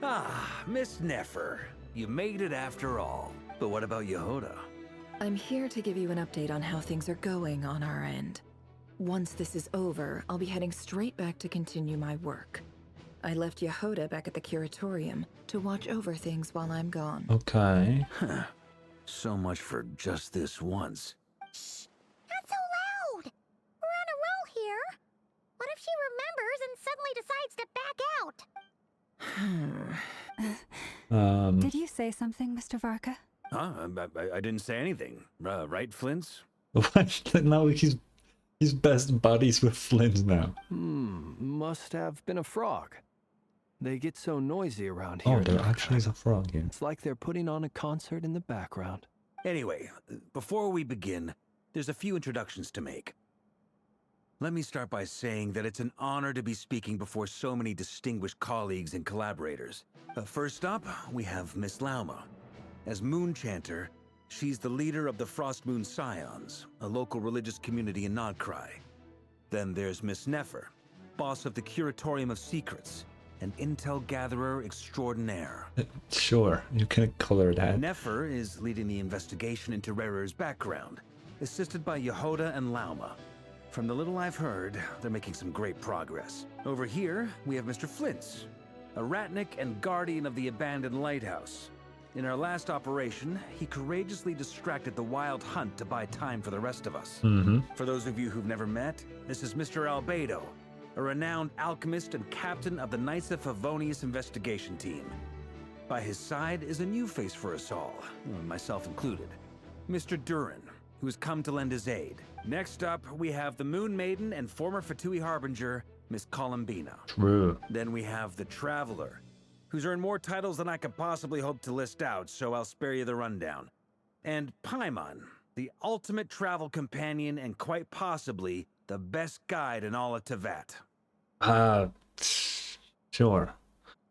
Speaker 12: Ah, Miss Nefer. You made it after all. But what about Yehoda?
Speaker 7: I'm here to give you an update on how things are going on our end. Once this is over, I'll be heading straight back to continue my work. I left Yehoda back at the curatorium to watch over things while I'm gone.
Speaker 1: Okay.
Speaker 12: So much for just this once.
Speaker 5: Shh! Not so loud! We're on a roll here. What if she remembers and suddenly decides to back out?
Speaker 11: Did you say something, Mr. Varka?
Speaker 12: I didn't say anything. Right, Flint's?
Speaker 1: Now he's best buddies with Flint now.
Speaker 9: Must have been a frog. They get so noisy around here.
Speaker 1: Oh, there actually is a frog here.
Speaker 9: It's like they're putting on a concert in the background.
Speaker 12: Anyway, before we begin, there's a few introductions to make. Let me start by saying that it's an honor to be speaking before so many distinguished colleagues and collaborators. First up, we have Miss Lauma. As Moon Chanter, she's the leader of the Frost Moon Scions, a local religious community in nod-krai. Then there's Miss Nefer, boss of the Curatorium of Secrets, an intel gatherer extraordinaire.
Speaker 1: Sure, you can color that.
Speaker 12: Nefer is leading the investigation into Rerer's background, assisted by Yehoda and Lauma. From the little I've heard, they're making some great progress. Over here, we have Mr. Flint's, a Ratnik and guardian of the abandoned lighthouse. In our last operation, he courageously distracted the Wild Hunt to buy time for the rest of us. For those of you who've never met, this is Mr. Albedo, a renowned alchemist and captain of the Knights of Favonius investigation team. By his side is a new face for us all, myself included, Mr. Durin, who has come to lend his aid. Next up, we have the Moon Maiden and former Fatui Harbinger, Miss Columbina.
Speaker 1: True.
Speaker 12: Then we have the Traveler, who's earned more titles than I could possibly hope to list out, so I'll spare you the rundown. And Paimon, the ultimate travel companion and quite possibly the best guide in all of Tevat.
Speaker 1: Sure.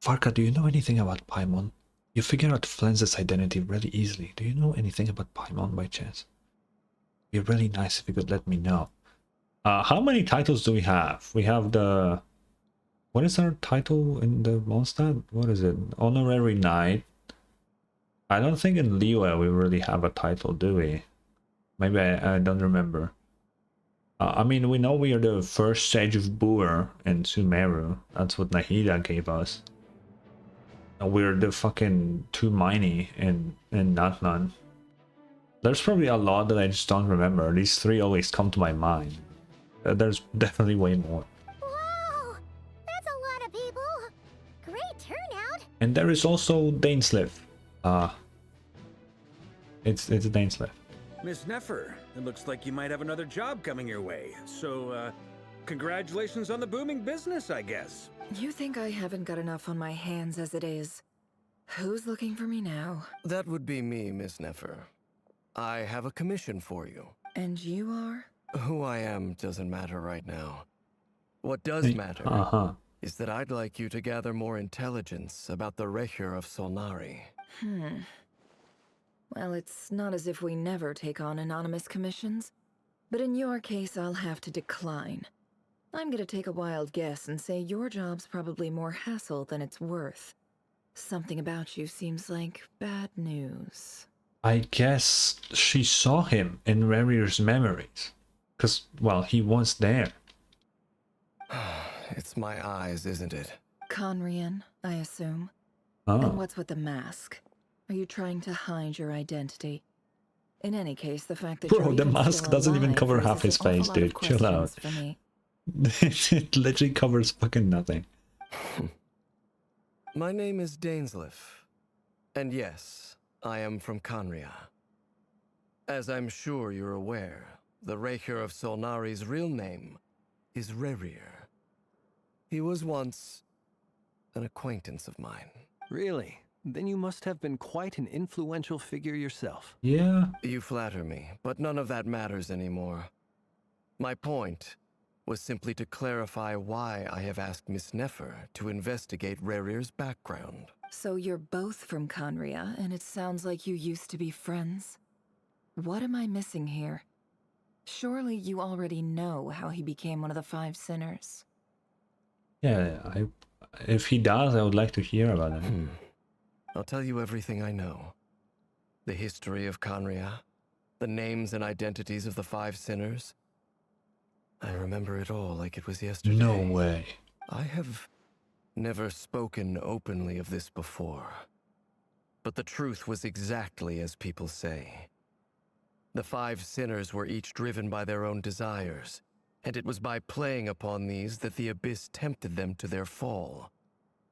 Speaker 1: Varka, do you know anything about Paimon? You figure out Flens's identity really easily. Do you know anything about Paimon by chance? It'd be really nice if you could let me know. How many titles do we have? We have the... What is our title in the Mondstadt? What is it? Honorary Knight. I don't think in Liyue we really have a title, do we? Maybe I don't remember. I mean, we know we are the first Sage of Bur in Sumeru. That's what Nahida gave us. And we're the fucking 2 Miney in Natlan. There's probably a lot that I just don't remember. These 3 always come to my mind. There's definitely way more.
Speaker 5: Wow! That's a lot of people! Great turnout.
Speaker 1: And there is also Dainsleif. It's Dainsleif.
Speaker 12: Miss Nefer, it looks like you might have another job coming your way. So, congratulations on the booming business, I guess.
Speaker 7: You think I haven't got enough on my hands as it is? Who's looking for me now?
Speaker 18: That would be me, Miss Nefer. I have a commission for you.
Speaker 7: And you are?
Speaker 18: Who I am doesn't matter right now. What does matter is that I'd like you to gather more intelligence about the Recher of Solnari.
Speaker 7: Well, it's not as if we never take on anonymous commissions, but in your case, I'll have to decline. I'm gonna take a wild guess and say your job's probably more hassle than it's worth. Something about you seems like bad news.
Speaker 1: I guess she saw him in Rerir's memories. Because, well, he was there.
Speaker 18: It's my eyes, isn't it?
Speaker 7: Conrian, I assume.
Speaker 1: Oh.
Speaker 7: And what's with the mask? Are you trying to hide your identity? In any case, the fact that
Speaker 1: Bro,
Speaker 7: you're
Speaker 1: the
Speaker 7: even
Speaker 1: mask
Speaker 7: still
Speaker 1: doesn't even
Speaker 7: alive
Speaker 1: cover
Speaker 7: raises
Speaker 1: half his
Speaker 7: an awful
Speaker 1: face,
Speaker 7: lot of
Speaker 1: dude. Chill out.
Speaker 7: questions for me.
Speaker 1: It literally covers fucking nothing.
Speaker 18: My name is Dainsleif. And yes, I am from Conria. As I'm sure you're aware, the Recher of Solnari's real name is Rerir. He was once an acquaintance of mine.
Speaker 9: Really? Then you must have been quite an influential figure yourself.
Speaker 1: Yeah.
Speaker 18: You flatter me, but none of that matters anymore. My point was simply to clarify why I have asked Miss Nefer to investigate Rerir's background.
Speaker 7: So you're both from Conria, and it sounds like you used to be friends? What am I missing here? Surely you already know how he became one of the 5 sinners.
Speaker 1: Yeah, if he does, I would like to hear about it.
Speaker 18: I'll tell you everything I know. The history of Conria, the names and identities of the 5 sinners. I remember it all like it was yesterday.
Speaker 1: No way.
Speaker 18: I have never spoken openly of this before. But the truth was exactly as people say. The 5 sinners were each driven by their own desires, and it was by playing upon these that the Abyss tempted them to their fall,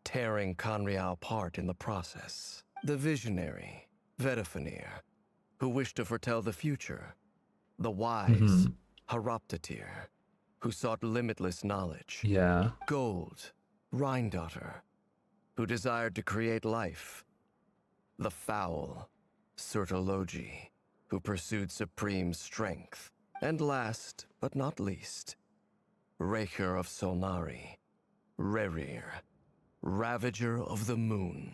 Speaker 18: tearing Conria apart in the process. The visionary, Vtuber, who wished to foretell the future. The wise, Horoptatir, who sought limitless knowledge.
Speaker 1: Yeah.
Speaker 18: Gold, Rheindotter, who desired to create life. The foul, Sertologi, who pursued supreme strength. And last, but not least, Recher of Solnari, Rerir, Ravager of the Moon.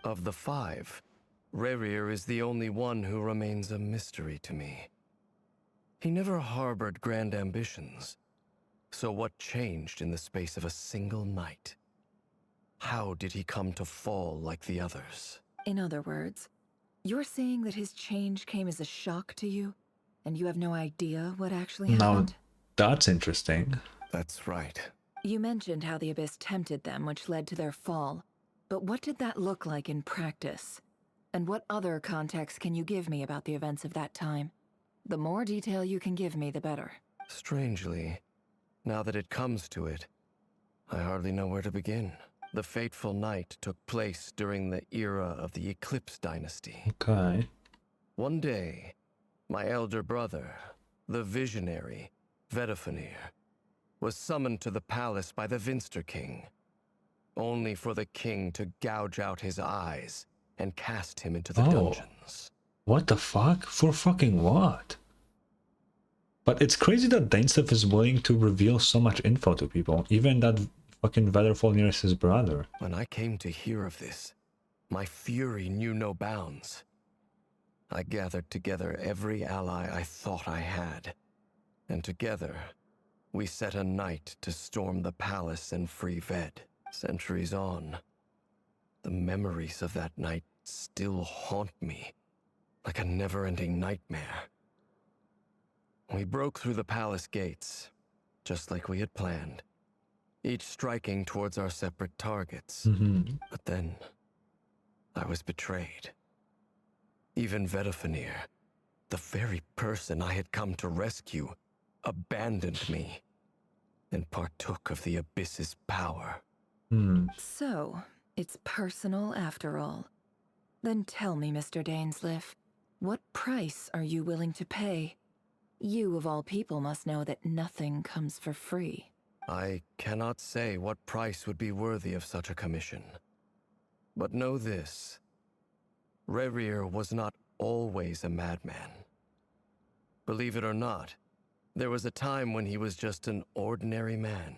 Speaker 18: Of the 5, Rerir is the only one who remains a mystery to me. He never harbored grand ambitions. So what changed in the space of a single night? How did he come to fall like the others?
Speaker 7: In other words, you're saying that his change came as a shock to you, and you have no idea what actually happened?
Speaker 1: Now, that's interesting.
Speaker 18: That's right.
Speaker 7: You mentioned how the Abyss tempted them, which led to their fall. But what did that look like in practice? And what other context can you give me about the events of that time? The more detail you can give me, the better.
Speaker 18: Strangely, now that it comes to it, I hardly know where to begin. The fateful night took place during the era of the Eclipse Dynasty.
Speaker 1: Okay.
Speaker 18: One day, my elder brother, the visionary, Vtuber, was summoned to the palace by the Vinster King, only for the king to gouge out his eyes and cast him into the dungeons.
Speaker 1: What the fuck? For fucking what? But it's crazy that Dainsleif is willing to reveal so much info to people, even that fucking Vetterfall is his brother.
Speaker 18: When I came to hear of this, my fury knew no bounds. I gathered together every ally I thought I had, and together, we set a night to storm the palace and free Ved. Centuries on, the memories of that night still haunt me, like a never-ending nightmare. We broke through the palace gates, just like we had planned, each striking towards our separate targets. But then, I was betrayed. Even Vtuber, the very person I had come to rescue, abandoned me and partook of the Abyss's power.
Speaker 7: So, it's personal after all. Then tell me, Mr. Dainsleif, what price are you willing to pay? You, of all people, must know that nothing comes for free.
Speaker 18: I cannot say what price would be worthy of such a commission. But know this. Rerir was not always a madman. Believe it or not, there was a time when he was just an ordinary man,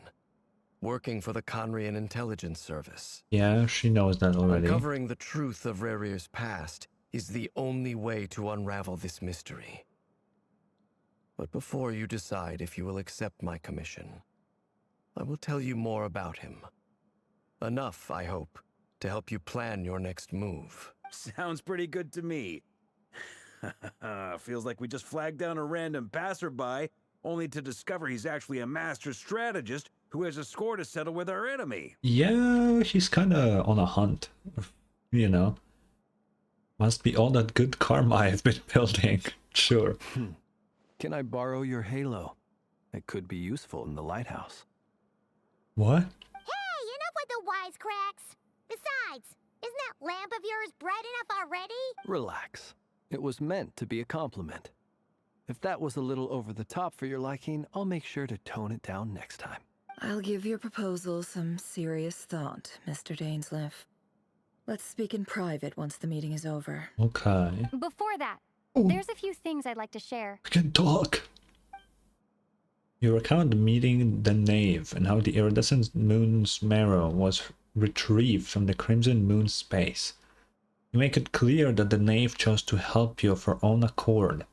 Speaker 18: working for the Conrian Intelligence Service.
Speaker 1: Yeah, she knows that already.
Speaker 18: Uncovering the truth of Rerir's past is the only way to unravel this mystery. But before you decide if you will accept my commission, I will tell you more about him. Enough, I hope, to help you plan your next move.
Speaker 12: Sounds pretty good to me. Feels like we just flagged down a random passerby, only to discover he's actually a master strategist who has a score to settle with our enemy.
Speaker 1: Yeah, he's kinda on a hunt, you know. Must be all that good karma I've been building, sure.
Speaker 9: Can I borrow your halo? It could be useful in the lighthouse.
Speaker 1: What?
Speaker 5: Hey, enough with the wisecracks! Besides, isn't that lamp of yours bright enough already?
Speaker 9: Relax. It was meant to be a compliment. If that was a little over the top for your liking, I'll make sure to tone it down next time.
Speaker 7: I'll give your proposal some serious thought, Mr. Dainsleif. Let's speak in private once the meeting is over.
Speaker 1: Okay.
Speaker 6: Before that, there's a few things I'd like to share.
Speaker 1: I can talk! You recount meeting the Knave and how the iridescent moon's marrow was retrieved from the Crimson Moon's space. You make it clear that the Knave chose to help you of her own accord,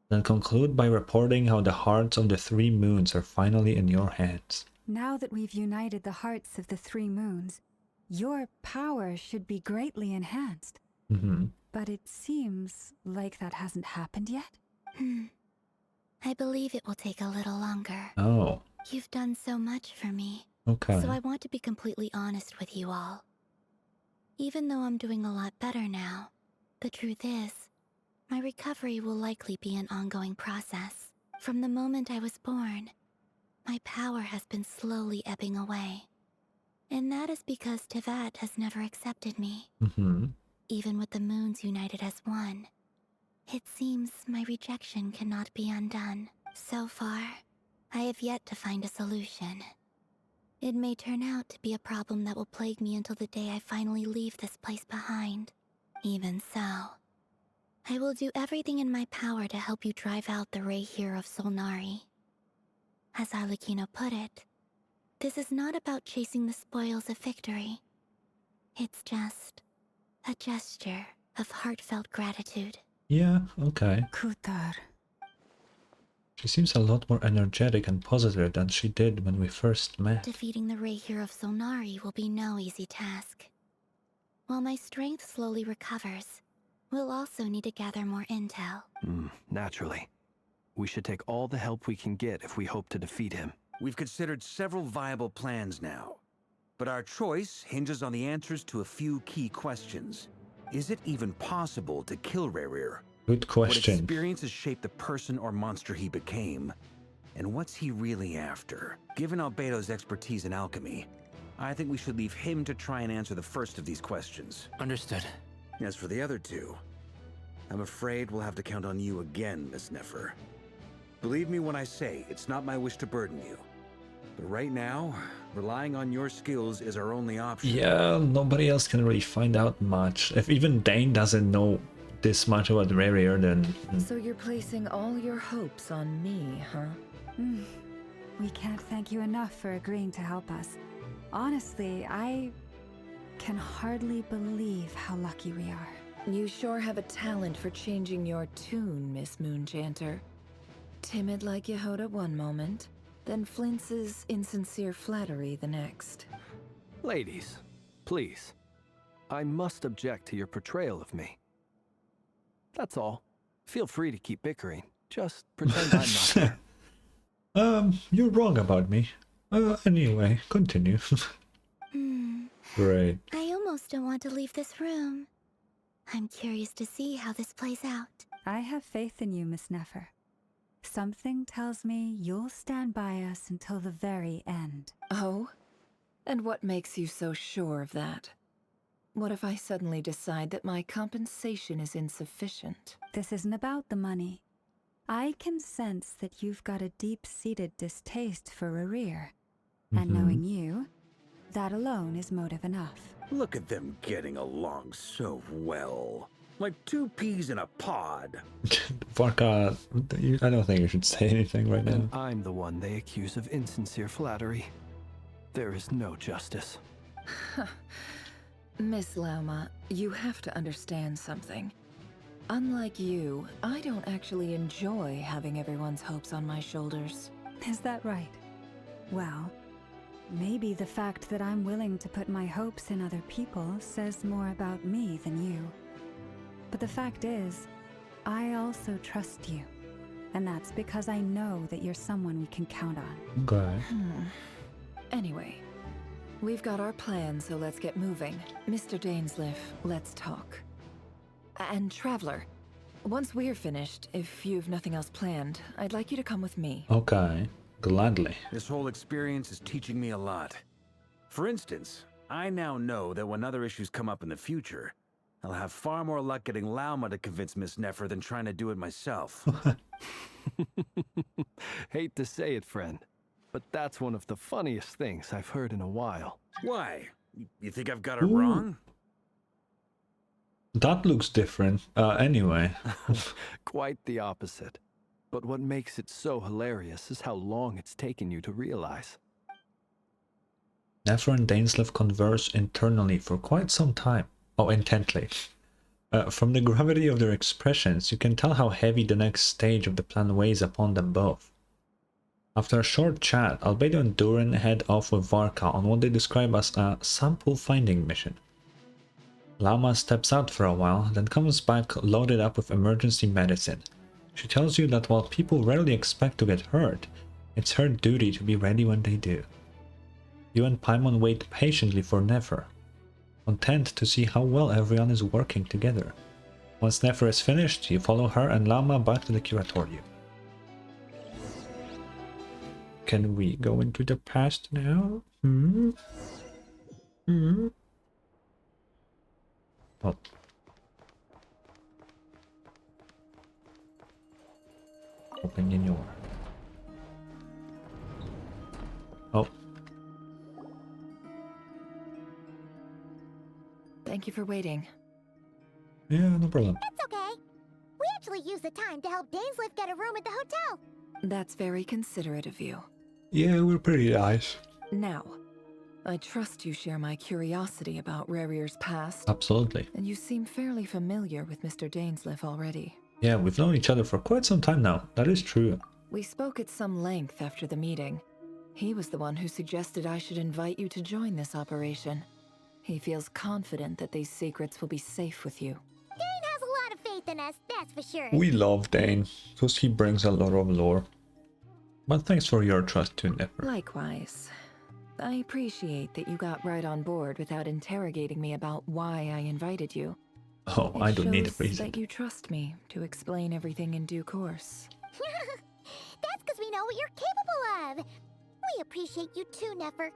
Speaker 1: then conclude by reporting how the hearts of the 3 moons are finally in your hands.
Speaker 11: Now that we've united the hearts of the 3 moons, your power should be greatly enhanced. But it seems like that hasn't happened yet.
Speaker 4: I believe it will take a little longer.
Speaker 1: Oh.
Speaker 4: You've done so much for me.
Speaker 1: Okay.
Speaker 4: So I want to be completely honest with you all. Even though I'm doing a lot better now, the truth is, my recovery will likely be an ongoing process. From the moment I was born, my power has been slowly ebbing away. And that is because Tevat has never accepted me. Even with the moons united as one, it seems my rejection cannot be undone. So far, I have yet to find a solution. It may turn out to be a problem that will plague me until the day I finally leave this place behind. Even so, I will do everything in my power to help you drive out the Rehir of Solnari. As Arlecchino put it, this is not about chasing the spoils of victory. It's just a gesture of heartfelt gratitude.
Speaker 1: Yeah, okay.
Speaker 11: Kutar.
Speaker 1: She seems a lot more energetic and positive than she did when we first met.
Speaker 4: Defeating the Rehir of Solnari will be no easy task. While my strength slowly recovers, we'll also need to gather more intel.
Speaker 9: Naturally. We should take all the help we can get if we hope to defeat him.
Speaker 12: We've considered several viable plans now, but our choice hinges on the answers to a few key questions. Is it even possible to kill Rerir?
Speaker 1: Good question.
Speaker 12: What experiences shaped the person or monster he became? And what's he really after? Given Albedo's expertise in alchemy, I think we should leave him to try and answer the first of these questions.
Speaker 20: Understood.
Speaker 12: As for the other two, I'm afraid we'll have to count on you again, Miss Nefer. Believe me when I say it's not my wish to burden you. But right now, relying on your skills is our only option.
Speaker 1: Yeah, nobody else can really find out much. If even Dane doesn't know this much about Rerir, then...
Speaker 7: So you're placing all your hopes on me, huh?
Speaker 11: We can't thank you enough for agreeing to help us. Honestly, I can hardly believe how lucky we are.
Speaker 7: You sure have a talent for changing your tune, Miss Moonchanter. Timid like Yehoda one moment, then flinches insincere flattery the next.
Speaker 9: Ladies, please. I must object to your portrayal of me. That's all. Feel free to keep bickering. Just pretend I'm not there.
Speaker 1: You're wrong about me. Anyway, continue. Great.
Speaker 4: I almost don't want to leave this room. I'm curious to see how this plays out.
Speaker 11: I have faith in you, Miss Nefer. Something tells me you'll stand by us until the very end.
Speaker 7: Oh? And what makes you so sure of that? What if I suddenly decide that my compensation is insufficient?
Speaker 11: This isn't about the money. I can sense that you've got a deep-seated distaste for Rerir. And knowing you, that alone is motive enough.
Speaker 12: Look at them getting along so well. Like two peas in a pod.
Speaker 1: Varka, I don't think you should say anything right now.
Speaker 9: And I'm the one they accuse of insincere flattery. There is no justice.
Speaker 7: Miss Lauma, you have to understand something. Unlike you, I don't actually enjoy having everyone's hopes on my shoulders.
Speaker 11: Is that right? Well, maybe the fact that I'm willing to put my hopes in other people says more about me than you. But the fact is, I also trust you. And that's because I know that you're someone we can count on.
Speaker 1: Okay.
Speaker 7: Anyway, we've got our plan, so let's get moving. Mr. Dainsleif, let's talk. And Traveler, once we're finished, if you've nothing else planned, I'd like you to come with me.
Speaker 1: Okay, gladly.
Speaker 12: This whole experience is teaching me a lot. For instance, I now know that when other issues come up in the future, I'll have far more luck getting Lauma to convince Miss Nefer than trying to do it myself.
Speaker 9: Hate to say it, friend, but that's one of the funniest things I've heard in a while.
Speaker 12: Why? You think I've got it wrong?
Speaker 1: That looks different. Anyway.
Speaker 9: Quite the opposite. But what makes it so hilarious is how long it's taken you to realize.
Speaker 1: Nefer and Dainsleif converse internally for quite some time. Oh, intently. From the gravity of their expressions, you can tell how heavy the next stage of the plan weighs upon them both. After a short chat, Albedo and Durin head off with Varka on what they describe as a sample finding mission. Lauma steps out for a while, then comes back loaded up with emergency medicine. She tells you that while people rarely expect to get hurt, it's her duty to be ready when they do. You and Paimon wait patiently for Nefer, content to see how well everyone is working together. Once Nefer is finished, you follow her and Lauma back to the curatorium. Can we go into the past now? Oh. Open your. Oh.
Speaker 7: Thank you for waiting.
Speaker 1: Yeah, no problem.
Speaker 5: That's okay. We actually used the time to help Dainsleif get a room at the hotel.
Speaker 7: That's very considerate of you.
Speaker 1: Yeah, we're pretty nice.
Speaker 7: Now, I trust you share my curiosity about Rerir's past.
Speaker 1: Absolutely.
Speaker 7: And you seem fairly familiar with Mr. Dainsleif already.
Speaker 1: Yeah, we've known each other for quite some time now. That is true.
Speaker 7: We spoke at some length after the meeting. He was the one who suggested I should invite you to join this operation. He feels confident that these secrets will be safe with you.
Speaker 5: Dane has a lot of faith in us, that's for sure.
Speaker 1: We love Dane, because he brings a lot of lore. But thanks for your trust too, Nefer.
Speaker 7: Likewise. I appreciate that you got right on board without interrogating me about why I invited you.
Speaker 1: Oh, I don't need a
Speaker 7: reason.
Speaker 1: reason.
Speaker 7: That you trust me to explain everything in due course.
Speaker 5: That's because we know what you're capable of. We appreciate you too, Nefer.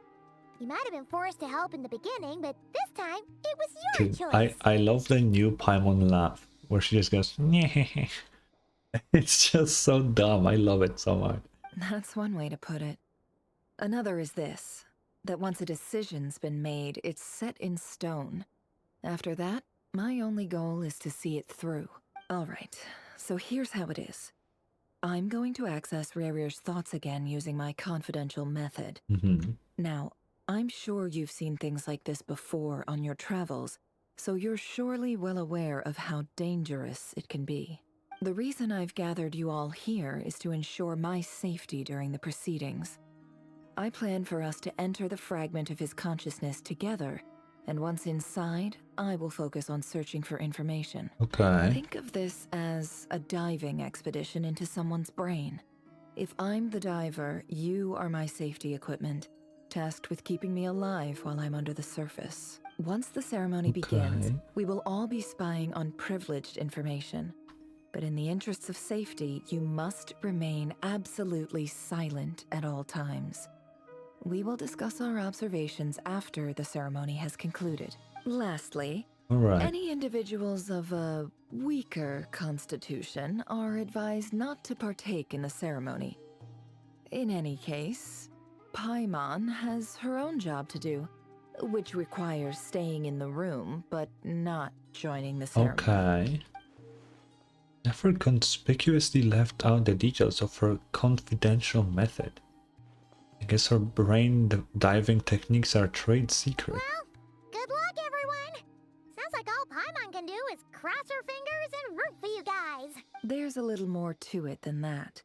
Speaker 5: You might have been forced to help in the beginning, but this time, it was your
Speaker 1: Dude,
Speaker 5: choice.
Speaker 1: I love the new Paimon laugh, where she just goes, "Nyeh." It's just so dumb. I love it so much.
Speaker 7: That's one way to put it. Another is this, that once a decision's been made, it's set in stone. After that, my only goal is to see it through. Alright, so here's how it is. I'm going to access Rerir's thoughts again using my confidential method. Now, I'm sure you've seen things like this before on your travels, so you're surely well aware of how dangerous it can be. The reason I've gathered you all here is to ensure my safety during the proceedings. I plan for us to enter the fragment of his consciousness together, and once inside, I will focus on searching for information.
Speaker 1: Okay.
Speaker 7: Think of this as a diving expedition into someone's brain. If I'm the diver, you are my safety equipment, tasked with keeping me alive while I'm under the surface. Once the ceremony begins, we will all be spying on privileged information. But in the interests of safety, you must remain absolutely silent at all times. We will discuss our observations after the ceremony has concluded. Lastly,
Speaker 1: All right.
Speaker 7: any individuals of a weaker constitution are advised not to partake in the ceremony. In any case, Paimon has her own job to do, which requires staying in the room but not joining the ceremony.
Speaker 1: Okay. Nefer conspicuously left out the details of her confidential method. I guess her brain diving techniques are trade secret.
Speaker 5: Well, good luck, everyone. Sounds like all Paimon can do is cross her fingers and root for you guys.
Speaker 7: There's a little more to it than that.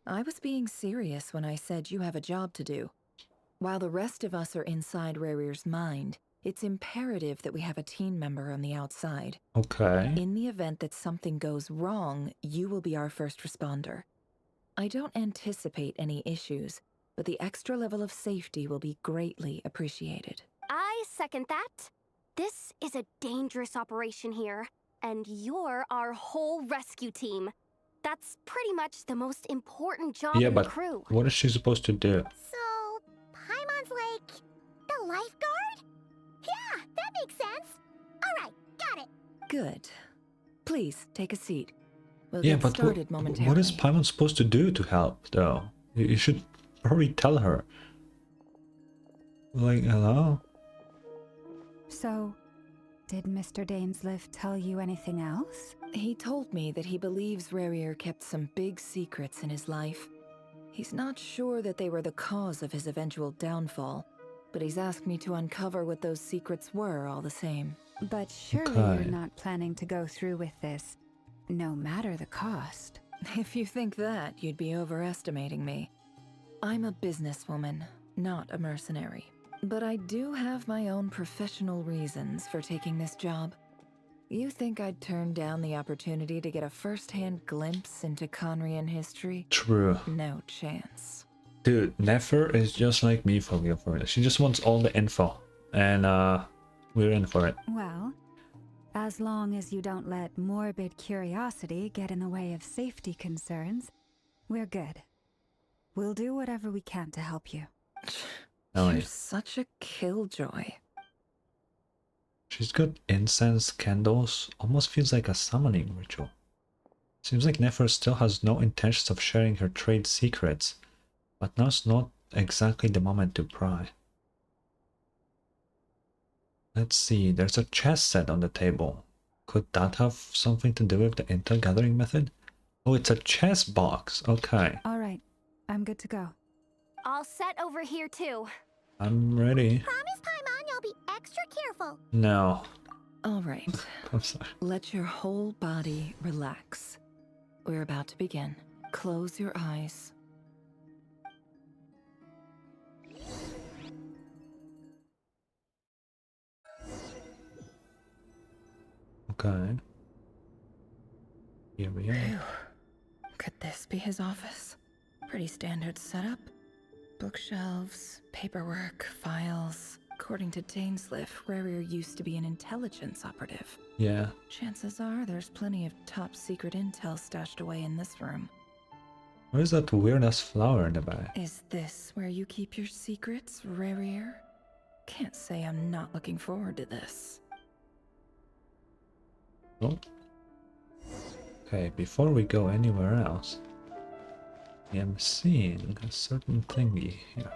Speaker 7: I was being serious when I said you have a job to do. While the rest of us are inside Rarir's mind, it's imperative that we have a team member on the outside.
Speaker 1: Okay.
Speaker 7: In the event that something goes wrong, you will be our first responder. I don't anticipate any issues, but the extra level of safety will be greatly appreciated.
Speaker 6: I second that. This is a dangerous operation here, and you're our whole rescue team. That's pretty much the most important job
Speaker 1: Yeah,
Speaker 6: in the
Speaker 1: but
Speaker 6: crew.
Speaker 1: what is she supposed to do?
Speaker 5: So, Paimon's like the lifeguard? Yeah, that makes sense. All right, got it.
Speaker 7: Good. Please, take a seat. We'll
Speaker 1: Yeah,
Speaker 7: get
Speaker 1: but
Speaker 7: started momentarily.
Speaker 1: what is Paimon supposed to do to help, though? You should probably tell her. Like, hello?
Speaker 11: So, did Mr. Dainsliff tell you anything else?
Speaker 7: He told me that he believes Rarir kept some big secrets in his life. He's not sure that they were the cause of his eventual downfall, but he's asked me to uncover what those secrets were all the same.
Speaker 11: But surely
Speaker 1: Okay.
Speaker 11: you're not planning to go through with this, no matter the cost.
Speaker 7: If you think that, you'd be overestimating me. I'm a businesswoman, not a mercenary. But I do have my own professional reasons for taking this job. You think I'd turn down the opportunity to get a first-hand glimpse into Conrian history?
Speaker 1: True.
Speaker 7: No chance.
Speaker 1: Dude, Nefer is just like me for real, for real. She just wants all the info. And, we're in for it.
Speaker 11: Well, as long as you don't let morbid curiosity get in the way of safety concerns, we're good. We'll do whatever we can to help you.
Speaker 1: Ellie.
Speaker 7: You're such a killjoy.
Speaker 1: She's got incense, candles, almost feels like a summoning ritual. Seems like Nefer still has no intentions of sharing her trade secrets, but now's not exactly the moment to pry. Let's see, there's a chess set on the table. Could that have something to do with the intel gathering method? Oh, it's a chess box, okay.
Speaker 11: All right, I'm good to go.
Speaker 6: All set over here too.
Speaker 1: I'm ready.
Speaker 5: Promise, Paimon, you'll be extra careful.
Speaker 1: No.
Speaker 7: All right.
Speaker 1: I'm sorry.
Speaker 7: Let your whole body relax. We're about to begin. Close your eyes.
Speaker 1: Okay. Here we are.
Speaker 7: Phew. Could this be his office? Pretty standard setup. Bookshelves, paperwork, files. According to Dainsliff, Rarir used to be an intelligence operative.
Speaker 1: Yeah.
Speaker 7: Chances are there's plenty of top secret intel stashed away in this room.
Speaker 1: Where's that weird-ass flower in the back?
Speaker 7: Is this where you keep your secrets, Rarir? Can't say I'm not looking forward to this.
Speaker 1: Oh. Okay, before we go anywhere else, I am seeing a certain thingy here.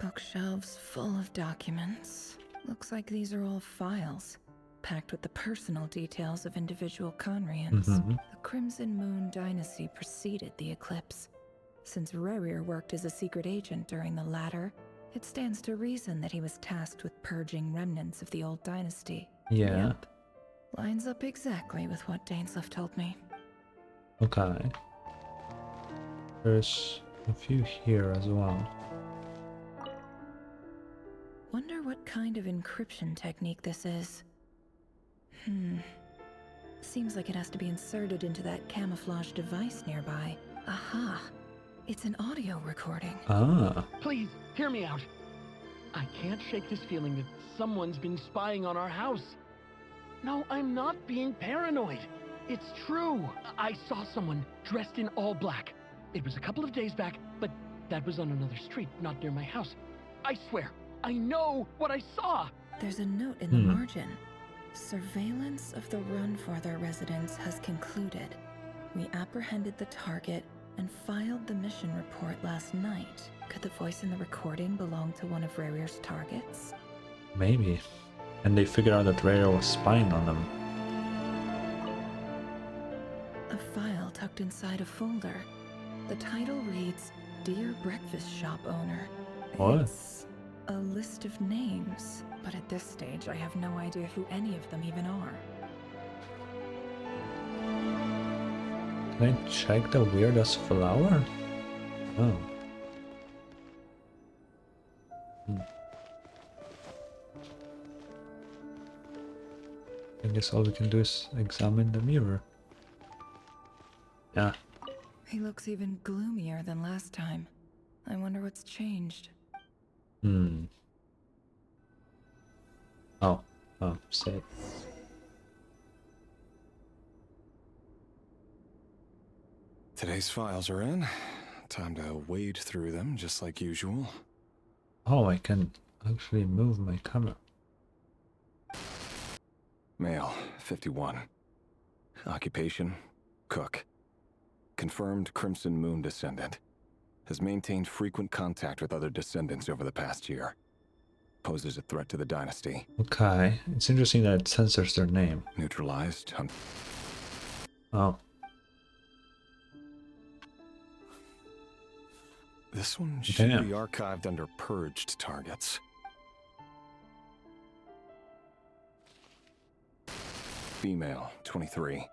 Speaker 7: Bookshelves full of documents. Looks like these are all files, packed with the personal details of individual Conrians.
Speaker 1: Mm-hmm.
Speaker 7: The Crimson Moon dynasty preceded the eclipse. Since Rarir worked as a secret agent during the latter, it stands to reason that he was tasked with purging remnants of the old dynasty.
Speaker 1: Yeah.
Speaker 7: Yep. Lines up exactly with what Dainsliff told me.
Speaker 1: Okay. There's a few here as well.
Speaker 7: Wonder what kind of encryption technique this is. Seems like it has to be inserted into that camouflage device nearby. Aha! It's an audio recording.
Speaker 1: Ah.
Speaker 3: Please, hear me out. I can't shake this feeling that someone's been spying on our house. No, I'm not being paranoid. It's true. I saw someone dressed in all black. It was a couple of days back, but that was on another street, not near my house. I swear, I know what I saw.
Speaker 7: There's a note in the margin. Surveillance of the Runfather residence has concluded. We apprehended the target and filed the mission report last night. Could the voice in the recording belong to one of Rarir's targets?
Speaker 1: Maybe. And they figured out that Rarir was spying on them.
Speaker 7: A file tucked inside a folder. The title reads, Dear Breakfast Shop Owner.
Speaker 1: What?
Speaker 7: It's a list of names, but at this stage I have no idea who any of them even are.
Speaker 1: Can I check the weirdest flower? Oh. I guess all we can do is examine the mirror. Yeah.
Speaker 7: He looks even gloomier than last time. I wonder what's changed.
Speaker 1: Oh, save.
Speaker 13: Today's files are in. Time to wade through them just like usual.
Speaker 1: Oh, I can actually move my camera.
Speaker 13: Male, 51. Occupation, cook. Confirmed Crimson Moon descendant. Has maintained frequent contact with other descendants over the past year. Poses a threat to the dynasty.
Speaker 1: Okay, it's interesting that it censors their name.
Speaker 13: Neutralized.
Speaker 1: Oh.
Speaker 13: This one should
Speaker 1: Damn.
Speaker 13: be archived under purged targets. Female, 23.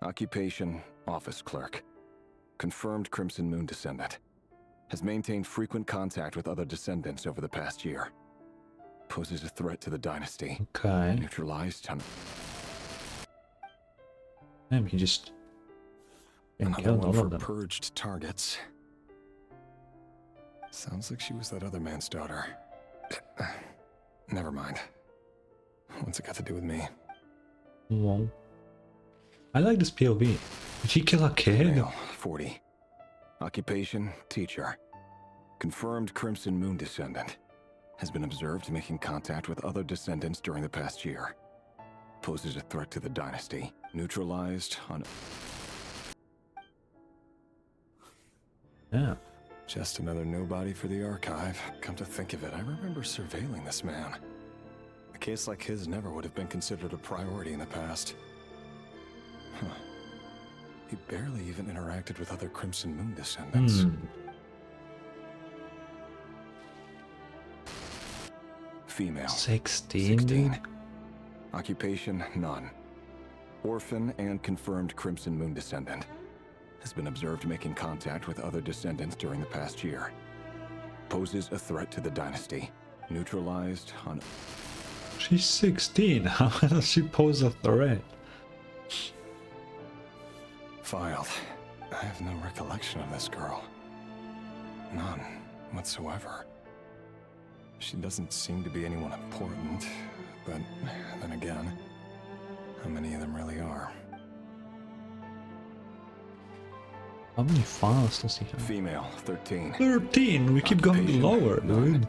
Speaker 13: Occupation, office clerk. Confirmed Crimson Moon descendant. Has maintained frequent contact with other descendants over the past year. Poses a threat to the dynasty.
Speaker 1: Okay.
Speaker 13: Neutralized.
Speaker 1: Damn, he just
Speaker 13: Another
Speaker 1: killed
Speaker 13: one
Speaker 1: all
Speaker 13: for
Speaker 1: of them.
Speaker 13: purged targets. Sounds like she was that other man's daughter. Never mind. What's it got to do with me?
Speaker 1: Whoa. I like this POV. Did he kill a kid?
Speaker 13: Male, 40. Occupation, teacher. Confirmed Crimson Moon descendant. Has been observed making contact with other descendants during the past year. Poses a threat to the dynasty. Neutralized on...
Speaker 1: Yeah.
Speaker 13: Just another nobody for the archive. Come to think of it, I remember surveilling this man. A case like his never would have been considered a priority in the past. Huh. He barely even interacted with other Crimson Moon descendants. Female.
Speaker 1: 16?
Speaker 13: Occupation, none. Orphan and confirmed Crimson Moon descendant. Has been observed making contact with other descendants during the past year. Poses a threat to the dynasty. Neutralized on...
Speaker 1: She's 16. How does she pose a threat?
Speaker 13: Filed. I have no recollection of this girl. None whatsoever. She doesn't seem to be anyone important, but then again, how many of them really are?
Speaker 1: How many files does he have?
Speaker 13: Female, 13.
Speaker 1: 13! We keep going lower, dude.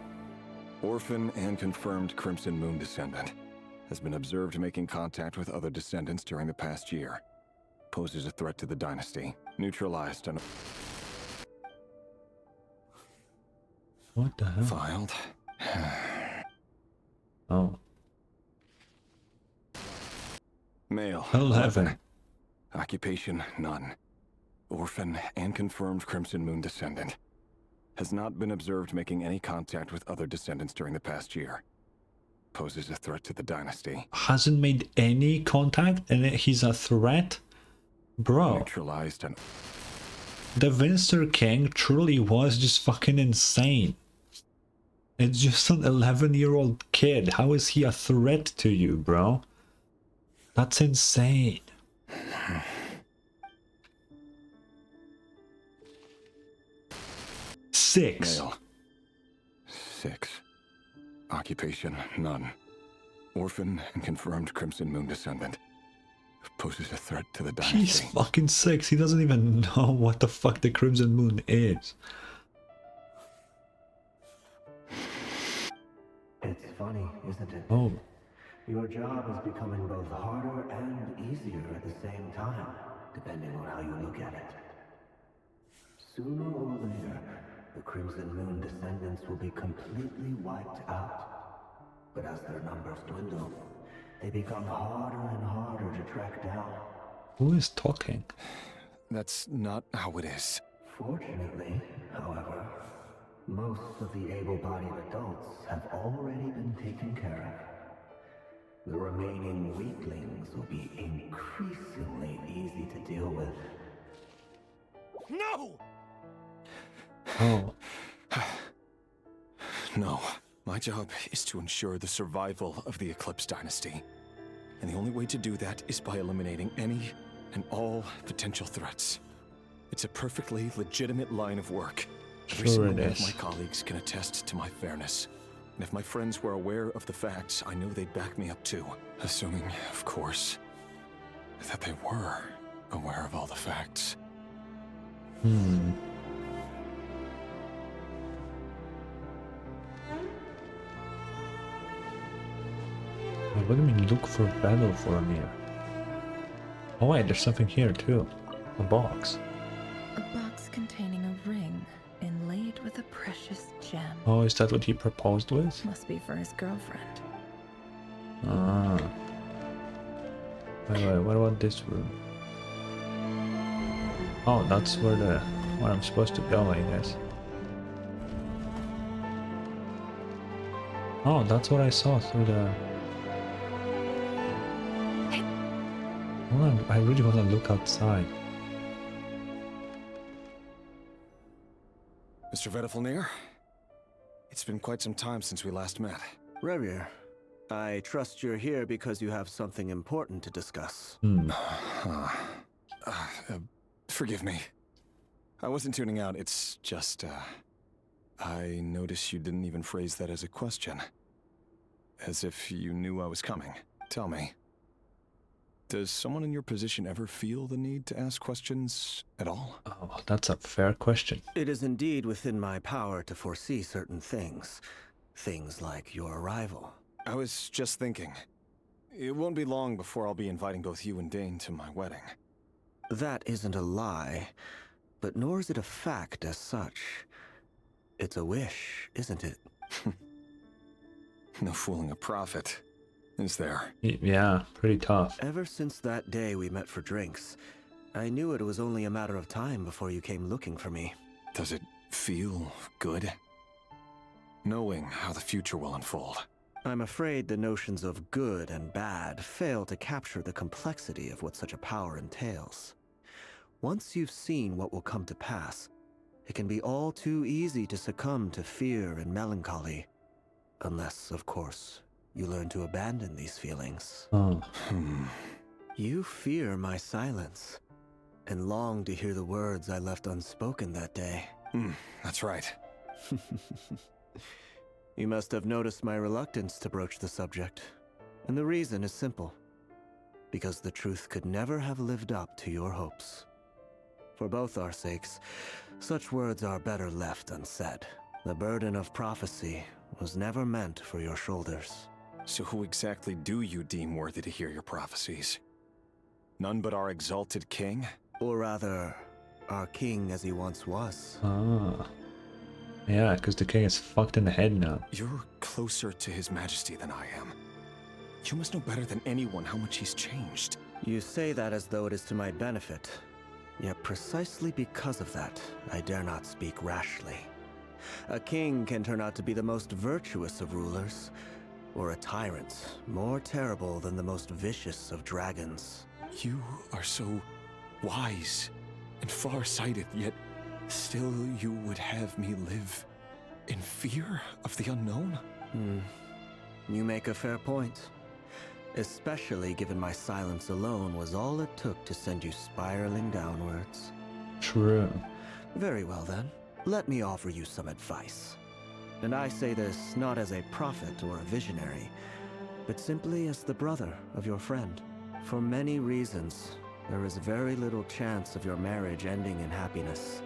Speaker 13: Orphan and confirmed Crimson Moon descendant. Has been observed making contact with other descendants during the past year. Poses a threat to the dynasty. Neutralized on...
Speaker 1: What the hell?
Speaker 13: Filed.
Speaker 1: Oh.
Speaker 13: Male.
Speaker 1: 11.
Speaker 13: Occupation, none. Orphan and confirmed Crimson Moon descendant. Has not been observed making any contact with other descendants during the past year. Poses a threat to the dynasty.
Speaker 1: Hasn't made any contact and he's a threat? Bro.
Speaker 13: Neutralized and...
Speaker 1: The Vinster King truly was just fucking insane. It's just an 11-year-old kid. How is he a threat to you, bro? That's insane. Six.
Speaker 13: Male. 6. Occupation, none. Orphan and confirmed Crimson Moon descendant. Poses a threat to the dynasty.
Speaker 1: He's fucking 6. He doesn't even know what the fuck the Crimson Moon is.
Speaker 10: funny, isn't it?
Speaker 1: Oh.
Speaker 10: Your job is becoming both harder and easier at the same time, depending on how you look at it. Sooner or later, the Crimson Moon descendants will be completely wiped out. But as their numbers dwindle, they become harder and harder to track down.
Speaker 1: Who is talking?
Speaker 13: That's not how it is.
Speaker 10: Fortunately, however, most of the able-bodied adults have already been taken care of. The remaining weaklings will be increasingly easy to deal with.
Speaker 12: No!
Speaker 1: Oh.
Speaker 13: No. My job is to ensure the survival of the Eclipse Dynasty. And the only way to do that is by eliminating any and all potential threats. It's a perfectly legitimate line of work. Every single one of my colleagues can attest to my fairness. And if my friends were aware of the facts, I know they'd back me up too. Assuming, of course, that they were aware of all the facts.
Speaker 1: What do you mean look for battle for Amir? Oh wait, there's something here too. A box.
Speaker 7: A box containing a ring inlaid with a precious gem.
Speaker 1: Oh, is that what he proposed with?
Speaker 7: Must be for his girlfriend.
Speaker 1: Ah. Wait, what about this room? Oh, that's where I'm supposed to go, I guess. Oh, that's what I saw through the... I really want to look outside.
Speaker 13: Mr. Vtuber, it's been quite some time since we last met.
Speaker 10: Rerir, I trust you're here because you have something important to discuss.
Speaker 13: Forgive me. I wasn't tuning out, it's just, I noticed you didn't even phrase that as a question. As if you knew I was coming. Tell me. Does someone in your position ever feel the need to ask questions at all?
Speaker 1: Oh, that's a fair question.
Speaker 10: It is indeed within my power to foresee certain things. Things like your arrival.
Speaker 13: I was just thinking. It won't be long before I'll be inviting both you and Dane to my wedding.
Speaker 10: That isn't a lie, but nor is it a fact as such. It's a wish, isn't it?
Speaker 13: No fooling a prophet. Is there?
Speaker 1: Yeah, pretty tough.
Speaker 10: Ever since that day we met for drinks, I knew it was only a matter of time before you came looking for me.
Speaker 13: Does it feel good? Knowing how the future will unfold.
Speaker 10: I'm afraid the notions of good and bad fail to capture the complexity of what such a power entails. Once you've seen what will come to pass, it can be all too easy to succumb to fear and melancholy. Unless, of course, you learn to abandon these feelings.
Speaker 1: Oh.
Speaker 10: You fear my silence, and long to hear the words I left unspoken that day.
Speaker 13: That's right.
Speaker 10: You must have noticed my reluctance to broach the subject. And the reason is simple. Because the truth could never have lived up to your hopes. For both our sakes, such words are better left unsaid. The burden of prophecy was never meant for your shoulders.
Speaker 13: So who exactly do you deem worthy to hear your prophecies? None but our exalted king?
Speaker 10: Or rather, our king as he once was.
Speaker 1: Ah. Yeah, because the king is fucked in the head now.
Speaker 13: You're closer to his majesty than I am. You must know better than anyone how much he's changed.
Speaker 10: You say that as though it is to my benefit. Yet precisely because of that, I dare not speak rashly. A king can turn out to be the most virtuous of rulers, or a tyrant more terrible than the most vicious of dragons.
Speaker 13: You are so wise and far-sighted, yet still you would have me live in fear of the unknown?
Speaker 10: You make a fair point. Especially given my silence alone was all it took to send you spiraling downwards.
Speaker 1: True.
Speaker 10: Very well then, let me offer you some advice. And I say this not as a prophet or a visionary, but simply as the brother of your friend. For many reasons, there is very little chance of your marriage ending in happiness.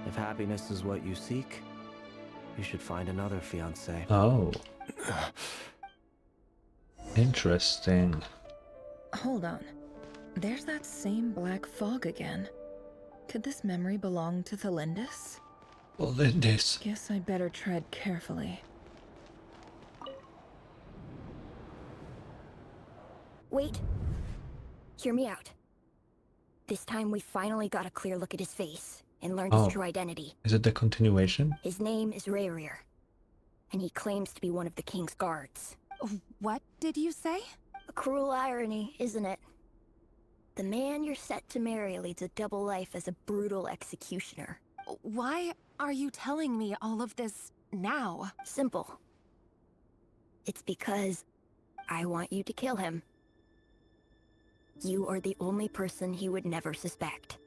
Speaker 10: If happiness is what you seek,
Speaker 9: You should find another fiancé.
Speaker 1: Oh. Interesting.
Speaker 7: Hold on. There's that same black fog again. Could this memory belong to Thelindis?
Speaker 1: Thelindis.
Speaker 7: Guess I'd better tread carefully.
Speaker 14: Wait. Hear me out. This time we finally got a clear look at his face and learned his true identity.
Speaker 1: Is it the continuation?
Speaker 14: His name is Rerir, and he claims to be one of the king's guards.
Speaker 16: What did you say?
Speaker 14: A cruel irony, isn't it? The man you're set to marry leads a double life as a brutal executioner.
Speaker 16: Why are you telling me all of this now?
Speaker 14: Simple. It's because I want you to kill him. You are the only person he would never suspect.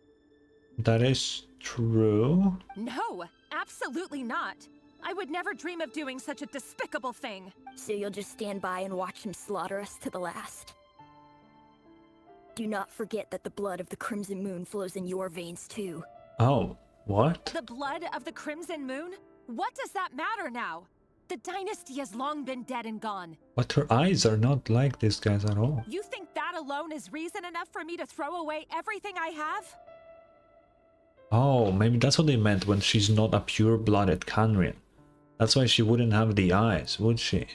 Speaker 1: That is true.
Speaker 16: No, absolutely not. I would never dream of doing such a despicable thing.
Speaker 14: So you'll just stand by and watch him slaughter us to the last? Do not forget that the blood of the Crimson Moon flows in your veins too.
Speaker 1: Oh, what?
Speaker 16: The blood of the Crimson Moon? What does that matter now? The dynasty has long been dead and gone.
Speaker 1: But her eyes are not like these guys at all.
Speaker 16: You think that alone is reason enough for me to throw away everything I have?
Speaker 1: Oh, maybe that's what they meant when she's not a pure-blooded Khaenri'ah. That's why she wouldn't have the eyes, would she?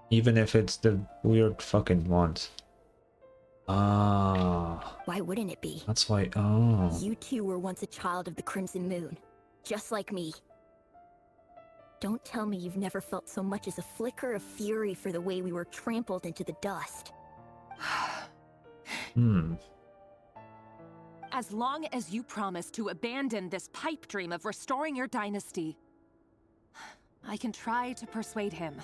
Speaker 1: Even if it's the weird fucking ones. Ah.
Speaker 14: Why wouldn't it be?
Speaker 1: That's why, oh.
Speaker 14: You two were once a child of the Crimson Moon, just like me. Don't tell me you've never felt so much as a flicker of fury for the way we were trampled into the dust.
Speaker 16: As long as you promise to abandon this pipe dream of restoring your dynasty, I can try to persuade him.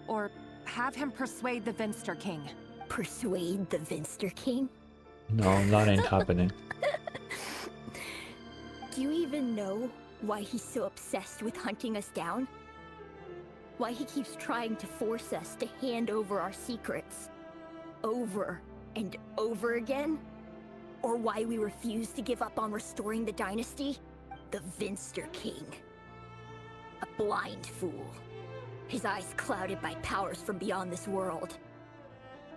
Speaker 16: Or have him persuade the Vtuber King.
Speaker 14: Persuade the Vtuber King?
Speaker 1: No, that ain't happening.
Speaker 14: Do you even know why he's so obsessed with hunting us down? Why he keeps trying to force us to hand over our secrets over and over again? Or why we refuse to give up on restoring the dynasty? The Vtuber King. A blind fool. His eyes clouded by powers from beyond this world.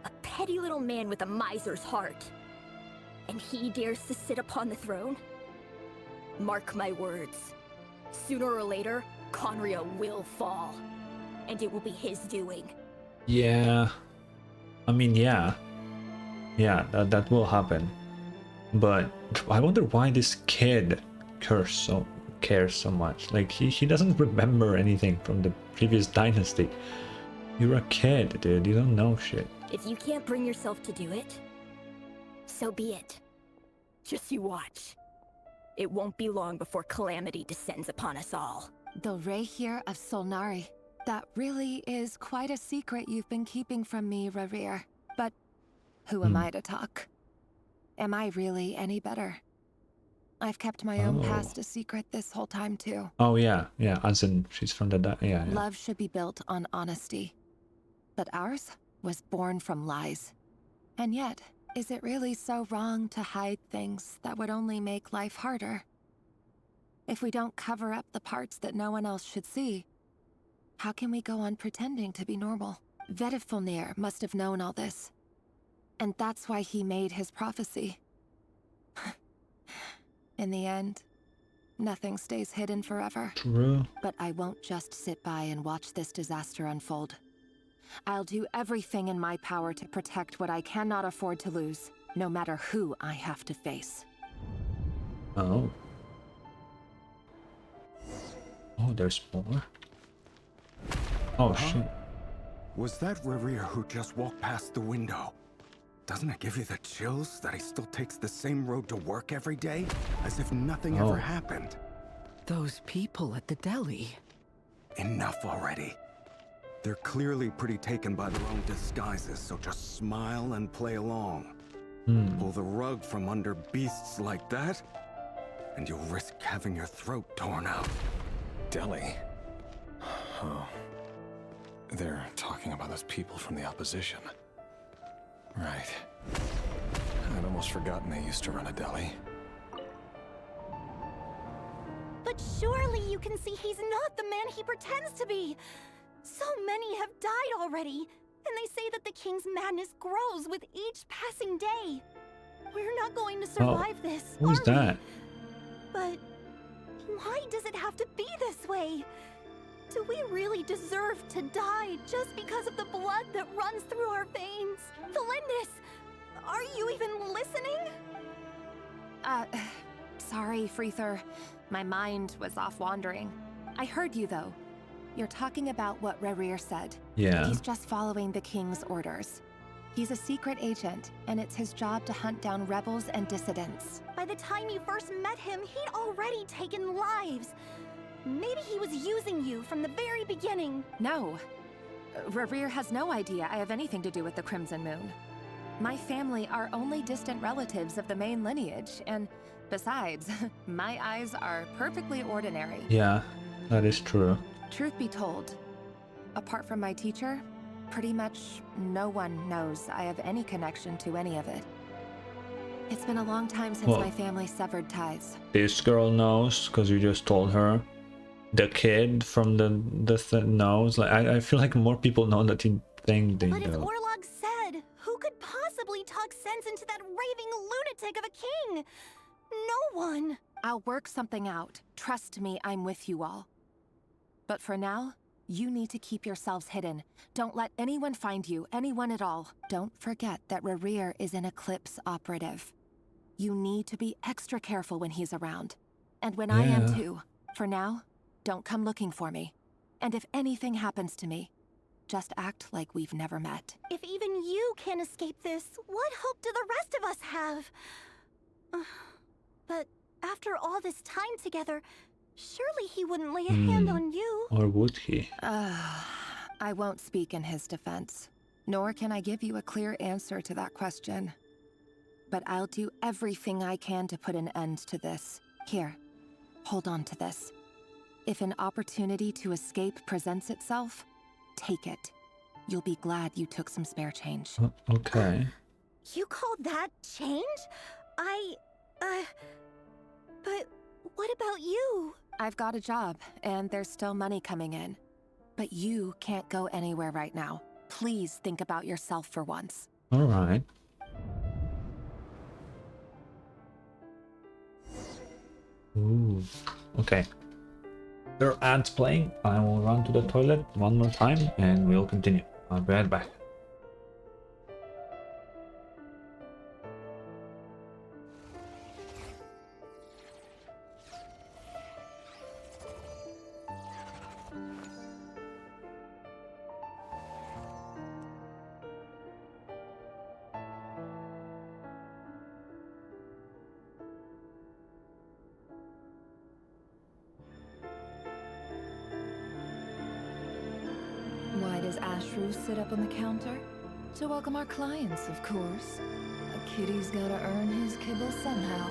Speaker 14: A petty little man with a miser's heart. And he dares to sit upon the throne? Mark my words. Sooner or later, Khaenri'ah will fall. And it will be his doing.
Speaker 1: Yeah. I mean, yeah. Yeah, that will happen. But I wonder why this kid cares so much. Like, he doesn't remember anything from the previous dynasty. You're a kid, dude. You don't know shit.
Speaker 14: If you can't bring yourself to do it, so be it. Just you watch. It won't be long before calamity descends upon us all.
Speaker 16: The Rerir of Solnari. That really is quite a secret you've been keeping from me, Rerir. But who am I to talk? Am I really any better? I've kept my own past a secret this whole time too.
Speaker 1: Oh yeah, as in she's from the yeah.
Speaker 16: Love should be built on honesty. But ours was born from lies. And yet, is it really so wrong to hide things that would only make life harder? If we don't cover up the parts that no one else should see, how can we go on pretending to be normal? Vtuber must have known all this. And that's why he made his prophecy. In the end, nothing stays hidden forever.
Speaker 1: True.
Speaker 16: But I won't just sit by and watch this disaster unfold. I'll do everything in my power to protect what I cannot afford to lose, no matter who I have to face.
Speaker 1: Oh. Oh, there's more. Oh, shit.
Speaker 13: Was that Rerir who just walked past the window? Doesn't it give you the chills that he still takes the same road to work every day? As if nothing ever happened.
Speaker 3: Those people at the deli.
Speaker 13: Enough already. They're clearly pretty taken by their own disguises, so just smile and play along. Pull the rug from under beasts like that, and you'll risk having your throat torn out. Deli? Oh. They're talking about those people from the opposition. Right. I'd almost forgotten they used to run a deli.
Speaker 22: But
Speaker 6: But surely you can see he's not the man he pretends to be. So many have died already, and they say that the king's madness grows with each passing day. We're not going to survive this,
Speaker 1: who's
Speaker 6: are
Speaker 1: that?
Speaker 6: we? But why does it have to be this way? Do we really deserve to die just because of the blood that runs through our veins? Felindis, are you even listening?
Speaker 16: Sorry, Freether. My mind was off wandering. I heard you, though. You're talking about what Rerir said.
Speaker 1: Yeah.
Speaker 16: He's just following the king's orders. He's a secret agent, and it's his job to hunt down rebels and dissidents.
Speaker 6: By the time you first met him, he'd already taken lives. Maybe he was using you from the very beginning.
Speaker 16: No. Rerir has no idea I have anything to do with the Crimson Moon. My family are only distant relatives of the main lineage, and besides, my eyes are perfectly ordinary.
Speaker 1: Yeah, that is true.
Speaker 16: Truth be told, apart from my teacher, pretty much no one knows I have any connection to any of it. It's been a long time since my family severed ties.
Speaker 1: This girl knows because you just told her. The kid from the knows. Like I feel like more people know that you think they
Speaker 6: But if
Speaker 1: know.
Speaker 6: Orlog said, who could possibly talk sense into that raving lunatic of a king? No one.
Speaker 16: I'll work something out. Trust me, I'm with you all. But for now, you need to keep yourselves hidden. Don't let anyone find you, anyone at all. Don't forget that Rerir is an Eclipse operative. You need to be extra careful when he's around. And when I am too. For now, don't come looking for me. And if anything happens to me, just act like we've never met.
Speaker 6: If even you can't escape this, what hope do the rest of us have? But after all this time together, surely he wouldn't lay a hand on you.
Speaker 1: Or would he?
Speaker 16: I won't speak in his defense, nor can I give you a clear answer to that question. But I'll do everything I can to put an end to this. Here, hold on to this. If an opportunity to escape presents itself, take it. You'll be glad you took some spare change.
Speaker 1: Okay.
Speaker 6: You called that change? But what about you?
Speaker 16: I've got a job, and there's still money coming in. But you can't go anywhere right now. Please think about yourself for once.
Speaker 1: All right. Ooh. Okay. There are ads playing. I will run to the toilet one more time and we'll continue. I'll be right back.
Speaker 7: Why does Ashru sit up on the counter? To welcome our clients, of course. A kitty's gotta earn his kibble somehow.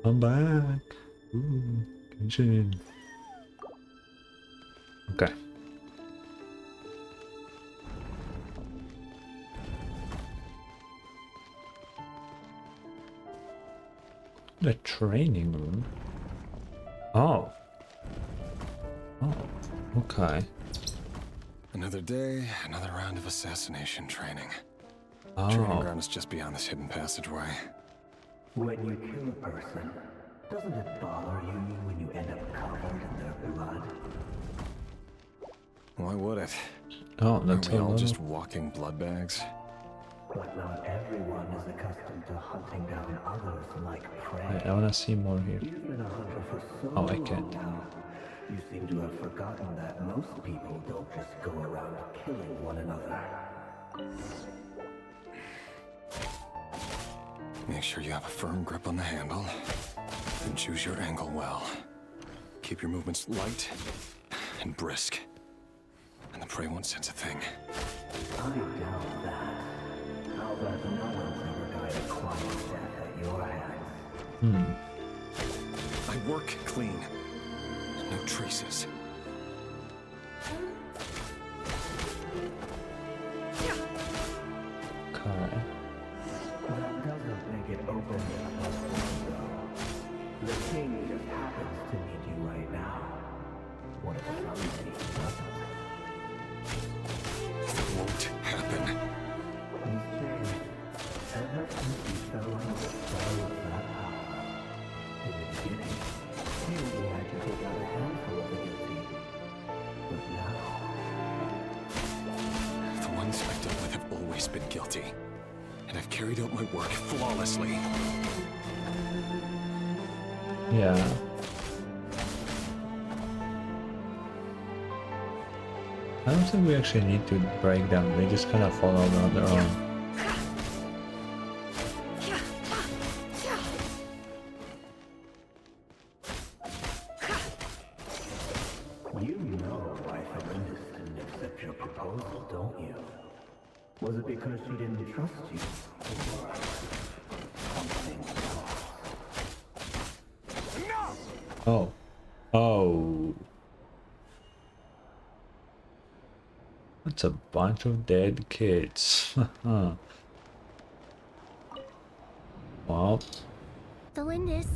Speaker 1: I'm back. Ooh, genshin. Okay. The training room. Oh. Oh. Okay.
Speaker 13: Another day, another round of assassination training.
Speaker 1: Oh.
Speaker 13: Training ground is just beyond this hidden passageway.
Speaker 10: When you kill a person, doesn't it bother you when you end up covered in their blood?
Speaker 13: Why would it?
Speaker 1: Oh, that's
Speaker 13: Are we all
Speaker 1: a
Speaker 13: just walking blood bags?
Speaker 10: But not everyone is accustomed to hunting down others like prey.
Speaker 1: I wanna see more here.
Speaker 10: You've been a hunter for so
Speaker 1: Oh, I
Speaker 10: long
Speaker 1: can't.
Speaker 10: now. You seem to have forgotten that most people don't just go around killing one another.
Speaker 13: Make sure you have a firm grip on the handle, and choose your angle well. Keep your movements light and brisk, and the prey won't sense a thing.
Speaker 10: I doubt that. How about no one's ever died a quiet death at your hands?
Speaker 13: I work clean. No traces.
Speaker 1: Okay.
Speaker 10: That doesn't make it open enough, though. The king just happens to need you right now. What if somebody doesn't?
Speaker 13: That won't happen.
Speaker 10: He's changed. Ever since he fell under the spell of that power. In the beginning, he only had to take out a handful of the guilty. But now...
Speaker 13: The ones I've dealt with have always been guilty. And I've carried out my work flawlessly.
Speaker 1: Yeah. I don't think we actually need to break them. They just kind of fall over on their own.
Speaker 10: You know why Felinda didn't accept your proposal, don't you? Was it because she didn't trust you? Or something else?
Speaker 1: Oh. Oh. That's a bunch of dead kids. Well.
Speaker 6: Delindis,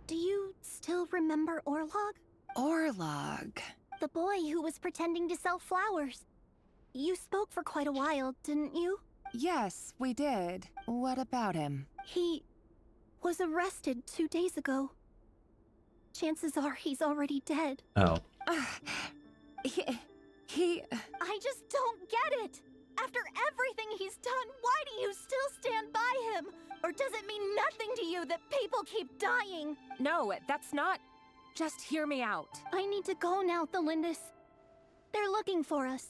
Speaker 6: do you still remember Orlog?
Speaker 16: Orlog?
Speaker 6: The boy who was pretending to sell flowers. You spoke for quite a while, didn't you?
Speaker 16: Yes, we did. What about him?
Speaker 6: He was arrested 2 days ago. Chances are he's already dead.
Speaker 1: Oh.
Speaker 16: He...
Speaker 6: I just don't get it! After everything he's done, why do you still stand by him? Or does it mean nothing to you that people keep dying?
Speaker 16: No, that's not... Just hear me out.
Speaker 6: I need to go now, Thelindis. They're looking for us.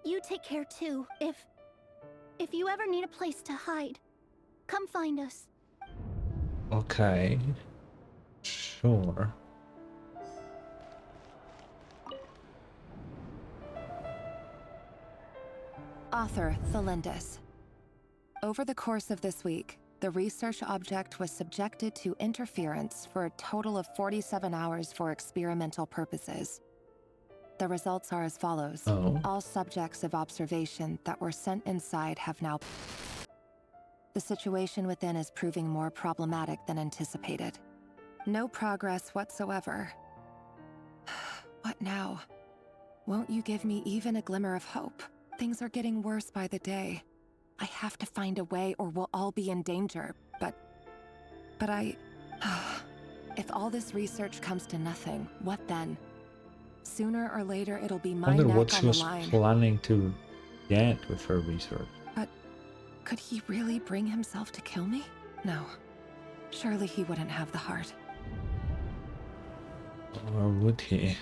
Speaker 6: You take care too. If you ever need a place to hide, come find us.
Speaker 1: Okay. Sure.
Speaker 16: Author Thelindis. Over the course of this week, the research object was subjected to interference for a total of 47 hours for experimental purposes. The results are as follows.
Speaker 1: Oh.
Speaker 16: All subjects of observation that were sent inside have now... The situation within is proving more problematic than anticipated. No progress whatsoever. What now? Won't you give me even a glimmer of hope? Things are getting worse by the day. I have to find a way or we'll all be in danger, but I... If all this research comes to nothing, what then? Sooner or later it'll be my
Speaker 1: I wonder
Speaker 16: neck
Speaker 1: what she
Speaker 16: on the
Speaker 1: was
Speaker 16: line.
Speaker 1: planning to get with her research.
Speaker 16: But could he really bring himself to kill me? No. Surely he wouldn't have the heart.
Speaker 1: Or would he?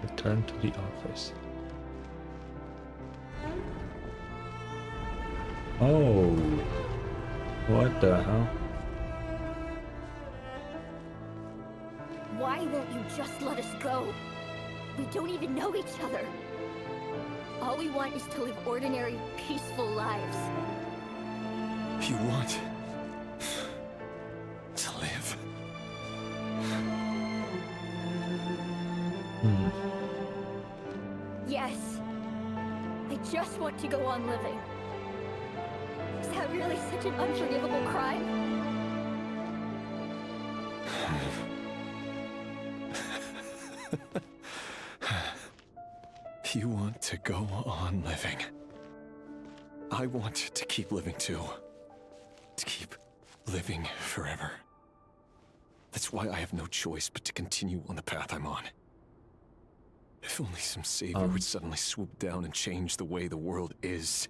Speaker 1: Return to the office. Oh. What the hell?
Speaker 6: Why won't you just let us go? We don't even know each other. All we want is to live ordinary, peaceful lives.
Speaker 13: You want
Speaker 14: Yes. I just want to go on living. Is that really such an unforgivable crime?
Speaker 13: You want to go on living. I want to keep living too. To keep living forever. That's why I have no choice but to continue on the path I'm on. If only some savior would suddenly swoop down and change the way the world is.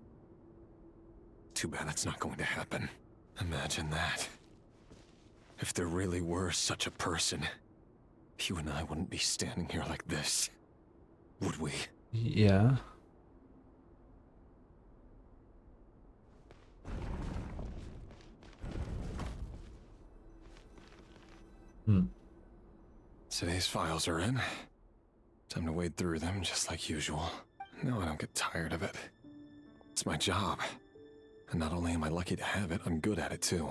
Speaker 13: Too bad that's not going to happen. Imagine that. If there really were such a person, you and I wouldn't be standing here like this, would we?
Speaker 1: Yeah.
Speaker 13: Today's files are in. Time to wade through them just like usual. No, I don't get tired of it. It's my job. And not only am I lucky to have it, I'm good at it too.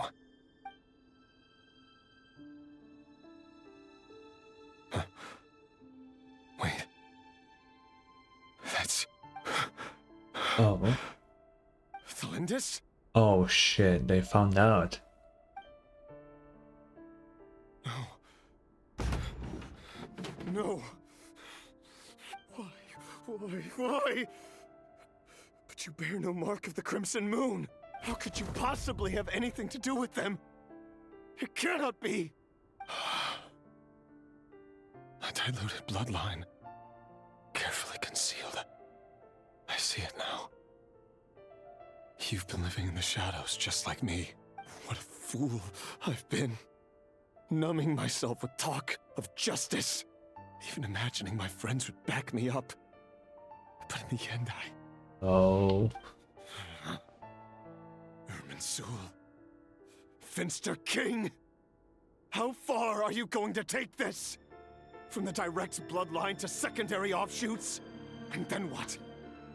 Speaker 13: Wait. That's...
Speaker 1: Oh.
Speaker 13: Thalindis?
Speaker 1: Oh shit, they found out.
Speaker 13: No. Why? But you bear no mark of the Crimson Moon. How could you possibly have anything to do with them? It cannot be. A diluted bloodline. Carefully concealed. I see it now. You've been living in the shadows just like me. What a fool I've been. Numbing myself with talk of justice. Even imagining my friends would back me up. But in the end,
Speaker 1: Oh.
Speaker 13: Irminsul. Finster King. How far are you going to take this? From the direct bloodline to secondary offshoots? And then what?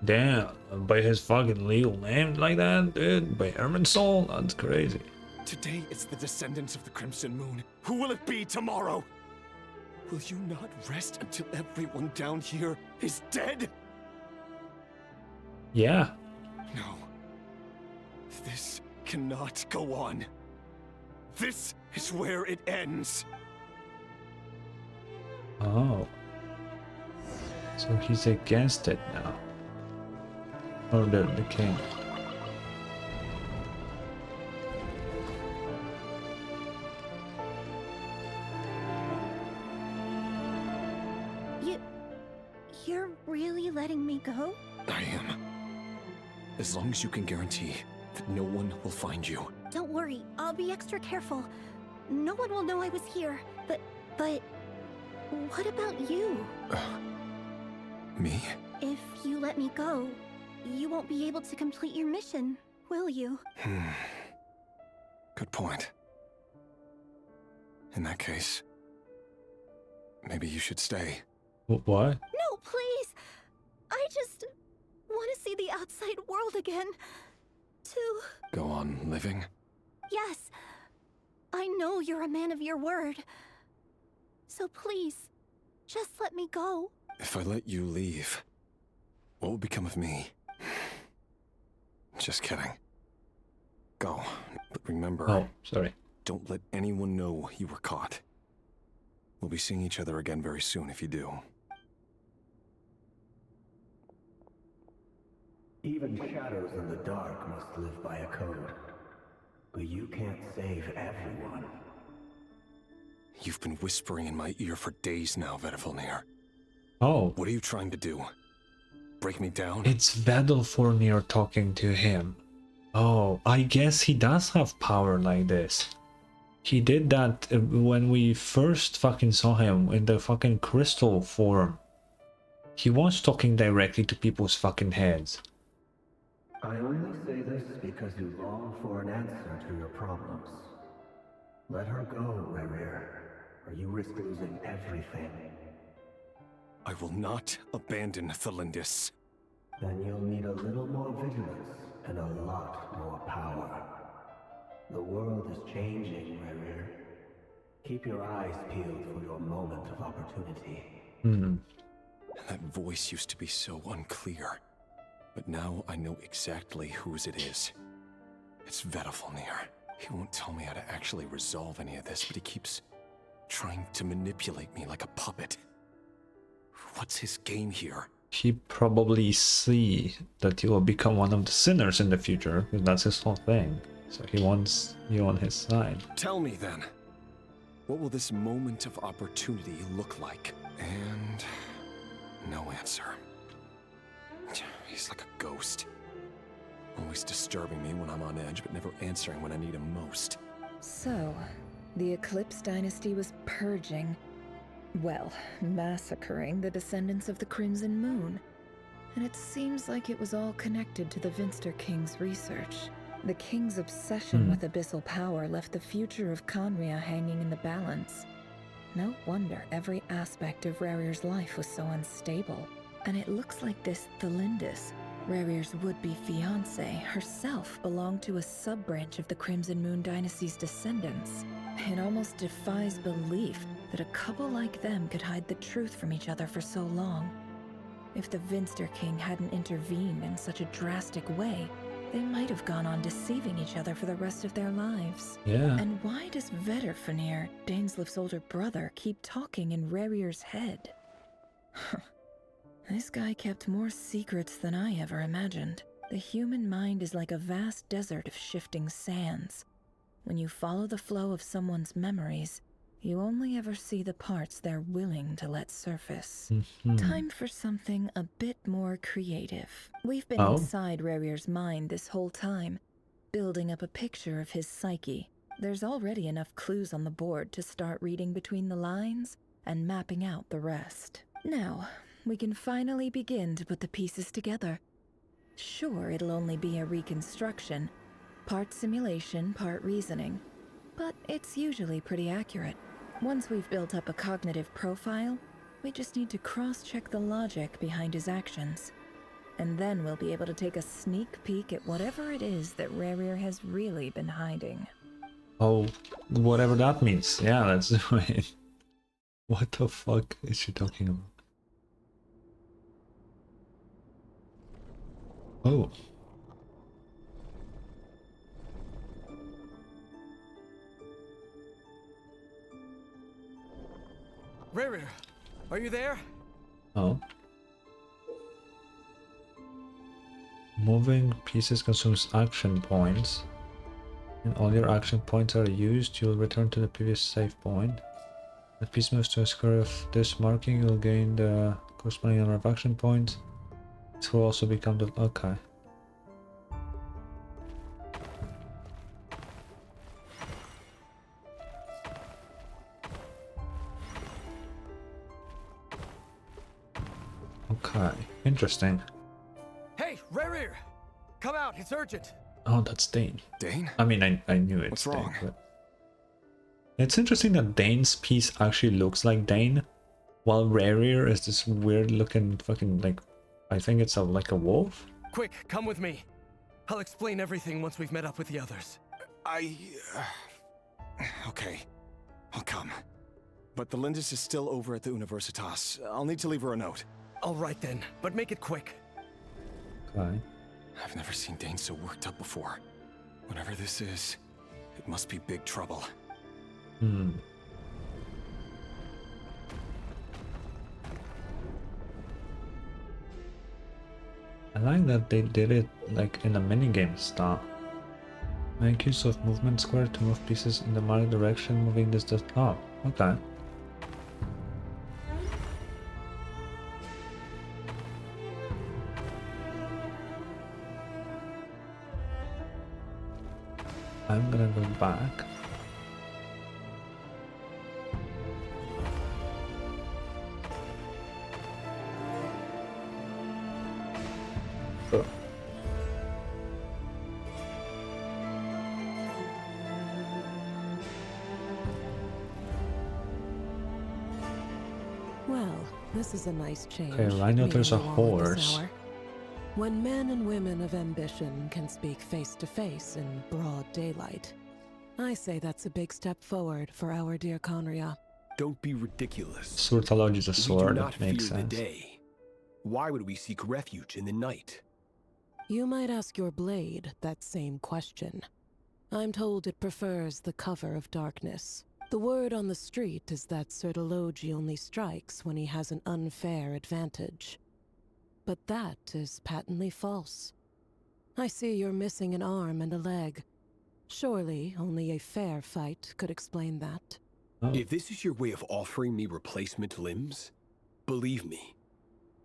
Speaker 1: Damn, by his fucking legal name like that, dude? By Irminsul? That's crazy.
Speaker 13: Today it's the descendants of the Crimson Moon. Who will it be tomorrow? Will you not rest until everyone down here is dead?
Speaker 1: Yeah.
Speaker 13: No. This cannot go on. This is where it ends.
Speaker 1: Oh. So he's against it now. Or the king.
Speaker 22: You're really letting me go?
Speaker 13: I am. As long as you can guarantee that no one will find you.
Speaker 22: Don't worry, I'll be extra careful. No one will know I was here, but what about you?
Speaker 13: Me?
Speaker 22: If you let me go, you won't be able to complete your mission, will you?
Speaker 13: Good point. In that case, maybe you should stay.
Speaker 1: What?
Speaker 22: No, please! I just want to see the outside world again. To...
Speaker 13: Go on living?
Speaker 22: Yes. I know you're a man of your word. So please, just let me go.
Speaker 13: If I let you leave, what will become of me? Just kidding. Go. But remember...
Speaker 1: Oh, sorry.
Speaker 13: Don't let anyone know you were caught. We'll be seeing each other again very soon if you do.
Speaker 10: Even shadows in the dark must live by a code. But you can't save everyone.
Speaker 13: You've been whispering in my ear for days now, Vtuber.
Speaker 1: Oh.
Speaker 13: What are you trying to do? Break me down?
Speaker 1: It's Vtuber talking to him. Oh, I guess he does have power like this. He did that when we first fucking saw him in the fucking crystal form. He was talking directly to people's fucking heads.
Speaker 10: I only say this because you long for an answer to your problems. Let her go, Rerir, or you risk losing everything.
Speaker 13: I will not abandon Thalindis.
Speaker 10: Then you'll need a little more vigilance and a lot more power. The world is changing, Rerir. Keep your eyes peeled for your moment of opportunity.
Speaker 13: That voice used to be so unclear. But now I know exactly whose it is. It's Vtuber. He won't tell me how to actually resolve any of this, but he keeps trying to manipulate me like a puppet. What's his game here?
Speaker 1: He probably see that you will become one of the sinners in the future, because that's his whole thing. So he wants you on his side.
Speaker 13: Tell me then, what will this moment of opportunity look like? And no answer. He's like a ghost. Always disturbing me when I'm on edge, but never answering when I need him most.
Speaker 7: So, the Eclipse Dynasty was purging, well, massacring the descendants of the Crimson Moon. And it seems like it was all connected to the Vtuber King's research. The King's obsession with abyssal power left the future of Khaenri'ah hanging in the balance. No wonder every aspect of Rarir's life was so unstable. And it looks like this Thalindis, Rarir's would-be fiancée, herself belonged to a sub-branch of the Crimson Moon Dynasty's descendants. It almost defies belief that a couple like them could hide the truth from each other for so long. If the Vtuber King hadn't intervened in such a drastic way, they might have gone on deceiving each other for the rest of their lives.
Speaker 1: Yeah.
Speaker 7: And why does Vtuber, Daneslif's older brother, keep talking in Rarir's head? This guy kept more secrets than I ever imagined. The human mind is like a vast desert of shifting sands. When you follow the flow of someone's memories, you only ever see the parts they're willing to let surface. Time for something a bit more creative. We've been inside Rarir's mind this whole time, building up a picture of his psyche. There's already enough clues on the board to start reading between the lines and mapping out the rest. Now, we can finally begin to put the pieces together. Sure, it'll only be a reconstruction, part simulation, part reasoning, but it's usually pretty accurate. Once we've built up a cognitive profile, we just need to cross-check the logic behind his actions. And then we'll be able to take a sneak peek at whatever it is that Rarir has really been hiding.
Speaker 1: Oh, whatever that means. Yeah, let's do it. What the fuck is she talking about? Oh.
Speaker 9: Rarir, are you there?
Speaker 1: Oh. Moving pieces consumes action points. When all your action points are used, you'll return to the previous save point. The piece moves to a square of this marking, you'll gain the corresponding number of action points. This will also become the... okay. Okay, interesting.
Speaker 9: Hey, Rarir! Come out, it's urgent!
Speaker 1: Oh, that's Dane.
Speaker 13: Dane?
Speaker 1: I mean, I knew it's
Speaker 13: What's
Speaker 1: Dane,
Speaker 13: wrong?
Speaker 1: but... It's interesting that Dane's piece actually looks like Dane, while Rarir is this weird looking fucking, like, I think it's like a wolf?
Speaker 9: Quick, come with me. I'll explain everything once we've met up with the others.
Speaker 13: Okay, I'll come. But the Lindis is still over at the Universitas. I'll need to leave her a note.
Speaker 9: All right then, but make it quick.
Speaker 1: Okay.
Speaker 13: I've never seen Dane so worked up before. Whatever this is, it must be big trouble.
Speaker 1: I like that they did it like in a minigame style. Make use of movement square to move pieces in the marked direction, moving this does... oh, okay. I'm gonna go back. Oh.
Speaker 15: Well, this is a nice change.
Speaker 1: Okay, I know there's a
Speaker 15: meeting you all at this
Speaker 1: horse.
Speaker 15: hour. When men and women of ambition can speak face to face in broad daylight, I say that's a big step forward for our dear Khaenri'ah.
Speaker 9: Don't be ridiculous.
Speaker 1: Surtology is a sword,
Speaker 9: we do not
Speaker 1: that makes
Speaker 9: fear
Speaker 1: sense.
Speaker 9: the day.
Speaker 2: Why would we seek refuge in the night?
Speaker 15: You might ask your blade that same question. I'm told it prefers the cover of darkness. The word on the street is that Sertologi only strikes when he has an unfair advantage. But that is patently false. I see you're missing an arm and a leg. Surely only a fair fight could explain that.
Speaker 2: If this is your way of offering me replacement limbs, believe me,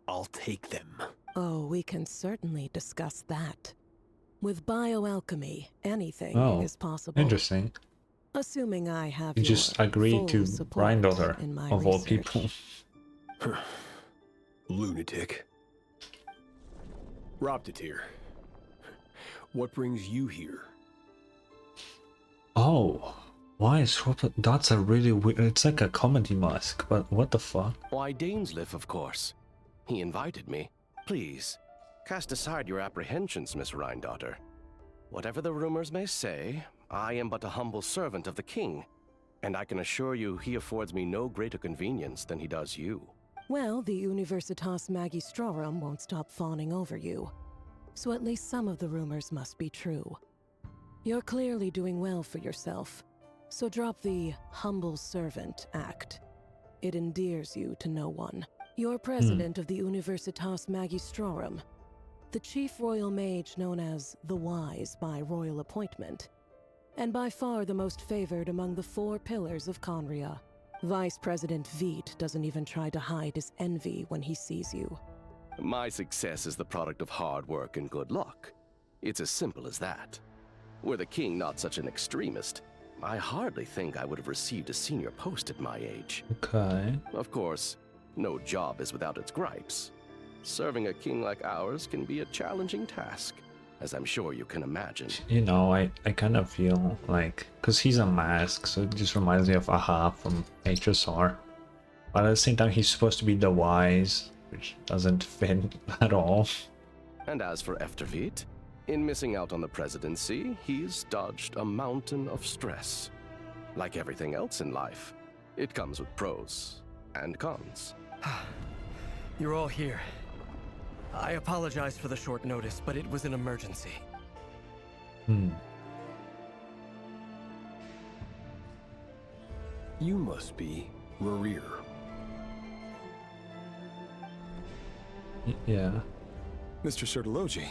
Speaker 2: I'll take them.
Speaker 15: Oh, we can certainly discuss that. With bioalchemy, anything is possible.
Speaker 1: Interesting.
Speaker 15: Assuming I have
Speaker 1: You just agreed to granddaughter of all people.
Speaker 2: Lunatic. Raptatir, what brings you here?
Speaker 1: Oh, why is Robert? That's a really weird. It's like a comedy mask, but what the fuck?
Speaker 18: Why, Dainsleif, of course. He invited me. Please, cast aside your apprehensions, Miss Rhindaughter. Whatever the rumors may say, I am but a humble servant of the king, and I can assure you he affords me no greater convenience than he does you.
Speaker 15: Well, the Universitas Magistrorum won't stop fawning over you. So at least some of the rumors must be true. You're clearly doing well for yourself, so drop the humble servant act. It endears you to no one. You're president of the Universitas Magistrorum, the chief royal mage known as the Wise by royal appointment, and by far the most favored among the 4 pillars of Conria. Vice President Vt doesn't even try to hide his envy when he sees you.
Speaker 18: My success is the product of hard work and good luck. It's as simple as that. Were the king not such an extremist, I hardly think I would have received a senior post at my age.
Speaker 1: Okay.
Speaker 18: Of course, no job is without its gripes. Serving a king like ours can be a challenging task, as I'm sure you can imagine.
Speaker 1: You know, I kind of feel like, because he's a mask, so it just reminds me of Aha from HSR. But at the same time, he's supposed to be the wise, which doesn't fit at all.
Speaker 18: And as for Eftervit, in missing out on the presidency, he's dodged a mountain of stress. Like everything else in life, it comes with pros and cons.
Speaker 20: You're all here. I apologize for the short notice, but it was an emergency.
Speaker 2: You must be Rerir.
Speaker 1: Yeah.
Speaker 13: Mr. Sertologi.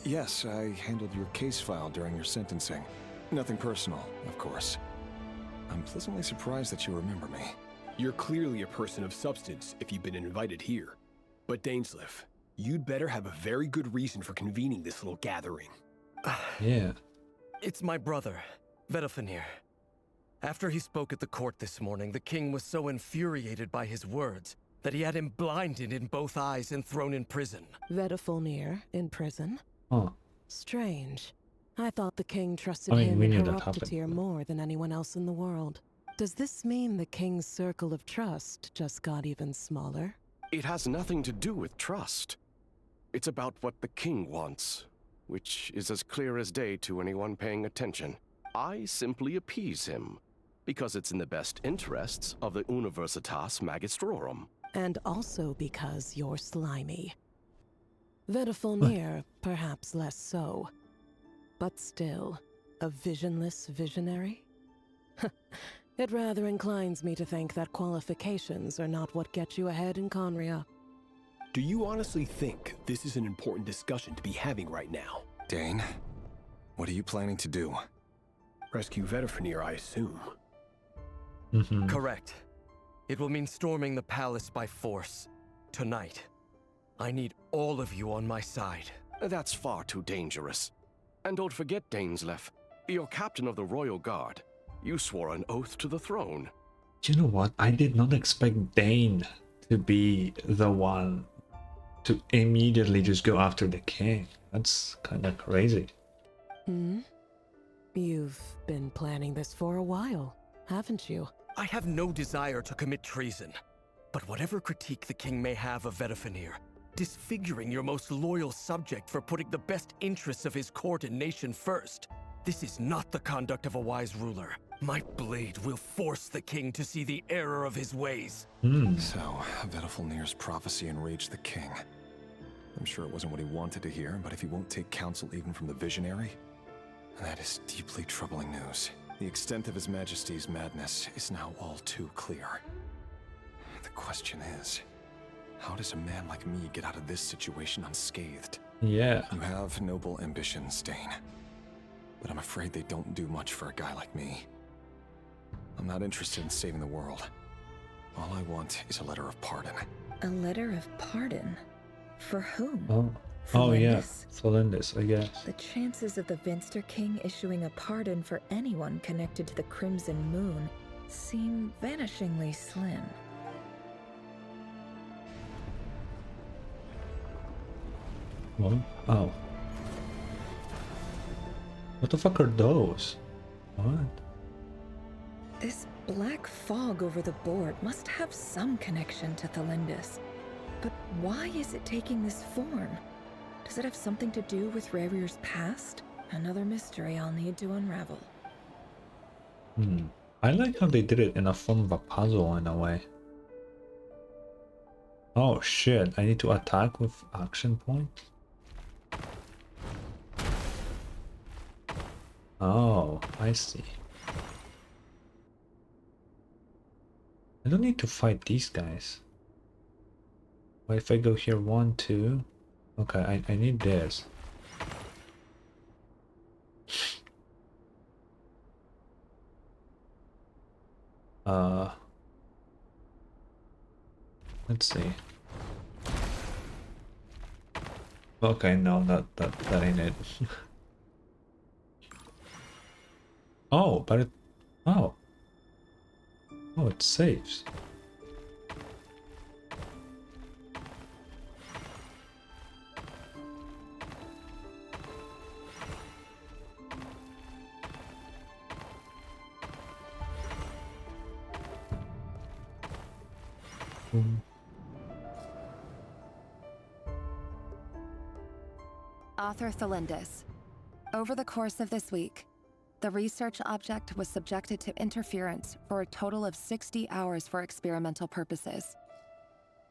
Speaker 13: Yes, I handled your case file during your sentencing. Nothing personal, of course. I'm pleasantly surprised that you remember me.
Speaker 2: You're clearly a person of substance if you've been invited here. But Dainsleif, you'd better have a very good reason for convening this little gathering.
Speaker 1: Yeah.
Speaker 20: It's my brother, Vtuber. After he spoke at the court this morning, the king was so infuriated by his words that he had him blinded in both eyes and thrown in prison.
Speaker 15: Vtuber in prison?
Speaker 1: Huh.
Speaker 15: Strange. I thought the king trusted
Speaker 1: we
Speaker 15: him and
Speaker 1: knew that happened.
Speaker 15: Raptatir more than anyone else in the world. Does this mean the king's circle of trust just got even smaller?
Speaker 18: It has nothing to do with trust. It's about what the king wants, which is as clear as day to anyone paying attention. I simply appease him, because it's in the best interests of the Universitas Magistrorum.
Speaker 15: And also because you're slimy. Vtuber, perhaps less so. But still, a visionless visionary? It rather inclines me to think that qualifications are not what get you ahead in Conria.
Speaker 2: Do you honestly think this is an important discussion to be having right now?
Speaker 13: Dane, what are you planning to do?
Speaker 2: Rescue Vtuber, I assume.
Speaker 20: Correct. It will mean storming the palace by force. Tonight. I need all of you on my side.
Speaker 18: That's far too dangerous. And don't forget, Dainsleif, you're captain of the Royal Guard. You swore an oath to the throne.
Speaker 1: Do you know what? I did not expect Dane to be the one to immediately just go after the king. That's kind of crazy.
Speaker 15: You've been planning this for a while, haven't you?
Speaker 20: I have no desire to commit treason. But whatever critique the king may have of Vtuber, disfiguring your most loyal subject for putting the best interests of his court and nation first, this is not the conduct of a wise ruler. My blade will force the king to see the error of his ways.
Speaker 13: So, Vtuber's prophecy enraged the king. I'm sure it wasn't what he wanted to hear, but if he won't take counsel even from the visionary, that is deeply troubling news. The extent of His Majesty's madness is now all too clear. The question is, how does a man like me get out of this situation unscathed?
Speaker 1: Yeah.
Speaker 13: You have noble ambitions, Dane. But I'm afraid they don't do much for a guy like me. I'm not interested in saving the world. All I want is a letter of pardon.
Speaker 7: A letter of pardon? For whom?
Speaker 1: Oh yeah,
Speaker 7: Felindis?
Speaker 1: Felindis, I guess.
Speaker 7: The chances of the Vinster King issuing a pardon for anyone connected to the Crimson Moon seem vanishingly slim.
Speaker 1: What? Oh. What the fuck are those? What?
Speaker 7: This black fog over the board must have some connection to Felindis. But why is it taking this form? Does it have something to do with Rarir's past? Another mystery I'll need to unravel.
Speaker 1: I like how they did it in a form of a puzzle in a way. Oh shit, I need to attack with action points? Oh, I see. I don't need to fight these guys. But if I go here 1, 2... Okay, I need this. Let's see. Okay, no, that ain't it. Oh, but it... Oh. Oh, it saves.
Speaker 16: Author Felindis. Over the course of this week, the research object was subjected to interference for a total of 60 hours for experimental purposes.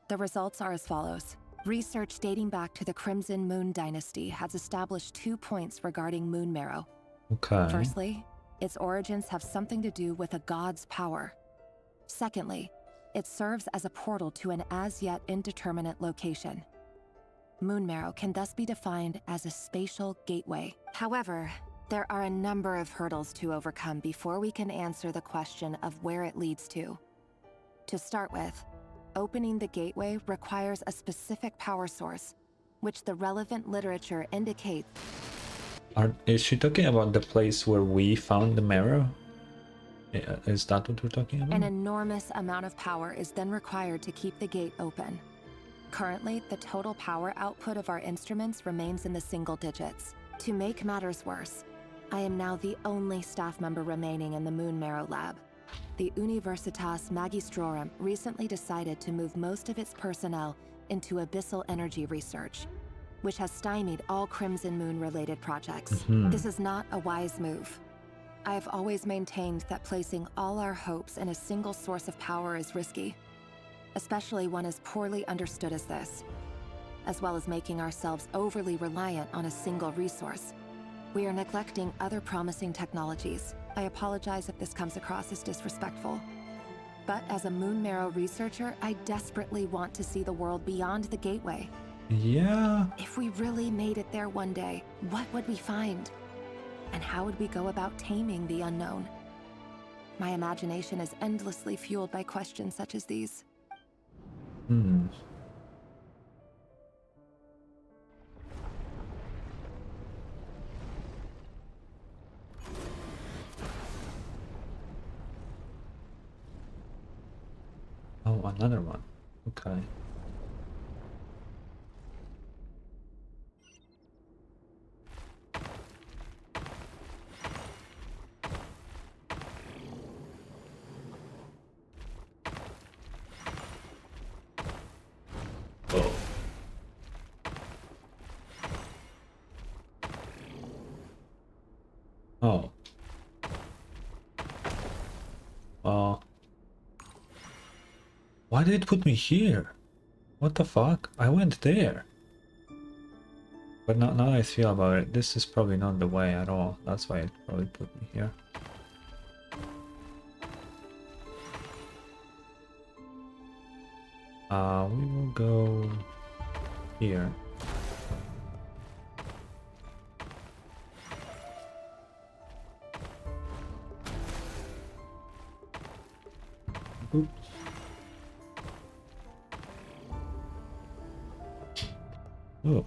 Speaker 16: The results are as follows. Research dating back to the Crimson Moon Dynasty has established 2 points regarding moon marrow.
Speaker 1: Okay.
Speaker 16: Firstly, its origins have something to do with a god's power. Secondly, it serves as a portal to an as-yet indeterminate location. Moon marrow can thus be defined as a spatial gateway. However, there are a number of hurdles to overcome before we can answer the question of where it leads to. To start with, opening the gateway requires a specific power source, which the relevant literature indicates.
Speaker 1: Is she talking about the place where we found the marrow? Is that what we're talking about?
Speaker 16: An enormous amount of power is then required to keep the gate open. Currently, the total power output of our instruments remains in the single digits. To make matters worse, I am now the only staff member remaining in the Moon Marrow lab. The Universitas Magistrorum recently decided to move most of its personnel into abyssal energy research, which has stymied all Crimson Moon-related projects. This is not a wise move. I have always maintained that placing all our hopes in a single source of power is risky, especially one as poorly understood as this, as well as making ourselves overly reliant on a single resource. We are neglecting other promising technologies. I apologize if this comes across as disrespectful. But as a Moon Marrow researcher, I desperately want to see the world beyond the gateway.
Speaker 1: Yeah.
Speaker 16: If we really made it there one day, what would we find? And how would we go about taming the unknown? My imagination is endlessly fueled by questions such as these.
Speaker 1: Oh, another one. Okay. Oh. Why did it put me here? What the fuck? I went there. But now I feel about it, this is probably not the way at all. That's why it probably put me here. We will go here. Oops. Oh.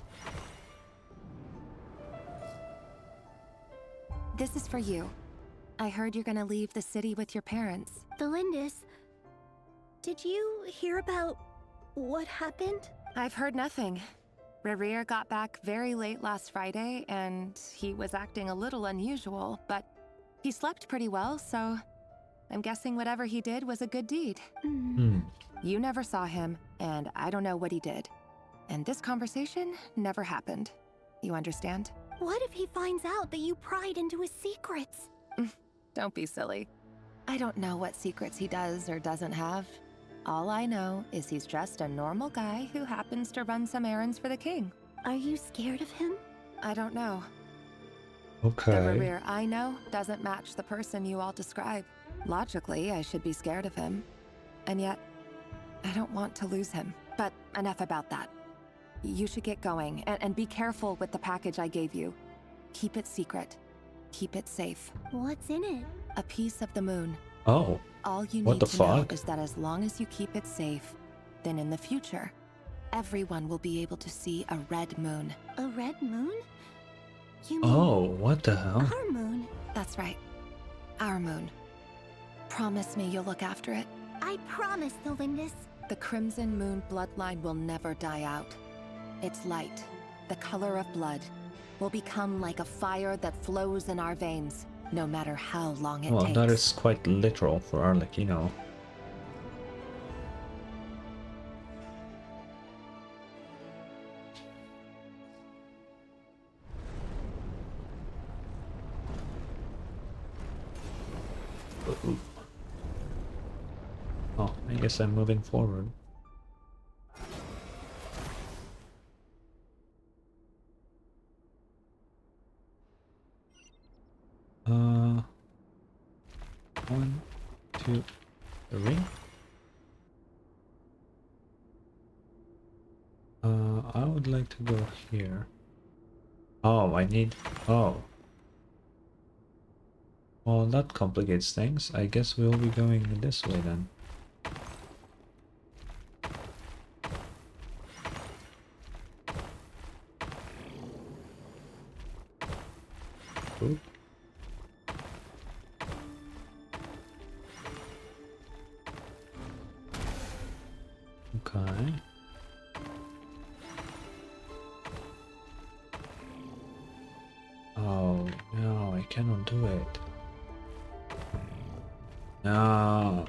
Speaker 16: This is for you. I heard you're gonna leave the city with your parents.
Speaker 22: The Lindis. Did you hear about what happened?
Speaker 16: I've heard nothing. Rerir got back very late last Friday, and he was acting a little unusual, but he slept pretty well, so I'm guessing whatever he did was a good deed. You never saw him, and I don't know what he did. And this conversation never happened. You understand?
Speaker 22: What if he finds out that you pried into his secrets?
Speaker 16: Don't be silly. I don't know what secrets he does or doesn't have. All I know is he's just a normal guy who happens to run some errands for the king.
Speaker 22: Are you scared of him?
Speaker 16: I don't know.
Speaker 1: Okay.
Speaker 16: The Rerir I know doesn't match the person you all describe. Logically, I should be scared of him. And yet, I don't want to lose him. But enough about that. You should get going, and be careful with the package I gave you. Keep it secret. Keep it safe.
Speaker 22: What's in it?
Speaker 16: A piece of the moon.
Speaker 1: Oh.
Speaker 16: All you
Speaker 1: What
Speaker 16: need
Speaker 1: the
Speaker 16: to know
Speaker 1: fuck?
Speaker 16: is that as long as you keep it safe, then in the future, everyone will be able to see a red moon.
Speaker 22: A red moon? You mean
Speaker 1: Oh, what the hell?
Speaker 22: our moon?
Speaker 16: That's right. Our moon. Promise me you'll look after it.
Speaker 22: I promise, the Lindis.
Speaker 16: The Crimson Moon bloodline will never die out. Its light, the color of blood, will become like a fire that flows in our veins, no matter how long it
Speaker 1: Well,
Speaker 16: takes.
Speaker 1: that is quite literal for Arlecchino. Oh, I guess I'm moving forward. One, two, three. I would like to go here. Oh, I need... Oh. Well, that complicates things. I guess we'll be going this way then. Oop. Okay. Oh, no, I cannot do it. No.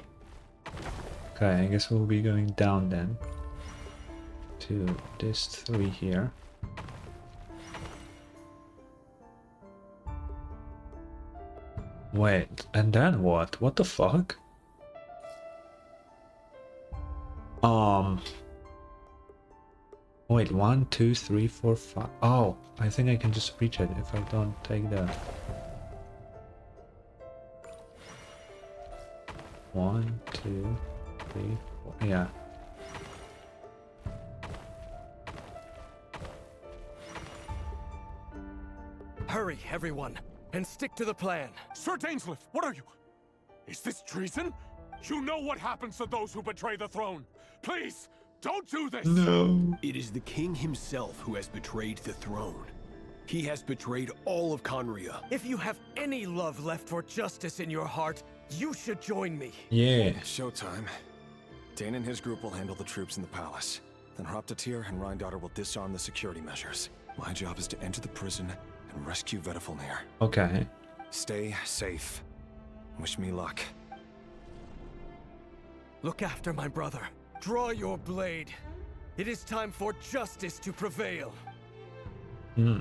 Speaker 1: Okay, I guess we'll be going down then. To this 3 here. Wait, and then what? What the fuck? Wait, 1, 2, 3, 4, 5. Oh, I think I can just reach it if I don't take the... 1, 2, 3, 4. Yeah.
Speaker 20: Hurry, everyone, and stick to the plan.
Speaker 8: Sir Dainsleif, what are you? Is this treason? You know what happens to those who betray the throne. Please, don't do this!
Speaker 1: No.
Speaker 2: It is the king himself who has betrayed the throne. He has betrayed all of Conria.
Speaker 20: If you have any love left for justice in your heart, you should join me.
Speaker 1: Yeah.
Speaker 13: Showtime. Dane and his group will handle the troops in the palace. Then Hraptatir and Rheindotter will disarm the security measures. My job is to enter the prison and rescue Vtuber.
Speaker 1: Okay.
Speaker 13: Stay safe. Wish me luck.
Speaker 20: Look after my brother. Draw your blade. It is time for justice to prevail.
Speaker 1: Hmm.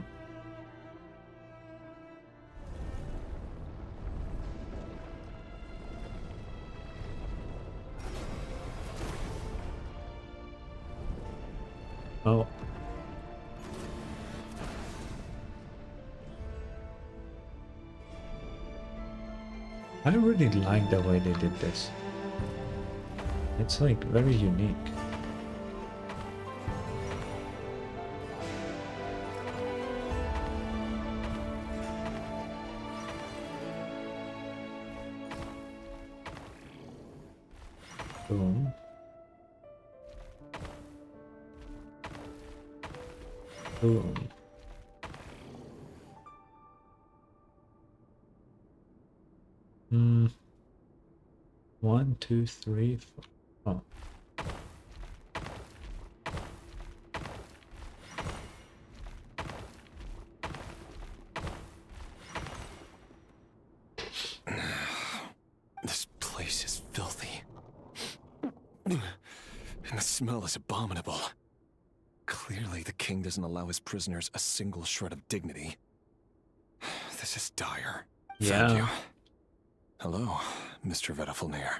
Speaker 1: Oh. I really like the way they did this. It's like very unique. Boom. Boom. Hmm. 1, 2, 3, 4. Oh.
Speaker 13: This place is filthy. And the smell is abominable. Clearly, the king doesn't allow his prisoners a single shred of dignity. This is dire.
Speaker 1: Yeah.
Speaker 13: Thank you. Hello, Mr. Vtuber.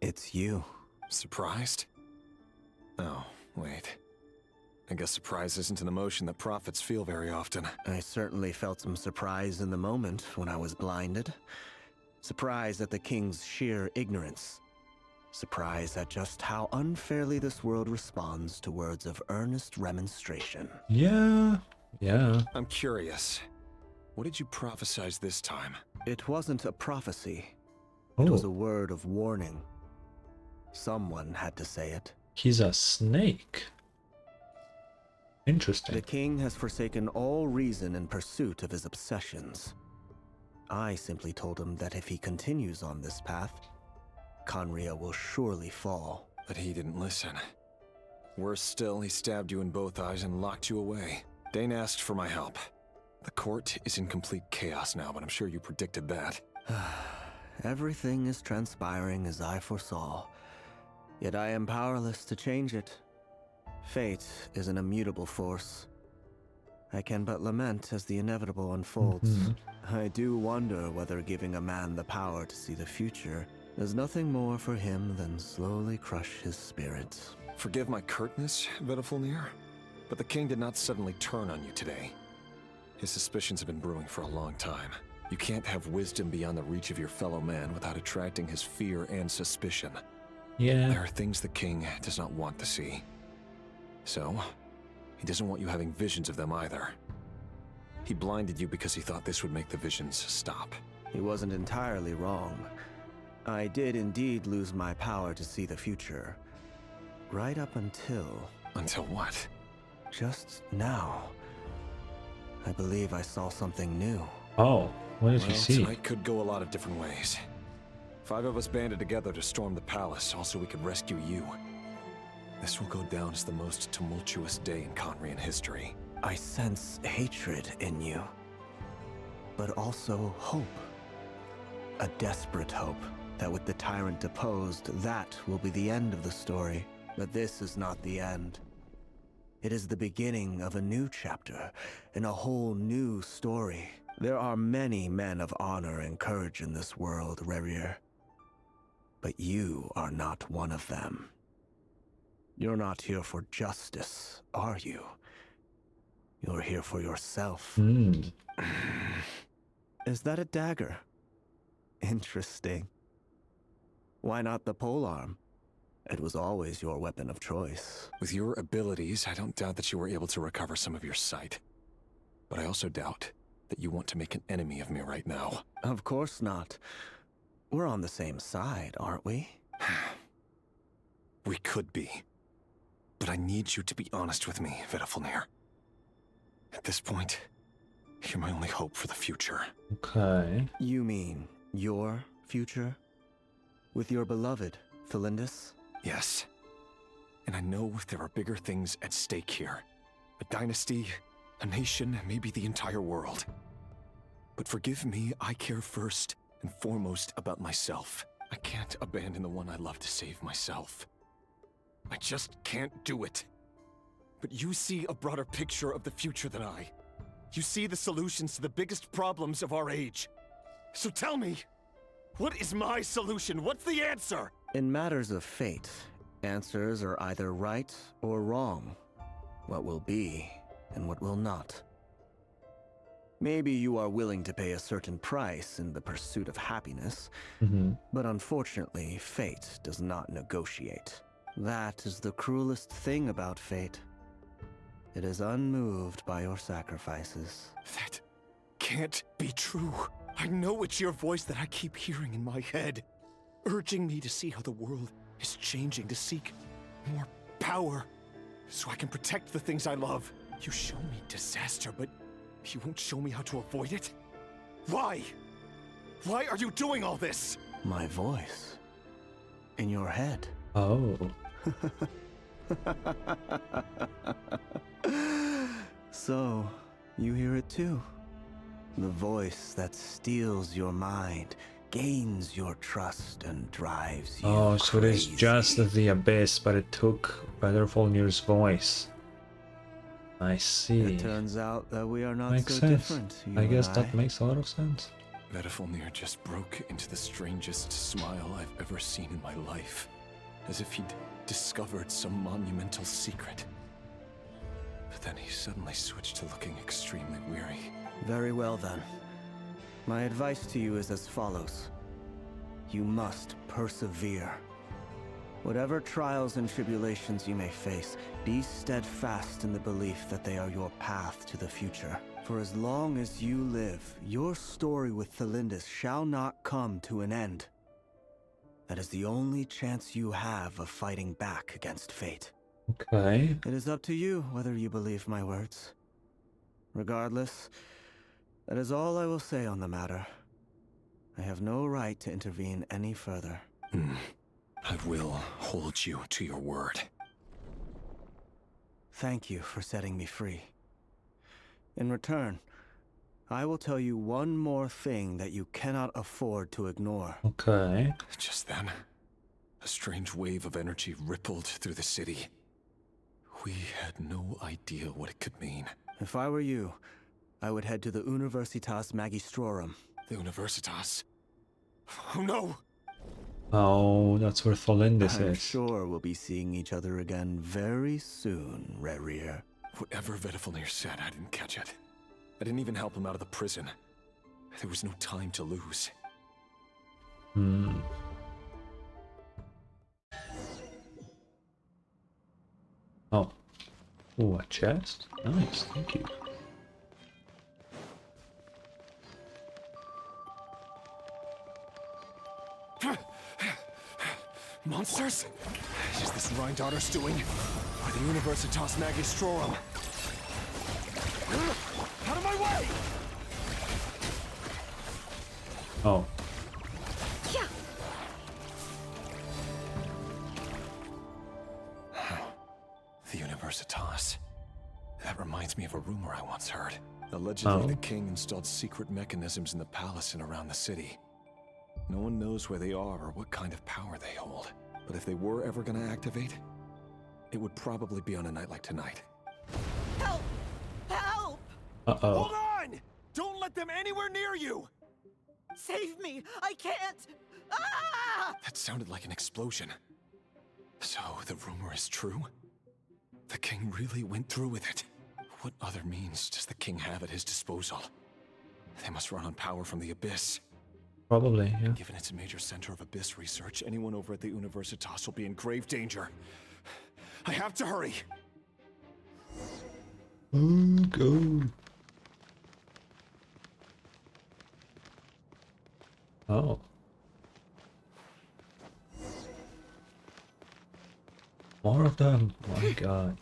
Speaker 20: It's you.
Speaker 13: Surprised? Oh, wait. I guess surprise isn't an emotion that prophets feel very often.
Speaker 20: I certainly felt some surprise in the moment when I was blinded. Surprise at the king's sheer ignorance. Surprise at just how unfairly this world responds to words of earnest remonstration.
Speaker 1: Yeah. Yeah.
Speaker 13: I'm curious. What did you prophesize this time?
Speaker 20: It wasn't a prophecy.
Speaker 1: Oh.
Speaker 20: It was a word of warning. Someone had to say it.
Speaker 1: He's a snake. Interesting.
Speaker 20: The king has forsaken all reason in pursuit of his obsessions. I simply told him that if he continues on this path, Khaenri'ah will surely fall.
Speaker 13: But he didn't listen. Worse still, he stabbed you in both eyes and locked you away. Dane asked for my help. The court is in complete chaos now, but I'm sure you predicted that.
Speaker 20: Everything is transpiring as I foresaw, yet I am powerless to change it. Fate is an immutable force. I can but lament as the inevitable unfolds. I do wonder whether giving a man the power to see the future is nothing more for him than slowly crush his spirit.
Speaker 13: Forgive my curtness, Vtuber, but the king did not suddenly turn on you today. His suspicions have been brewing for a long time. You can't have wisdom beyond the reach of your fellow man without attracting his fear and suspicion.
Speaker 1: Yeah.
Speaker 13: There are things the king does not want to see. So, he doesn't want you having visions of them either. He blinded you because he thought this would make the visions stop.
Speaker 20: He wasn't entirely wrong. I did indeed lose my power to see the future. Right up until...
Speaker 13: Until what?
Speaker 20: Just now. I believe I saw something new.
Speaker 1: Oh, what did you see?
Speaker 13: Tonight could go a lot of different ways. 5 of us banded together to storm the palace, also we could rescue you. This will go down as the most tumultuous day in Khaenri'ah history.
Speaker 20: I sense hatred in you, but also hope. A desperate hope that with the tyrant deposed, that will be the end of the story. But this is not the end. It is the beginning of a new chapter, in a whole new story. There are many men of honor and courage in this world, Rerir. But you are not one of them. You're not here for justice, are you? You're here for yourself. Is that a dagger? Interesting. Why not the polearm? It was always your weapon of choice.
Speaker 13: With your abilities, I don't doubt that you were able to recover some of your sight. But I also doubt that you want to make an enemy of me right now.
Speaker 20: Of course not. We're on the same side, aren't we?
Speaker 13: We could be. But I need you to be honest with me, Vtuber. At this point, you're my only hope for the future.
Speaker 1: Okay.
Speaker 20: You mean your future? With your beloved, Felindus?
Speaker 13: Yes. And I know there are bigger things at stake here. A dynasty, a nation, maybe the entire world. But forgive me, I care first and foremost about myself. I can't abandon the one I love to save myself. I just can't do it. But you see a broader picture of the future than I. You see the solutions to the biggest problems of our age. So tell me, what is my solution? What's the answer?
Speaker 20: In matters of fate, Answers are either right or wrong. What will be and what will not. Maybe you are willing to pay a certain price in the pursuit of happiness, but unfortunately, fate does not negotiate. That is the cruelest thing about fate. It is unmoved by your sacrifices.
Speaker 13: That can't be true. I know it's your voice that I keep hearing in my head, urging me to see how the world is changing, to seek more power, so I can protect the things I love. You show me disaster, but you won't show me how to avoid it? Why? Why are you doing all this?
Speaker 20: My voice. In your head.
Speaker 1: Oh.
Speaker 20: So, you hear it too. The voice that steals your mind, gains your trust, and drives you
Speaker 1: Oh, so it is
Speaker 20: crazy.
Speaker 1: just the Abyss, but it took Featherfallnir's voice. I see.
Speaker 20: It turns out that we are not
Speaker 1: Makes
Speaker 20: so
Speaker 1: sense.
Speaker 20: different, you
Speaker 1: I guess
Speaker 20: and
Speaker 1: that makes a lot of sense.
Speaker 13: Vtuber just broke into the strangest smile I've ever seen in my life, as if he'd discovered some monumental secret. But then he suddenly switched to looking extremely weary.
Speaker 20: Very well then. My advice to you is as follows. You must persevere. Whatever trials and tribulations you may face, be steadfast in the belief that they are your path to the future. For as long as you live, your story with Thelindis shall not come to an end. That is the only chance you have of fighting back against fate.
Speaker 1: Okay.
Speaker 20: It is up to you whether you believe my words. Regardless, that is all I will say on the matter. I have no right to intervene any further.
Speaker 13: I will hold you to your word.
Speaker 20: Thank you for setting me free. In return, I will tell you one more thing that you cannot afford to ignore.
Speaker 1: Okay.
Speaker 13: Just then, a strange wave of energy rippled through the city. We had no idea what it could mean.
Speaker 20: If I were you, I would head to the Universitas Magistrorum.
Speaker 13: The Universitas? Oh no!
Speaker 1: Oh, that's where Thelindis
Speaker 20: I'm
Speaker 1: is.
Speaker 20: sure we'll be seeing each other again very soon, Rerir.
Speaker 13: Whatever Vtuber said, I didn't catch it. I didn't even help him out of the prison. There was no time to lose.
Speaker 1: Oh. Ooh, a chest? Nice, thank you.
Speaker 13: Monsters? Is this Rhindaughter's doing? Or the Universitas Magistrorum? Out of my way!
Speaker 1: Oh.
Speaker 13: The Universitas. That reminds me of a rumor I once heard. Allegedly, the king installed secret mechanisms in the palace and around the city. No one knows where they are or what kind of power they hold. But if they were ever going to activate, it would probably be on a night like tonight.
Speaker 8: Help! Help!
Speaker 1: Uh-oh.
Speaker 8: Hold on! Don't let them anywhere near you! Save me! I can't! Ah!
Speaker 13: That sounded like an explosion. So, the rumor is true? The king really went through with it. What other means does the king have at his disposal? They must run on power from the Abyss.
Speaker 1: Probably, yeah.
Speaker 13: Given it's a major center of Abyss research, anyone over at the Universitas will be in grave danger. I have to hurry!
Speaker 1: Go. Oh. More of them. My god.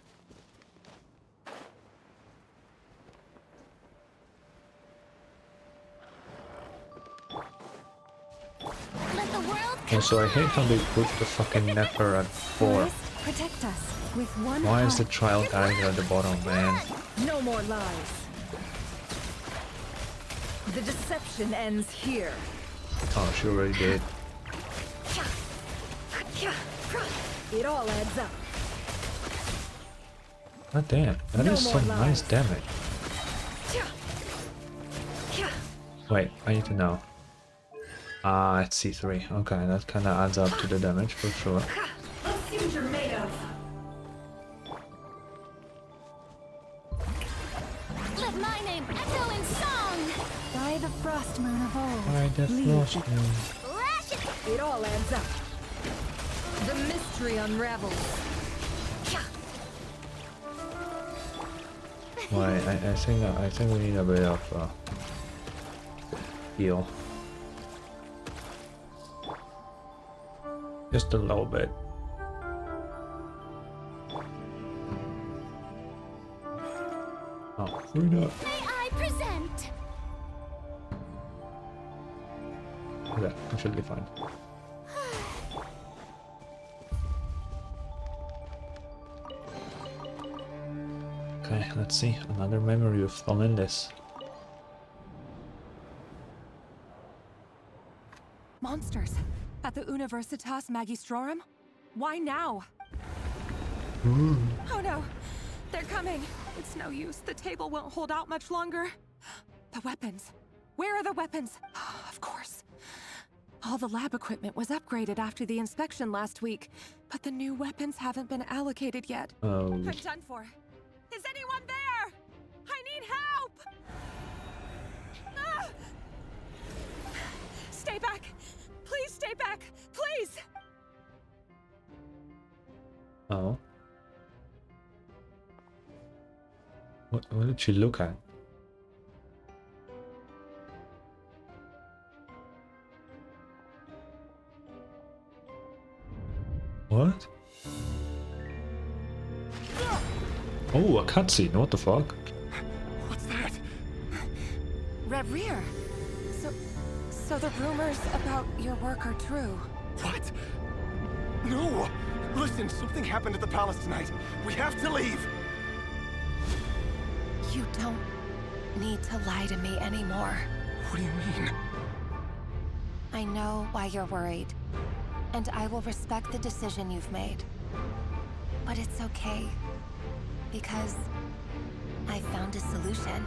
Speaker 1: Also, I hate how they put the fucking Nefer at 4.
Speaker 11: Protect us with one
Speaker 1: Why is the
Speaker 11: heart.
Speaker 1: trial character at the bottom, man?
Speaker 7: No more lies. The deception ends here.
Speaker 1: Oh, she already did.
Speaker 7: It all adds up.
Speaker 1: God damn, that is some nice damage. Wait, I need to know. Ah, it's C3. Okay, that kind of adds up to the damage for sure.
Speaker 7: see what you're made of.
Speaker 22: Let my name echo in song!
Speaker 11: By the frost moon of old.
Speaker 1: By the frost moon.
Speaker 11: It all adds up. The mystery unravels.
Speaker 1: Well, I think we need a bit of heal. Just a little bit. Oh, we're not.
Speaker 22: May I present?
Speaker 1: Okay, I should be fine. Okay, let's see. Another memory of Thalindis.
Speaker 7: Monsters at the Universitas Magistrorum? Why now? Oh no, they're coming. It's no use. The table won't hold out much longer. The weapons. Where are the weapons? Of course. All the lab equipment was upgraded after the inspection last week, but the new weapons haven't been allocated yet.
Speaker 1: Oh.
Speaker 7: I'm done for. Is anyone there? I need help! Ah! Stay back! Please stay back! Please!
Speaker 1: Oh. What did she look at? What? Oh, a cutscene. What the fuck?
Speaker 8: What's that?
Speaker 7: Rear. So the rumors about your work are true.
Speaker 8: What? No! Listen, something happened at the palace tonight. We have to leave!
Speaker 16: You don't need to lie to me anymore.
Speaker 8: What do you mean?
Speaker 16: I know why you're worried, and I will respect the decision you've made. But it's okay, because I found a solution.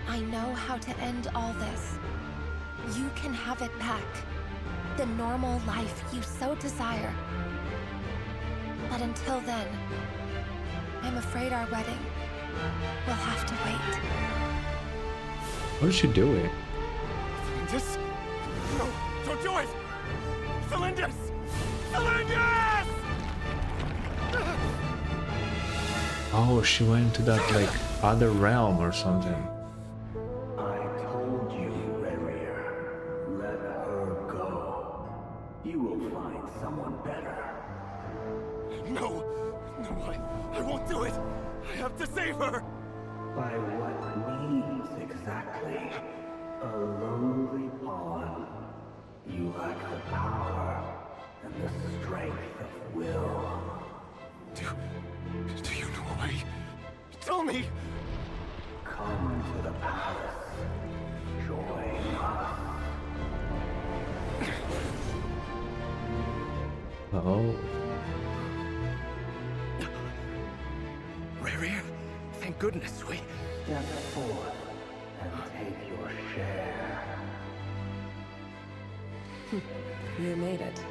Speaker 16: I know how to end all this. You can have it back. The normal life you so desire. But until then, I'm afraid our wedding will have to wait.
Speaker 1: What is she doing?
Speaker 8: Thalindis? No, don't do it! Thalindis! Thalindis!
Speaker 1: Oh, she went to that, like, other realm or something.
Speaker 10: I told you, Rerir. Let her go. You will find someone better.
Speaker 8: No! No, I won't do it! I have to save her!
Speaker 10: By what means exactly? A lowly pawn. You lack the power and the strength of will.
Speaker 8: Do you know a way? Tell me!
Speaker 10: Come to the palace. Join us.
Speaker 1: Oh.
Speaker 18: Rerir, thank goodness we...
Speaker 10: Step forth and take your share.
Speaker 7: You made it.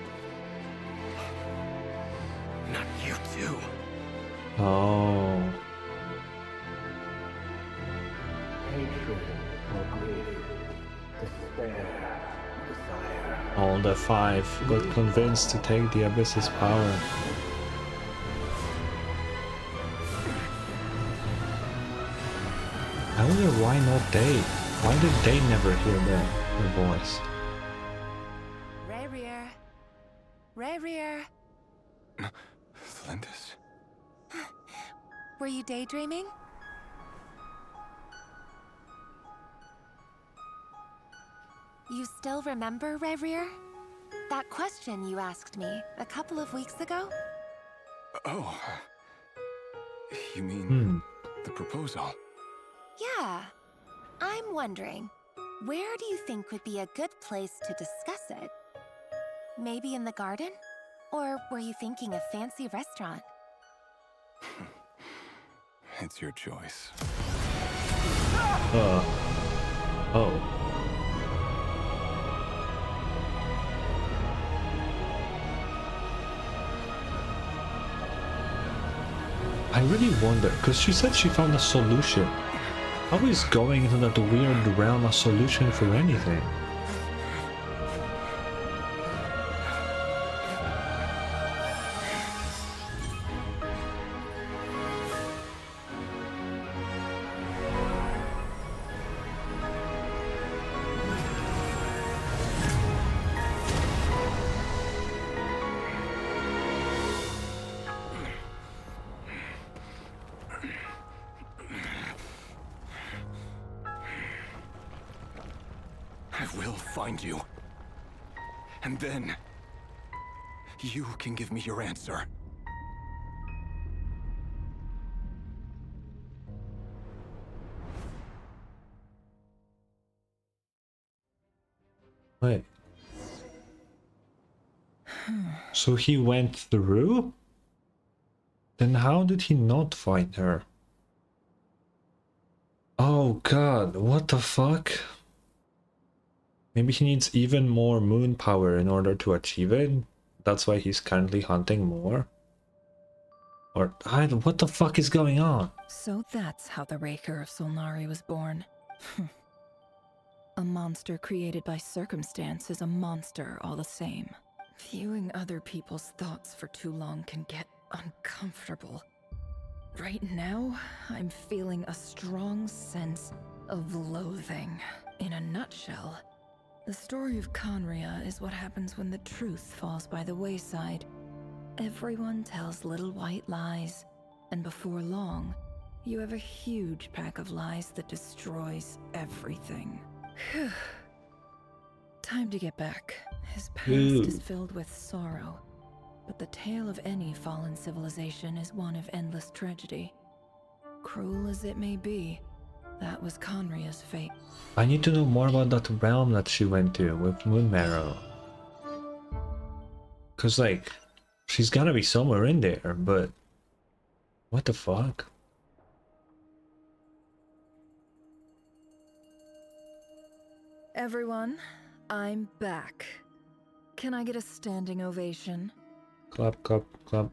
Speaker 18: Not you too.
Speaker 1: Oh.
Speaker 10: Hatred or grief, despair, desire.
Speaker 1: All the five got convinced to take the Abyss's power. I wonder why not they? Why did they never hear the voice?
Speaker 16: Rerir. Rerir.
Speaker 8: Thalindis?
Speaker 16: Were you daydreaming? You still remember, Rerir? That question you asked me a couple of weeks ago?
Speaker 8: Oh. You mean the proposal?
Speaker 16: Yeah. I'm wondering, where do you think would be a good place to discuss it? Maybe in the garden? Or were you thinking a fancy restaurant?
Speaker 8: It's your choice.
Speaker 1: Oh. I really wonder, because she said she found a solution. How is going into that weird realm a solution for anything?
Speaker 13: I will find you. And then, you can give me your answer.
Speaker 1: Wait. So he went through? Then how did he not find her? Oh god, what the fuck? Maybe he needs even more moon power in order to achieve it? That's why he's currently hunting more? Or, what the fuck is going on?
Speaker 7: So that's how the Raker of Solnari was born. A monster created by circumstance is a monster all the same. Viewing other people's thoughts for too long can get uncomfortable. Right now, I'm feeling a strong sense of loathing. In a nutshell, the story of Conria is what happens when the truth falls by the wayside. Everyone tells little white lies, and before long, you have a huge pack of lies that destroys everything. Time to get back. His past is filled with sorrow, but the tale of any fallen civilization is one of endless tragedy. Cruel as it may be, that was Conria's fate.
Speaker 1: I need to know more about that realm that she went to with Moon Marrow. Cause like, she's gotta be somewhere in there, but what the fuck?
Speaker 7: Everyone, I'm back. Can I get a standing ovation?
Speaker 1: Clap, clap, clap.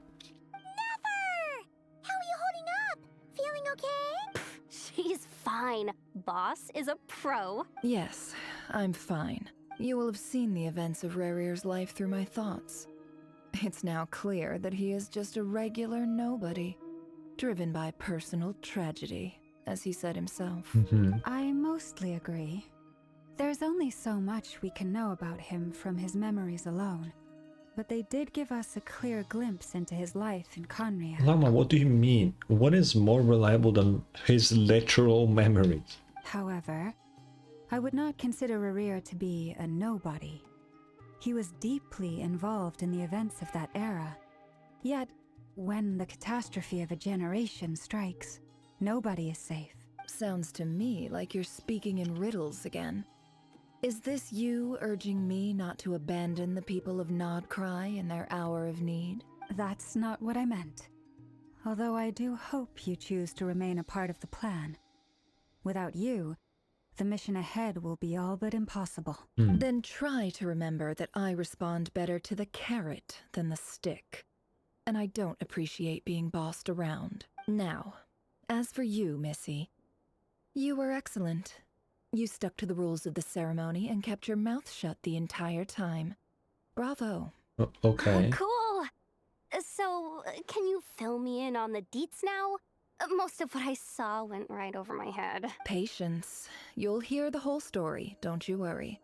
Speaker 5: Nefer! How are you holding up? Feeling okay?
Speaker 6: She's fine. Boss is a pro.
Speaker 7: Yes, I'm fine. You will have seen the events of Rarir's life through my thoughts. It's now clear that he is just a regular nobody, driven by personal tragedy, as he said himself.
Speaker 11: I mostly agree. There's only so much we can know about him from his memories alone, but they did give us a clear glimpse into his life in Conria.
Speaker 1: Lama, what do you mean? What is more reliable than his literal memories?
Speaker 11: However, I would not consider Rarir to be a nobody. He was deeply involved in the events of that era. Yet, when the catastrophe of a generation strikes, nobody is safe.
Speaker 7: Sounds to me like you're speaking in riddles again. Is this you urging me not to abandon the people of Nod-krai in their hour of need?
Speaker 11: That's not what I meant. Although I do hope you choose to remain a part of the plan. Without you, the mission ahead will be all but impossible.
Speaker 7: Then try to remember that I respond better to the carrot than the stick. And I don't appreciate being bossed around. Now, as for you, Missy, you were excellent. You stuck to the rules of the ceremony and kept your mouth shut the entire time. Bravo.
Speaker 1: Okay.
Speaker 6: Cool. So, can you fill me in on the deets now? Most of what I saw went right over my head.
Speaker 7: Patience. You'll hear the whole story, don't you worry.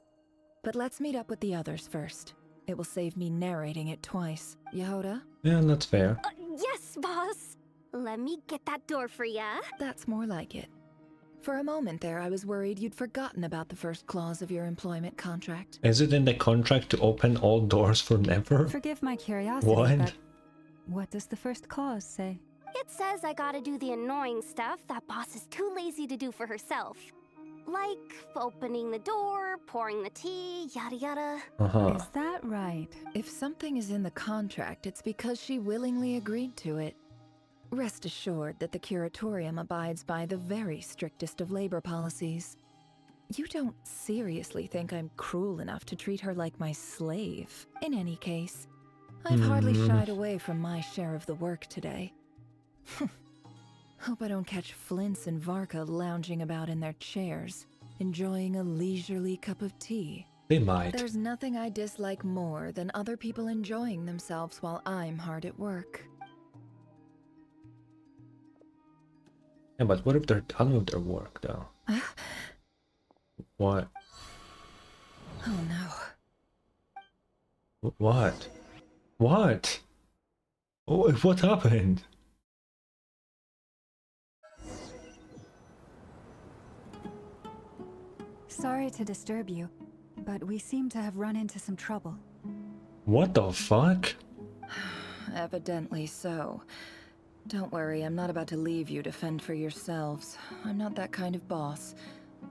Speaker 7: But let's meet up with the others first. It will save me narrating it twice. Yehoda?
Speaker 1: Yeah, that's fair.
Speaker 6: Yes, boss. Let me get that door for ya.
Speaker 7: That's more like it. For a moment there, I was worried you'd forgotten about the first clause of your employment contract.
Speaker 1: Is it in the contract to open all doors for Nefer?
Speaker 11: Forgive my curiosity,
Speaker 1: What?
Speaker 11: but what does the first clause say?
Speaker 6: It says I gotta do the annoying stuff that boss is too lazy to do for herself. Like opening the door, pouring the tea, yada yada.
Speaker 11: Is that right?
Speaker 7: If something is in the contract, it's because she willingly agreed to it. Rest assured that the curatorium abides by the very strictest of labor policies. You don't seriously think I'm cruel enough to treat her like my slave. In any case, I've hardly shied away from my share of the work today. Hope I don't catch Flints and Varka lounging about in their chairs, enjoying a leisurely cup of tea.
Speaker 1: They might.
Speaker 7: There's nothing I dislike more than other people enjoying themselves while I'm hard at work.
Speaker 1: Yeah, but what if they're done with their work, though? What?
Speaker 7: Oh no.
Speaker 1: What? What? Oh, what happened?
Speaker 11: Sorry to disturb you, but we seem to have run into some trouble.
Speaker 1: What the fuck?
Speaker 7: Evidently so. Don't worry, I'm not about to leave you to fend for yourselves. I'm not that kind of boss.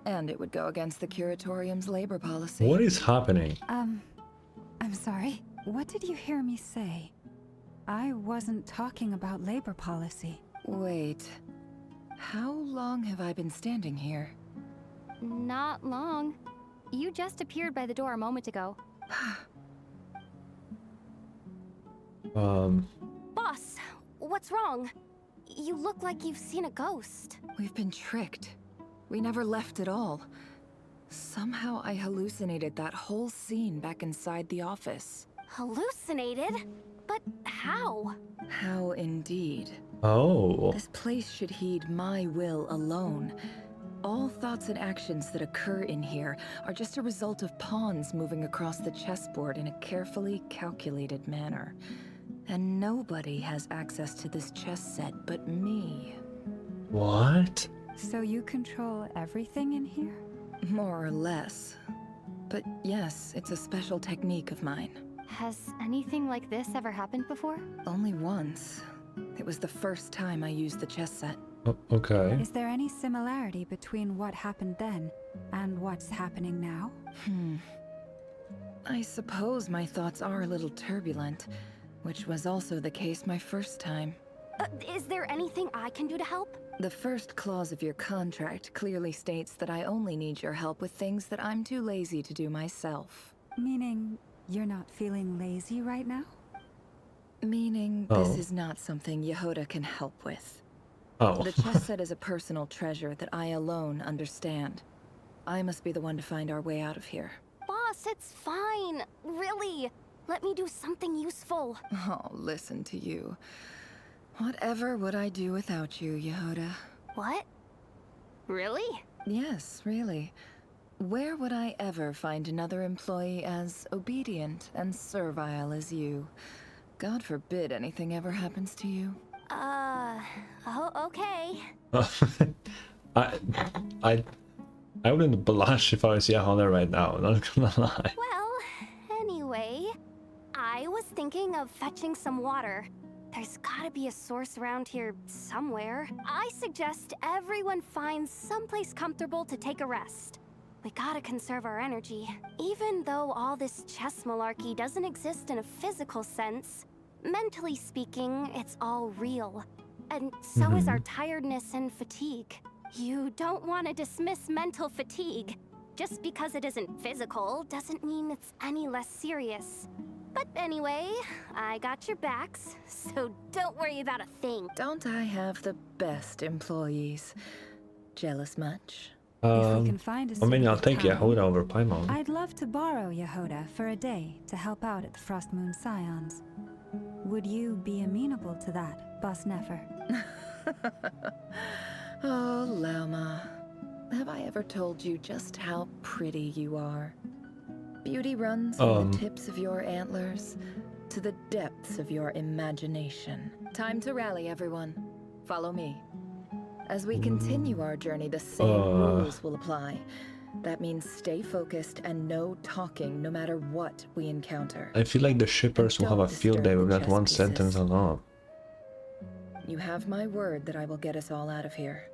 Speaker 7: And it would go against the Curatorium's labor policy.
Speaker 1: What is happening?
Speaker 11: I'm sorry. What did you hear me say? I wasn't talking about labor policy.
Speaker 7: Wait. How long have I been standing here?
Speaker 6: Not long. You just appeared by the door a moment ago. Boss, what's wrong? You look like you've seen a ghost.
Speaker 7: We've been tricked. We never left at all. Somehow I hallucinated that whole scene back inside the office.
Speaker 6: Hallucinated? But how?
Speaker 7: How indeed.
Speaker 1: Oh.
Speaker 7: This place should heed my will alone. All thoughts and actions that occur in here are just a result of pawns moving across the chessboard in a carefully calculated manner. And nobody has access to this chess set but me.
Speaker 1: What?
Speaker 11: So you control everything in here?
Speaker 7: More or less. But yes, it's a special technique of mine.
Speaker 6: Has anything like this ever happened before?
Speaker 7: Only once. It was the first time I used the chess set.
Speaker 1: Oh, okay.
Speaker 11: Is there any similarity between what happened then and what's happening now?
Speaker 7: I suppose my thoughts are a little turbulent, which was also the case my first time.
Speaker 6: Is there anything I can do to help?
Speaker 7: The first clause of your contract clearly states that I only need your help with things that I'm too lazy to do myself.
Speaker 11: Meaning, you're not feeling lazy right now?
Speaker 7: Meaning, this is not something Yehoda can help with.
Speaker 1: Oh.
Speaker 7: The chess set is a personal treasure that I alone understand. I must be the one to find our way out of here.
Speaker 6: Boss, it's fine. Really. Let me do something useful.
Speaker 7: Oh, listen to you. Whatever would I do without you, Yehoda?
Speaker 6: What? Really?
Speaker 7: Yes, really. Where would I ever find another employee as obedient and servile as you? God forbid anything ever happens to you.
Speaker 6: Oh, okay.
Speaker 1: I wouldn't blush if I was Yehoda right now, not gonna lie.
Speaker 6: Well, anyway, I was thinking of fetching some water. There's gotta be a source around here somewhere. I suggest everyone finds someplace comfortable to take a rest. We gotta conserve our energy. Even though all this chess malarkey doesn't exist in a physical sense, mentally speaking, it's all real. And so is our tiredness and fatigue. You don't want to dismiss mental fatigue. Just because it isn't physical doesn't mean it's any less serious. But anyway, I got your backs, so don't worry about a thing.
Speaker 7: Don't I have the best employees? Jealous much?
Speaker 11: If we can find a
Speaker 1: I mean, I'll
Speaker 11: suitable
Speaker 1: take
Speaker 11: time,
Speaker 1: Yehoda over Paimon.
Speaker 11: I'd love to borrow Yehoda for a day to help out at the Frost Moon Scions. Would you be amenable to that, Boss Nefer?
Speaker 7: Oh, Lama. Have I ever told you just how pretty you are? Beauty runs from the tips of your antlers to the depths of your imagination. Time to rally, everyone. Follow me. As we continue our journey, the same rules will apply. That means stay focused and no talking no matter what we encounter.
Speaker 1: I feel like the shippers will have a field day with that one sentence alone.
Speaker 7: You have my word that I will get us all out of here.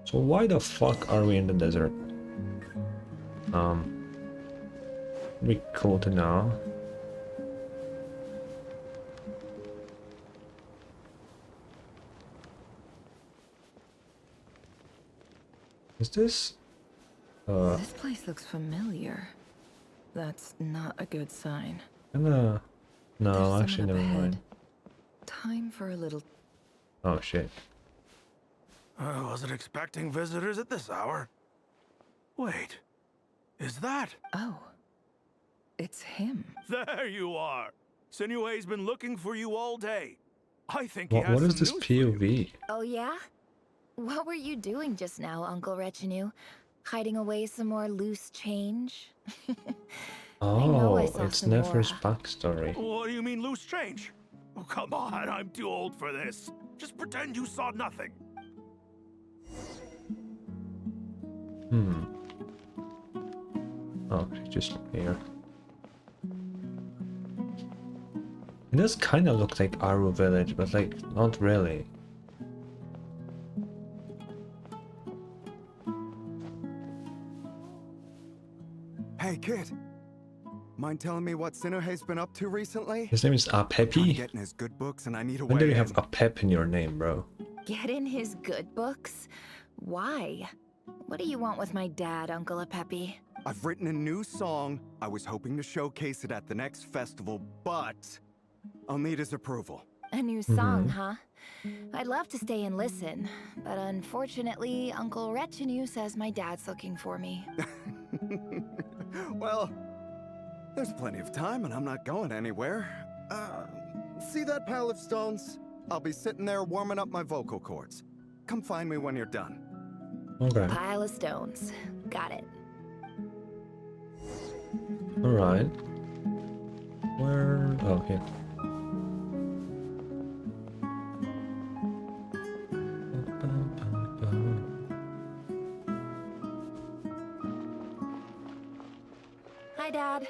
Speaker 1: So why the fuck are we in the desert? Be cool to know. Is this?
Speaker 7: This place looks familiar. That's not a good sign.
Speaker 1: No,
Speaker 7: There's
Speaker 1: actually,
Speaker 7: someone
Speaker 1: never
Speaker 7: up
Speaker 1: mind.
Speaker 7: ahead. Time for a little
Speaker 1: Oh shit.
Speaker 8: I wasn't expecting visitors at this hour. Wait, is that?
Speaker 7: Oh, it's him.
Speaker 8: There you are. Sinue's been looking for you all day. I think he has
Speaker 1: What is
Speaker 8: some
Speaker 1: this
Speaker 8: news for you.
Speaker 1: POV?
Speaker 14: Oh yeah? What were you doing just now, Uncle Retinue? Hiding away some more loose change?
Speaker 1: Oh,
Speaker 14: saw
Speaker 1: it's
Speaker 14: some
Speaker 1: Nefer's
Speaker 14: more.
Speaker 1: backstory.
Speaker 8: What do you mean loose change? Oh, come on, I'm too old for this. Just pretend you saw nothing.
Speaker 1: Oh, she's just here. It does kind of look like Aru village, but like, not really.
Speaker 17: Hey, kid. Mind telling me what Sinuhe's been up to recently?
Speaker 1: His name is Apepi?
Speaker 17: Getting his good books and I need a
Speaker 1: When do
Speaker 17: way
Speaker 1: you have
Speaker 17: in.
Speaker 1: a pep in your name, bro?
Speaker 14: Get in his good books? Why? What do you want with my dad, Uncle Apepi?
Speaker 17: I've written a new song. I was hoping to showcase it at the next festival, but I'll need his approval.
Speaker 14: A new song, huh? I'd love to stay and listen, but unfortunately, Uncle Retinue says my dad's looking for me.
Speaker 17: Well, there's plenty of time and I'm not going anywhere. See that pile of stones? I'll be sitting there warming up my vocal cords. Come find me when you're done.
Speaker 1: Okay.
Speaker 14: Pile of stones. Got it.
Speaker 1: Alright. Where? Oh, here.
Speaker 14: Hi, Dad.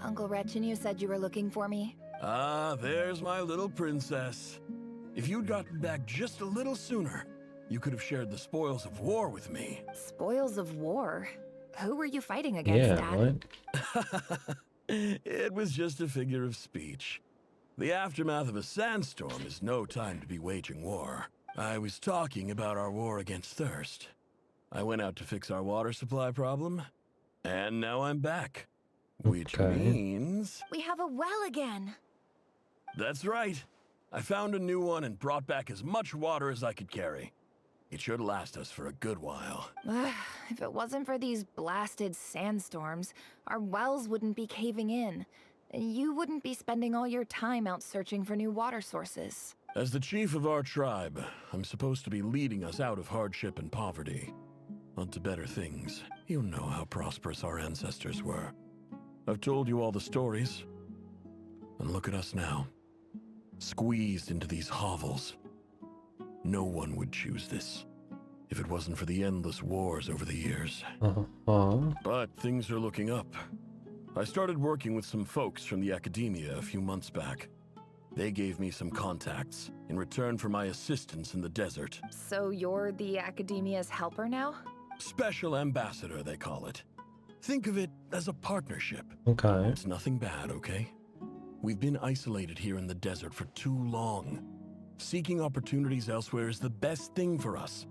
Speaker 14: Uncle Retinue said you were looking for me.
Speaker 8: Ah, there's my little princess. If you'd gotten back just a little sooner, you could have shared the spoils of war with me.
Speaker 14: Spoils of war? Who were you fighting against, Dad?
Speaker 1: What?
Speaker 8: It was just a figure of speech. The aftermath of a sandstorm is no time to be waging war. I was talking about our war against thirst. I went out to fix our water supply problem, and now I'm back. Which means...
Speaker 14: We have a well again.
Speaker 8: That's right. I found a new one and brought back as much water as I could carry. It should last us for a good while.
Speaker 14: If it wasn't for these blasted sandstorms, our wells wouldn't be caving in. You wouldn't be spending all your time out searching for new water sources.
Speaker 8: As the chief of our tribe, I'm supposed to be leading us out of hardship and poverty. Onto better things. You know how prosperous our ancestors were. I've told you all the stories. And look at us now. Squeezed into these hovels. No one would choose this, if it wasn't for the endless wars over the years. But things are looking up. I started working with some folks from the academia a few months back. They gave me some contacts in return for my assistance in the desert.
Speaker 14: So you're the academia's helper now?
Speaker 8: Special ambassador, they call it. Think of it as a partnership.
Speaker 1: Okay.
Speaker 8: It's nothing bad, okay? We've been isolated here in the desert for too long. Seeking opportunities elsewhere is the best thing for us,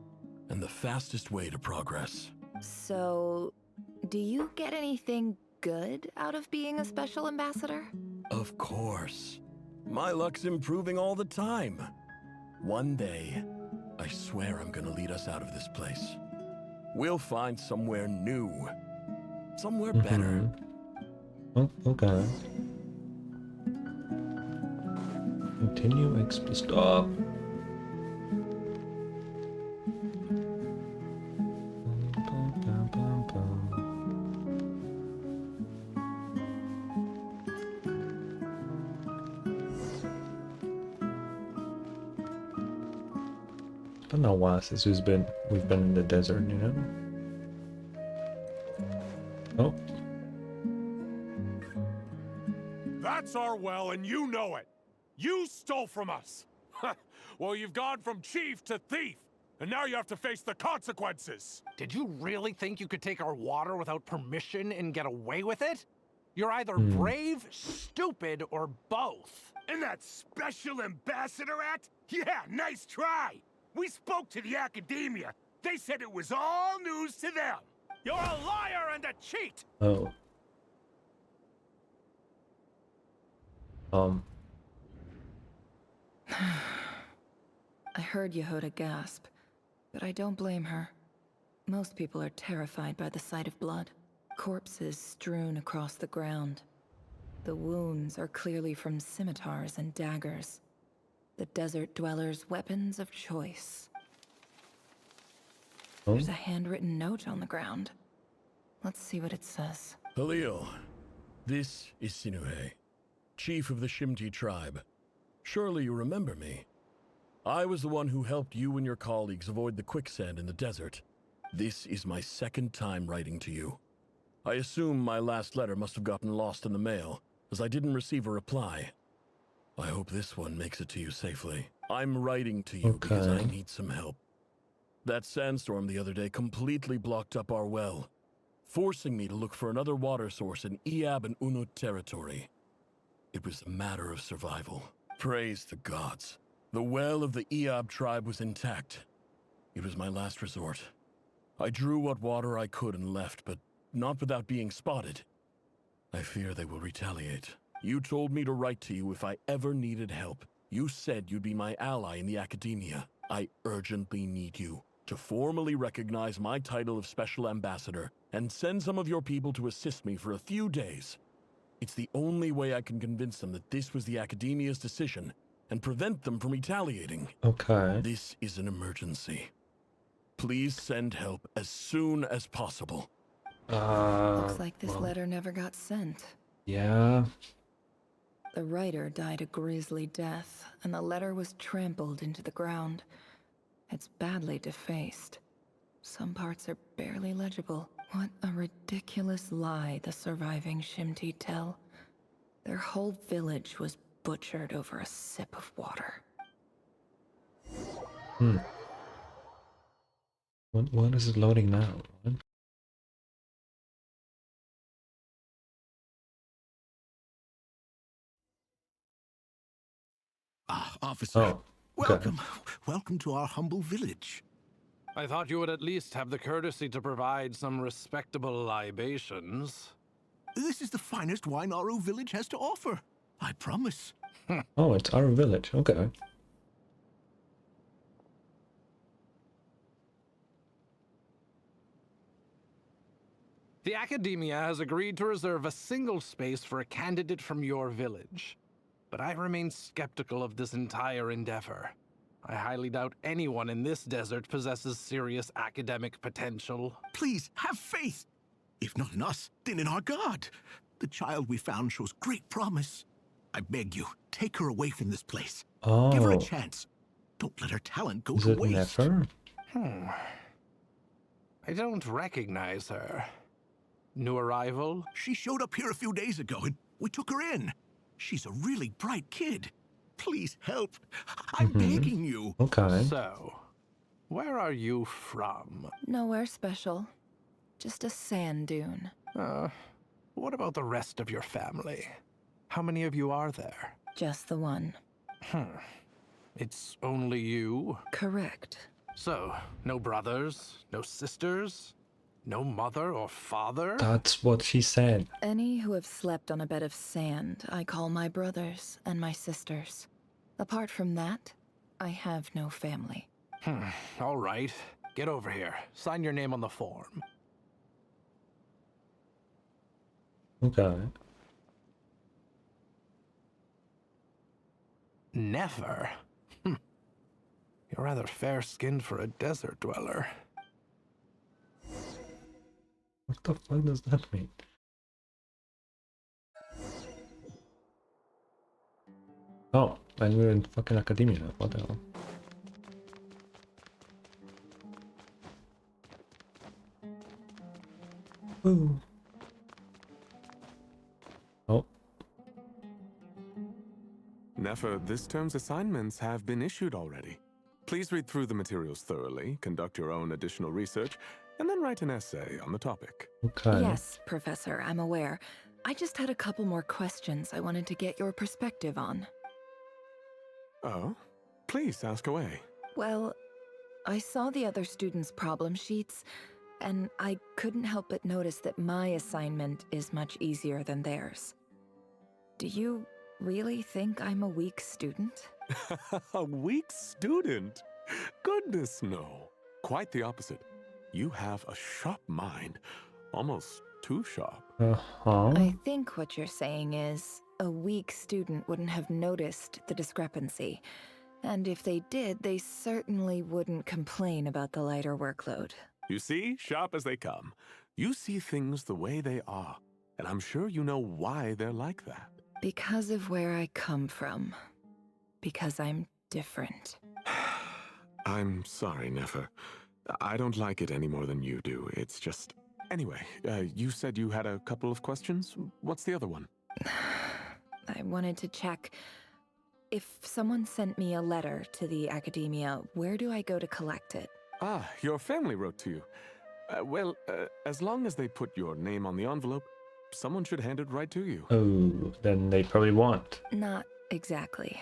Speaker 8: and the fastest way to progress.
Speaker 14: So, do you get anything good out of being a special ambassador?
Speaker 8: Of course. My luck's improving all the time. One day, I swear I'm gonna lead us out of this place. We'll find somewhere new. Somewhere better.
Speaker 1: Oh, okay. Continue stop. It's been a while since we've been in the desert, you know? Oh.
Speaker 8: That's our well, and you know it. You stole from us. Well, you've gone from chief to thief, and now you have to face the consequences.
Speaker 19: Did you really think you could take our water without permission and get away with it? You're either brave, stupid, or both.
Speaker 8: And that special ambassador act? Yeah, nice try. We spoke to the academia. They said it was all news to them. You're a liar and a cheat.
Speaker 1: Oh.
Speaker 7: I heard Yehuda gasp, but I don't blame her. Most people are terrified by the sight of blood. Corpses strewn across the ground. The wounds are clearly from scimitars and daggers. The desert dwellers' weapons of choice.
Speaker 1: Oh.
Speaker 7: There's a handwritten note on the ground. Let's see what it says.
Speaker 8: Halil, this is Sinuhe, chief of the Shimti tribe. Surely you remember me. I was the one who helped you and your colleagues avoid the quicksand in the desert. This is my second time writing to you. I assume my last letter must have gotten lost in the mail, as I didn't receive a reply. I hope this one makes it to you safely. I'm writing to you because I need some help. That sandstorm the other day completely blocked up our well, forcing me to look for another water source in Iab and Unut territory. It was a matter of survival. Praise the gods. The well of the Iab tribe was intact. It was my last resort. I drew what water I could and left, but not without being spotted. I fear they will retaliate. You told me to write to you if I ever needed help. You said you'd be my ally in the academia. I urgently need you to formally recognize my title of Special Ambassador and send some of your people to assist me for a few days. It's the only way I can convince them that this was the academia's decision and prevent them from retaliating.
Speaker 1: Okay.
Speaker 8: This is an emergency. Please send help as soon as possible.
Speaker 7: Looks like this letter never got sent.
Speaker 1: Yeah.
Speaker 7: The writer died a grisly death, and the letter was trampled into the ground. It's badly defaced. Some parts are barely legible. What a ridiculous lie the surviving Shimti tell. Their whole village was butchered over a sip of water.
Speaker 1: What is it loading now? What?
Speaker 4: Ah, officer.
Speaker 1: Oh, okay.
Speaker 4: Welcome to our humble village.
Speaker 19: I thought you would at least have the courtesy to provide some respectable libations.
Speaker 4: This is the finest wine Aru village has to offer. I promise.
Speaker 1: Oh, it's our village. Okay.
Speaker 19: The Academia has agreed to reserve a single space for a candidate from your village. But I remain skeptical of this entire endeavor. I highly doubt anyone in this desert possesses serious academic potential.
Speaker 4: Please, have faith. If not in us, then in our god. The child we found shows great promise. I beg you, take her away from this place.
Speaker 1: Oh.
Speaker 4: Give her a chance. Don't let her talent go
Speaker 1: Is
Speaker 4: to
Speaker 1: it
Speaker 4: waste.
Speaker 1: Nefer?
Speaker 19: I don't recognize her. New arrival?
Speaker 4: She showed up here a few days ago and we took her in. She's a really bright kid. Please help. I'm begging you.
Speaker 1: Okay.
Speaker 19: So, where are you from?
Speaker 7: Nowhere special. Just a sand dune.
Speaker 19: What about the rest of your family? How many of you are there?
Speaker 7: Just the one.
Speaker 19: It's only you?
Speaker 7: Correct.
Speaker 19: So, no brothers, no sisters, no mother or father?
Speaker 1: That's what she said.
Speaker 7: Any who have slept on a bed of sand, I call my brothers and my sisters. Apart from that, I have no family.
Speaker 19: All right. Get over here. Sign your name on the form.
Speaker 1: Okay.
Speaker 19: Nefer? You're rather fair-skinned for a desert dweller.
Speaker 1: What the fuck does that mean? Oh, and we're in fucking academia. What the hell? Ooh. Oh.
Speaker 21: Nefer, this term's assignments have been issued already. Please read through the materials thoroughly, conduct your own additional research, and then write an essay on the topic.
Speaker 1: Okay.
Speaker 7: Yes, Professor, I'm aware. I just had a couple more questions I wanted to get your perspective on.
Speaker 21: Oh? Please, ask away.
Speaker 7: Well, I saw the other students' problem sheets, and I couldn't help but notice that my assignment is much easier than theirs. Do you really think I'm a weak student?
Speaker 21: A weak student? Goodness, no. Quite the opposite. You have a sharp mind. Almost too sharp.
Speaker 7: I think what you're saying is a weak student wouldn't have noticed the discrepancy. And if they did, they certainly wouldn't complain about the lighter workload.
Speaker 21: You see, sharp as they come. You see things the way they are. And I'm sure you know why they're like that.
Speaker 7: Because of where I come from. Because I'm different.
Speaker 21: I'm sorry, Nefer. I don't like it any more than you do. It's just... Anyway, you said you had a couple of questions. What's the other one?
Speaker 7: I wanted to check... If someone sent me a letter to the academia, where do I go to collect it?
Speaker 21: Ah, your family wrote to you. Well, as long as they put your name on the envelope, someone should hand it right to you.
Speaker 1: Oh, then they probably won't.
Speaker 7: Not exactly.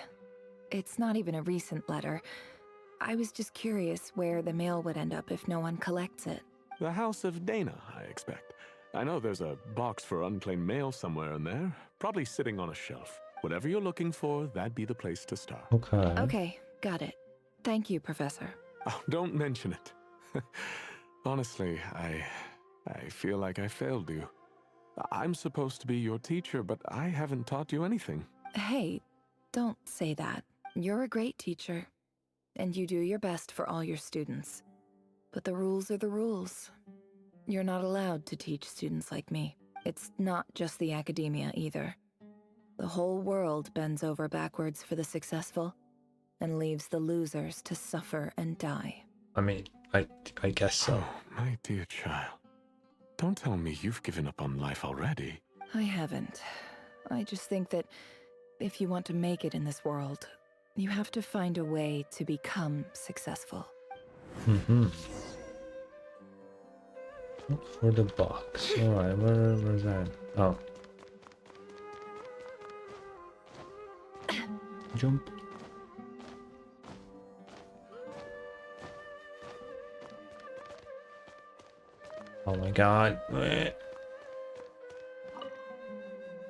Speaker 7: It's not even a recent letter. I was just curious where the mail would end up if no one collects it.
Speaker 21: The House of Dana, I expect. I know there's a box for unclaimed mail somewhere in there, probably sitting on a shelf. Whatever you're looking for, that'd be the place to start.
Speaker 1: Okay.
Speaker 7: Okay, got it. Thank you, Professor.
Speaker 21: Oh, don't mention it. Honestly, I feel like I failed you. I'm supposed to be your teacher, but I haven't taught you anything.
Speaker 7: Hey, don't say that. You're a great teacher, and you do your best for all your students. But the rules are the rules. You're not allowed to teach students like me. It's not just the academia either. The whole world bends over backwards for the successful and leaves the losers to suffer and die.
Speaker 1: I mean, I guess so.
Speaker 21: Oh, my dear child. Don't tell me you've given up on life already.
Speaker 7: I haven't. I just think that if you want to make it in this world, you have to find a way to become successful.
Speaker 1: Mm-hmm. Look for the box. Alright, where's that? Oh. Jump. Oh my god.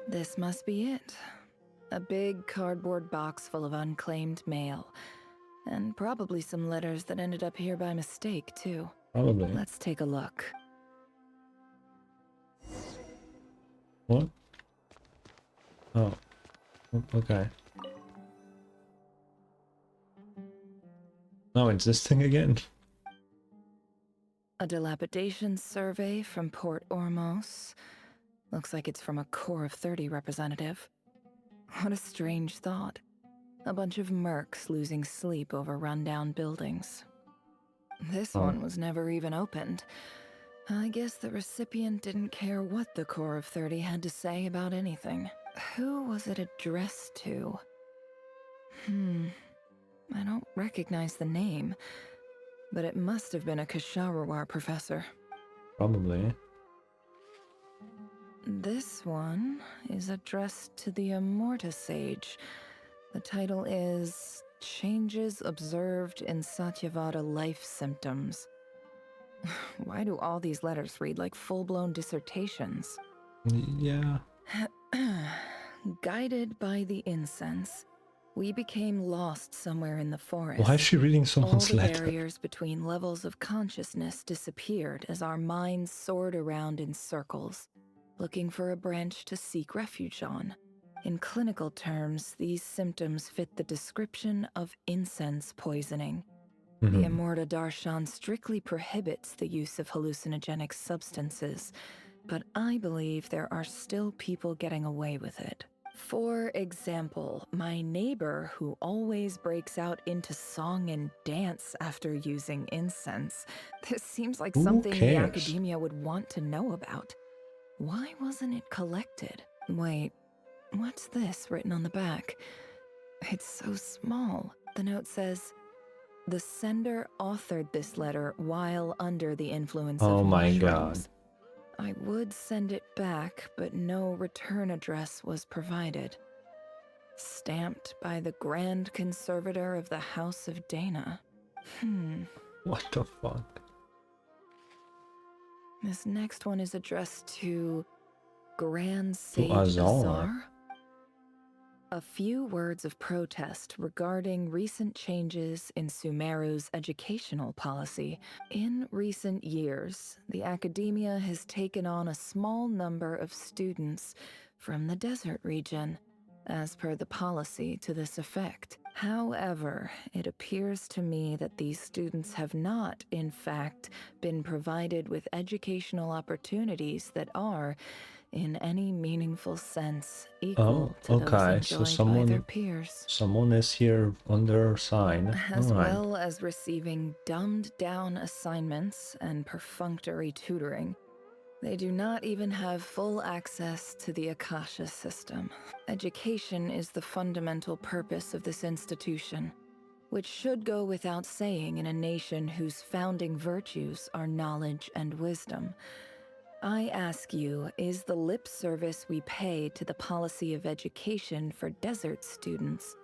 Speaker 7: This must be it. A big cardboard box full of unclaimed mail. And probably some letters that ended up here by mistake, too.
Speaker 1: Probably.
Speaker 7: Let's take a look.
Speaker 1: What? Oh. Okay. No, it's this thing again.
Speaker 7: A dilapidation survey from Port Ormos. Looks like it's from a Core of 30 representative. What a strange thought. A bunch of mercs losing sleep over rundown buildings. This one was never even opened. I guess the recipient didn't care what the Core of 30 had to say about anything. Who was it addressed to? I don't recognize the name, but it must have been a Kasharawar professor.
Speaker 1: Probably.
Speaker 7: This one is addressed to the Immorta Sage. The title is Changes Observed in Satyavada Life Symptoms. Why do all these letters read like full-blown dissertations?
Speaker 1: Yeah.
Speaker 7: Guided by the incense, we became lost somewhere in the forest.
Speaker 1: Why is she reading someone's
Speaker 7: All the
Speaker 1: letter?
Speaker 7: barriers between levels of consciousness disappeared as our minds soared around in circles, looking for a branch to seek refuge on. In clinical terms, these symptoms fit the description of incense poisoning. The Immorta Darshan strictly prohibits the use of hallucinogenic substances, but I believe there are still people getting away with it. For example, my neighbor who always breaks out into song and dance after using incense. This seems like something the academia would want to know about. Why wasn't it collected? Wait, what's this written on the back? It's so small. The note says, the sender authored this letter while under the influence of
Speaker 1: Oh my
Speaker 7: mushrooms.
Speaker 1: god.
Speaker 7: I would send it back, but no return address was provided. Stamped by the Grand Conservator of the House of Dana.
Speaker 1: What the fuck?
Speaker 7: This next one is addressed to Grand Sage
Speaker 1: Azar.
Speaker 7: Azar. A few words of protest regarding recent changes in Sumeru's educational policy. In recent years, the academia has taken on a small number of students from the desert region, as per the policy to this effect. However, it appears to me that these students have not, in fact, been provided with educational opportunities that are, in any meaningful sense, equal to those
Speaker 1: okay. So
Speaker 7: enjoyed by their peers.
Speaker 1: someone is here on their side.
Speaker 7: As
Speaker 1: All right.
Speaker 7: well as receiving dumbed-down assignments and perfunctory tutoring. They do not even have full access to the Akasha system. Education is the fundamental purpose of this institution, which should go without saying in a nation whose founding virtues are knowledge and wisdom. I ask you, is the lip service we pay to the policy of education for desert students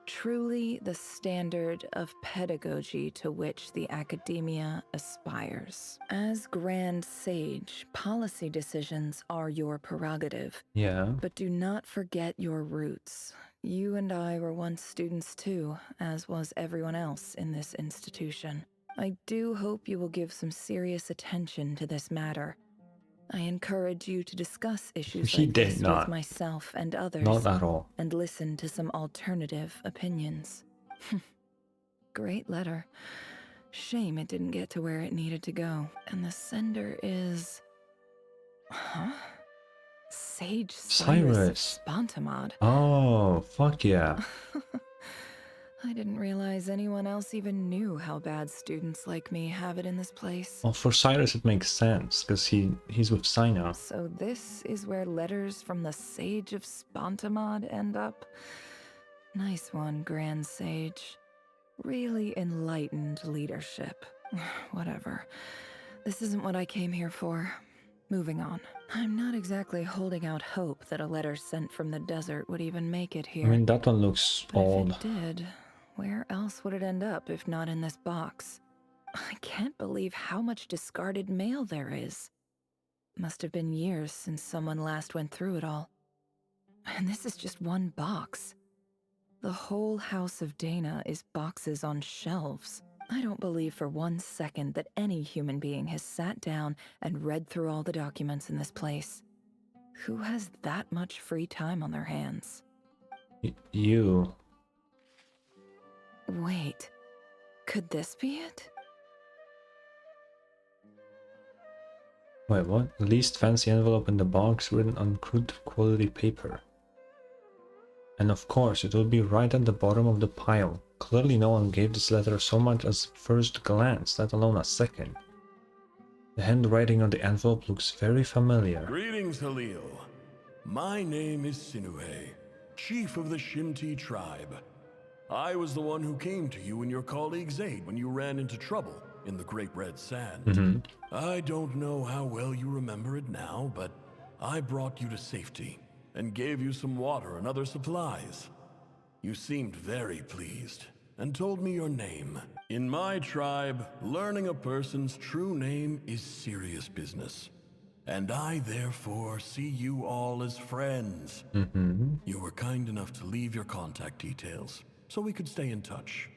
Speaker 7: truly the standard of pedagogy to which the academia aspires? As Grand Sage, policy decisions are your prerogative.
Speaker 1: Yeah.
Speaker 7: But do not forget your roots. You and I were once students too, as was everyone else in this institution. I do hope you will give some serious attention to this matter. I encourage you to discuss issues
Speaker 1: He
Speaker 7: like
Speaker 1: did
Speaker 7: this
Speaker 1: not.
Speaker 7: with myself and others.
Speaker 1: Not at all.
Speaker 7: And listen to some alternative opinions. Great letter. Shame it didn't get to where it needed to go. And the sender is... Huh? Sage Cyrus Spontamod.
Speaker 1: Oh, fuck yeah.
Speaker 7: I didn't realize anyone else even knew how bad students like me have it in this place.
Speaker 1: Well, for Cyrus it makes sense, because he's with Sino.
Speaker 7: So this is where letters from the Sage of Spontamod end up? Nice one, Grand Sage. Really enlightened leadership. Whatever. This isn't what I came here for. Moving on. I'm not exactly holding out hope that a letter sent from the desert would even make it here.
Speaker 1: I mean, that one looks old.
Speaker 7: If it did, where else would it end up if not in this box? I can't believe how much discarded mail there is. Must have been years since someone last went through it all. And this is just one box. The whole house of Dana is boxes on shelves. I don't believe for 1 second that any human being has sat down and read through all the documents in this place. Who has that much free time on their hands?
Speaker 1: You.
Speaker 7: Wait, could this be it?
Speaker 1: Wait, what? Least fancy envelope in the box written on crude quality paper. And of course, it will be right at the bottom of the pile. Clearly no one gave this letter so much as first glance, let alone a second. The handwriting on the envelope looks very familiar.
Speaker 8: Greetings, Halil. My name is Sinuhe, chief of the Shimti tribe. I was the one who came to you and your colleague's aid when you ran into trouble in the Great Red Sand. I don't know how well you remember it now, but I brought you to safety and gave you some water and other supplies. You seemed very pleased and told me your name. In my tribe, learning a person's true name is serious business. And I therefore see you all as friends. You were kind enough to leave your contact details so we could stay in touch.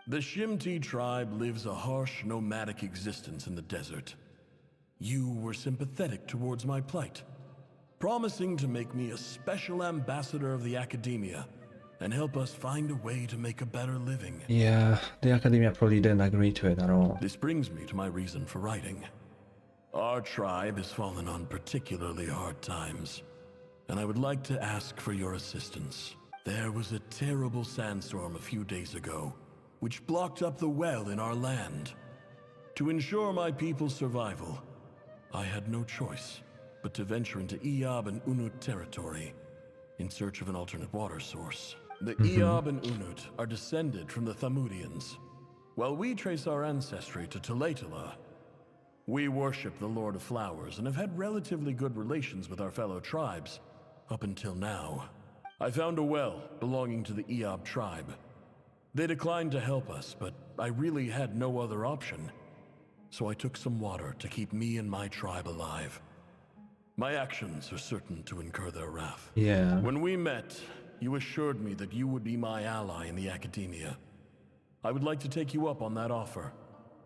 Speaker 8: The Shimti tribe lives a harsh nomadic existence in the desert. You were sympathetic towards my plight, promising to make me a special ambassador of the academia and help us find a way to make a better living.
Speaker 1: Yeah, the academia probably didn't agree to it at all.
Speaker 8: This brings me to my reason for writing. Our tribe has fallen on particularly hard times, and I would like to ask for your assistance. There was a terrible sandstorm a few days ago, which blocked up the well in our land. To ensure my people's survival, I had no choice but to venture into Eob and Unut territory in search of an alternate water source. The Eob and Unut are descended from the Thamudians, while we trace our ancestry to Tulatala. We worship the Lord of Flowers and have had relatively good relations with our fellow tribes up until now. I found a well belonging to the Eob tribe. They declined to help us, but I really had no other option. So I took some water to keep me and my tribe alive. My actions are certain to incur their wrath.
Speaker 1: Yeah.
Speaker 8: When we met, you assured me that you would be my ally in the academia. I would like to take you up on that offer,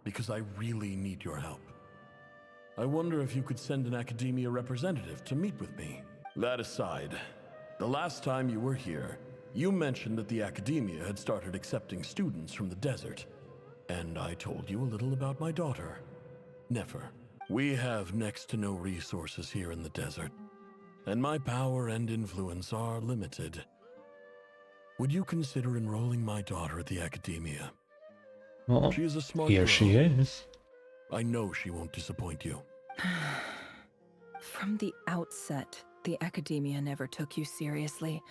Speaker 8: because I really need your help. I wonder if you could send an academia representative to meet with me. That aside, the last time you were here, you mentioned that the academia had started accepting students from the desert. And I told you a little about my daughter, Nefer. We have next to no resources here in the desert, and my power and influence are limited. Would you consider enrolling my daughter at the academia?
Speaker 1: Well,
Speaker 8: She is a smart
Speaker 1: here
Speaker 8: girl.
Speaker 1: she is.
Speaker 8: I know she won't disappoint you.
Speaker 7: From the outset, the academia never took you seriously.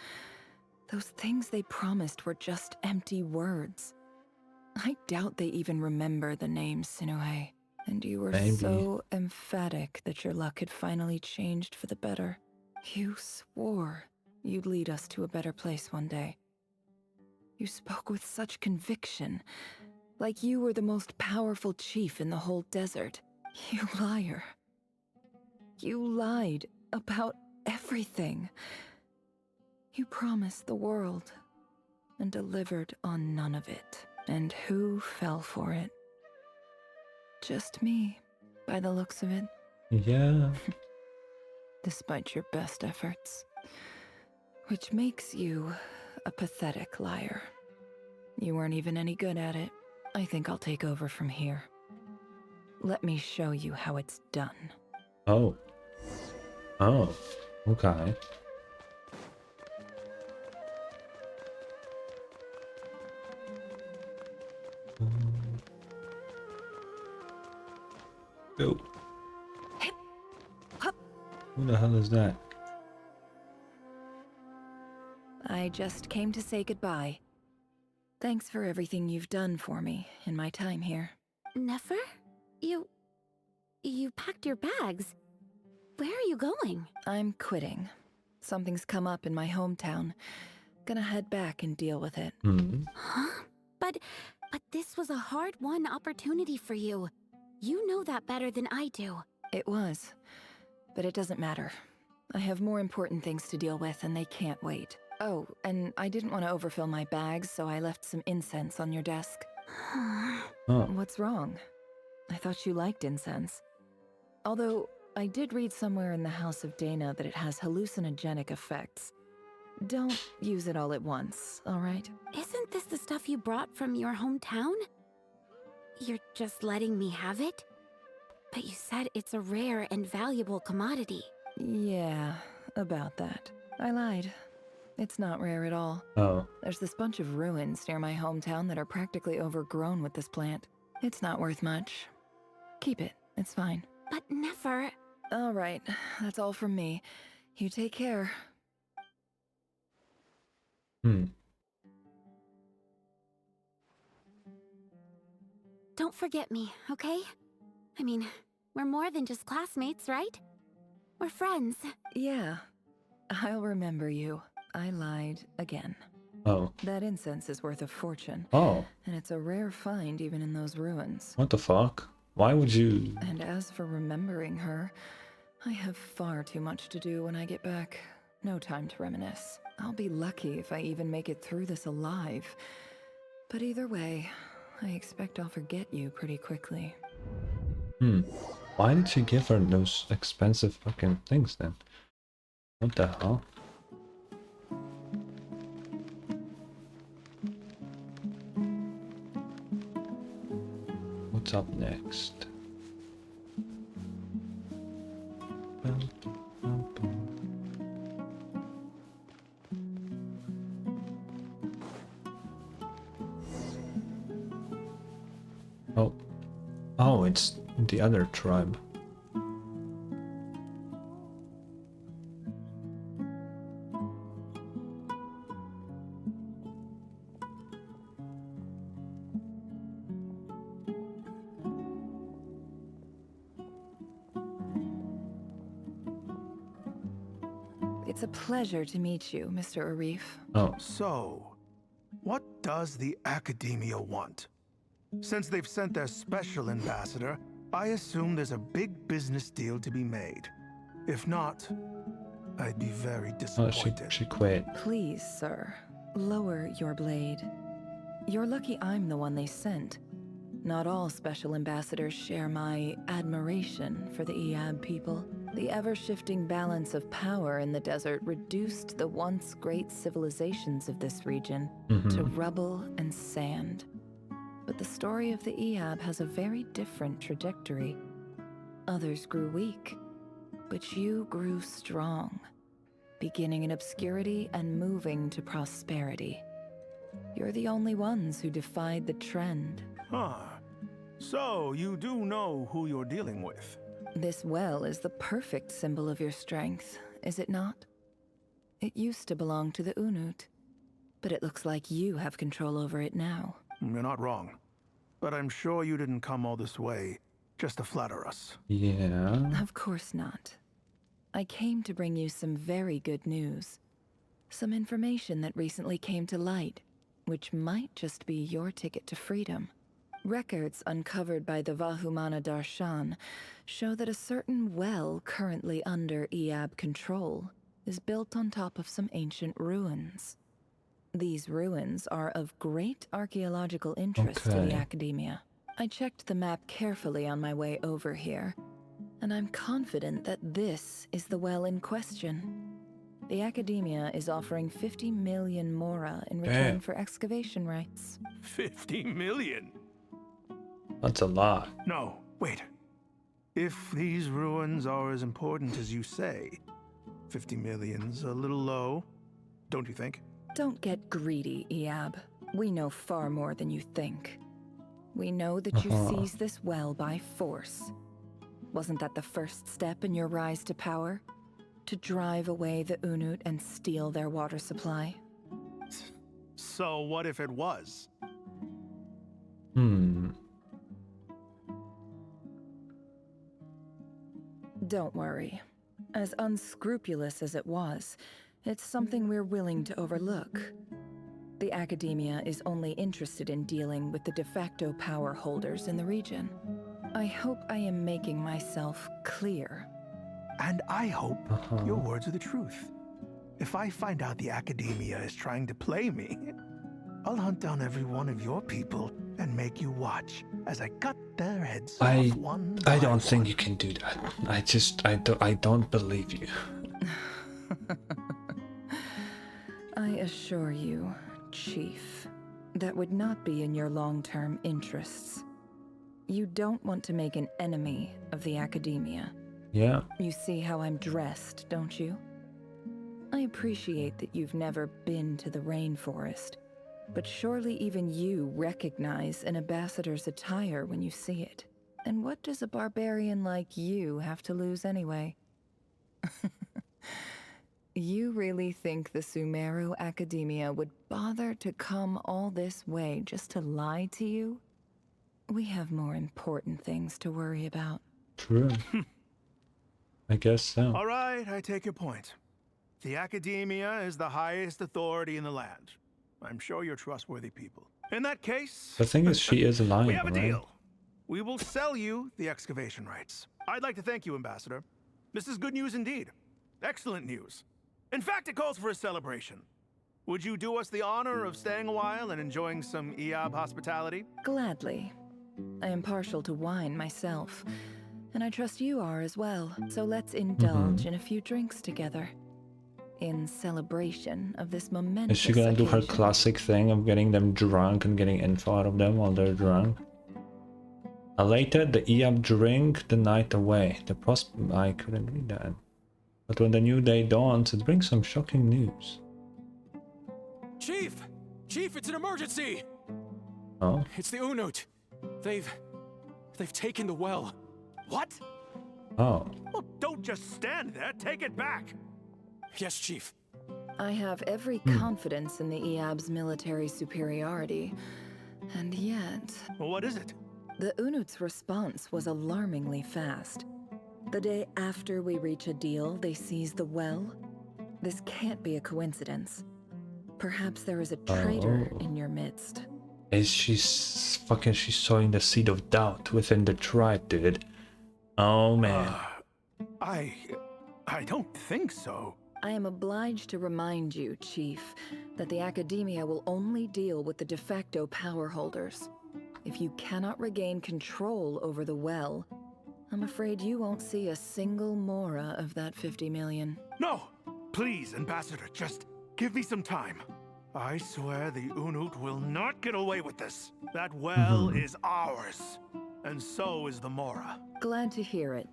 Speaker 7: Those things they promised were just empty words. I doubt they even remember the name Sinuhe. And you were
Speaker 1: Maybe.
Speaker 7: so emphatic that your luck had finally changed for the better. You swore you'd lead us to a better place one day. You spoke with such conviction, like you were the most powerful chief in the whole desert. You liar. You lied about everything. You promised the world and delivered on none of it. And who fell for it? Just me, by the looks of it.
Speaker 1: Yeah.
Speaker 7: Despite your best efforts. Which makes you a pathetic liar. You weren't even any good at it. I think I'll take over from here. Let me show you how it's done.
Speaker 1: Oh. Oh. Okay. Go. Who the hell is that?
Speaker 7: I just came to say goodbye. Thanks for everything you've done for me in my time here.
Speaker 22: Nefer? You packed your bags. Where are you going?
Speaker 7: I'm quitting. Something's come up in my hometown. Gonna head back and deal with it.
Speaker 22: Huh? But this was a hard-won opportunity for you. You know that better than I do.
Speaker 7: It was. But it doesn't matter. I have more important things to deal with and they can't wait. Oh, and I didn't want to overfill my bags, so I left some incense on your desk. What's wrong? I thought you liked incense. Although, I did read somewhere in the House of Dana that it has hallucinogenic effects. Don't use it all at once, alright?
Speaker 22: Isn't this the stuff you brought from your hometown? You're just letting me have it? But you said it's a rare and valuable commodity.
Speaker 7: Yeah, about that. I lied. It's not rare at all.
Speaker 1: Oh.
Speaker 7: There's this bunch of ruins near my hometown that are practically overgrown with this plant. It's not worth much. Keep it. It's fine.
Speaker 22: But Nefer...
Speaker 7: All right. That's all from me. You take care.
Speaker 22: Don't forget me, okay? I mean, we're more than just classmates, right? We're friends.
Speaker 7: Yeah. I'll remember you. I lied again.
Speaker 1: Oh.
Speaker 7: That incense is worth a fortune.
Speaker 1: Oh.
Speaker 7: And it's a rare find even in those ruins.
Speaker 1: What the fuck? Why would you...
Speaker 7: And as for remembering her, I have far too much to do when I get back. No time to reminisce. I'll be lucky if I even make it through this alive. But either way, I expect I'll forget you pretty quickly.
Speaker 1: Why did she give her those expensive fucking things then? What the hell? What's up next? Oh. Oh, it's the other tribe.
Speaker 7: It's a pleasure to meet you, Mr. Arif.
Speaker 1: Oh.
Speaker 3: So, what does the Academia want? Since they've sent their special ambassador, I assume there's a big business deal to be made. If not, I'd be very
Speaker 1: Oh,
Speaker 3: disappointed.
Speaker 1: she quit.
Speaker 7: Please, sir, lower your blade. You're lucky I'm the one they sent. Not all special ambassadors share my admiration for the Eab people. The ever-shifting balance of power in the desert reduced the once great civilizations of this region to rubble and sand. But the story of the Eab has a very different trajectory. Others grew weak, but you grew strong, beginning in obscurity and moving to prosperity. You're the only ones who defied the trend.
Speaker 3: Huh. So, you do know who you're dealing with?
Speaker 7: This well is the perfect symbol of your strength, is it not? It used to belong to the Unut, but it looks like you have control over it now.
Speaker 3: You're not wrong. But I'm sure you didn't come all this way just to flatter us.
Speaker 1: Yeah.
Speaker 7: Of course not. I came to bring you some very good news. Some information that recently came to light, which might just be your ticket to freedom. Records uncovered by the Vahumana Darshan show that a certain well currently under Eab control is built on top of some ancient ruins. These ruins are of great archaeological interest to the Academia. I checked the map carefully on my way over here, and I'm confident that this is the well in question. The Academia is offering 50 million mora in return for excavation rights.
Speaker 3: 50 million?
Speaker 1: That's a lot.
Speaker 3: No, wait. If these ruins are as important as you say, 50 million's a little low, don't you think?
Speaker 7: Don't get greedy, Eab. We know far more than you think. We know that you seized this well by force. Wasn't that the first step in your rise to power? To drive away the Unut and steal their water supply?
Speaker 3: So what if it was?
Speaker 7: Don't worry. As unscrupulous as it was, it's something we're willing to overlook. The Academia is only interested in dealing with the de facto power holders in the region. I hope I am making myself clear.
Speaker 3: And I hope your words are the truth. If I find out the Academia is trying to play me, I'll hunt down every one of your people and make you watch as I cut their heads off one
Speaker 1: I don't think you can do that. I don't believe you.
Speaker 7: I assure you, Chief, that would not be in your long-term interests. You don't want to make an enemy of the Academia.
Speaker 1: Yeah.
Speaker 7: You see how I'm dressed, don't you? I appreciate that you've never been to the rainforest, but surely even you recognize an ambassador's attire when you see it. And what does a barbarian like you have to lose anyway? You really think the Sumeru Academia would bother to come all this way just to lie to you? We have more important things to worry about.
Speaker 1: True. I guess so.
Speaker 3: All right, I take your point. The Academia is the highest authority in the land. I'm sure you're trustworthy people. In that case...
Speaker 1: The thing is, she is lying,
Speaker 3: we have a
Speaker 1: right?
Speaker 3: deal. We will sell you the excavation rights. I'd like to thank you, Ambassador. This is good news indeed. Excellent news. In fact, it calls for a celebration. Would you do us the honor of staying a while and enjoying some Eab hospitality?
Speaker 7: Gladly. I am partial to wine myself, and I trust you are as well. So let's indulge in a few drinks together. In celebration of this momentous
Speaker 1: Is she gonna do her
Speaker 7: occasion.
Speaker 1: classic thing of getting them drunk and getting info out of them while they're drunk? Elated, the Eab drink the night away. I couldn't read that. But when the new day dawns, it brings some shocking news.
Speaker 9: Chief! Chief, it's an emergency!
Speaker 1: Oh?
Speaker 9: It's the Unut. They've taken the well.
Speaker 3: What?
Speaker 1: Oh.
Speaker 3: Well, don't just stand there. Take it back.
Speaker 9: Yes, Chief.
Speaker 7: I have every confidence in the Eab's military superiority, and yet...
Speaker 3: Well, what is it?
Speaker 7: The Unut's response was alarmingly fast. The day after we reach a deal, they seize the well. This can't be a coincidence. Perhaps there is a traitor in your midst.
Speaker 1: She's sowing the seed of doubt within the tribe, dude. Oh man.
Speaker 3: I don't think so.
Speaker 7: I am obliged to remind you, Chief, that the Academia will only deal with the de facto power holders. If you cannot regain control over the well, I'm afraid you won't see a single mora of that 50 million.
Speaker 3: No! Please, Ambassador, just give me some time. I swear the Unut will not get away with this. That well is ours. And so is the mora.
Speaker 7: Glad to hear it.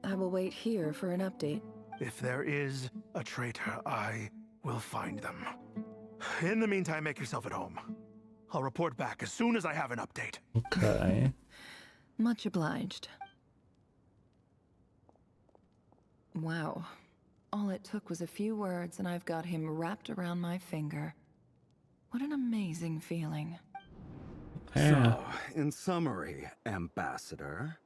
Speaker 7: I will wait here for an update.
Speaker 3: If there is a traitor, I will find them. In the meantime, make yourself at home. I'll report back as soon as I have an update.
Speaker 1: Okay.
Speaker 7: Much obliged. Wow. All it took was a few words and I've got him wrapped around my finger. What an amazing feeling.
Speaker 17: So, in summary, Ambassador,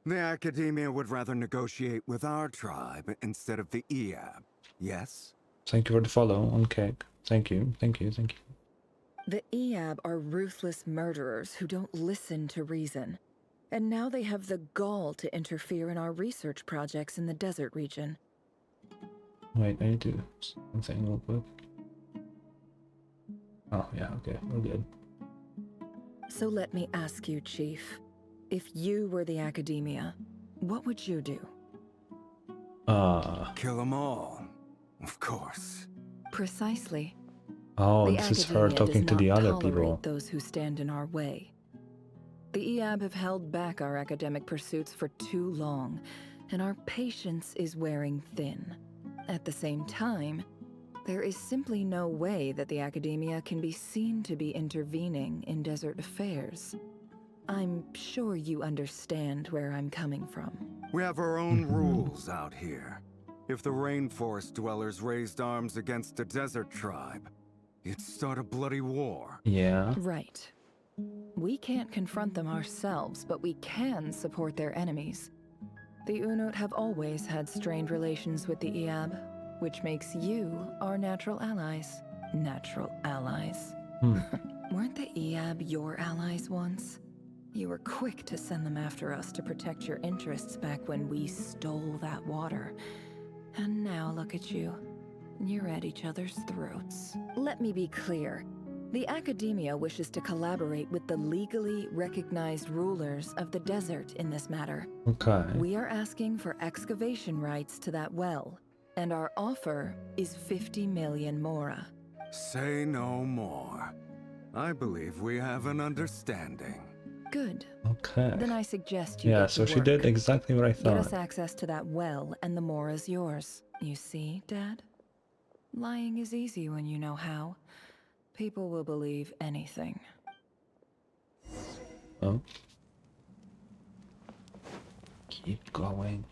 Speaker 17: the Academia would rather negotiate with our tribe instead of the EAB, yes?
Speaker 1: Thank you for the follow on Cake. Thank you, thank you, thank you.
Speaker 7: The EAB are ruthless murderers who don't listen to reason. And now they have the gall to interfere in our research projects in the desert region.
Speaker 1: Wait, I need to do something real quick. Oh, yeah, okay, we're good.
Speaker 7: So let me ask you, Chief. If you were the Academia, what would you do?
Speaker 17: Kill them all, of course.
Speaker 7: Precisely.
Speaker 1: Oh,
Speaker 7: The
Speaker 1: this is her
Speaker 7: Academia
Speaker 1: talking
Speaker 7: does
Speaker 1: to the
Speaker 7: not
Speaker 1: other
Speaker 7: tolerate
Speaker 1: people.
Speaker 7: those who stand in our way. The EAB have held back our academic pursuits for too long, and our patience is wearing thin. At the same time, there is simply no way that the Academia can be seen to be intervening in desert affairs. I'm sure you understand where I'm coming from.
Speaker 17: We have our own rules out here. If the rainforest dwellers raised arms against a desert tribe, it'd start a bloody war.
Speaker 1: Yeah.
Speaker 7: Right. We can't confront them ourselves, but we can support their enemies. The Unut have always had strained relations with the EAB, which makes you our natural allies. Natural allies. Weren't the EAB your allies once? You were quick to send them after us to protect your interests back when we stole that water. And now look at you. You're at each other's throats. Let me be clear. The Academia wishes to collaborate with the legally recognized rulers of the desert in this matter.
Speaker 1: Okay.
Speaker 7: We are asking for excavation rights to that well, and our offer is 50 million mora.
Speaker 17: Say no more. I believe we have an understanding.
Speaker 7: Good.
Speaker 1: Okay.
Speaker 7: Then I suggest you
Speaker 1: Yeah,
Speaker 7: get
Speaker 1: so
Speaker 7: to
Speaker 1: she
Speaker 7: work.
Speaker 1: did exactly what I
Speaker 7: Get us
Speaker 1: thought.
Speaker 7: access to that well, and the mora's yours. You see, Dad? Lying is easy when you know how. People will believe anything.
Speaker 1: Oh. Keep going.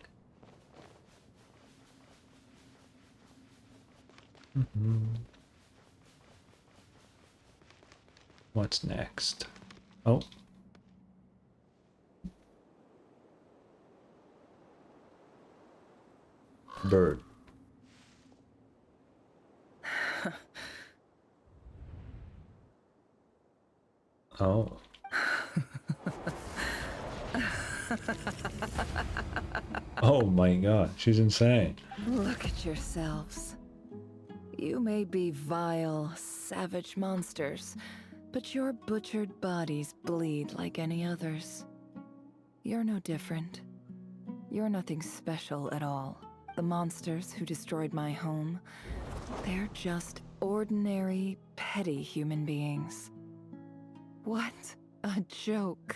Speaker 1: What's next? Oh. Bird. Oh. Oh my god, she's insane.
Speaker 7: Look at yourselves. You may be vile, savage monsters, but your butchered bodies bleed like any others. You're no different. You're nothing special at all. The monsters who destroyed my home, they're just ordinary, petty human beings. What a joke.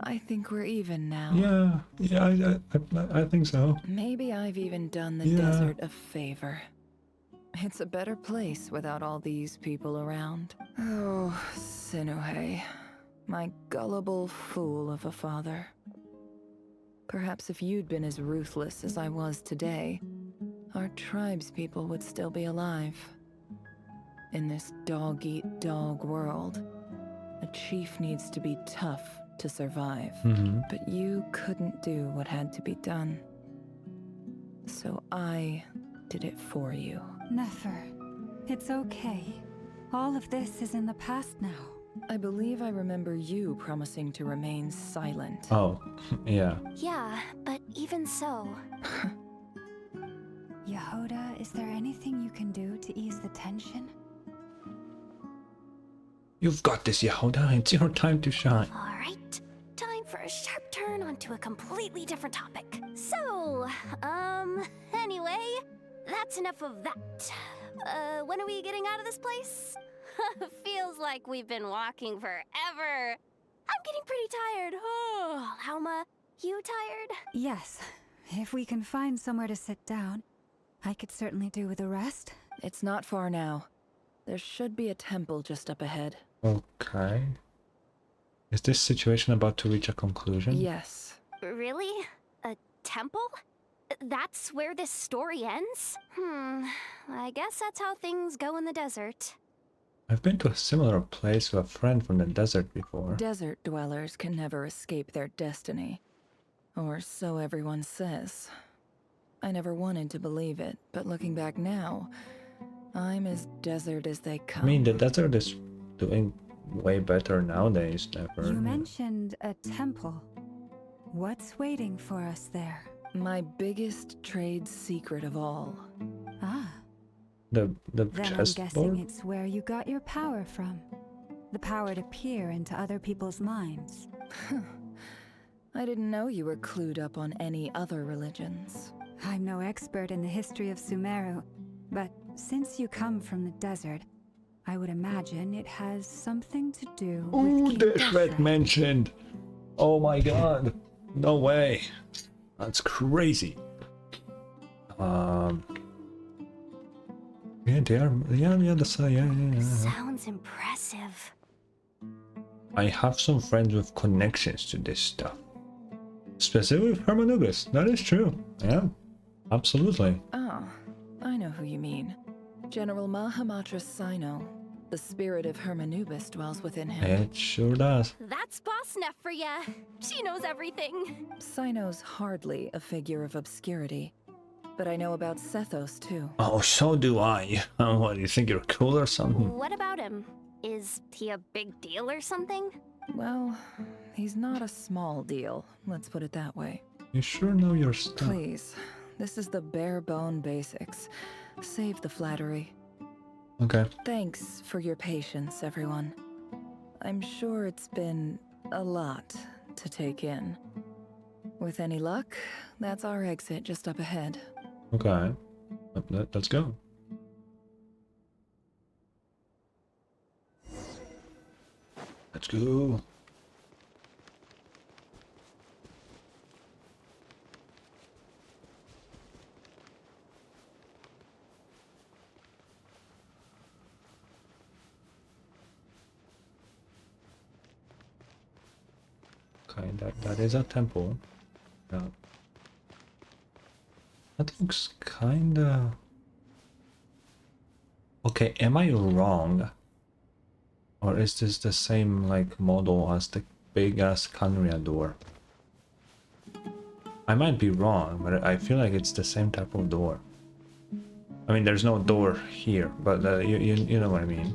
Speaker 7: I think we're even now.
Speaker 1: Yeah, I think so.
Speaker 7: Maybe I've even done the
Speaker 1: Yeah.
Speaker 7: desert a favor. It's a better place without all these people around. Oh, Sinuhe, my gullible fool of a father. Perhaps if you'd been as ruthless as I was today, our tribespeople would still be alive. In this dog-eat-dog world, a chief needs to be tough to survive. But you couldn't do what had to be done. So I did it for you.
Speaker 11: Nefer, it's okay. All of this is in the past now.
Speaker 7: I believe I remember you promising to remain silent.
Speaker 1: Oh, yeah.
Speaker 6: Yeah, but even so...
Speaker 11: Yehoda, is there anything you can do to ease the tension?
Speaker 1: You've got this, Yehoda. It's your time to shine.
Speaker 6: Alright, time for a sharp turn onto a completely different topic. So, anyway, that's enough of that. When are we getting out of this place? Feels like we've been walking forever. I'm getting pretty tired. Oh, Alma, you tired?
Speaker 11: Yes. If we can find somewhere to sit down, I could certainly do with a rest.
Speaker 7: It's not far now. There should be a temple just up ahead.
Speaker 1: Okay. Is this situation about to reach a conclusion?
Speaker 7: Yes.
Speaker 6: Really? A temple? That's where this story ends? I guess that's how things go in the desert.
Speaker 1: I've been to a similar place with a friend from the desert before.
Speaker 7: Desert dwellers can never escape their destiny. Or so everyone says. I never wanted to believe it, but looking back now, I'm as desert as they come.
Speaker 1: I mean, the desert is doing way better nowadays, Nefer.
Speaker 11: You mentioned a temple. What's waiting for us there?
Speaker 7: My biggest trade secret of all.
Speaker 11: Ah.
Speaker 1: The
Speaker 11: Then I'm
Speaker 1: chessboard?
Speaker 11: guessing it's where you got your power from. The power to peer into other people's minds.
Speaker 7: I didn't know you were clued up on any other religions.
Speaker 11: I'm no expert in the history of Sumeru, but since you come from the desert, I would imagine it has something to do
Speaker 1: Ooh,
Speaker 11: with King
Speaker 1: Deshret mentioned. Oh my god. No way. That's crazy. Yeah, they are. Yeah, yeah.
Speaker 6: Sounds impressive.
Speaker 1: I have some friends with connections to this stuff. Specifically with Hermanubis. That is true. Yeah, absolutely.
Speaker 7: Oh, I know who you mean. General Mahamatra Sino. The spirit of Hermanubis dwells within him.
Speaker 1: It sure does.
Speaker 6: That's Boss Neff for ya. She knows everything.
Speaker 7: Sino's hardly a figure of obscurity. But I know about Sethos too.
Speaker 1: Oh, so do I. What, do you think you're cool or something?
Speaker 6: What about him? Is he a big deal or something?
Speaker 7: Well, he's not a small deal, let's put it that way.
Speaker 1: You sure know your stuff.
Speaker 7: Please, this is the bare bone basics. Save the flattery.
Speaker 1: Okay.
Speaker 7: Thanks for your patience, everyone. I'm sure it's been a lot to take in. With any luck, that's our exit just up ahead.
Speaker 1: Okay. Let's go. Let's go. Okay, that is a temple. Yeah. That looks kinda... Okay, am I wrong? Or is this the same, like, model as the big-ass Kanria door? I might be wrong, but I feel like it's the same type of door. I mean, there's no door here, but you know what I mean.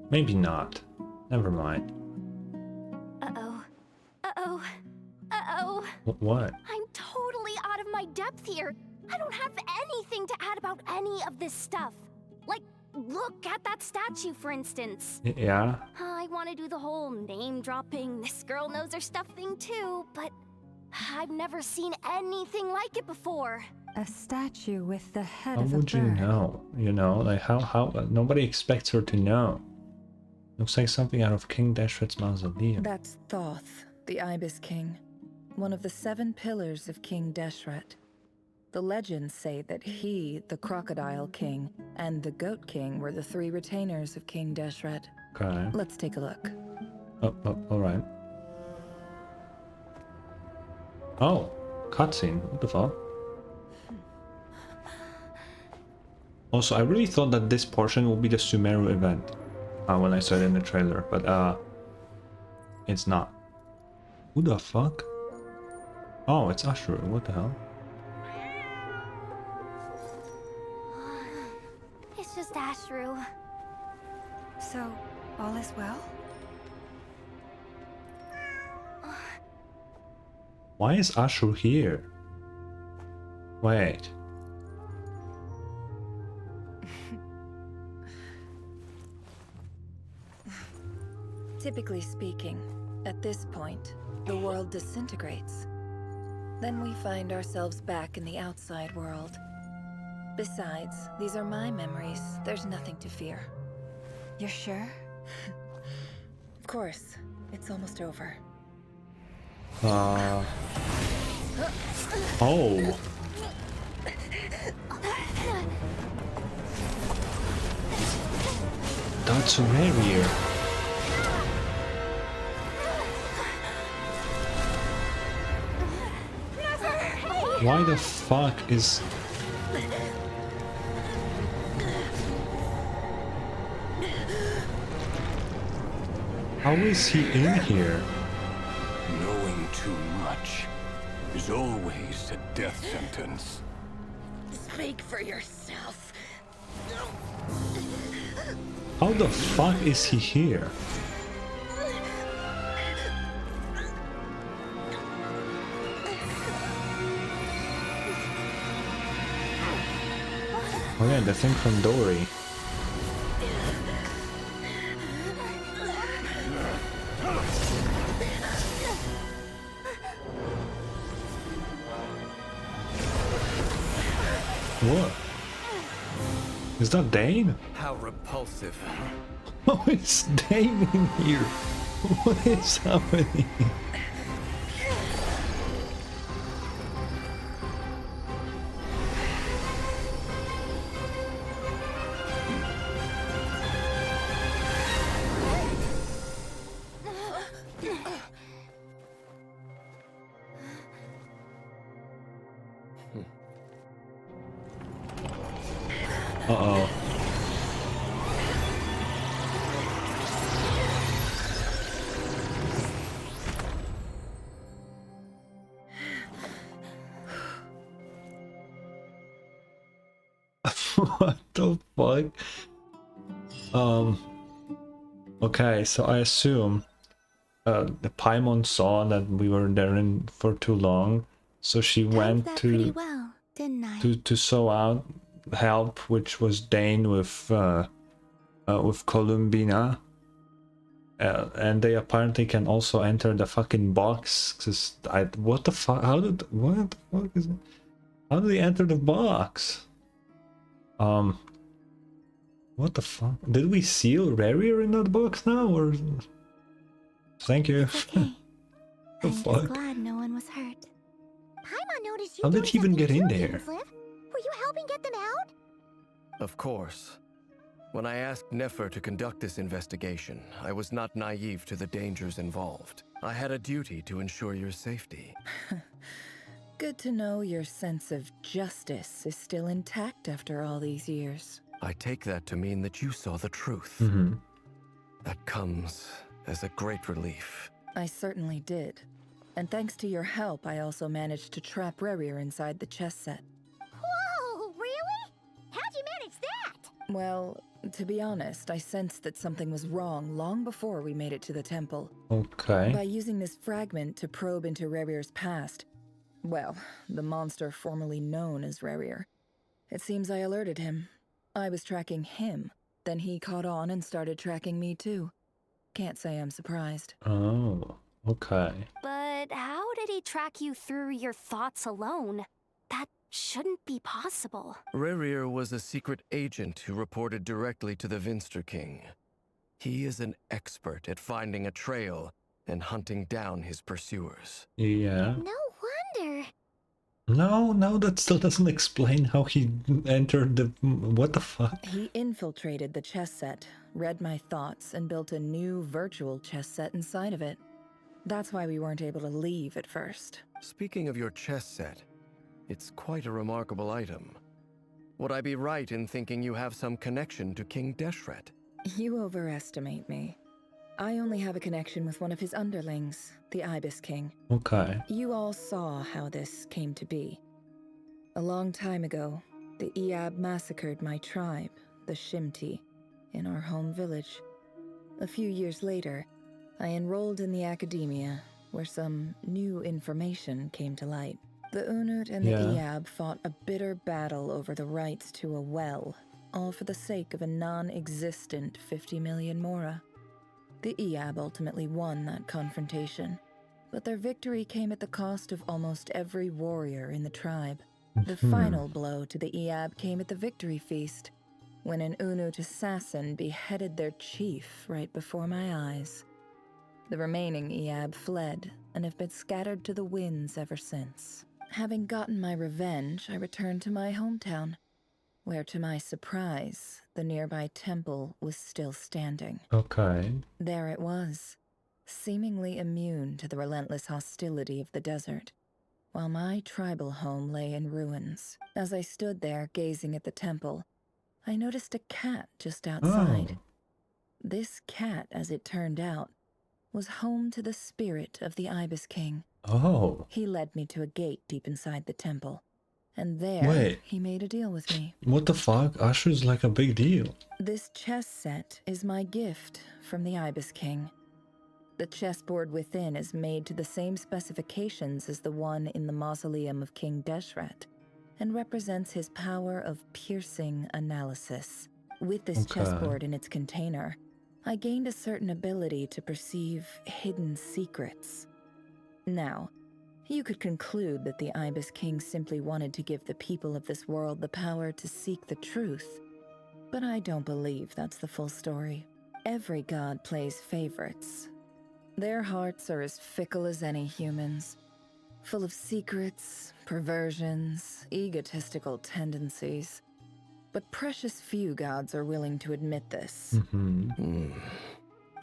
Speaker 1: Maybe not. Never mind.
Speaker 6: Uh-oh. Uh-oh. Uh-oh.
Speaker 1: What?
Speaker 6: I'm totally out of my depth here. I don't have anything to add about any of this stuff. Like, look at that statue, for instance.
Speaker 1: Yeah?
Speaker 6: I want to do the whole name-dropping, this girl knows her stuff thing too, but I've never seen anything like it before.
Speaker 11: A statue with the head
Speaker 1: How
Speaker 11: of a
Speaker 1: would you
Speaker 11: bird.
Speaker 1: know? You know, like how nobody expects her to know. Looks like something out of King Deshret's mausoleum.
Speaker 7: That's Thoth, the Ibis King, one of the 7 pillars of King Deshret. The legends say that he, the Crocodile King, and the Goat King were the 3 retainers of King Deshret.
Speaker 1: Okay.
Speaker 7: Let's take a look.
Speaker 1: Oh, alright. Oh, cutscene. What the fuck? Also, I really thought that this portion will be the Sumeru event when I saw it in the trailer, but it's not. Who the fuck? Oh, it's Ashuru. What the hell?
Speaker 6: It's just Ashru. through.
Speaker 11: So, all is well?
Speaker 1: Why is Ashur here? Wait.
Speaker 7: Typically speaking, at this point, the world disintegrates. Then we find ourselves back in the outside world. Besides, these are my memories. There's nothing to fear.
Speaker 11: You're sure?
Speaker 7: Of course. It's almost over.
Speaker 1: Oh. That's Rarier. Why the fuck is... How is he in here?
Speaker 12: Knowing too much is always a death sentence.
Speaker 7: Speak for yourself.
Speaker 1: How the fuck is he here? Oh yeah, the thing from Dory. What? Is that Dane?
Speaker 18: How repulsive.
Speaker 1: Oh, it's Dane in here. What is happening? Uh-oh. What the fuck? Okay, so I assume the Paimon saw that we were there for too long, so she went to
Speaker 22: well, didn't I?
Speaker 1: to sew out help, which was Dane with Columbina, and they apparently can also enter the fucking box. Cause what the fuck? What the fuck is it? How did they enter the box? What the fuck? Did we seal Rarier in that box now, or? Thank you.
Speaker 22: Okay.
Speaker 1: The
Speaker 22: I'm just
Speaker 1: fuck?
Speaker 22: glad no one was hurt.
Speaker 5: Paimon noticed you
Speaker 1: How did
Speaker 5: doing
Speaker 1: he even
Speaker 5: something
Speaker 1: get in
Speaker 5: too,
Speaker 1: there?
Speaker 5: Gensliff. Were you helping get them out?
Speaker 18: Of course. When I asked Nefer to conduct this investigation, I was not naive to the dangers involved. I had a duty to ensure your safety.
Speaker 7: Good to know your sense of justice is still intact after all these years.
Speaker 18: I take that to mean that you saw the truth.
Speaker 1: Mm-hmm.
Speaker 18: That comes as a great relief.
Speaker 7: I certainly did. And thanks to your help, I also managed to trap Rarier inside the chess set.
Speaker 5: Whoa, really? How'd you manage that?
Speaker 7: Well, to be honest, I sensed that something was wrong long before we made it to the temple.
Speaker 1: Okay.
Speaker 7: By using this fragment to probe into Rarier's past, well, the monster formerly known as Rarier, it seems I alerted him. I was tracking him, then he caught on and started tracking me too. Can't say I'm surprised.
Speaker 1: Oh, okay.
Speaker 6: But how did he track you through your thoughts alone? That shouldn't be possible.
Speaker 18: Rarier was a secret agent who reported directly to the Vinster King. He is an expert at finding a trail and hunting down his pursuers.
Speaker 1: Yeah.
Speaker 5: No wonder.
Speaker 1: No, that still doesn't explain how he entered the... What the fuck?
Speaker 7: He infiltrated the chess set, read my thoughts, and built a new virtual chess set inside of it. That's why we weren't able to leave at first.
Speaker 18: Speaking of your chess set, it's quite a remarkable item. Would I be right in thinking you have some connection to King Deshret?
Speaker 7: You overestimate me. I only have a connection with one of his underlings, the Ibis King.
Speaker 1: Okay.
Speaker 7: You all saw how this came to be. A long time ago, the Eab massacred my tribe, the Shimti in our home village. A few years later, I enrolled in the academia, where some new information came to light. The Unut and the Iab fought a bitter battle over the rights to a well, all for the sake of a non-existent 50 million mora. The Iab ultimately won that confrontation, but their victory came at the cost of almost every warrior in the tribe. The final blow to the Iab came at the victory feast, when an Unut assassin beheaded their chief right before my eyes. The remaining Iab fled and have been scattered to the winds ever since. Having gotten my revenge, I returned to my hometown, where to my surprise, the nearby temple was still standing.
Speaker 1: Okay.
Speaker 7: There it was, seemingly immune to the relentless hostility of the desert, while my tribal home lay in ruins. As I stood there gazing at the temple, I noticed a cat just outside. This cat, as it turned out, was home to the spirit of the Ibis King.
Speaker 1: Oh.
Speaker 7: He led me to a gate deep inside the temple, and there he made a deal with me.
Speaker 1: What the fuck? Asher's like a big deal.
Speaker 7: This chess set is my gift from the Ibis King. The chessboard within is made to the same specifications as the one in the mausoleum of King Deshret, and represents his power of piercing analysis. With this chessboard in its container, I gained a certain ability to perceive hidden secrets. Now, you could conclude that the Ibis King simply wanted to give the people of this world the power to seek the truth, but I don't believe that's the full story. Every god plays favorites. Their hearts are as fickle as any human's, full of secrets, perversions, egotistical tendencies. But precious few gods are willing to admit this.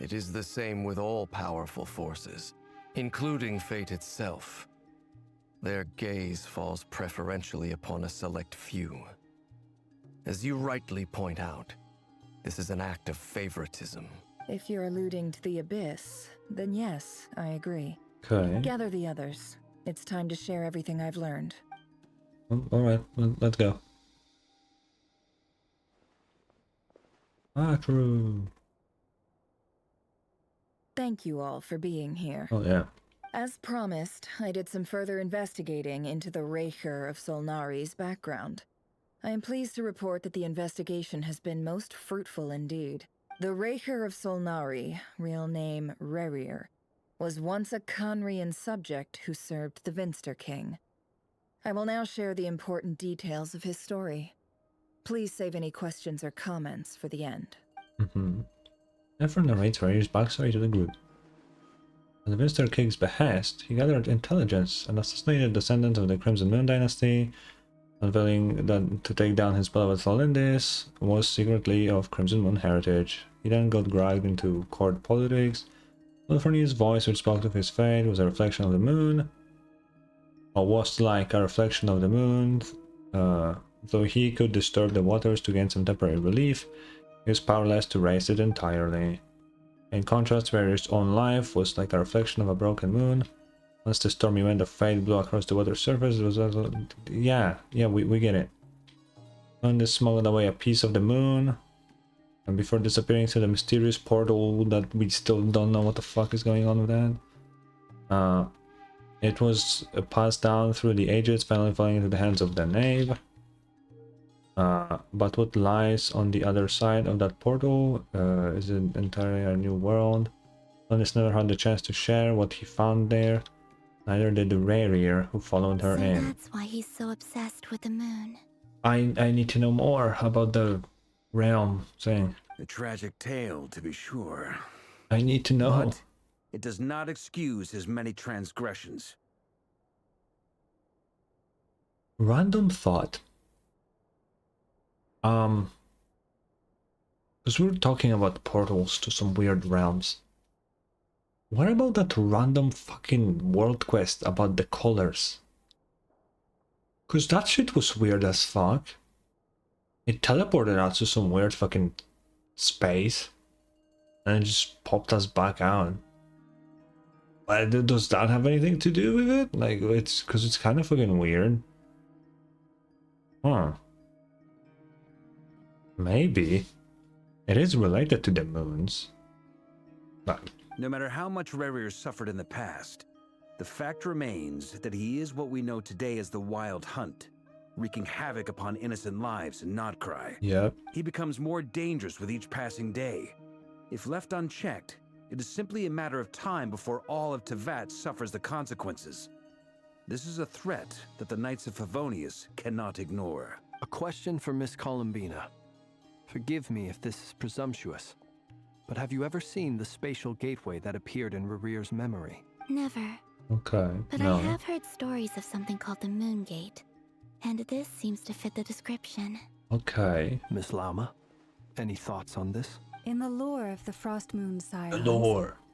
Speaker 18: It is the same with all powerful forces, including fate itself. Their gaze falls preferentially upon a select few. As you rightly point out, this is an act of favoritism.
Speaker 7: If you're alluding to the Abyss, then yes, I agree.
Speaker 1: Okay.
Speaker 7: Gather the others. It's time to share everything I've learned.
Speaker 1: Alright, let's go. True.
Speaker 7: Thank you all for being here.
Speaker 1: Oh, yeah.
Speaker 7: As promised, I did some further investigating into the Reicher of Solnari's background. I am pleased to report that the investigation has been most fruitful indeed. The Reicher of Solnari, real name Rerir, was once a Conrian subject who served the Vinster King. I will now share the important details of his story. Please save any questions or comments for the end.
Speaker 1: Nefer narrates Rerir's backstory to the group. At the Vinster King's behest, he gathered intelligence and assassinated descendants of the Crimson Moon dynasty, unveiling that to take down his beloved Thalindis was secretly of Crimson Moon heritage. He then got dragged into court politics. California's voice, which spoke of his fate, was a reflection of the moon, or was like a reflection of the moon. Though he could disturb the waters to gain some temporary relief, he was powerless to raise it entirely. In contrast, Rerir's own life was like a reflection of a broken moon. Once the stormy wind of fate blew across the water's surface, it was also... Yeah, we get it. And this smuggled away a piece of the moon, and before disappearing through the mysterious portal that we still don't know what the fuck is going on with that. It was passed down through the ages, finally falling into the hands of the knave. But what lies on the other side of that portal is an entirely new world. Thalindis never had the chance to share what he found there. Neither did the Rerir who followed her in.
Speaker 22: That's why he's so obsessed with the moon.
Speaker 1: I need to know more about the realm thing.
Speaker 2: A tragic tale, to be sure.
Speaker 1: I need to know.
Speaker 2: But it does not excuse his many transgressions.
Speaker 1: Random thought. Because we were talking about portals to some weird realms. What about that random fucking world quest about the colors? Because that shit was weird as fuck. It teleported us to some weird fucking space. And it just popped us back out. But does that have anything to do with it? Like, it's because it's kind of fucking weird. Huh. Maybe. It is related to the moons. But
Speaker 2: No matter how much Rerir suffered in the past, the fact remains that he is what we know today as the Wild Hunt, wreaking havoc upon innocent lives in nod-krai.
Speaker 1: yep.
Speaker 2: He becomes more dangerous with each passing day. If left unchecked, it is simply a matter of time before all of Teyvat suffers the consequences. This is a threat that the Knights of Favonius cannot ignore.
Speaker 15: A question for Miss Columbina. Forgive me if this is presumptuous, but have you ever seen the spatial gateway that appeared in Rerir's memory?
Speaker 22: Never.
Speaker 1: Okay.
Speaker 22: But
Speaker 1: no.
Speaker 22: I have heard stories of something called the Moon Gate, and this seems to fit the description.
Speaker 1: Okay.
Speaker 15: Miss Lama, any thoughts on this?
Speaker 11: In the lore of the Frost Moon Scions,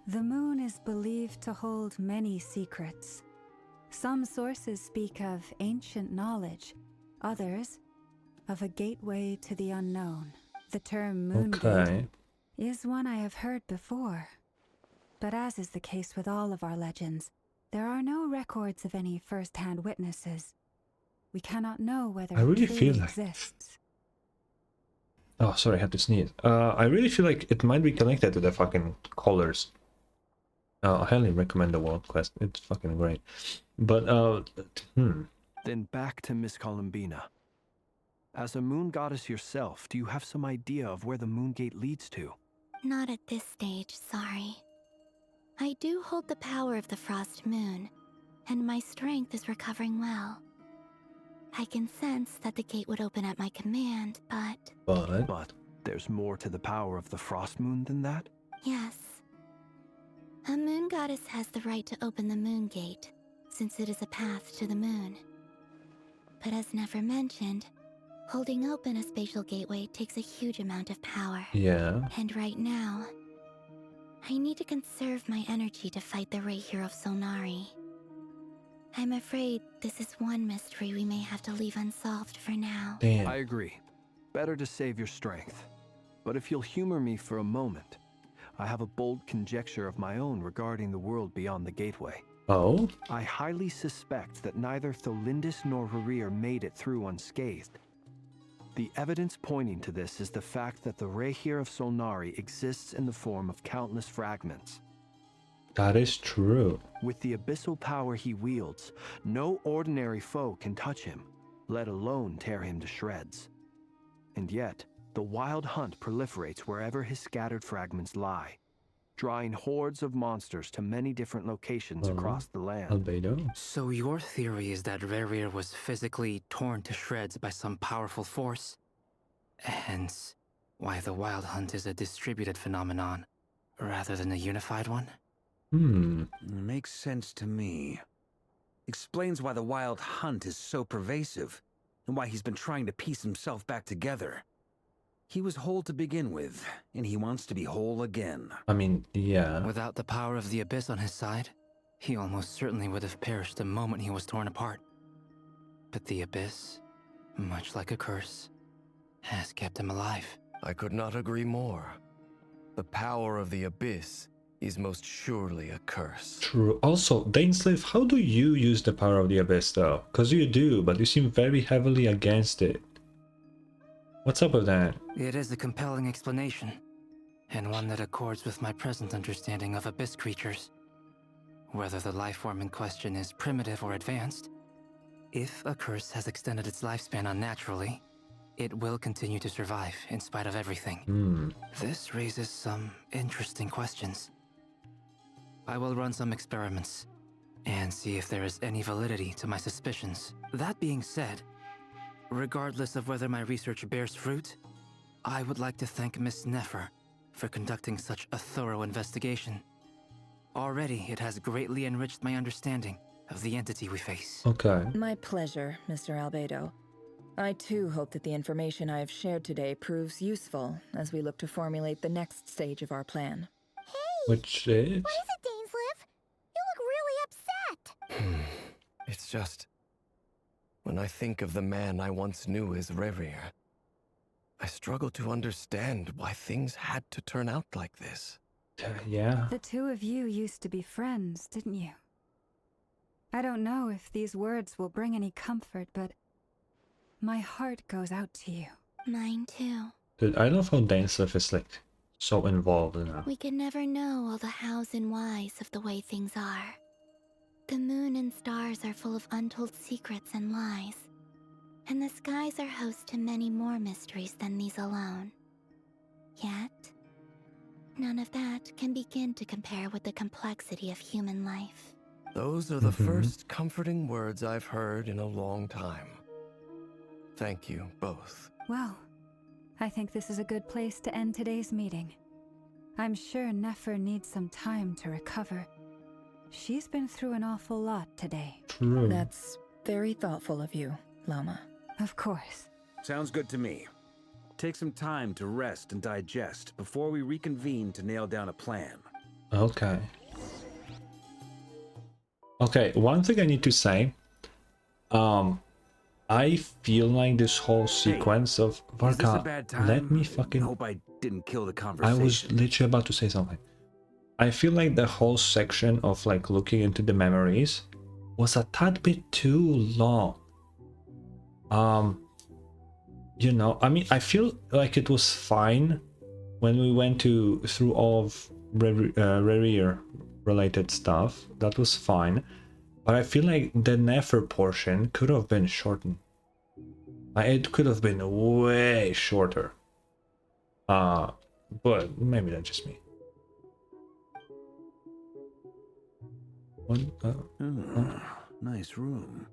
Speaker 11: the moon is believed to hold many secrets. Some sources speak of ancient knowledge, others of a gateway to the unknown. The term Moon Gate is one I have heard before. But as is the case with all of our legends, there are no records of any first-hand witnesses. We cannot know whether
Speaker 1: I really
Speaker 11: it truly
Speaker 1: feel like...
Speaker 11: exists.
Speaker 1: Oh, sorry, I had to sneeze. I really feel like it might be connected to the fucking colors. I highly recommend the World Quest. It's fucking great. But,
Speaker 15: Then back to Miss Columbina. As a moon goddess yourself, do you have some idea of where the Moon Gate leads to?
Speaker 22: Not at this stage, sorry. I do hold the power of the Frost Moon, and my strength is recovering well. I can sense that the gate would open at my command, but...
Speaker 15: But there's more to the power of the Frost Moon than that?
Speaker 22: Yes. A moon goddess has the right to open the Moon Gate, since it is a path to the moon. But as Nefer mentioned, holding open a spatial gateway takes a huge amount of power.
Speaker 1: Yeah.
Speaker 22: And right now, I need to conserve my energy to fight the Rehir of Solnari. I'm afraid this is one mystery we may have to leave unsolved for now.
Speaker 1: Damn.
Speaker 15: I agree. Better to save your strength. But if you'll humor me for a moment, I have a bold conjecture of my own regarding the world beyond the gateway.
Speaker 1: Oh?
Speaker 15: I highly suspect that neither Tholindis nor Rerir made it through unscathed. The evidence pointing to this is the fact that the Rehir of Solnari exists in the form of countless fragments.
Speaker 1: That is true.
Speaker 15: With the abyssal power he wields, no ordinary foe can touch him, let alone tear him to shreds. And yet, the Wild Hunt proliferates wherever his scattered fragments lie, drawing hordes of monsters to many different locations across the land.
Speaker 1: Albedo.
Speaker 20: So your theory is that Rerir was physically torn to shreds by some powerful force? Hence, why the Wild Hunt is a distributed phenomenon, rather than a unified one?
Speaker 2: Makes sense to me. Explains why the Wild Hunt is so pervasive, and why he's been trying to piece himself back together. He was whole to begin with, and he wants to be whole again.
Speaker 1: I mean, yeah.
Speaker 20: Without the power of the Abyss on his side, he almost certainly would have perished the moment he was torn apart. But the Abyss, much like a curse, has kept him alive.
Speaker 18: I could not agree more. The power of the Abyss is most surely a curse.
Speaker 1: True. Also, Dainsleif, how do you use the power of the Abyss though? Because you do, but you seem very heavily against it. What's up with that?
Speaker 20: It is a compelling explanation, and one that accords with my present understanding of Abyss creatures. Whether the life form in question is primitive or advanced, if a curse has extended its lifespan unnaturally, it will continue to survive in spite of everything. This raises some interesting questions. I will run some experiments and see if there is any validity to my suspicions. That being said, regardless of whether my research bears fruit, I would like to thank Miss Nefer for conducting such a thorough investigation. Already, it has greatly enriched my understanding of the entity we face.
Speaker 1: Okay.
Speaker 7: My pleasure, Mr. Albedo. I too hope that the information I have shared today proves useful as we look to formulate the next stage of our plan.
Speaker 1: Which is?
Speaker 5: What is it, Dainsleif? You look really upset.
Speaker 18: It's just... when I think of the man I once knew as Rerir, I struggle to understand why things had to turn out like this.
Speaker 1: Yeah.
Speaker 11: The two of you used to be friends, didn't you? I don't know if these words will bring any comfort, but my heart goes out to you.
Speaker 22: Mine too.
Speaker 1: Dude, I love how Dainsleif is like so involved in that.
Speaker 22: We can never know all the hows and whys of the way things are. The moon and stars are full of untold secrets and lies. And the skies are host to many more mysteries than these alone. Yet, none of that can begin to compare with the complexity of human life.
Speaker 18: Those are the first comforting words I've heard in a long time. Thank you both.
Speaker 11: Well, I think this is a good place to end today's meeting. I'm sure Nefer needs some time to recover. She's been through an awful lot today.
Speaker 1: True.
Speaker 7: That's very thoughtful of you, Llama.
Speaker 11: Of course.
Speaker 2: Sounds good to me. Take some time to rest and digest before we reconvene to nail down a plan.
Speaker 1: Okay. Okay, one thing I need to say. I feel like this whole sequence of
Speaker 2: Is this a
Speaker 1: Varka,
Speaker 2: bad time?
Speaker 1: let me fucking...
Speaker 2: Hope I didn't kill the
Speaker 1: I
Speaker 2: conversation.
Speaker 1: was literally about to say something. I feel like the whole section of like looking into the memories was a tad bit too long. You know, I mean, I feel like it was fine when we went through all of Rerir related stuff. That was fine. But I feel like the Nefer portion could have been shortened. It could have been way shorter. But maybe that's just me. What?
Speaker 2: Nice room.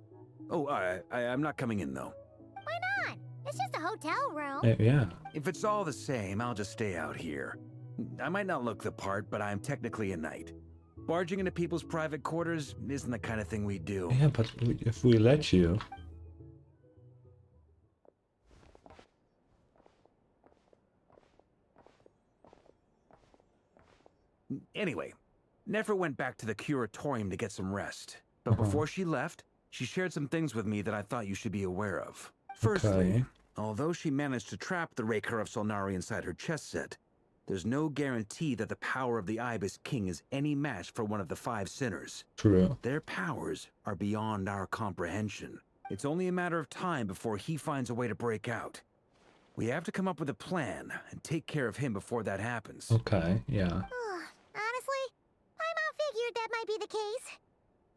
Speaker 2: Oh, I'm not coming in though.
Speaker 5: Why not? It's just a hotel room.
Speaker 1: Yeah.
Speaker 2: If it's all the same, I'll just stay out here. I might not look the part, but I'm technically a knight. Barging into people's private quarters isn't the kind of thing we do.
Speaker 1: Yeah, but if we let you...
Speaker 2: Anyway, Nefer went back to the curatorium to get some rest. But before she left, she shared some things with me that I thought you should be aware of. Firstly, although she managed to trap the Raker of Solnari inside her chess set, there's no guarantee that the power of the Ibis King is any match for one of the 5 sinners.
Speaker 1: True.
Speaker 2: Their powers are beyond our comprehension. It's only a matter of time before he finds a way to break out. We have to come up with a plan and take care of him before that happens.
Speaker 1: Okay, yeah.
Speaker 5: Honestly, my mom figured that might be the case.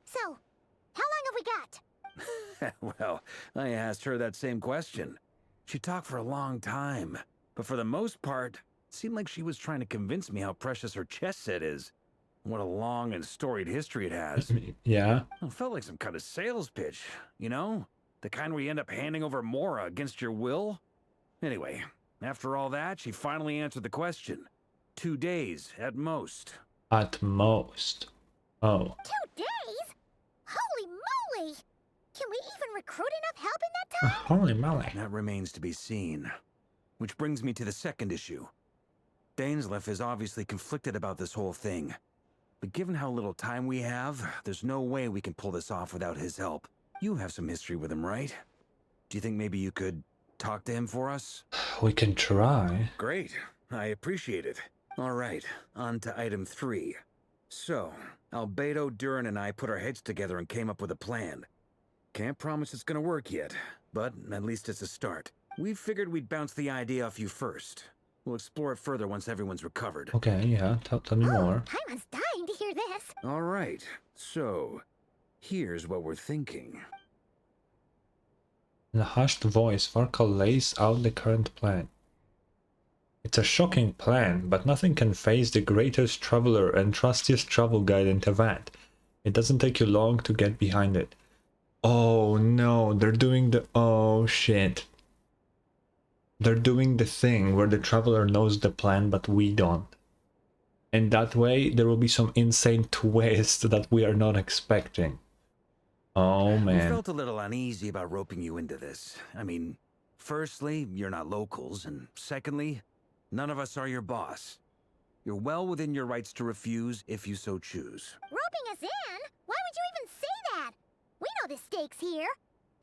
Speaker 5: So, how long have we got?
Speaker 2: Well, I asked her that same question. She talked for a long time, but for the most part, it seemed like she was trying to convince me how precious her chess set is. What a long and storied history it has.
Speaker 1: Yeah.
Speaker 2: It felt like some kind of sales pitch, you know? The kind where you end up handing over Mora against your will? Anyway, after all that, she finally answered the question. 2 days, at most.
Speaker 1: At most. Oh.
Speaker 5: 2 days? Holy moly! Can we even recruit enough help in that time?
Speaker 1: Holy moly.
Speaker 2: That remains to be seen. Which brings me to the second issue. Dainsleif is obviously conflicted about this whole thing. But given how little time we have, there's no way we can pull this off without his help. You have some history with him, right? Do you think maybe you could talk to him for us?
Speaker 1: We can try.
Speaker 2: Great. I appreciate it. All right, on to item 3. So, Albedo, Durin, and I put our heads together and came up with a plan. Can't promise it's gonna work yet, but at least it's a start. We figured we'd bounce the idea off you first. We'll explore it further once everyone's recovered.
Speaker 1: Okay, yeah. Tell me more.
Speaker 5: Paimon's dying to hear this.
Speaker 2: All right, so here's what we're thinking.
Speaker 1: In a hushed voice, Varka lays out the current plan. It's a shocking plan, but nothing can face the greatest traveler and trustiest travel guide in Tevat. It doesn't take you long to get behind it. Oh no, they're doing the... Oh shit. They're doing the thing where the traveler knows the plan, but we don't. And that way, there will be some insane twist that we are not expecting. Oh man.
Speaker 2: We felt a little uneasy about roping you into this. I mean, firstly, you're not locals, and secondly, none of us are your boss. You're well within your rights to refuse if you so choose.
Speaker 5: Roping us in? Why would you even say that? We know the stakes here.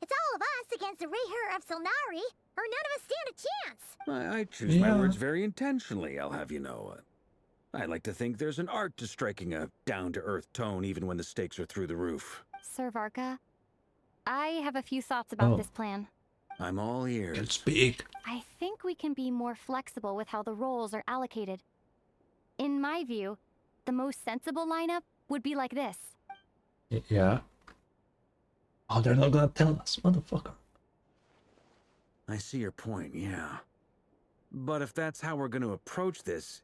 Speaker 5: It's all of us against the Reher of Solnari, or none of us stand a chance.
Speaker 2: I choose my words very intentionally, I'll have you know. I like to think there's an art to striking a down-to-earth tone even when the stakes are through the roof.
Speaker 6: Sir Varka, I have a few thoughts about this plan.
Speaker 2: I'm all ears.
Speaker 1: Can speak.
Speaker 6: I think we can be more flexible with how the roles are allocated. In my view, the most sensible lineup would be like this.
Speaker 1: Yeah. Oh, they're not gonna tell us, motherfucker.
Speaker 2: I see your point, yeah. But if that's how we're going to approach this,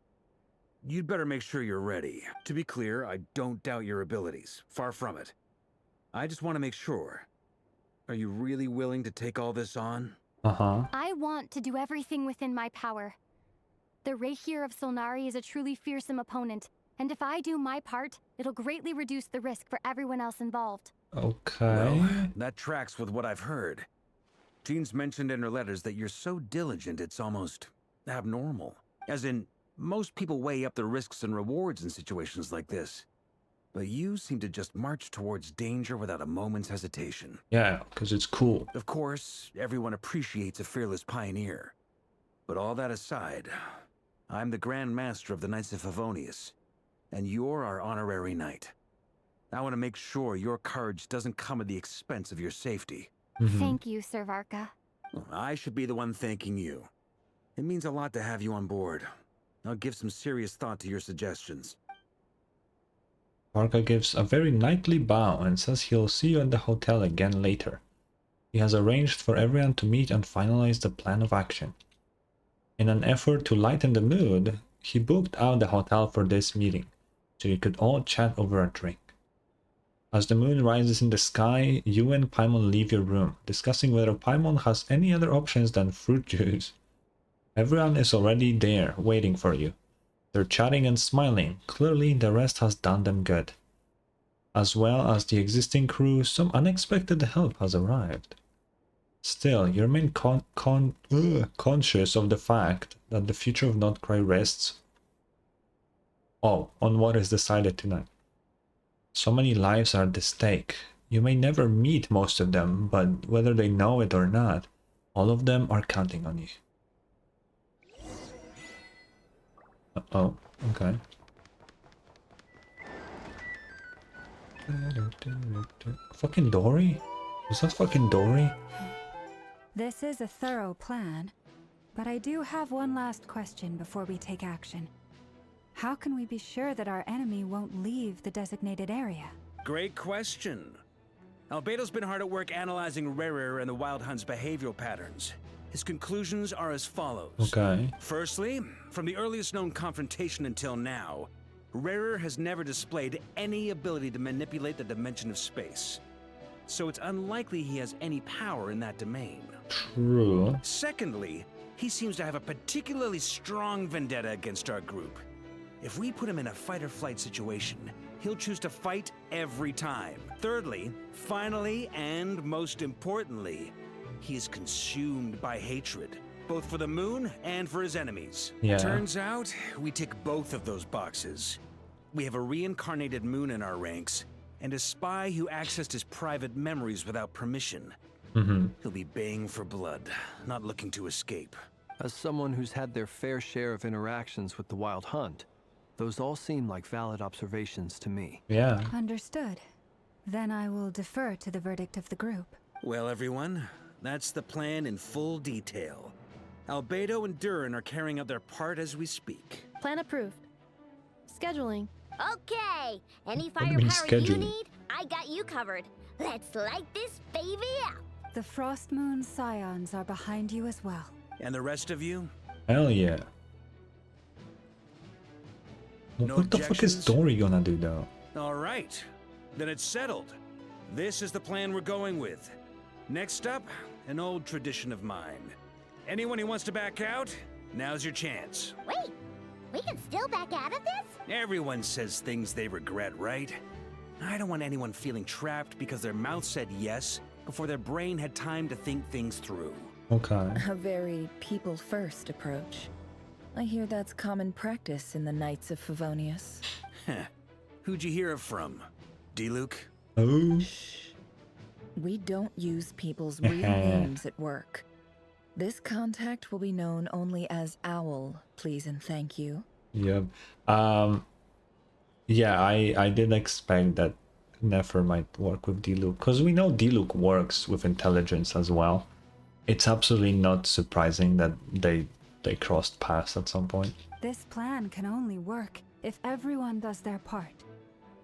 Speaker 2: you'd better make sure you're ready. To be clear, I don't doubt your abilities. Far from it. I just want to make sure. Are you really willing to take all this on?
Speaker 1: Uh-huh.
Speaker 6: I want to do everything within my power. The Reikir of Solnari is a truly fearsome opponent, and if I do my part, it'll greatly reduce the risk for everyone else involved.
Speaker 1: Okay.
Speaker 2: Well, that tracks with what I've heard. Jean's mentioned in her letters that you're so diligent it's almost abnormal. As in, most people weigh up the risks and rewards in situations like this. But you seem to just march towards danger without a moment's hesitation.
Speaker 1: Yeah, because it's cool.
Speaker 2: Of course, everyone appreciates a fearless pioneer. But all that aside, I'm the Grand Master of the Knights of Favonius, and you're our honorary knight. I want to make sure your courage doesn't come at the expense of your safety.
Speaker 6: Thank you, Sir Varka.
Speaker 2: I should be the one thanking you. It means a lot to have you on board. I'll give some serious thought to your suggestions.
Speaker 1: Varka gives a very knightly bow and says he'll see you at the hotel again later. He has arranged for everyone to meet and finalize the plan of action. In an effort to lighten the mood, he booked out the hotel for this meeting, so you could all chat over a drink. As the moon rises in the sky, you and Paimon leave your room, discussing whether Paimon has any other options than fruit juice. Everyone is already there, waiting for you. They're chatting and smiling. Clearly, the rest has done them good. As well as the existing crew, some unexpected help has arrived. Still, you remain conscious of the fact that the future of nod-krai rests on what is decided tonight. So many lives are at stake. You may never meet most of them, but whether they know it or not, all of them are counting on you. Oh, okay. Fucking Dory? Was that fucking Dory?
Speaker 11: This is a thorough plan, but I do have one last question before we take action. How can we be sure that our enemy won't leave the designated area?
Speaker 2: Great question. Albedo's been hard at work analyzing Rerir and the Wild Hunt's behavioral patterns. His conclusions are as follows.
Speaker 1: Okay.
Speaker 2: Firstly, from the earliest known confrontation until now, Rerir has never displayed any ability to manipulate the dimension of space. So it's unlikely he has any power in that domain.
Speaker 1: True.
Speaker 2: Secondly, he seems to have a particularly strong vendetta against our group. If we put him in a fight-or-flight situation, he'll choose to fight every time. Thirdly, finally, and most importantly, he is consumed by hatred, both for the moon and for his enemies.
Speaker 1: Yeah.
Speaker 2: Turns out, we tick both of those boxes. We have a reincarnated moon in our ranks, and a spy who accessed his private memories without permission. He'll be baying for blood, not looking to escape.
Speaker 15: As someone who's had their fair share of interactions with the Wild Hunt, those all seem like valid observations to me.
Speaker 1: Yeah.
Speaker 11: Understood. Then I will defer to the verdict of the group.
Speaker 2: Well, everyone, that's the plan in full detail. Albedo and Durin are carrying out their part as we speak.
Speaker 10: Plan approved. Scheduling.
Speaker 5: Okay, any
Speaker 1: What do you mean
Speaker 5: firepower you
Speaker 1: scheduling?
Speaker 5: need, I got you covered. Let's light this baby up.
Speaker 11: The Frost Moon Scions are behind you as well.
Speaker 2: And the rest of you?
Speaker 1: Hell yeah.
Speaker 2: No
Speaker 1: What the fuck is
Speaker 2: objections?
Speaker 1: Dory gonna do though?
Speaker 2: All right, then it's settled. This is the plan we're going with. Next up, an old tradition of mine. Anyone who wants to back out, now's your chance.
Speaker 5: Wait, we can still back out of this?
Speaker 2: Everyone says things they regret, right? I don't want anyone feeling trapped because their mouth said yes before their brain had time to think things through.
Speaker 1: Okay.
Speaker 7: A very people-first approach. I hear that's common practice in the Knights of Favonius.
Speaker 2: Who'd you hear it from? D-Luke?
Speaker 1: Oh.
Speaker 7: We don't use people's real names at work. This contact will be known only as Owl, please and thank you.
Speaker 1: Yep. Yeah, I did expect that Nefer might work with D-Luke, because we know D-Luke works with intelligence as well. it's absolutely not surprising that they crossed paths at some point.
Speaker 11: This plan can only work if everyone does their part.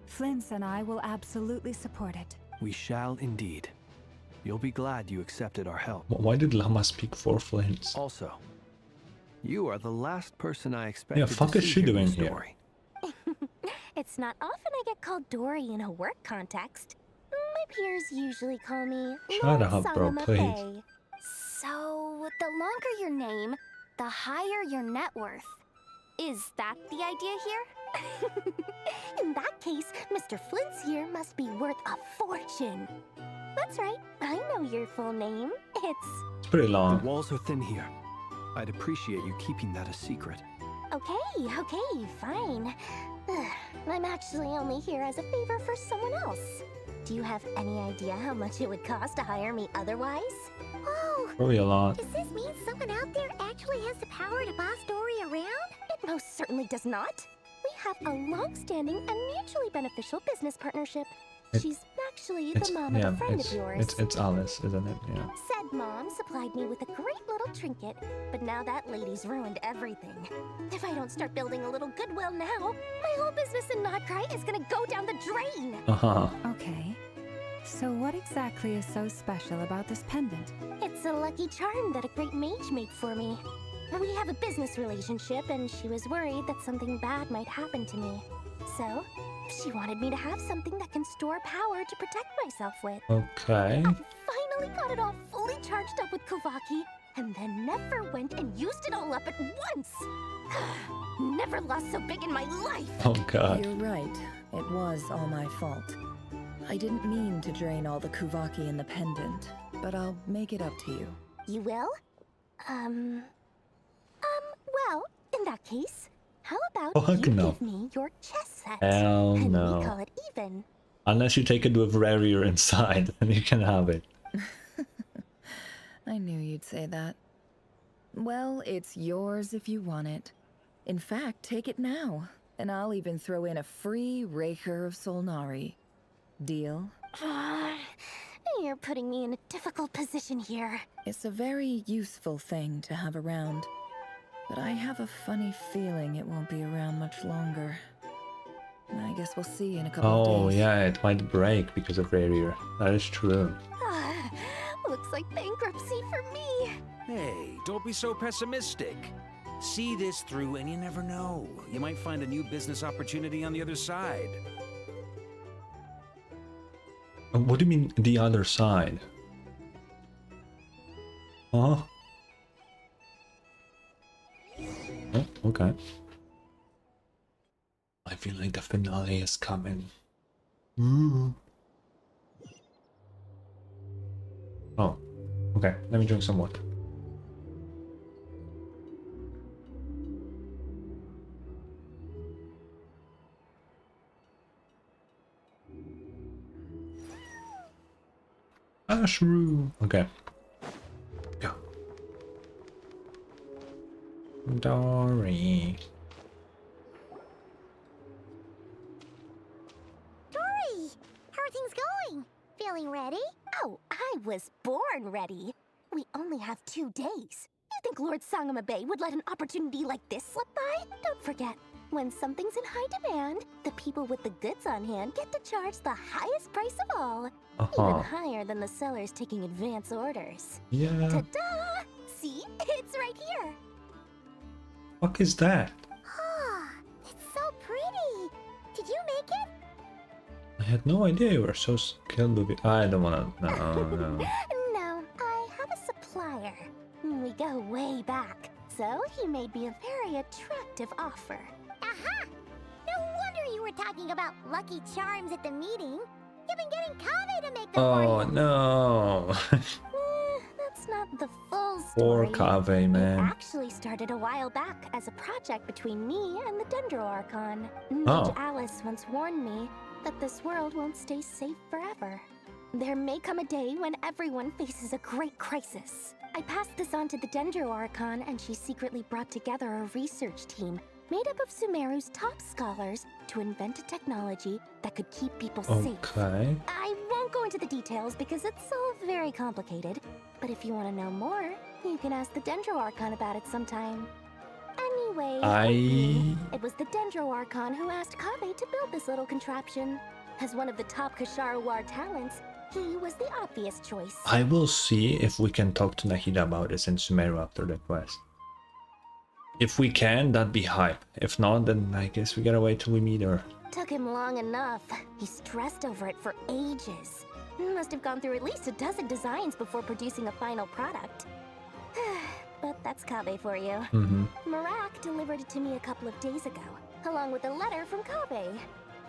Speaker 11: Flint's and I will absolutely support it.
Speaker 15: We shall indeed. You'll be glad you accepted our help.
Speaker 1: Why did Llama speak for Flint?
Speaker 15: Also, you are the last person I expected
Speaker 1: fuck
Speaker 15: to
Speaker 1: is
Speaker 15: see
Speaker 1: she
Speaker 15: hear
Speaker 1: doing
Speaker 15: the
Speaker 1: here?
Speaker 15: story.
Speaker 6: It's not often I get called Dory in a work context. My peers usually call me
Speaker 1: Shut
Speaker 6: Lord
Speaker 1: up, bro,
Speaker 6: Sangama
Speaker 1: please.
Speaker 6: Bay. So, the longer your name, the higher your net worth. Is that the idea here? In that case, Mr. Flint's here must be worth a fortune. That's right, I know your full name.
Speaker 1: It's pretty long.
Speaker 15: The walls are thin here. I'd appreciate you keeping that a secret.
Speaker 6: Okay, fine. I'm actually only here as a favor for someone else. Do you have any idea how much it would cost to hire me otherwise?
Speaker 5: Oh,
Speaker 1: Probably a lot.
Speaker 5: does this mean someone out there actually has the power to boss Dory around?
Speaker 6: It most certainly does not. We have a long-standing and mutually beneficial business partnership. She's actually the mom of a friend of yours.
Speaker 1: It's Alice, isn't it? Yeah.
Speaker 6: Said mom supplied me with a great little trinket, but now that lady's ruined everything. If I don't start building a little goodwill now, my whole business in nod-krai is gonna go down the drain.
Speaker 11: Okay. So what exactly is so special about this pendant?
Speaker 6: It's a lucky charm that a great mage made for me. We have a business relationship, and she was worried that something bad might happen to me. So, she wanted me to have something that can store power to protect myself with.
Speaker 1: Okay.
Speaker 6: I finally got it all fully charged up with Kuvaki, and then Nefer went and used it all up at once. Never lost so big in my life.
Speaker 1: Oh god.
Speaker 7: You're right. It was all my fault. I didn't mean to drain all the Kuvaki in the pendant, but I'll make it up to you.
Speaker 6: You will? Well, in that case, how about you give me your chess set?
Speaker 1: Hell
Speaker 6: and
Speaker 1: no.
Speaker 6: we call it even.
Speaker 1: Unless you take it with Rarier inside, then you can have it.
Speaker 7: I knew you'd say that. Well, it's yours if you want it. In fact, take it now, and I'll even throw in a free Raker of Solnari. Deal?
Speaker 6: You're putting me in a difficult position here.
Speaker 7: It's a very useful thing to have around, but I have a funny feeling it won't be around much longer. I guess we'll see in a couple of
Speaker 1: Oh
Speaker 7: days.
Speaker 1: yeah, it might break because of Rarier. That is true.
Speaker 6: Looks like bankruptcy for me.
Speaker 13: Hey, don't be so pessimistic. See this through and you never know. You might find a new business opportunity on the other side.
Speaker 1: What do you mean the other side? Huh? Oh, okay. I feel like the finale is coming. Oh, okay. Let me drink some water. Ashru. Okay. Go. Dory.
Speaker 5: Dory, how are things going? Feeling ready?
Speaker 6: Oh, I was born ready. We only have 2 days. You think Lord Sangama Bay would let an opportunity like this slip by? Don't forget, when something's in high demand, the people with the goods on hand get to charge the highest price of all. Even higher than the sellers taking advance orders.
Speaker 1: Yeah.
Speaker 6: Ta-da! See? It's right here.
Speaker 1: Fuck is that?
Speaker 5: Ah, it's so pretty. Did you make it?
Speaker 1: I had no idea you were so skilled with it. I don't wanna. No, no.
Speaker 6: No, I have a supplier. We go way back, so he made me a very attractive offer.
Speaker 5: Aha! No wonder you were talking about lucky charms at the meeting. You've been getting Kaveh to make them for
Speaker 1: Oh
Speaker 5: you.
Speaker 1: no.
Speaker 6: That's not the full
Speaker 1: Poor
Speaker 6: story.
Speaker 1: Kaveh,
Speaker 6: It
Speaker 1: man.
Speaker 6: actually started a while back as a project between me and the Dendro Archon. Mage
Speaker 1: Oh.
Speaker 6: Alice once warned me that this world won't stay safe forever. There may come a day when everyone faces a great crisis. I passed this on to the Dendro Archon, and she secretly brought together a research team made up of Sumeru's top scholars to invent a technology that could keep people safe.
Speaker 1: Okay.
Speaker 6: I won't won't go into the details because it's all very complicated. But if you want to know more, you can ask the Dendro Archon about it sometime. Anyway, it was the Dendro Archon who asked Kaveh to build this little contraption. As one of the top Kashara War talents, he was the obvious choice.
Speaker 1: I will see if we can talk to Nahida about this in Sumeru after the quest. If we can, that'd be hype. If not, then I guess we gotta wait till we meet her.
Speaker 6: Took him long enough. He stressed over it for ages. Must have gone through at least a dozen designs before producing a final product. But that's Kaveh for you. Marak delivered it to me a couple of days ago, along with a letter from Kaveh.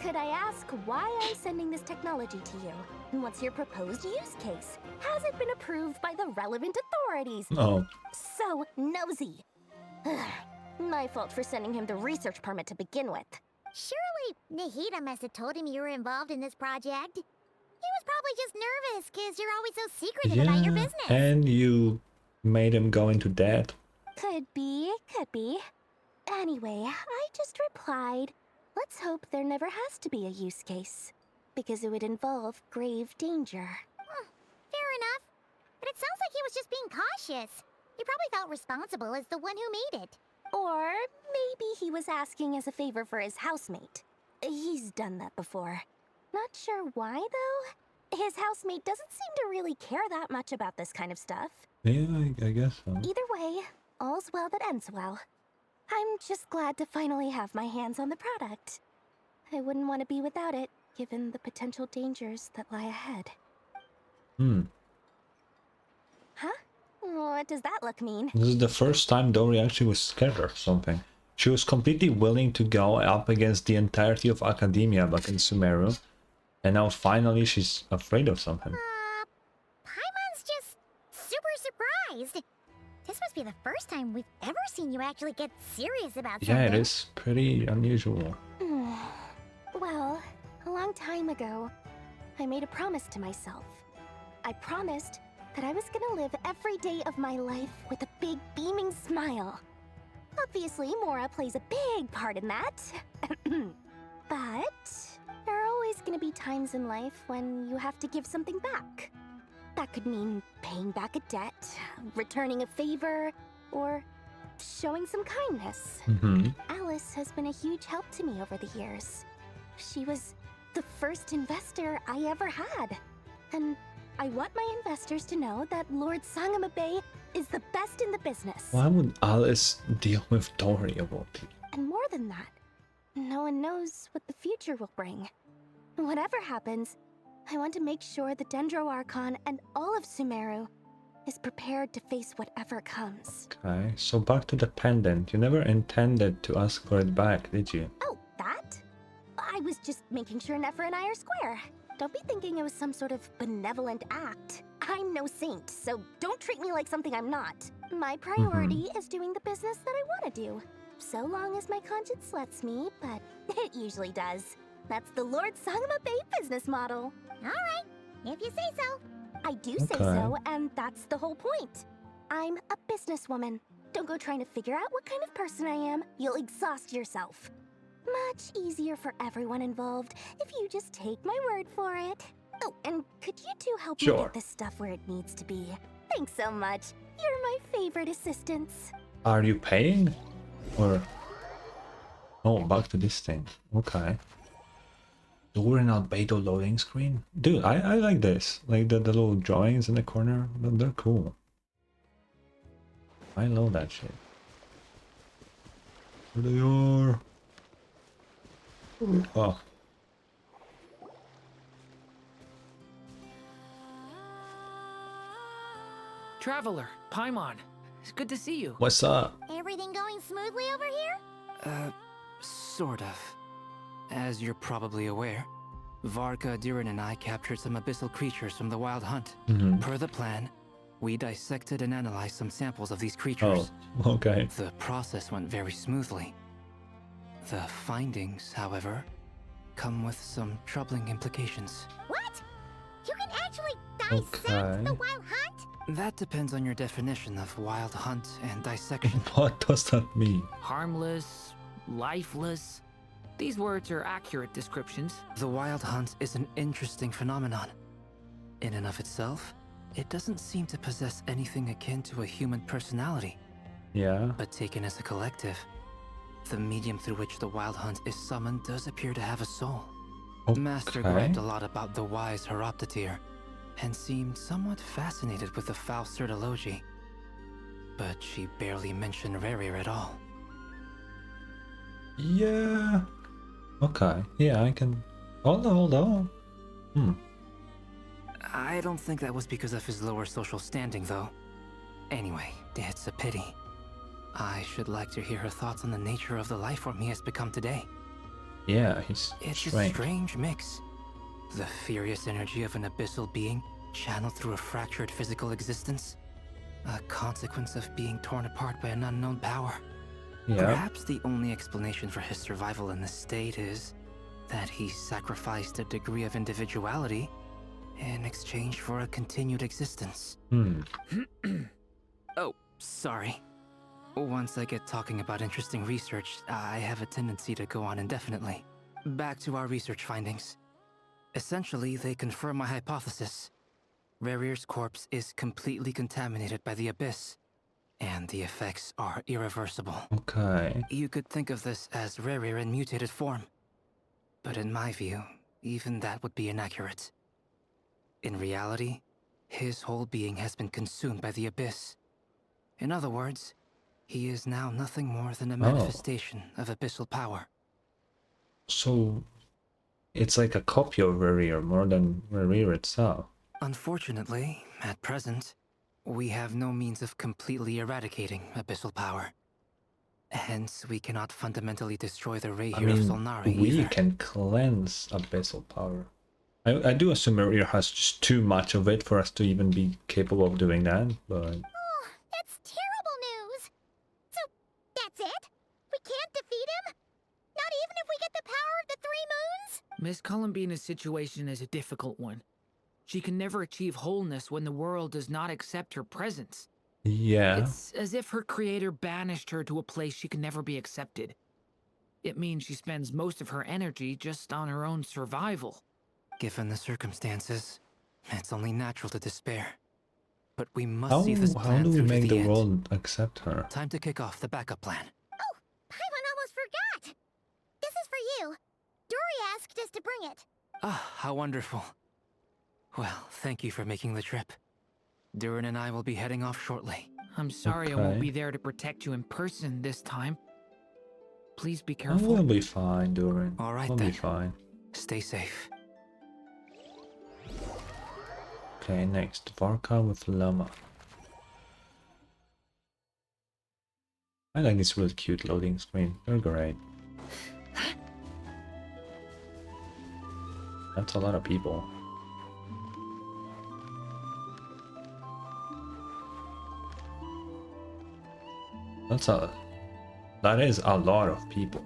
Speaker 6: Could I ask why I'm sending this technology to you? And what's your proposed use case? Has it been approved by the relevant authorities?
Speaker 1: Oh.
Speaker 6: So nosy. My fault for sending him the research permit to begin with.
Speaker 5: Surely Nahida must have told him you were involved in this project. He was probably just nervous because you're always so secretive about your business.
Speaker 1: And you made him go into debt.
Speaker 6: Could be, could be. Anyway, I just replied, let's hope there never has to be a use case, because it would involve grave danger.
Speaker 5: Fair enough. But it sounds like he was just being cautious. He probably felt responsible as the one who made it.
Speaker 6: Or maybe he was asking as a favor for his housemate. He's done that before. Not sure why, though. His housemate doesn't seem to really care that much about this kind of stuff.
Speaker 1: Yeah, I guess so.
Speaker 6: Either way, all's well that ends well. I'm just glad to finally have my hands on the product. I wouldn't want to be without it, given the potential dangers that lie ahead. Huh? What does that look mean?
Speaker 1: This is the first time Dori actually was scared of something. She was completely willing to go up against the entirety of academia back in Sumeru. And now finally she's afraid of something.
Speaker 5: Paimon's just super surprised. This must be the first time we've ever seen you actually get serious about something.
Speaker 1: Yeah, it is pretty unusual.
Speaker 6: Well, a long time ago, I made a promise to myself. I promised that I was gonna live every day of my life with a big beaming smile. Obviously, Mora plays a big part in that. But there are always gonna be times in life when you have to give something back. That could mean paying back a debt, returning a favor, or showing some kindness. Alice has been a huge help to me over the years. She was the first investor I ever had. And I want my investors to know that Lord Sangamabe is the best in the business.
Speaker 1: Why would Alice deal with Dori of all people?
Speaker 6: And more than that, no one knows what the future will bring. Whatever happens, I want to make sure the Dendro Archon and all of Sumeru is prepared to face whatever comes.
Speaker 1: Okay, so back to the pendant. You never intended to ask for it back, did you?
Speaker 6: Oh, that? I was just making sure Nefer and I are square. Don't be thinking it was some sort of benevolent act. I'm no saint, so don't treat me like something I'm not. My priority is doing the business that I want to do. So long as my conscience lets me, but it usually does. That's the Lord Sangamabe business model.
Speaker 5: Alright, if you say so.
Speaker 6: I do say so, and that's the whole point. I'm a businesswoman. Don't go trying to figure out what kind of person I am. You'll exhaust yourself. Much easier for everyone involved if you just take my word for it. Oh, and could you two help me get this stuff where it needs to be? Thanks so much. You're my favorite assistants.
Speaker 1: Are you paying? Or... Oh, back to this thing. Okay. Door and albedo loading screen? Dude, I like this. Like the little drawings in the corner. They're cool. I love that shit. There they are. Oh.
Speaker 14: Traveler, Paimon. It's good to see you.
Speaker 1: What's up?
Speaker 5: Everything going smoothly over here?
Speaker 20: Sort of. As you're probably aware, Varka, Diren, and I captured some abyssal creatures from the Wild Hunt. Per the plan, we dissected and analyzed some samples of these creatures.
Speaker 1: Oh, okay.
Speaker 20: The process went very smoothly. The findings, however, come with some troubling implications.
Speaker 5: What? You can actually dissect the Wild Hunt?
Speaker 20: That depends on your definition of Wild Hunt and dissection.
Speaker 1: What does that mean?
Speaker 14: Harmless, lifeless. These words are accurate descriptions.
Speaker 20: The Wild Hunt is an interesting phenomenon. In and of itself, it doesn't seem to possess anything akin to a human personality.
Speaker 1: Yeah.
Speaker 20: But taken as a collective, the medium through which the Wild Hunt is summoned does appear to have a soul. Master griped a lot about the wise Horoptetyr, and seemed somewhat fascinated with the foul Certology. But she barely mentioned Rerir at all.
Speaker 1: Yeah. Okay. Yeah, I can. Hold on.
Speaker 20: I don't think that was because of his lower social standing, though. Anyway, it's a pity. I should like to hear her thoughts on the nature of the life form he has become today.
Speaker 1: Yeah, he's
Speaker 20: It's
Speaker 1: strange.
Speaker 20: a strange mix. The furious energy of an abyssal being channeled through a fractured physical existence. A consequence of being torn apart by an unknown power.
Speaker 1: Yeah.
Speaker 20: Perhaps the only explanation for his survival in this state is that he sacrificed a degree of individuality in exchange for a continued existence. Oh, sorry. Once I get talking about interesting research, I have a tendency to go on indefinitely. Back to our research findings. Essentially, they confirm my hypothesis. Rerir's corpse is completely contaminated by the Abyss, and the effects are irreversible.
Speaker 1: Okay.
Speaker 20: You could think of this as Rerir in mutated form. But in my view, even that would be inaccurate. In reality, his whole being has been consumed by the Abyss. In other words, he is now nothing more than a manifestation of abyssal power.
Speaker 1: So it's like a copy of Rerir more than Rerir itself.
Speaker 20: Unfortunately, at present, we have no means of completely eradicating abyssal power. Hence, we cannot fundamentally destroy the ray
Speaker 1: I
Speaker 20: here of
Speaker 1: mean,
Speaker 20: Solnari
Speaker 1: we
Speaker 20: either.
Speaker 1: can cleanse abyssal power. I do assume Rerir has just too much of it for us to even be capable of doing that, but...
Speaker 5: Oh, that's terrible news! So, that's it? We can't defeat him? Not even if we get the power of the Three Moons?
Speaker 14: Miss Columbina's situation is a difficult one. She can never achieve wholeness when the world does not accept her presence.
Speaker 1: Yeah.
Speaker 14: It's as if her creator banished her to a place she can never be accepted. It means she spends most of her energy just on her own survival.
Speaker 20: Given the circumstances, it's only natural to despair. But we must see this
Speaker 1: How
Speaker 20: plan
Speaker 1: do we
Speaker 20: through to
Speaker 1: make
Speaker 20: the
Speaker 1: the
Speaker 20: end.
Speaker 1: world accept her?
Speaker 20: Time to kick off the backup plan.
Speaker 5: Oh, Paimon almost forgot! This is for you. Dory asked us to bring it.
Speaker 20: Ah, how wonderful. Well, thank you for making the trip. Durin and I will be heading off shortly.
Speaker 14: I'm sorry I won't be there to protect you in person this time. Please be
Speaker 1: Oh,
Speaker 14: careful.
Speaker 1: we'll be fine, Durin.
Speaker 20: All right,
Speaker 1: we'll
Speaker 20: then.
Speaker 1: be fine.
Speaker 20: Stay safe.
Speaker 1: Okay, next. Varka with Llama. I like this really cute loading screen. They're great. That's a lot of people. That is a lot of people.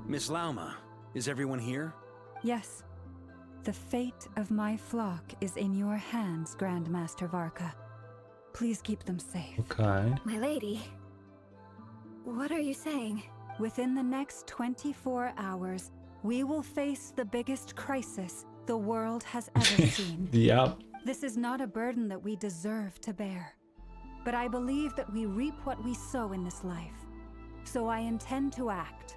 Speaker 13: Miss Lauma, is everyone here?
Speaker 11: Yes. The fate of my flock is in your hands, Grand Master Varka. Please keep them safe.
Speaker 1: Okay.
Speaker 22: My lady, what are you saying?
Speaker 11: Within the next 24 hours, we will face the biggest crisis the world has ever seen.
Speaker 1: Yep.
Speaker 11: This is not a burden that we deserve to bear. But I believe that we reap what we sow in this life. So I intend to act.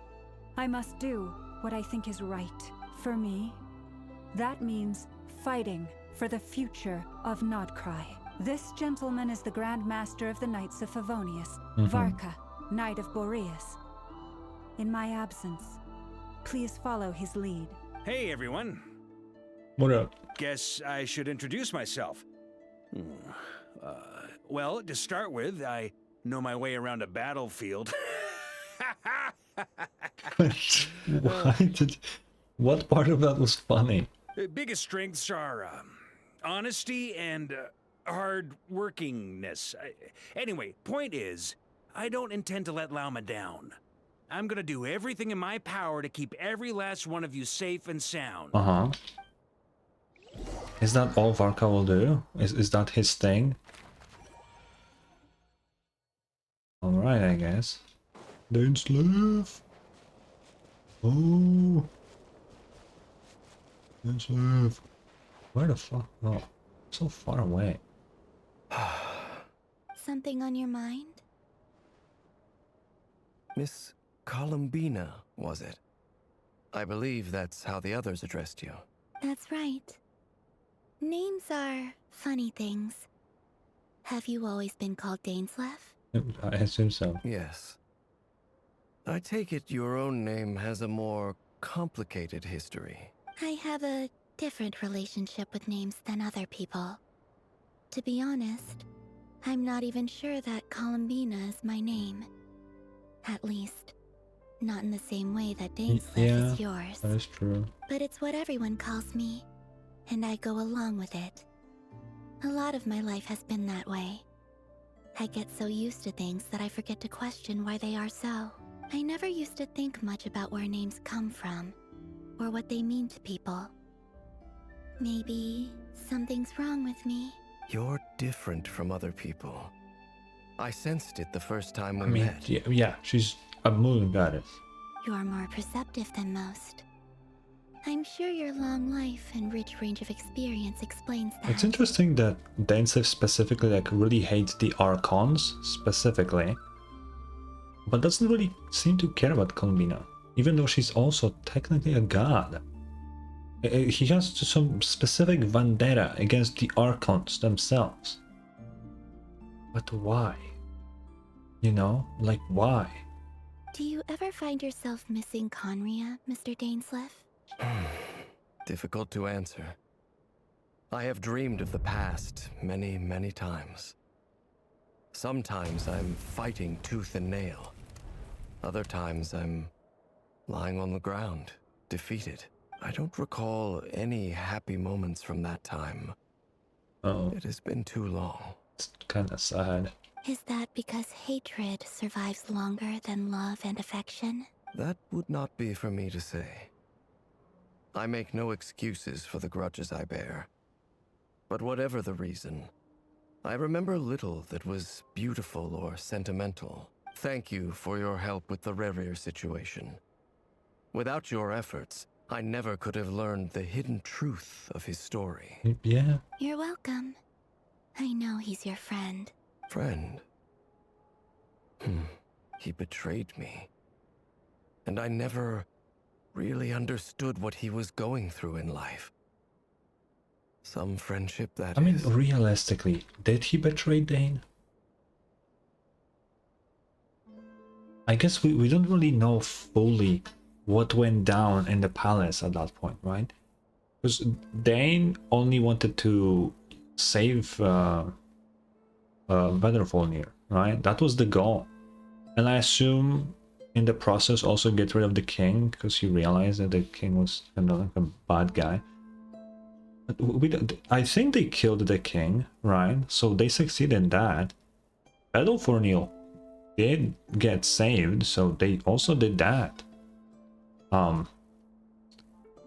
Speaker 11: I must do what I think is right. For me, that means fighting for the future of nod-krai. This gentleman is the Grand Master of the Knights of Favonius, Varka, Knight of Boreas. In my absence, please follow his lead.
Speaker 13: Hey, everyone.
Speaker 1: What up?
Speaker 13: Guess I should introduce myself. Well, to start with, I know my way around a battlefield.
Speaker 1: What part of that was funny?
Speaker 13: The biggest strengths are honesty and hard workingness. Anyway, point is, I don't intend to let Lauma down. I'm gonna do everything in my power to keep every last one of you safe and sound.
Speaker 1: Uh-huh. Is that all Varka will do? Is that his thing? Alright, I guess. Don't slave. Oh. Let's move. Where the fuck? Oh, so far away.
Speaker 22: Something on your mind?
Speaker 18: Miss Columbina, was it? I believe that's how the others addressed you.
Speaker 22: That's right. Names are funny things. Have you always been called Dainsleff?
Speaker 1: I assume so.
Speaker 18: Yes. I take it your own name has a more complicated history.
Speaker 22: I have a different relationship with names than other people. To be honest, I'm not even sure that Columbina is my name. At least, not in the same way that Dainsleff is yours.
Speaker 1: That is true.
Speaker 22: But it's what everyone calls me, and I go along with it. A lot of my life has been that way. I get so used to things that I forget to question why they are so. I never used to think much about where names come from, or what they mean to people. Maybe something's wrong with me.
Speaker 18: You're different from other people. I sensed it the first time we
Speaker 1: I mean,
Speaker 18: met.
Speaker 1: yeah, she's a moon goddess.
Speaker 22: You're more perceptive than most. I'm sure your long life and rich range of experience explains that.
Speaker 1: It's interesting that Dainsleff specifically like really hates the Archons specifically, but doesn't really seem to care about Columbina, even though she's also technically a god. He has some specific vendetta against the Archons themselves. But why? You know, like why?
Speaker 22: Do you ever find yourself missing Conria, Mr. Dainsleff?
Speaker 18: Difficult to answer. I have dreamed of the past many, many times. Sometimes I'm fighting tooth and nail. Other times I'm lying on the ground, defeated. I don't recall any happy moments from that time.
Speaker 1: Oh.
Speaker 18: It has been too long.
Speaker 1: It's kind of sad.
Speaker 22: Is that because hatred survives longer than love and affection?
Speaker 18: That would not be for me to say. I make no excuses for the grudges I bear. But whatever the reason, I remember little that was beautiful or sentimental. Thank you for your help with the Rerir situation. Without your efforts, I never could have learned the hidden truth of his story.
Speaker 1: Yeah.
Speaker 22: You're welcome. I know he's your friend.
Speaker 18: Friend? He betrayed me. And I never really understood what he was going through in life. Some friendship that
Speaker 1: I mean, realistically, did he betray Dane? I guess we don't really know fully what went down in the palace at that point, right? Because Dane only wanted to save Vedrfolnir, right? That was the goal. And I assume in the process also get rid of the king, because he realized that the king was kind of like a bad guy. But I think they killed the king, right? So they succeeded in that. Vedrfolnir did get saved, so they also did that.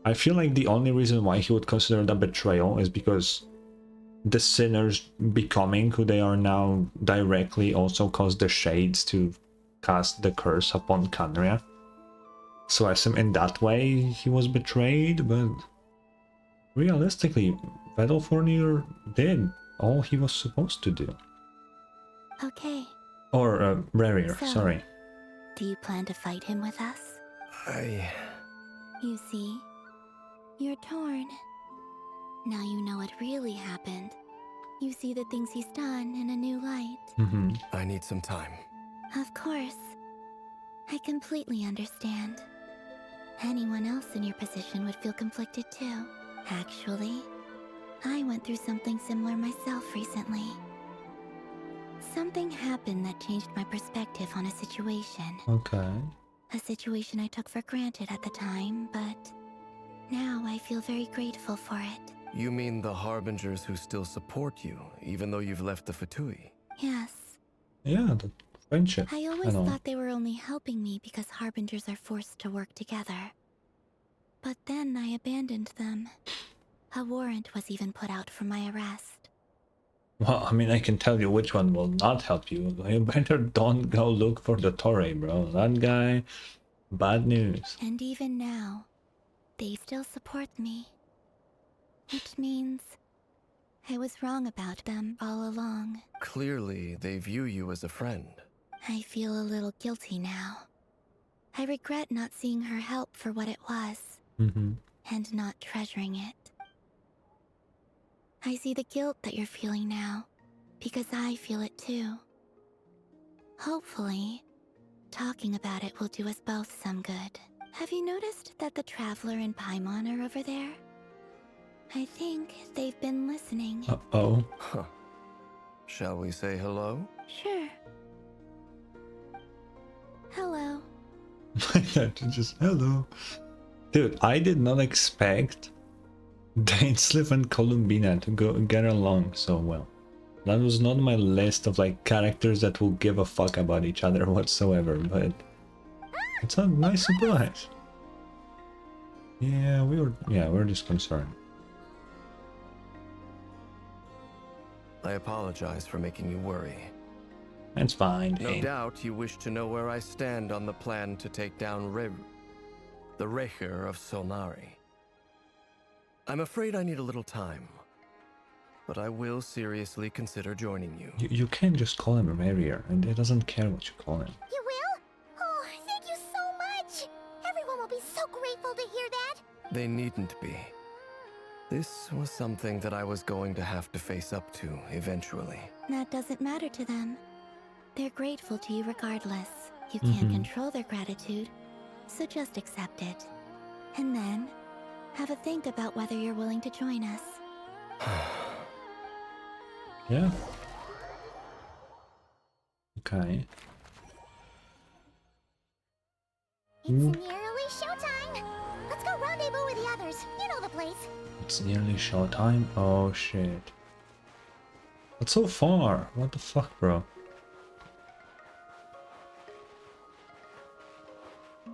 Speaker 1: I feel like the only reason why he would consider that betrayal is because the sinners becoming who they are now directly also caused the shades to cast the curse upon Conria. So I assume in that way he was betrayed, but realistically, Vedrfolnir did all he was supposed to do.
Speaker 22: Okay.
Speaker 1: Or Rerir,
Speaker 22: So,
Speaker 1: sorry.
Speaker 22: Do you plan to fight him with us? You see, you're torn. Now you know what really happened. You see the things he's done in a new light.
Speaker 18: I need some time.
Speaker 22: Of course. I completely understand. Anyone else in your position would feel conflicted too. Actually, I went through something similar myself recently. Something happened that changed my perspective on a situation.
Speaker 1: Okay.
Speaker 22: A situation I took for granted at the time, but now I feel very grateful for it.
Speaker 18: You mean the Harbingers who still support you, even though you've left the Fatui?
Speaker 22: Yes.
Speaker 1: Yeah, the friendship.
Speaker 22: I always thought they were only helping me because Harbingers are forced to work together. But then I abandoned them. A warrant was even put out for my arrest.
Speaker 1: Well, I mean, I can tell you which one will not help you. You better don't go look for the Torre, bro. That guy, Bad news.
Speaker 22: And even now, they still support me. Which means I was wrong about them all along.
Speaker 18: Clearly, they view you as a friend.
Speaker 22: I feel a little guilty now. I regret not seeing her help for what it was, and not treasuring it. I see the guilt that you're feeling now, because I feel it too. Hopefully, talking about it will do us both some good. Have you noticed that the Traveler and Paimon are over there? I think they've been listening.
Speaker 1: Uh-oh.
Speaker 18: Huh. Shall we say hello?
Speaker 22: Sure. Hello.
Speaker 1: Just hello. Dude, I did not expect Dainsleif and Columbina to get along so well. That was not my list of like characters that will give a fuck about each other whatsoever, but it's a nice surprise. Yeah, we're just concerned.
Speaker 18: I apologize for making you worry.
Speaker 1: It's fine.
Speaker 18: No doubt you wish to know where I stand on the plan to take down the Recher of Solnari. I'm afraid I need a little time, but I will seriously consider joining you.
Speaker 1: You can't just call him a Merrier, and it doesn't care what you call him.
Speaker 5: You will? Oh, thank you so much! Everyone will be so grateful to hear that!
Speaker 18: They needn't be. This was something that I was going to have to face up to eventually.
Speaker 22: That doesn't matter to them. They're grateful to you regardless. You can't control their gratitude, so just accept it. And then, have a think about whether you're willing to join us.
Speaker 1: Yeah. Okay.
Speaker 5: It's nearly showtime! Let's go rendezvous with the others. You know the place.
Speaker 1: It's nearly showtime. Oh shit. That's so far. What the fuck, bro?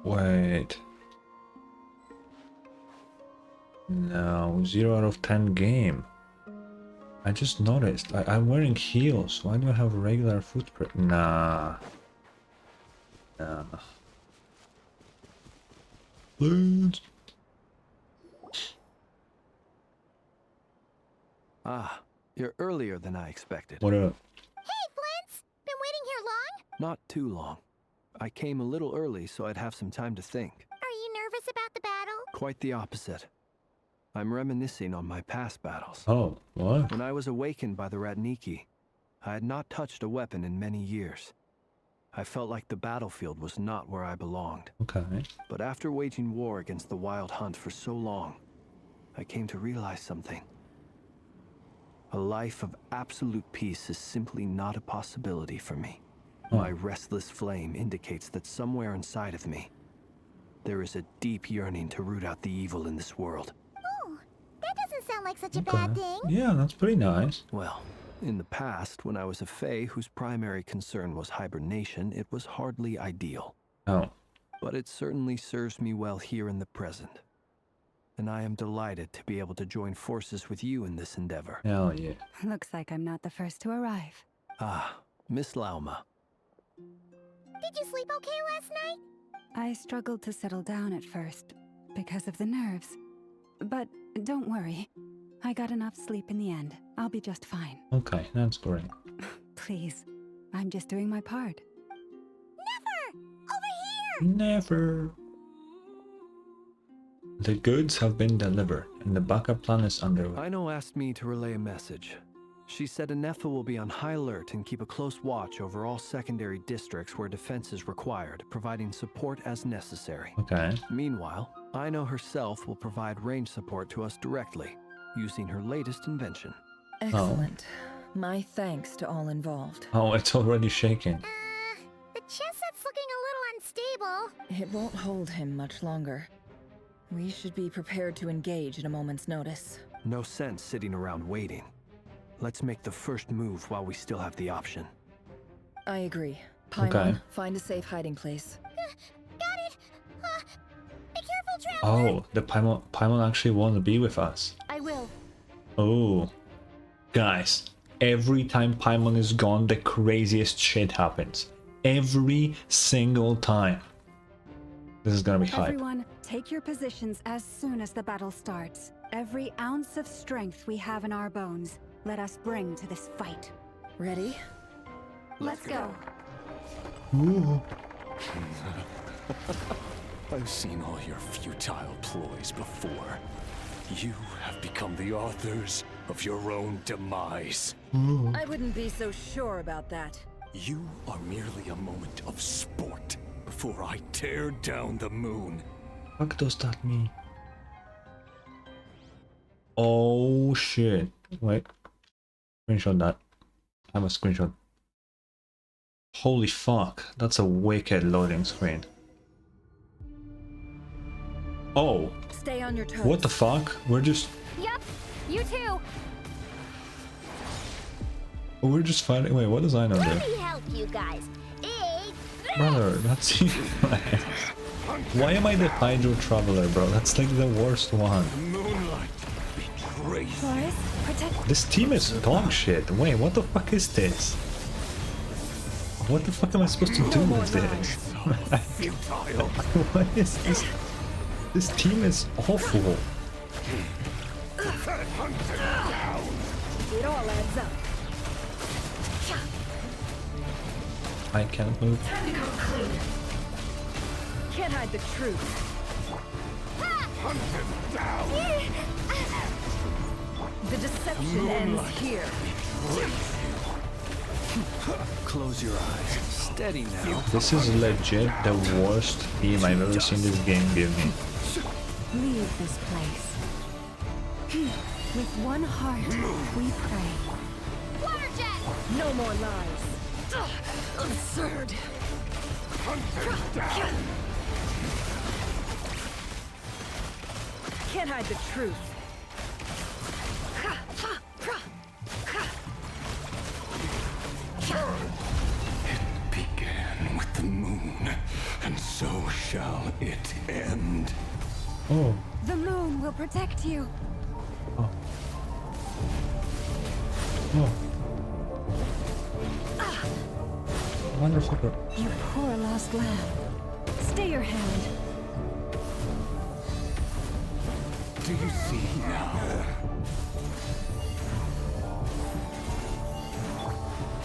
Speaker 1: Wait. No, 0 out of 10 game. I just noticed. I'm wearing heels. Why do I have regular footprint? Nah. Nah. Please.
Speaker 15: Ah, you're earlier than I expected.
Speaker 1: What up?
Speaker 5: Hey, Flint's! Been waiting here long?
Speaker 15: Not too long. I came a little early so I'd have some time to think.
Speaker 5: Are you nervous about the battle?
Speaker 15: Quite the opposite. I'm reminiscing on my past battles.
Speaker 1: Oh, what?
Speaker 15: When I was awakened by the Ratniki, I had not touched a weapon in many years. I felt like the battlefield was not where I belonged.
Speaker 1: Okay.
Speaker 15: But after waging war against the Wild Hunt for so long, I came to realize something. A life of absolute peace is simply not a possibility for me. My restless flame indicates that somewhere inside of me, there is a deep yearning to root out the evil in this world.
Speaker 5: Oh, that doesn't sound like such a bad thing.
Speaker 1: Yeah, that's pretty nice.
Speaker 15: Well, in the past, when I was a Fae whose primary concern was hibernation, it was hardly ideal.
Speaker 1: Oh.
Speaker 15: But it certainly serves me well here in the present. And I am delighted to be able to join forces with you in this endeavor.
Speaker 1: Hell yeah.
Speaker 11: Looks like I'm not the first to arrive.
Speaker 15: Ah, Miss Lauma.
Speaker 5: Did you sleep okay last night?
Speaker 11: I struggled to settle down at first, because of the nerves. But don't worry. I got enough sleep in the end. I'll be just fine.
Speaker 1: Okay, that's great.
Speaker 11: Please, I'm just doing my part.
Speaker 5: Nefer! Over here!
Speaker 1: Never. The goods have been delivered, and the backup plan is underway.
Speaker 15: Ino asked me to relay a message. She said Nefer will be on high alert and keep a close watch over all secondary districts where defense is required, providing support as necessary.
Speaker 1: Okay.
Speaker 15: Meanwhile, Ino herself will provide range support to us directly, using her latest invention.
Speaker 7: Excellent. My thanks to all involved.
Speaker 1: Oh, it's already shaking.
Speaker 5: The chess set's looking a little unstable.
Speaker 7: It won't hold him much longer. We should be prepared to engage at a moment's notice.
Speaker 15: No sense sitting around waiting. Let's make the first move while we still have the option.
Speaker 7: I agree. Paimon,
Speaker 1: Okay.
Speaker 7: find a safe hiding place.
Speaker 5: Got it! Be careful, Traveler!
Speaker 1: Oh, the Paimon actually want to be with us.
Speaker 6: I will.
Speaker 1: Oh. Guys, every time Paimon is gone, the craziest shit happens. Every single time. This is gonna be hype.
Speaker 11: Everyone, take your positions as soon as the battle starts. Every ounce of strength we have in our bones, let us bring to this fight.
Speaker 7: Ready?
Speaker 11: Let's go.
Speaker 1: Ooh.
Speaker 12: I've seen all your futile ploys before. You have become the authors of your own demise.
Speaker 7: I wouldn't be so sure about that.
Speaker 12: You are merely a moment of sport before I tear down the moon.
Speaker 1: What does that mean? Oh shit. Wait. Screenshot that. I have a screenshot. Holy fuck. That's a wicked loading screen. Oh.
Speaker 7: Stay on your toes.
Speaker 1: What the fuck? We're just
Speaker 6: You too.
Speaker 1: fighting. Wait, what does I know
Speaker 5: Let
Speaker 1: there?
Speaker 5: me help you guys.
Speaker 1: Brother, that's why am I the Hydro Traveler, bro? That's like the worst one.
Speaker 12: Moonlight betrays.
Speaker 11: Forest, protect.
Speaker 1: This team is dog shit. Wait, what the fuck is this? What the fuck am I supposed to do with this?
Speaker 12: Futile.
Speaker 1: What is this? This team is awful.
Speaker 7: It all adds up.
Speaker 1: I can't move.
Speaker 7: Time to come clean. Can't hide the truth. The deception ends here.
Speaker 2: Close your eyes. Steady now.
Speaker 1: This is legit the worst team I've ever seen this game give me.
Speaker 11: Leave this place. With one heart, we pray.
Speaker 6: Water jet.
Speaker 7: No more lies. Absurd. Can't hide the truth.
Speaker 12: It began with the moon, and so shall it end.
Speaker 1: Oh.
Speaker 11: The moon will protect you.
Speaker 1: Oh. Wonderful.
Speaker 11: You poor lost lamb. Stay your hand.
Speaker 12: Do you see now?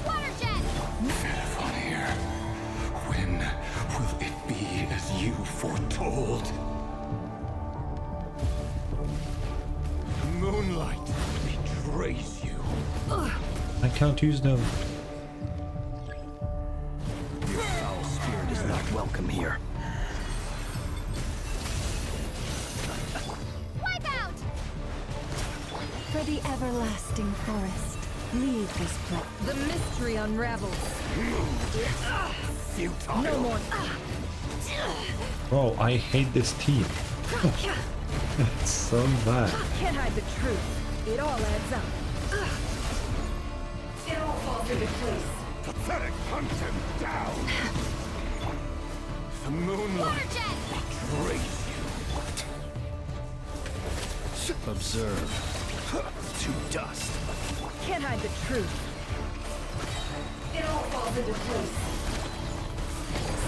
Speaker 6: Water jet.
Speaker 12: Fairfire, when will it be as you foretold? Moonlight betrays you.
Speaker 1: I can't use them.
Speaker 2: Your foul spirit is not welcome here.
Speaker 6: Wipe out.
Speaker 11: For the everlasting forest, leave this place.
Speaker 7: The mystery unravels.
Speaker 12: Futile.
Speaker 7: No more.
Speaker 1: Bro, I hate this team. It's so bad.
Speaker 7: Can't hide the truth. It all adds up. It all falls into place.
Speaker 12: Pathetic, hunt him down. The moonlight betrays you.
Speaker 2: Observe.
Speaker 12: To dust.
Speaker 7: Can't hide the truth. It all falls into place.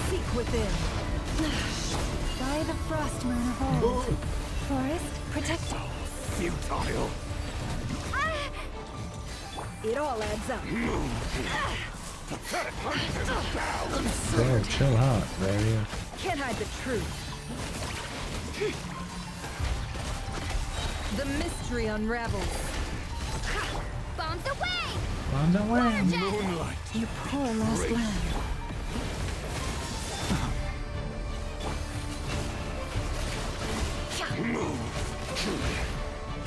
Speaker 7: Seek within.
Speaker 11: By the frost moon of old. Forest, protect.
Speaker 12: Futile.
Speaker 7: It all adds up.
Speaker 12: Pathetic, hunt him down.
Speaker 1: Bro, chill out, baby.
Speaker 7: Can't hide the truth. The mystery unravels.
Speaker 6: Bombs away.
Speaker 1: On the way.
Speaker 12: Moonlight.
Speaker 11: You poor lost lamb.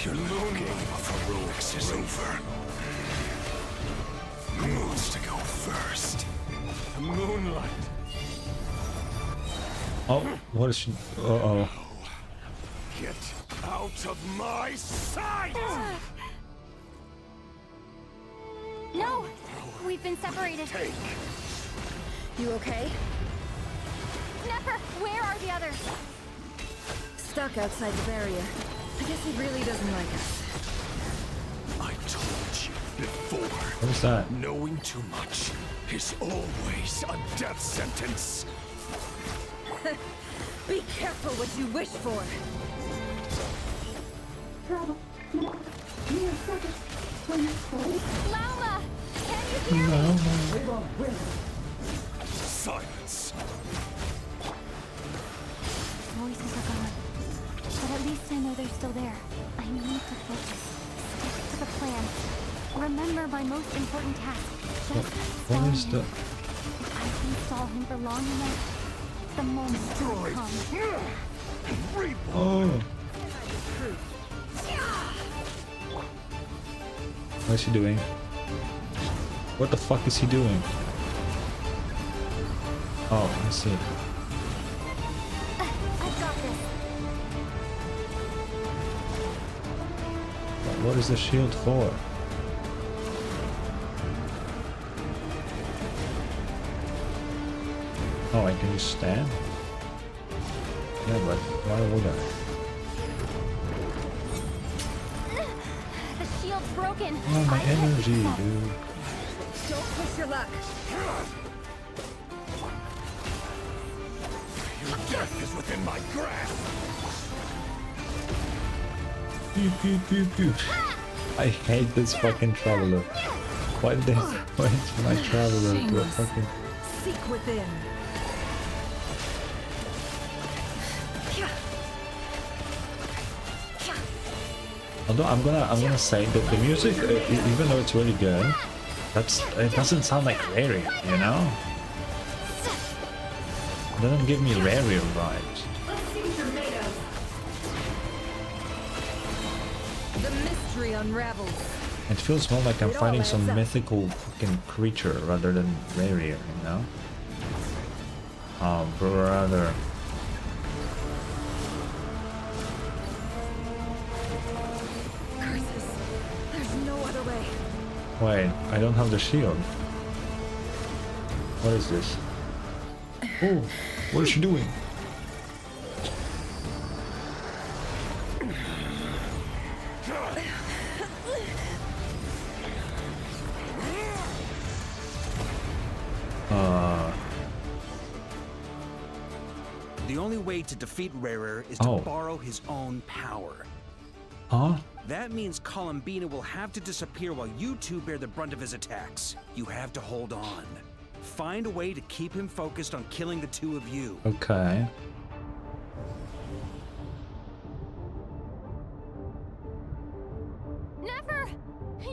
Speaker 12: Your little game of heroics is over. Who wants to go first? The moonlight.
Speaker 1: Oh, what is she? Uh-oh.
Speaker 12: Get out of my sight!
Speaker 6: No, we've been separated.
Speaker 7: You okay?
Speaker 6: Nefer, where are the others?
Speaker 7: Stuck outside the barrier. I guess he really doesn't like us.
Speaker 12: I told you before.
Speaker 1: What is that?
Speaker 12: Knowing too much is always a death sentence.
Speaker 7: Be careful what you wish for.
Speaker 6: Lauma! Can you hear me?
Speaker 12: Silence.
Speaker 6: Voices are gone. But at least I know they're still there. I need to focus. Stick to the plan. Remember my most important task. Just stall
Speaker 1: What is
Speaker 6: him.
Speaker 1: the...
Speaker 6: If I can stall him for long enough, the moment will come.
Speaker 1: Oh. What is he doing? What the fuck is he doing? Oh, I see.
Speaker 6: I've got this.
Speaker 1: What is the shield for? Oh, I can just stand? Yeah, but why would I?
Speaker 6: The shield's broken.
Speaker 1: Oh, my energy, dude.
Speaker 7: Don't push your luck.
Speaker 12: Your death is within my grasp.
Speaker 1: Pew, pew, pew, pew. I hate this fucking traveler. Why did they point my traveler to a fucking...
Speaker 7: Seek within.
Speaker 1: Although I'm gonna say that the music, even though it's really good, it doesn't sound like Rary, you know? It doesn't give me Rary vibes.
Speaker 7: The mystery unravels.
Speaker 1: It feels more like I'm fighting some mythical fucking creature rather than Rary, you know? Oh, brother. Wait, I don't have the shield. What is this? Oh, what is she doing?
Speaker 13: The only way to defeat Rarer is to borrow his own power.
Speaker 1: Huh?
Speaker 13: That means Columbina will have to disappear while you two bear the brunt of his attacks. You have to hold on. Find a way to keep him focused on killing the two of you.
Speaker 1: Okay.
Speaker 6: Nefer!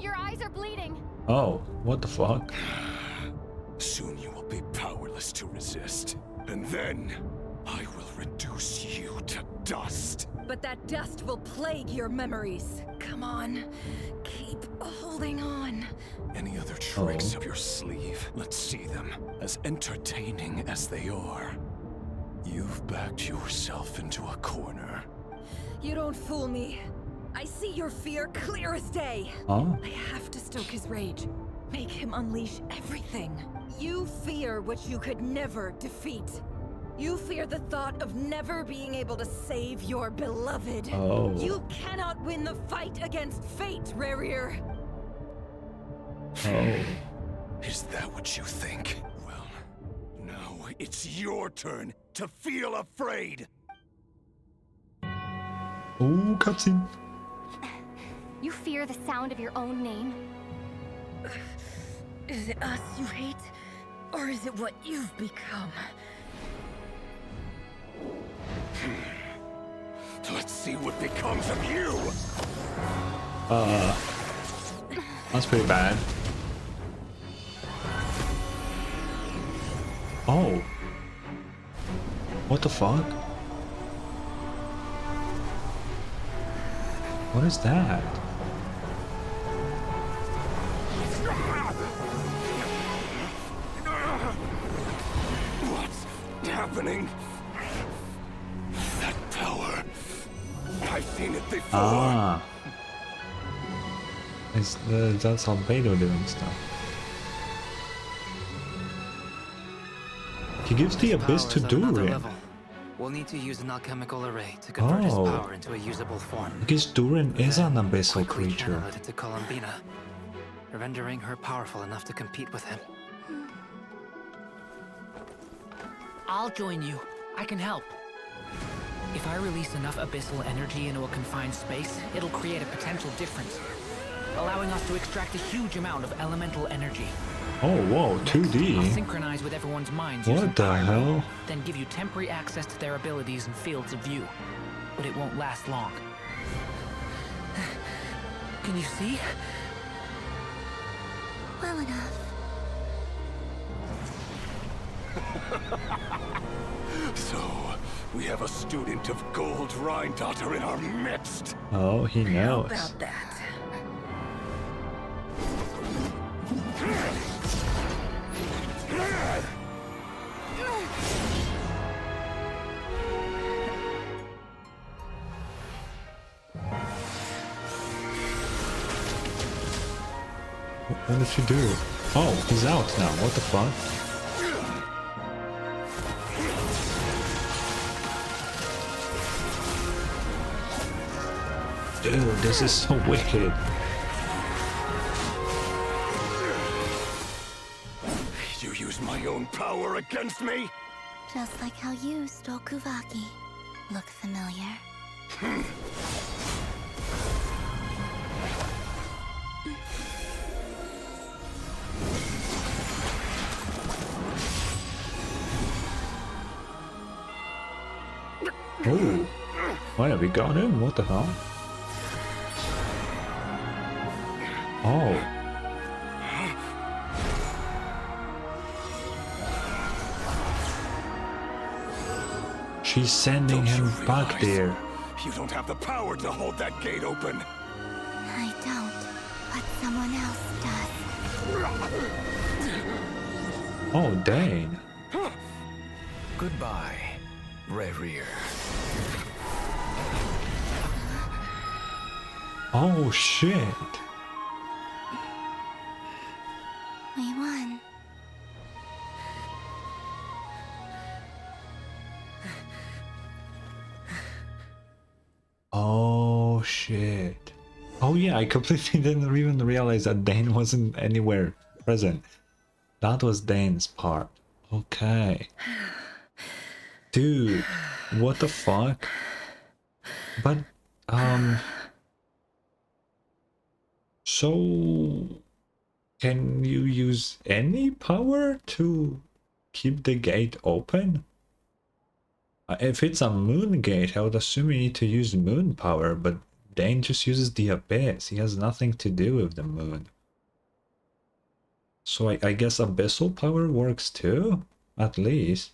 Speaker 6: Your eyes are bleeding.
Speaker 1: Oh, what the fuck?
Speaker 12: Soon you will be powerless to resist. And then, I will reduce you to dust.
Speaker 7: But that dust will plague your memories. Come on, keep holding on.
Speaker 12: Any other tricks up your sleeve? Let's see them. As entertaining as they are. You've backed yourself into a corner.
Speaker 7: You don't fool me. I see your fear clear as day.
Speaker 1: Huh?
Speaker 7: I have to stoke his rage. Make him unleash everything. You fear what you could never defeat. You fear the thought of never being able to save your beloved.
Speaker 1: Oh.
Speaker 7: You cannot win the fight against fate, Rarir.
Speaker 1: Oh.
Speaker 12: Is that what you think? Well, now it's your turn to feel afraid.
Speaker 1: Oh, cutscene.
Speaker 6: You fear the sound of your own name?
Speaker 7: Is it us you hate? Or is it what you've become?
Speaker 12: Let's see what becomes of you.
Speaker 1: That's pretty bad. Oh. What the fuck? What is that?
Speaker 12: What's happening? That power. I've seen it before.
Speaker 1: Ah. That's Albedo doing stuff. He gives the abyss to Durin.
Speaker 20: We'll need to use an alchemical array to convert his power into a usable form.
Speaker 1: Because Durin is an abyssal creature.
Speaker 20: Channel it to Columbina, rendering her powerful enough to compete with him.
Speaker 14: I'll join you. I can help. If I release enough abyssal energy into a confined space, it'll create a potential difference, allowing us to extract a huge amount of elemental energy.
Speaker 1: Oh, whoa, 2D.
Speaker 14: I'll synchronize with everyone's minds
Speaker 1: What
Speaker 14: using
Speaker 1: the
Speaker 14: pyro,
Speaker 1: hell?
Speaker 14: then give you temporary access to their abilities and fields of view. But it won't last long. Can you see?
Speaker 22: Well enough.
Speaker 12: So, we have a student of Gold Rheindotter in our midst.
Speaker 1: Oh, he knows.
Speaker 7: How about that?
Speaker 1: What did she do? Oh, he's out now. What the fuck? Dude, this is so wicked.
Speaker 12: You use my own power against me?
Speaker 22: Just like how you stole Kuvaki. Look familiar?
Speaker 1: Oh, why we got him? What the hell? Oh. She's sending him back there.
Speaker 12: You don't have the power to hold that gate open.
Speaker 22: I don't, but someone else does.
Speaker 1: Oh, dang.
Speaker 18: Goodbye, Rerir.
Speaker 1: Oh, shit.
Speaker 22: We won.
Speaker 1: Oh, shit. Oh, yeah, I completely didn't even realize that Dane wasn't anywhere present. That was Dane's part. Okay. Dude, what the fuck? But, so, can you use any power to keep the gate open? If it's a moon gate, I would assume you need to use moon power, but Dane just uses the abyss. He has nothing to do with the moon. So I guess abyssal power works too? At least.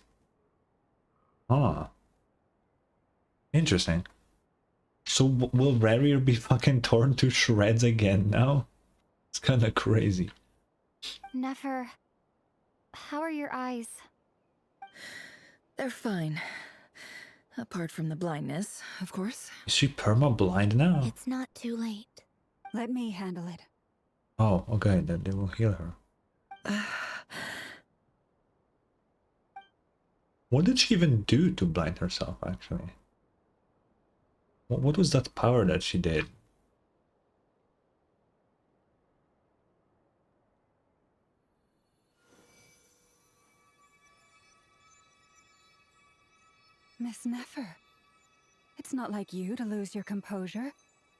Speaker 1: Huh. Interesting. So will Rerir be fucking torn to shreds again now? It's kind of crazy.
Speaker 6: Nefer, how are your eyes?
Speaker 7: They're fine. Apart from the blindness, of course.
Speaker 1: Is she perma-blind now?
Speaker 22: It's not too late.
Speaker 11: Let me handle it.
Speaker 1: Oh, okay, then they will heal her. What did she even do to blind herself, actually? What was that power that she did?
Speaker 11: Miss Nefer, it's not like you to lose your composure.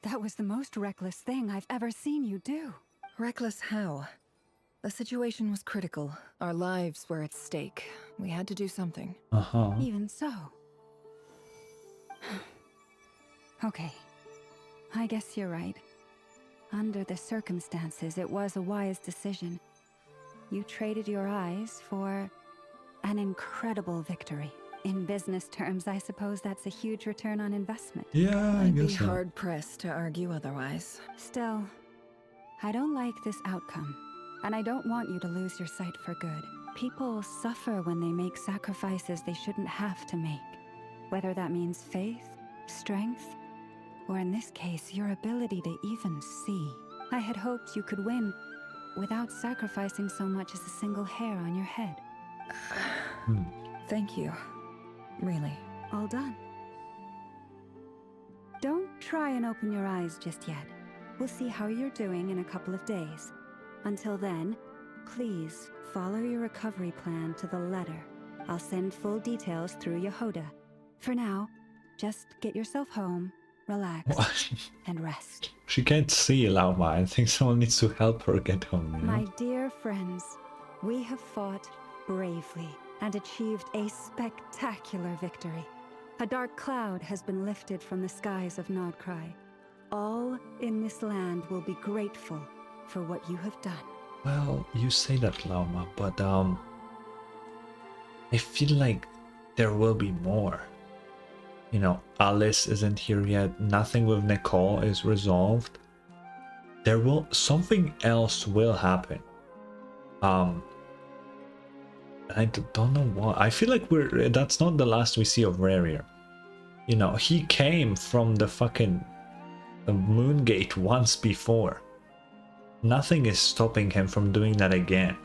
Speaker 11: That was the most reckless thing I've ever seen you do.
Speaker 7: Reckless how? The situation was critical. Our lives were at stake. We had to do something.
Speaker 1: Uh-huh.
Speaker 11: Even so. Okay. I guess you're right. Under the circumstances, it was a wise decision. You traded your eyes for an incredible victory. In business terms, I suppose that's a huge return on investment.
Speaker 1: Yeah, I
Speaker 7: I'd be
Speaker 1: guess so.
Speaker 7: hard-pressed to argue otherwise.
Speaker 11: Still, I don't like this outcome, and I don't want you to lose your sight for good. People suffer when they make sacrifices they shouldn't have to make. Whether that means faith, strength, or in this case, your ability to even see. I had hoped you could win without sacrificing so much as a single hair on your head.
Speaker 7: Thank you. Really.
Speaker 11: All done. Don't try and open your eyes just yet. We'll see how you're doing in a couple of days. Until then, please follow your recovery plan to the letter. I'll send full details through Yehoda. For now, Just get yourself home, relax,
Speaker 1: What?
Speaker 11: and rest.
Speaker 1: She can't see Lauma. I think someone needs to help her get home, you know?
Speaker 11: My dear friends, we have fought bravely and achieved a spectacular victory. A dark cloud has been lifted from the skies of nod-krai. All in this land will be grateful for what you have done.
Speaker 1: Well, you say that, Lauma, but I feel like there will be more. You know, Alice isn't here yet. Nothing with Nicole is resolved. Something else will happen. I don't know what. I feel like that's not the last we see of Rarier. You know, he came from the fucking moon gate once before. Nothing is stopping him from doing that again.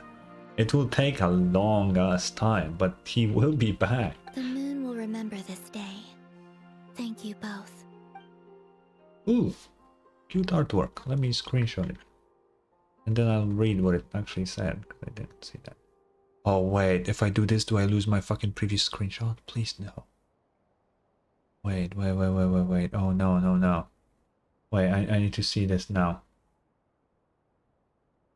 Speaker 1: It will take a long ass time, but he will be back.
Speaker 22: The moon will remember this day. Thank you both.
Speaker 1: Ooh, cute artwork. Let me screenshot it. And then I'll read what it actually said, because I didn't see that. Oh wait, if I do this, do I lose my fucking previous screenshot? Please no. Wait. Oh no. Wait, I need to see this now.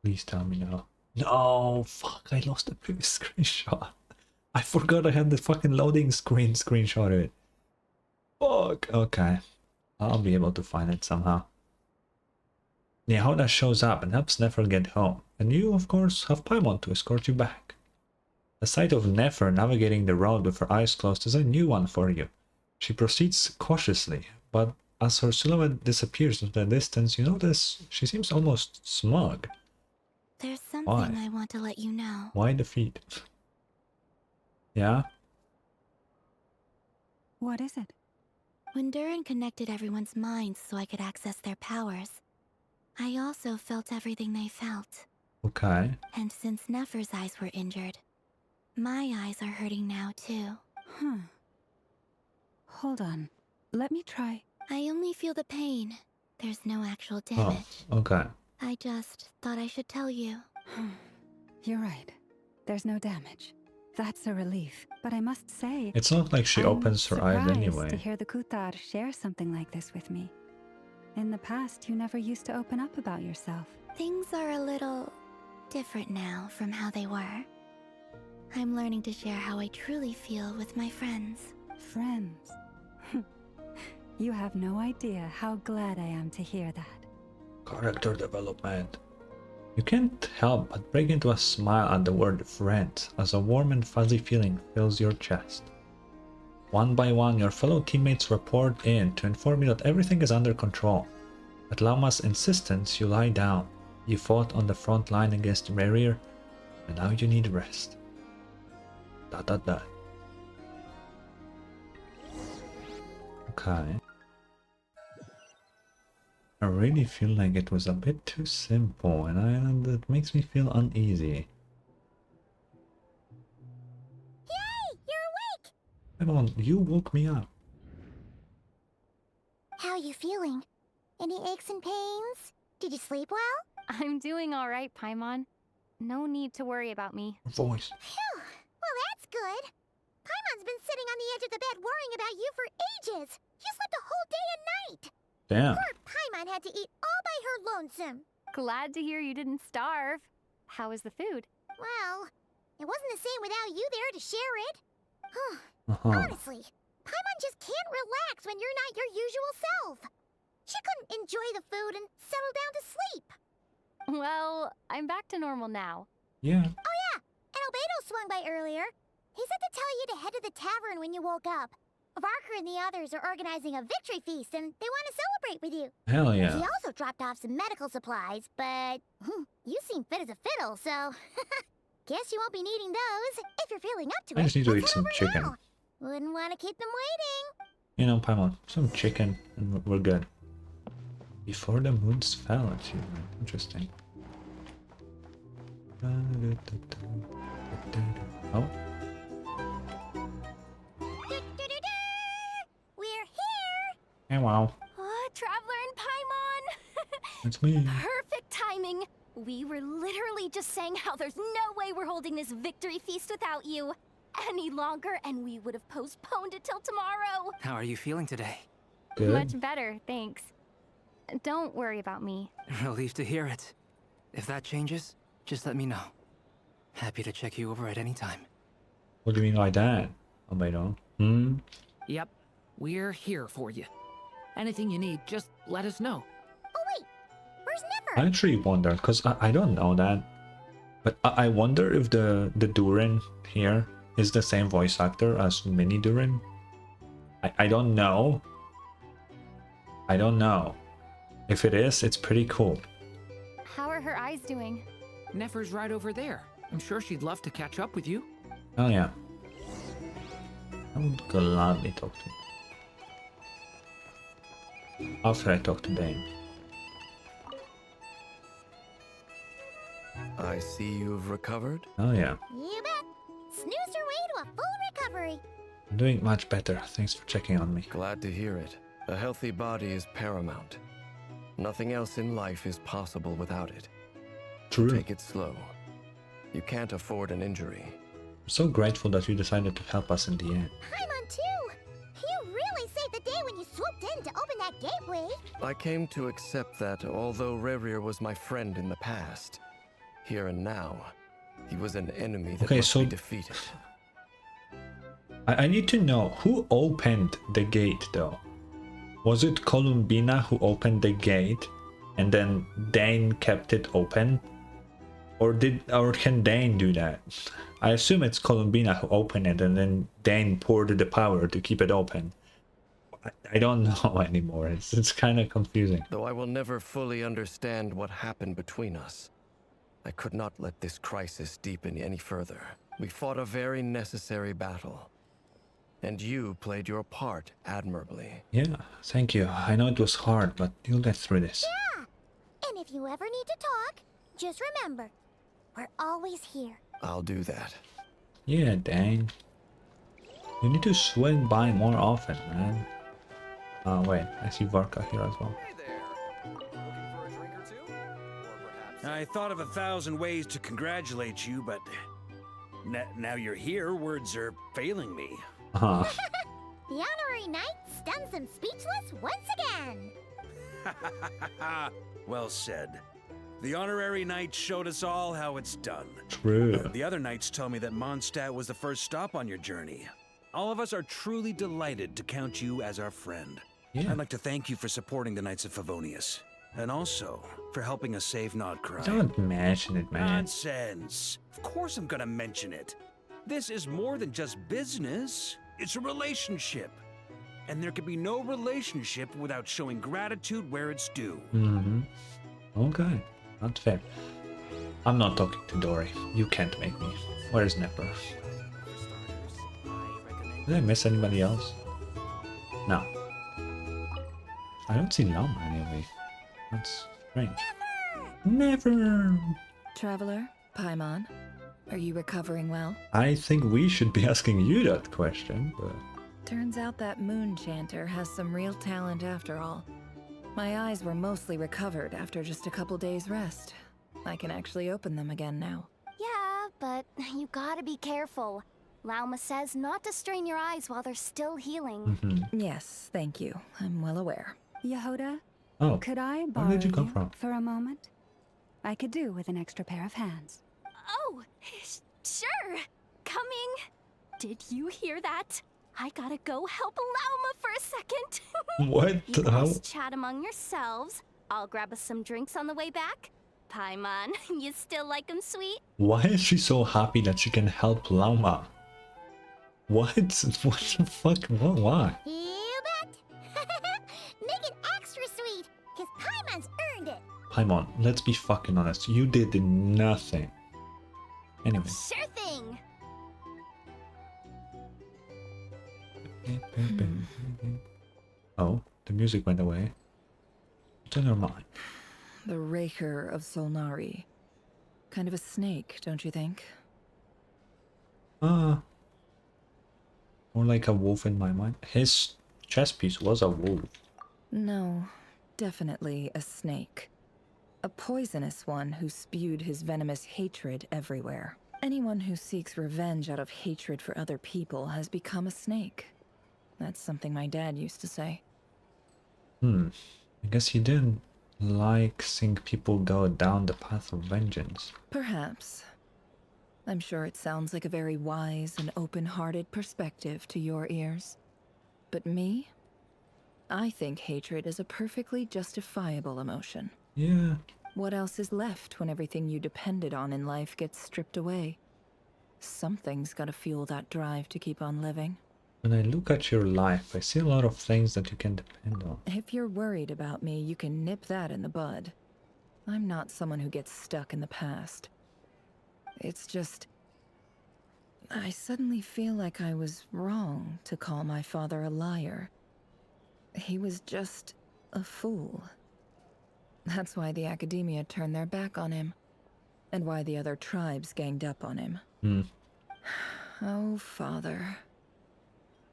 Speaker 1: Please tell me no. No, fuck, I lost the previous screenshot. I forgot I had the fucking loading screen screenshot of it. Fuck, okay. I'll be able to find it somehow. Yehoda shows up and helps Nefer get home. And you, of course, have Paimon to escort you back. The sight of Nefer navigating the road with her eyes closed is a new one for you. She proceeds cautiously, but as her silhouette disappears into the distance, you notice she seems almost smug.
Speaker 22: There's something
Speaker 1: Why?
Speaker 22: I want to let you know.
Speaker 1: Why the feet? Yeah?
Speaker 11: What is it?
Speaker 22: When Durin connected everyone's minds so I could access their powers, I also felt everything they felt.
Speaker 1: Okay.
Speaker 22: And since Nefer's eyes were injured, my eyes are hurting now too.
Speaker 11: Hold on. Let me try.
Speaker 22: I only feel the pain. There's no actual damage.
Speaker 1: Oh, okay.
Speaker 22: I just thought I should tell you.
Speaker 11: You're right. There's no damage. That's a relief. But I must say,
Speaker 1: It's not like she opens her eyes
Speaker 11: surprised
Speaker 1: anyway.
Speaker 11: to hear the Kutar share something like this with me. In the past, you never used to open up about yourself.
Speaker 22: Things are a little different now from how they were. I'm learning to share how I truly feel with my friends.
Speaker 11: Friends? You have no idea how glad I am to hear that.
Speaker 1: Character development. You can't help but break into a smile at the word friends as a warm and fuzzy feeling fills your chest. One by one, your fellow teammates report in to inform you that everything is under control. At Lauma's insistence, you lie down. You fought on the front line against Rarier, and now you need rest. ... Okay. I really feel like it was a bit too simple, and it makes me feel uneasy.
Speaker 5: Yay! You're awake!
Speaker 1: Come on, you woke me up.
Speaker 5: How are you feeling? Any aches and pains? Did you sleep well?
Speaker 6: I'm doing all right, Paimon. No need to worry about me.
Speaker 1: Voice.
Speaker 5: Phew! Well, that's good. Paimon's been sitting on the edge of the bed worrying about you for ages. You slept a whole day and night.
Speaker 1: Damn.
Speaker 5: Poor Paimon had to eat all by her lonesome.
Speaker 6: Glad to hear you didn't starve. How was the food?
Speaker 5: Well, it wasn't the same without you there to share it. Honestly, Paimon just can't relax when you're not your usual self. She couldn't enjoy the food and settle down to sleep.
Speaker 6: Well, I'm back to normal now.
Speaker 1: Yeah.
Speaker 5: Oh yeah, and Albedo swung by earlier. He said to tell you to head to the tavern when you woke up. Varker and the others are organizing a victory feast and they want to celebrate with you.
Speaker 1: Hell yeah.
Speaker 5: He also dropped off some medical supplies, but you seem fit as a fiddle, so guess you won't be needing those. If you're feeling up to it,
Speaker 1: I just need to
Speaker 5: let's
Speaker 1: eat
Speaker 5: head
Speaker 1: some
Speaker 5: over
Speaker 1: chicken.
Speaker 5: now. Wouldn't want to keep them waiting.
Speaker 1: You know, Paimon, some chicken and we're good. Before the moons fell, achievement. Interesting. Oh.
Speaker 5: We're here!
Speaker 1: Hey, wow.
Speaker 6: Traveler and Paimon!
Speaker 1: It's me.
Speaker 6: Perfect timing! We were literally just saying how there's no way we're holding this victory feast without you. any longer, and we would have postponed it till tomorrow.
Speaker 20: How are you feeling today?
Speaker 1: Good.
Speaker 6: Much better, thanks. Don't worry about me.
Speaker 20: Relieved to hear it. If that changes, just let me know. Happy to check you over at any time.
Speaker 1: What do you mean like that? Albedo? Hmm?
Speaker 14: Yep, we're here for you. Anything you need, just let us know.
Speaker 5: Oh wait, where's
Speaker 1: I
Speaker 5: Nefer?
Speaker 1: actually wonder, because I don't know that. But I wonder if the Durin here is the same voice actor as Mini Durin. I don't know. I don't know. If it is, it's pretty cool.
Speaker 6: How are her eyes doing?
Speaker 14: Nefer's right over there. I'm sure she'd love to catch up with you.
Speaker 1: Oh yeah. I would gladly talk to him. After I talk to Dane.
Speaker 18: I see you've recovered.
Speaker 1: Oh yeah.
Speaker 5: You bet. Snoozed her way to a full recovery.
Speaker 1: I'm doing much better. Thanks for checking on me.
Speaker 18: Glad to hear it. A healthy body is paramount. Nothing else in life is possible without it.
Speaker 1: True.
Speaker 18: Take it slow. You can't afford an injury.
Speaker 1: I'm so grateful that you decided to help us in the end.
Speaker 5: Paimon too. You really saved the day when you swooped in to open that gateway.
Speaker 18: I came to accept that although Rerir was my friend in the past, here and now, he was an enemy that must be defeated.
Speaker 1: I need to know who opened the gate though. Was it Columbina who opened the gate and then Dane kept it open? Or can Dane do that? I assume it's Columbina who opened it and then Dane poured the power to keep it open. I don't know anymore. It's kind of confusing.
Speaker 18: Though I will never fully understand what happened between us, I could not let this crisis deepen any further. We fought a very necessary battle, and you played your part admirably.
Speaker 1: Yeah, thank you. I know it was hard, but you'll get through this.
Speaker 5: Yeah. And if you ever need to talk, just remember, we're always here.
Speaker 18: I'll do that.
Speaker 1: Yeah, Dane. You need to swing by more often, man. Oh, wait. I see Varka here as well.
Speaker 13: I thought of 1,000 ways to congratulate you, but now you're here, words are failing me.
Speaker 1: Uh-huh.
Speaker 5: The honorary knight stuns them speechless once again.
Speaker 13: Well said. The honorary knight showed us all how it's done.
Speaker 1: True.
Speaker 13: The other knights tell me that Mondstadt was the first stop on your journey. All of us are truly delighted to count you as our friend.
Speaker 1: Yeah.
Speaker 13: I'd like to thank you for supporting the Knights of Favonius, and also for helping us save nod-krai.
Speaker 1: Don't mention it, man.
Speaker 13: Nonsense. Of course I'm gonna mention it. This is more than just business. It's a relationship. And there can be no relationship without showing gratitude where it's due.
Speaker 1: Mm-hmm. Okay. Not fair. I'm not talking to Dory. You can't make me. Where's Nefer? Did I miss anybody else? No. I don't see Llama anyway. That's strange. Never.
Speaker 7: Traveler, Paimon, are you recovering well?
Speaker 1: I think we should be asking you that question, but...
Speaker 7: Turns out that moon chanter has some real talent after all. My eyes were mostly recovered after just a couple days rest. I can actually open them again now.
Speaker 6: Yeah, but you gotta be careful. Lauma says not to strain your eyes while they're still healing.
Speaker 7: Yes, thank you. I'm well aware.
Speaker 11: Yehoda,
Speaker 1: Oh,
Speaker 11: could I
Speaker 1: where
Speaker 11: borrow
Speaker 1: did you come
Speaker 11: you
Speaker 1: from?
Speaker 11: for a moment? I could do with an extra pair of hands.
Speaker 6: Oh, sure. Coming. Did you hear that? I gotta go help Lauma for a second.
Speaker 1: What?
Speaker 6: You
Speaker 1: How?
Speaker 6: guys chat among yourselves. I'll grab us some drinks on the way back. Paimon, you still like 'em sweet?
Speaker 1: Why is she so happy that she can help Llama? What? What the fuck? What? Why?
Speaker 5: You bet. Make it extra sweet, because Paimon's earned it.
Speaker 1: Paimon, let's be fucking honest. You did nothing. Anyway.
Speaker 6: Sure thing.
Speaker 1: Oh, the music went away. What's in her mind?
Speaker 7: The Raker of Solnari. Kind of a snake, don't you think?
Speaker 1: More like a wolf in my mind. His chess piece was a wolf.
Speaker 7: No, definitely a snake. A poisonous one who spewed his venomous hatred everywhere. Anyone who seeks revenge out of hatred for other people has become a snake. That's something my dad used to say.
Speaker 1: I guess he didn't like seeing people go down the path of vengeance.
Speaker 7: Perhaps. I'm sure it sounds like a very wise and open-hearted perspective to your ears. But me? I think hatred is a perfectly justifiable emotion.
Speaker 1: Yeah.
Speaker 7: What else is left when everything you depended on in life gets stripped away? Something's gotta fuel that drive to keep on living.
Speaker 1: When I look at your life, I see a lot of things that you can depend on.
Speaker 7: If you're worried about me, you can nip that in the bud. I'm not someone who gets stuck in the past. It's just... I suddenly feel like I was wrong to call my father a liar. He was just a fool. That's why the academia turned their back on him, and why the other tribes ganged up on him. Oh, Father.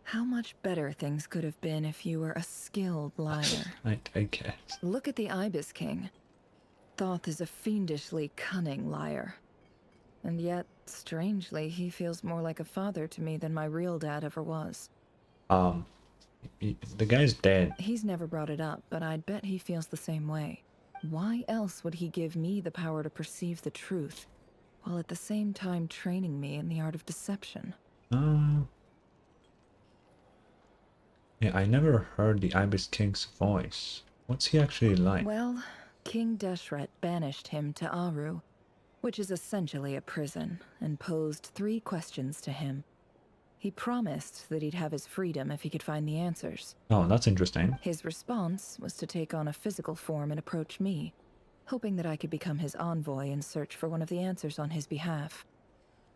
Speaker 7: How much better things could have been if you were a skilled liar.
Speaker 1: I guess.
Speaker 7: Look at the Ibis King. Thoth is a fiendishly cunning liar. And yet, strangely, he feels more like a father to me than my real dad ever was.
Speaker 1: The guy's dead.
Speaker 7: He's never brought it up, but I'd bet he feels the same way. Why else would he give me the power to perceive the truth, while at the same time training me in the art of deception?
Speaker 1: Yeah, I never heard the Ibis King's voice. What's he actually like?
Speaker 7: Well, King Deshret banished him to Aru, which is essentially a prison, and posed 3 questions to him. He promised that he'd have his freedom if he could find the answers.
Speaker 1: Oh, that's interesting.
Speaker 7: His response was to take on a physical form and approach me, hoping that I could become his envoy and search for one of the answers on his behalf.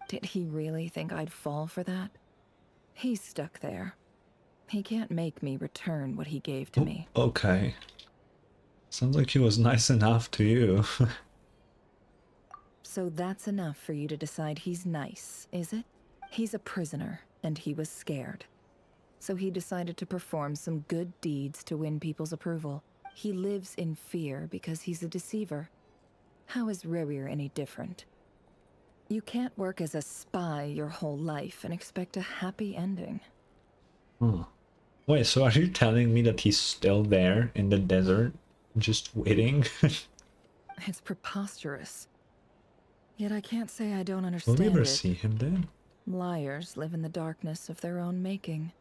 Speaker 7: Did he really think I'd fall for that? He's stuck there. He can't make me return what he gave to me.
Speaker 1: Okay. Sounds like he was nice enough to you.
Speaker 7: So that's enough for you to decide he's nice, is it? He's a prisoner, and he was scared. So he decided to perform some good deeds to win people's approval. He lives in fear because he's a deceiver. How is Rerir any different? You can't work as a spy your whole life and expect a happy ending.
Speaker 1: Wait, so are you telling me that he's still there in the desert, just waiting?
Speaker 7: It's preposterous. Yet I can't say I don't understand
Speaker 1: Will we ever
Speaker 7: it.
Speaker 1: see him then?
Speaker 7: Liars live in the darkness of their own making.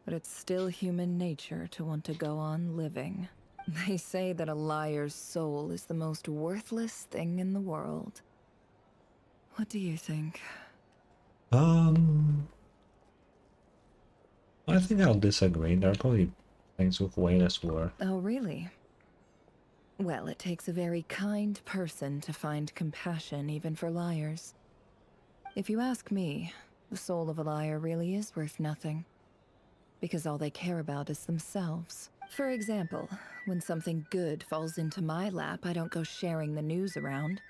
Speaker 7: But it's still human nature to want to go on living. They say that a liar's soul is the most worthless thing in the world. What do you think?
Speaker 1: I think I'll disagree. There are probably things with way less worth.
Speaker 7: Oh, really? Well, it takes a very kind person to find compassion even for liars. If you ask me, the soul of a liar really is worth nothing. Because all they care about is themselves. For example, when something good falls into my lap, I don't go sharing the news around.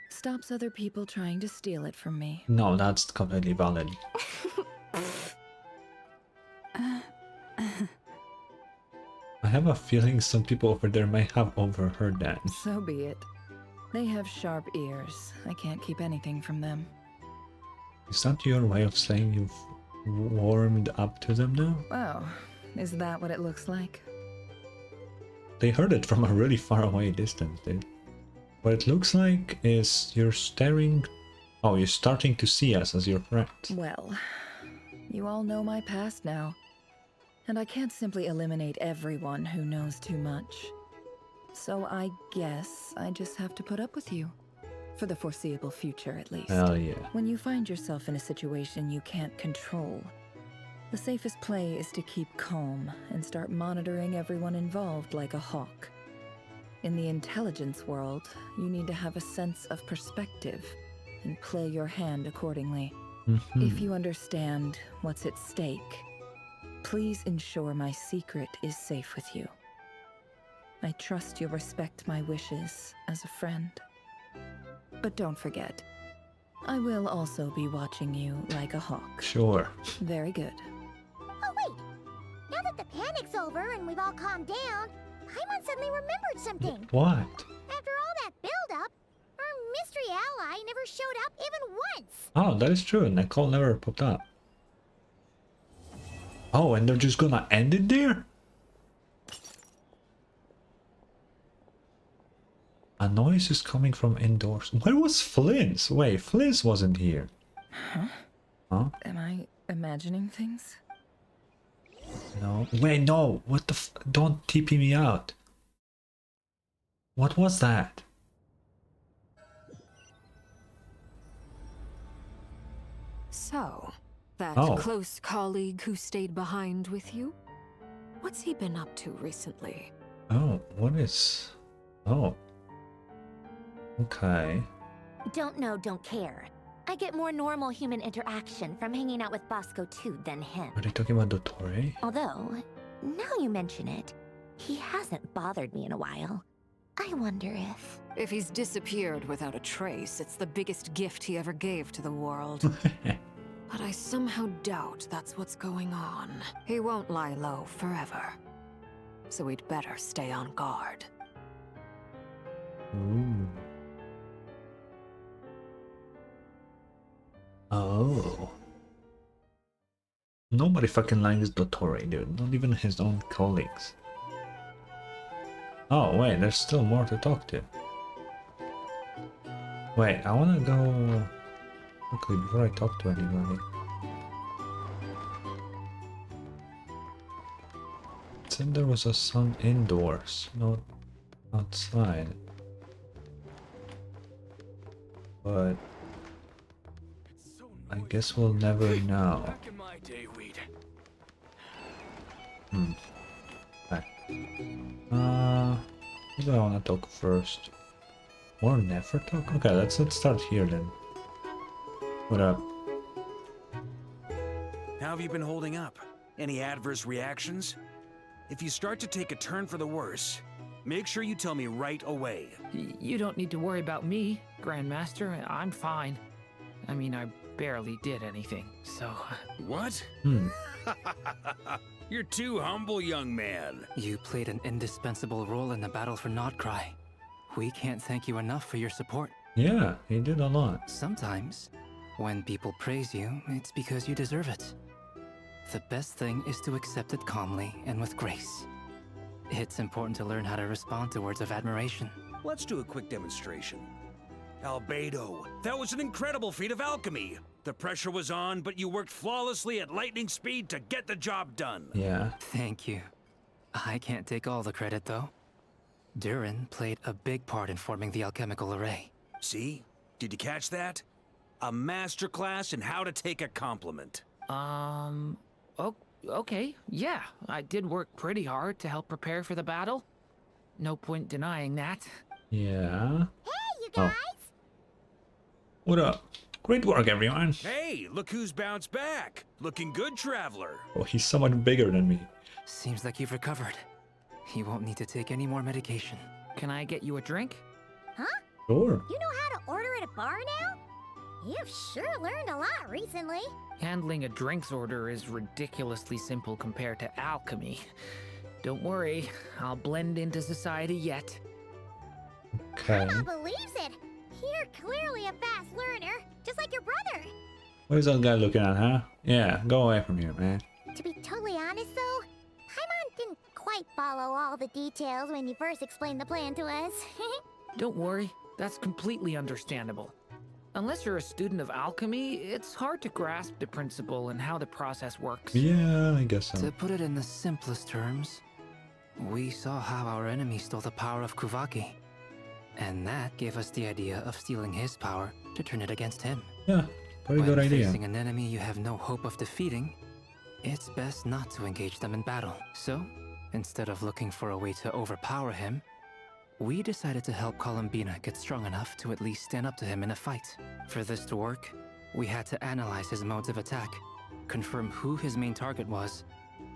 Speaker 7: Stops other people trying to steal it from me.
Speaker 1: No, that's completely valid. I have a feeling some people over there may have overheard that.
Speaker 7: So be it. They have sharp ears. I can't keep anything from them.
Speaker 1: Is that your way of saying you've warmed up to them now?
Speaker 7: Oh, is that what it looks like?
Speaker 1: They heard it from a really far away distance, dude. What it looks like is you're staring... Oh, you're starting to see us as your friends.
Speaker 7: Well, you all know my past now. And I can't simply eliminate everyone who knows too much. So I guess I just have to put up with you. For the foreseeable future, at least.
Speaker 1: Hell yeah.
Speaker 7: When you find yourself in a situation you can't control, the safest play is to keep calm and start monitoring everyone involved like a hawk. In the intelligence world, you need to have a sense of perspective and play your hand accordingly. If you understand what's at stake, please ensure my secret is safe with you. I trust you'll respect my wishes as a friend. But don't forget, I will also be watching you like a hawk.
Speaker 1: Sure.
Speaker 7: Very good.
Speaker 5: Oh, wait! Now that the panic's over and we've all calmed down, Paimon suddenly remembered something.
Speaker 1: What?
Speaker 5: After all that build-up, our mystery ally never showed up even once.
Speaker 1: Oh, that is true. Nicole never popped up. Oh, and they're just gonna end it there? A noise is coming from indoors. Where was Fliss? Wait, Fliss wasn't here.
Speaker 7: Huh?
Speaker 1: Huh?
Speaker 7: Am I imagining things?
Speaker 1: No. Wait, no. What the f... Don't TP me out. What was that?
Speaker 4: So, that
Speaker 1: Oh.
Speaker 4: close colleague who stayed behind with you? What's he been up to recently?
Speaker 1: Oh, what is... Oh. Okay.
Speaker 16: Don't know, don't care. I get more normal human interaction from hanging out with Bosco too than him.
Speaker 1: Are they talking about Dottore?
Speaker 16: Although, now you mention it, he hasn't bothered me in a while. I wonder if...
Speaker 4: If he's disappeared without a trace, it's the biggest gift he ever gave to the world. But I somehow doubt that's what's going on. He won't lie low forever. So we'd better stay on guard.
Speaker 1: Ooh. Oh. Nobody fucking likes Dottore, dude. Not even his own colleagues. Oh, wait, there's still more to talk to. Wait, I wanna go quickly before I talk to anybody. It said there was a sun indoors, not outside. But I guess we'll never know. Hmm. Okay. Who do I want to talk first? More Nefer talk? Okay, let's start here then. What up?
Speaker 13: How have you been holding up? Any adverse reactions? If you start to take a turn for the worse, make sure you tell me right away.
Speaker 14: You don't need to worry about me, Grandmaster. I'm fine. I mean, I barely did anything, so...
Speaker 13: What? You're too humble, young man.
Speaker 20: You played an indispensable role in the battle for nod-krai. We can't thank you enough for your support.
Speaker 1: Yeah, he did a lot.
Speaker 20: Sometimes, when people praise you, it's because you deserve it. The best thing is to accept it calmly and with grace. It's important to learn how to respond to words of admiration.
Speaker 13: Let's do a quick demonstration. Albedo, that was an incredible feat of alchemy. The pressure was on, but you worked flawlessly at lightning speed to get the job done.
Speaker 1: Yeah.
Speaker 20: Thank you. I can't take all the credit, though. Durin played a big part in forming the alchemical array.
Speaker 13: See? Did you catch that? A masterclass in how to take a compliment.
Speaker 14: Okay, yeah. I did work pretty hard to help prepare for the battle. No point denying that.
Speaker 1: Yeah.
Speaker 5: Hey, you guys!
Speaker 1: What up? Great work, everyone.
Speaker 13: Hey, look who's bounced back. Looking good, traveler.
Speaker 1: Oh, he's somewhat bigger than me.
Speaker 20: Seems like you've recovered. You won't need to take any more medication.
Speaker 14: Can I get you a drink?
Speaker 5: Huh?
Speaker 1: Sure.
Speaker 5: You know how to order at a bar now? You've sure learned a lot recently.
Speaker 14: Handling a drinks order is ridiculously simple compared to alchemy. Don't worry, I'll blend into society yet.
Speaker 1: Okay.
Speaker 5: Grandma believes it. You're clearly a fast learner, just like your brother.
Speaker 1: What is that guy looking at, huh? Yeah, go away from here, man.
Speaker 5: To be totally honest, though, Paimon didn't quite follow all the details when you first explained the plan to us.
Speaker 14: Don't worry, that's completely understandable. Unless you're a student of alchemy, it's hard to grasp the principle and how the process works.
Speaker 1: Yeah, I guess so.
Speaker 20: To put it in the simplest terms, we saw how our enemy stole the power of Kuvaki. And that gave us the idea of stealing his power to turn it against him.
Speaker 1: Yeah, pretty good
Speaker 20: When
Speaker 1: idea.
Speaker 20: facing an enemy you have no hope of defeating, it's best not to engage them in battle. So, instead of looking for a way to overpower him, we decided to help Columbina get strong enough to at least stand up to him in a fight. For this to work, we had to analyze his modes of attack, confirm who his main target was,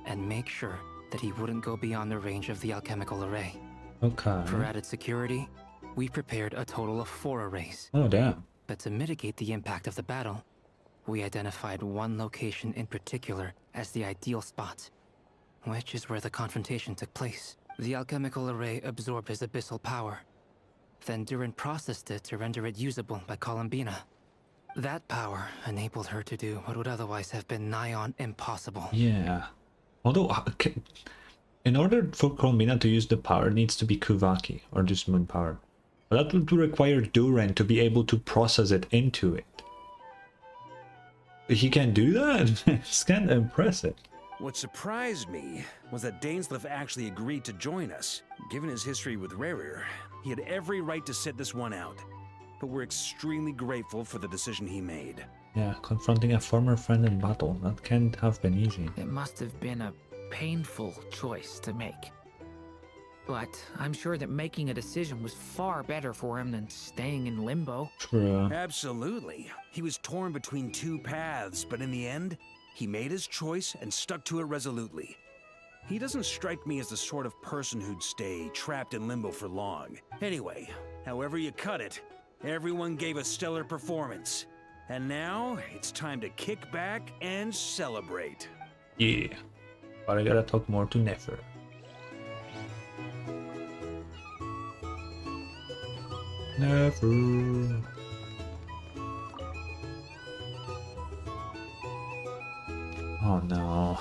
Speaker 20: and make sure that he wouldn't go beyond the range of the alchemical array.
Speaker 1: Okay.
Speaker 20: For added security, we prepared a total of 4 arrays.
Speaker 1: Oh, damn.
Speaker 20: But to mitigate the impact of the battle, we identified one location in particular as the ideal spot, which is where the confrontation took place. The alchemical array absorbed his abyssal power. Then Durin processed it to render it usable by Columbina. That power enabled her to do what would otherwise have been nigh on impossible.
Speaker 1: Yeah. Although, in order for Columbina to use the power, it needs to be Kuvaki, or just moon power. But that would require Duran to be able to process it into it. He can do that? It's kind of impressive.
Speaker 13: What surprised me was that Dainsleif actually agreed to join us. Given his history with Rerir, he had every right to sit this one out. But we're extremely grateful for the decision he made.
Speaker 1: Yeah, confronting a former friend in battle, that can't have been easy.
Speaker 14: It must have been a painful choice to make. But I'm sure that making a decision was far better for him than staying in limbo.
Speaker 1: True.
Speaker 13: Absolutely. He was torn between two paths, but in the end, he made his choice and stuck to it resolutely. He doesn't strike me as the sort of person who'd stay trapped in limbo for long. Anyway, however you cut it, everyone gave a stellar performance. And now, it's time to kick back and celebrate.
Speaker 1: Yeah. But I gotta talk more to Nefer. Nefer. Oh no.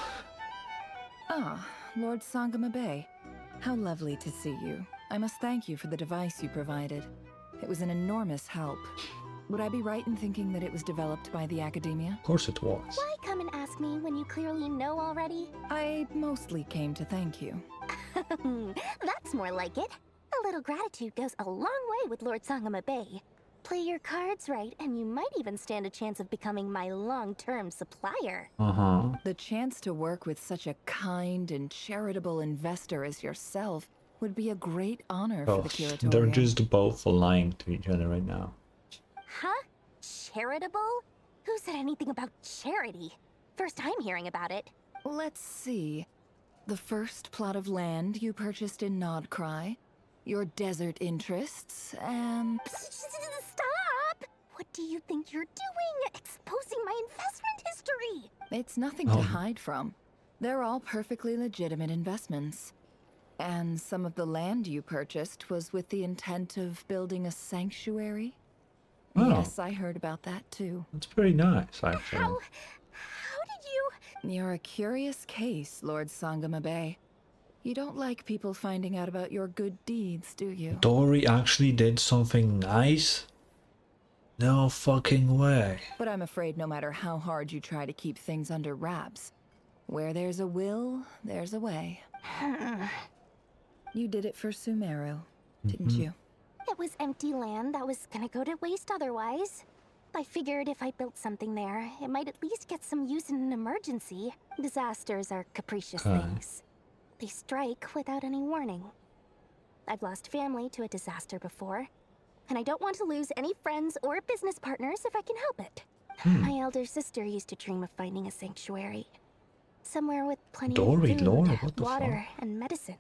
Speaker 7: Ah, Lord Sangama Bay. How lovely to see you. I must thank you for the device you provided. It was an enormous help. Would I be right in thinking that it was developed by the Academia?
Speaker 1: Of course it was.
Speaker 6: Why come and ask me when you clearly know already?
Speaker 7: I mostly came to thank you.
Speaker 6: That's more like it. A little gratitude goes a long way with Lord Sangama Bay. Play your cards right, and you might even stand a chance of becoming my long-term supplier.
Speaker 7: The chance to work with such a kind and charitable investor as yourself would be a great honor for the Curatorium.
Speaker 1: They're just both lying to each other right now.
Speaker 6: Huh? Charitable? Who said anything about charity? First time hearing about it.
Speaker 7: Let's see. The first plot of land you purchased in Nod-krai, your desert interests, and...
Speaker 6: Stop! What do you think you're doing? Exposing my investment history!
Speaker 7: It's nothing to hide from. They're all perfectly legitimate investments. And some of the land you purchased was with the intent of building a sanctuary?
Speaker 1: Oh.
Speaker 7: Yes, I heard about that too.
Speaker 1: That's pretty nice, actually.
Speaker 6: How did you...
Speaker 7: You're a curious case, Lord Sangama Bay. You don't like people finding out about your good deeds, do you?
Speaker 1: Dory actually did something nice? No fucking way.
Speaker 7: But I'm afraid no matter how hard you try to keep things under wraps, where there's a will, there's a way. You did it for Sumeru, didn't you?
Speaker 6: It was empty land that was gonna go to waste otherwise. I figured if I built something there, it might at least get some use in an emergency. Disasters are capricious things. They strike without any warning. I've lost family to a disaster before, and I don't want to lose any friends or business partners if I can help it. My elder sister used to dream of finding a sanctuary. Somewhere with plenty of food, water, and medicine.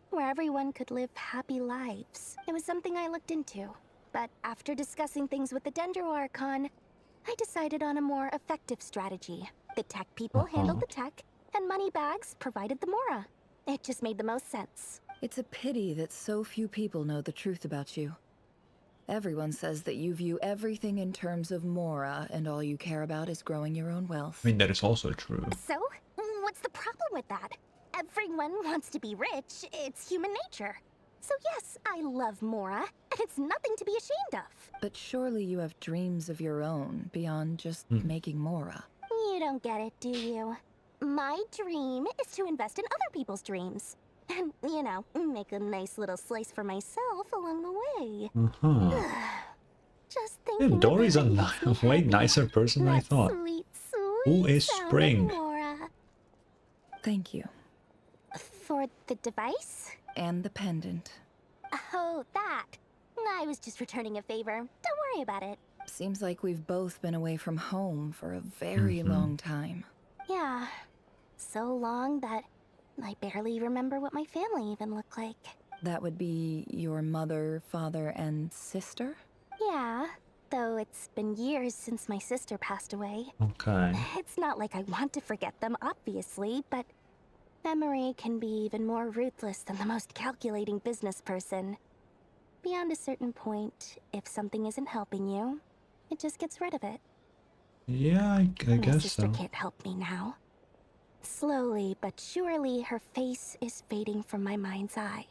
Speaker 6: Where everyone could live happy lives. It was something I looked into. But after discussing things with the Dendro Archon, I decided on a more effective strategy. The tech people handled the tech, and Moneybags provided the Mora. It just made the most sense.
Speaker 7: It's a pity that so few people know the truth about you. Everyone says that you view everything in terms of Mora, and all you care about is growing your own wealth.
Speaker 1: I mean, that is also true.
Speaker 6: So, what's the problem with that? Everyone wants to be rich. It's human nature. So yes, I love Mora, and it's nothing to be ashamed of.
Speaker 7: But surely you have dreams of your own, beyond just making Mora.
Speaker 6: You don't get it, do you? My dream is to invest in other people's dreams. And, you know, make a nice little slice for myself along the way. Just thinking.
Speaker 1: Yeah, Dory's a way nicer person than I thought.
Speaker 6: Sweet,
Speaker 1: Who is
Speaker 6: sound of
Speaker 1: Spring?
Speaker 6: Mora.
Speaker 7: Thank you.
Speaker 6: For the device?
Speaker 7: And the pendant.
Speaker 6: Oh, that. I was just returning a favor. Don't worry about it.
Speaker 7: Seems like we've both been away from home for a very long time.
Speaker 6: Yeah. So long that I barely remember what my family even looked like.
Speaker 7: That would be your mother, father, and sister?
Speaker 6: Yeah, though it's been years since my sister passed away.
Speaker 1: Okay.
Speaker 6: It's not like I want to forget them, obviously, but memory can be even more ruthless than the most calculating business person. Beyond a certain point, if something isn't helping you, it just gets rid of it.
Speaker 1: Yeah, I
Speaker 6: My
Speaker 1: guess
Speaker 6: sister
Speaker 1: so.
Speaker 6: can't help me now. Slowly but surely, her face is fading from my mind's eye.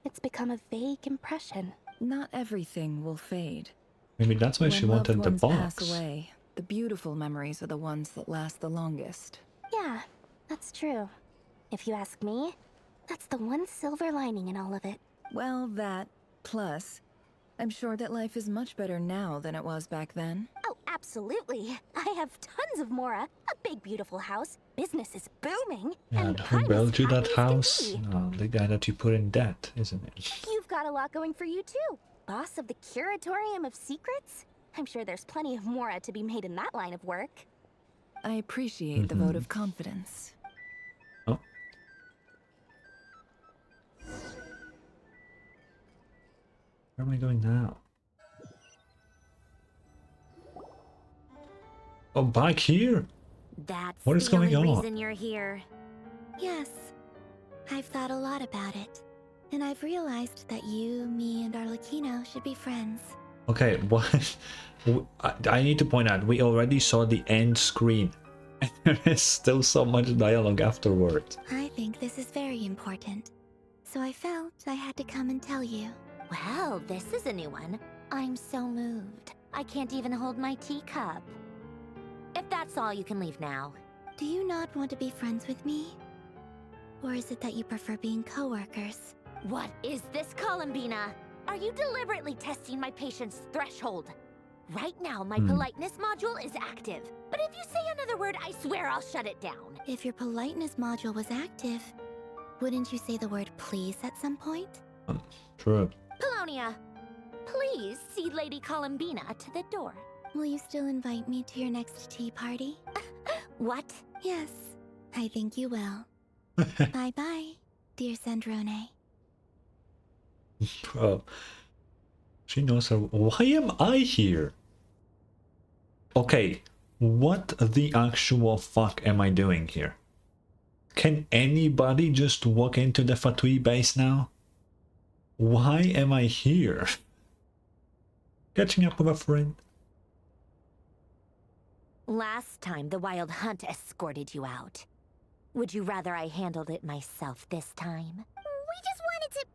Speaker 6: It's become a vague impression.
Speaker 7: Not everything will fade.
Speaker 1: Maybe that's why she
Speaker 7: When loved
Speaker 1: wanted the
Speaker 7: ones
Speaker 1: box.
Speaker 7: pass away, the beautiful memories are the ones that last the longest.
Speaker 6: Yeah, that's true. If you ask me, that's the one silver lining in all of it.
Speaker 7: Well, that, plus, I'm sure that life is much better now than it was back then.
Speaker 6: Oh, absolutely. I have tons of Mora, a big beautiful house, business is booming,
Speaker 1: And who built you that house? Oh, the guy that you put in debt, isn't it?
Speaker 6: You've got a lot going for you too. Boss of the Curatorium of Secrets? I'm sure there's plenty of Mora to be made in that line of work.
Speaker 7: I appreciate the vote of confidence.
Speaker 1: Oh. Where am I going now? Oh, back here?
Speaker 22: That's
Speaker 1: What is
Speaker 22: the
Speaker 1: going
Speaker 22: only
Speaker 1: on?
Speaker 22: reason you're here. Yes. I've thought a lot about it. And I've realized that you, me, and Arlecchino should be friends.
Speaker 1: Okay, what? I need to point out, we already saw the end screen. And there is still so much dialogue afterwards.
Speaker 22: I think this is very important. So I felt I had to come and tell you.
Speaker 16: Well, this is a new one. I'm so moved. I can't even hold my teacup. If that's all, you can leave now.
Speaker 22: Do you not want to be friends with me? Or is it that you prefer being co-workers?
Speaker 16: What is this, Columbina? Are you deliberately testing my patience threshold? Right now, my politeness module is active. But if you say another word, I swear I'll shut it down.
Speaker 22: If your politeness module was active, wouldn't you say the word please at some point?
Speaker 1: True.
Speaker 16: Polonia, please see Lady Columbina to the door.
Speaker 22: Will you still invite me to your next tea party?
Speaker 16: What?
Speaker 22: Yes, I think you will. Bye-bye, dear Sandrone.
Speaker 1: Bro. She knows her. Why am I here? Okay, what the actual fuck am I doing here? Can anybody just walk into the Fatui base now? Why am I here? Catching up with a friend?
Speaker 16: Last time the Wild Hunt escorted you out. Would you rather I handled it myself this time?
Speaker 5: We just wanted to,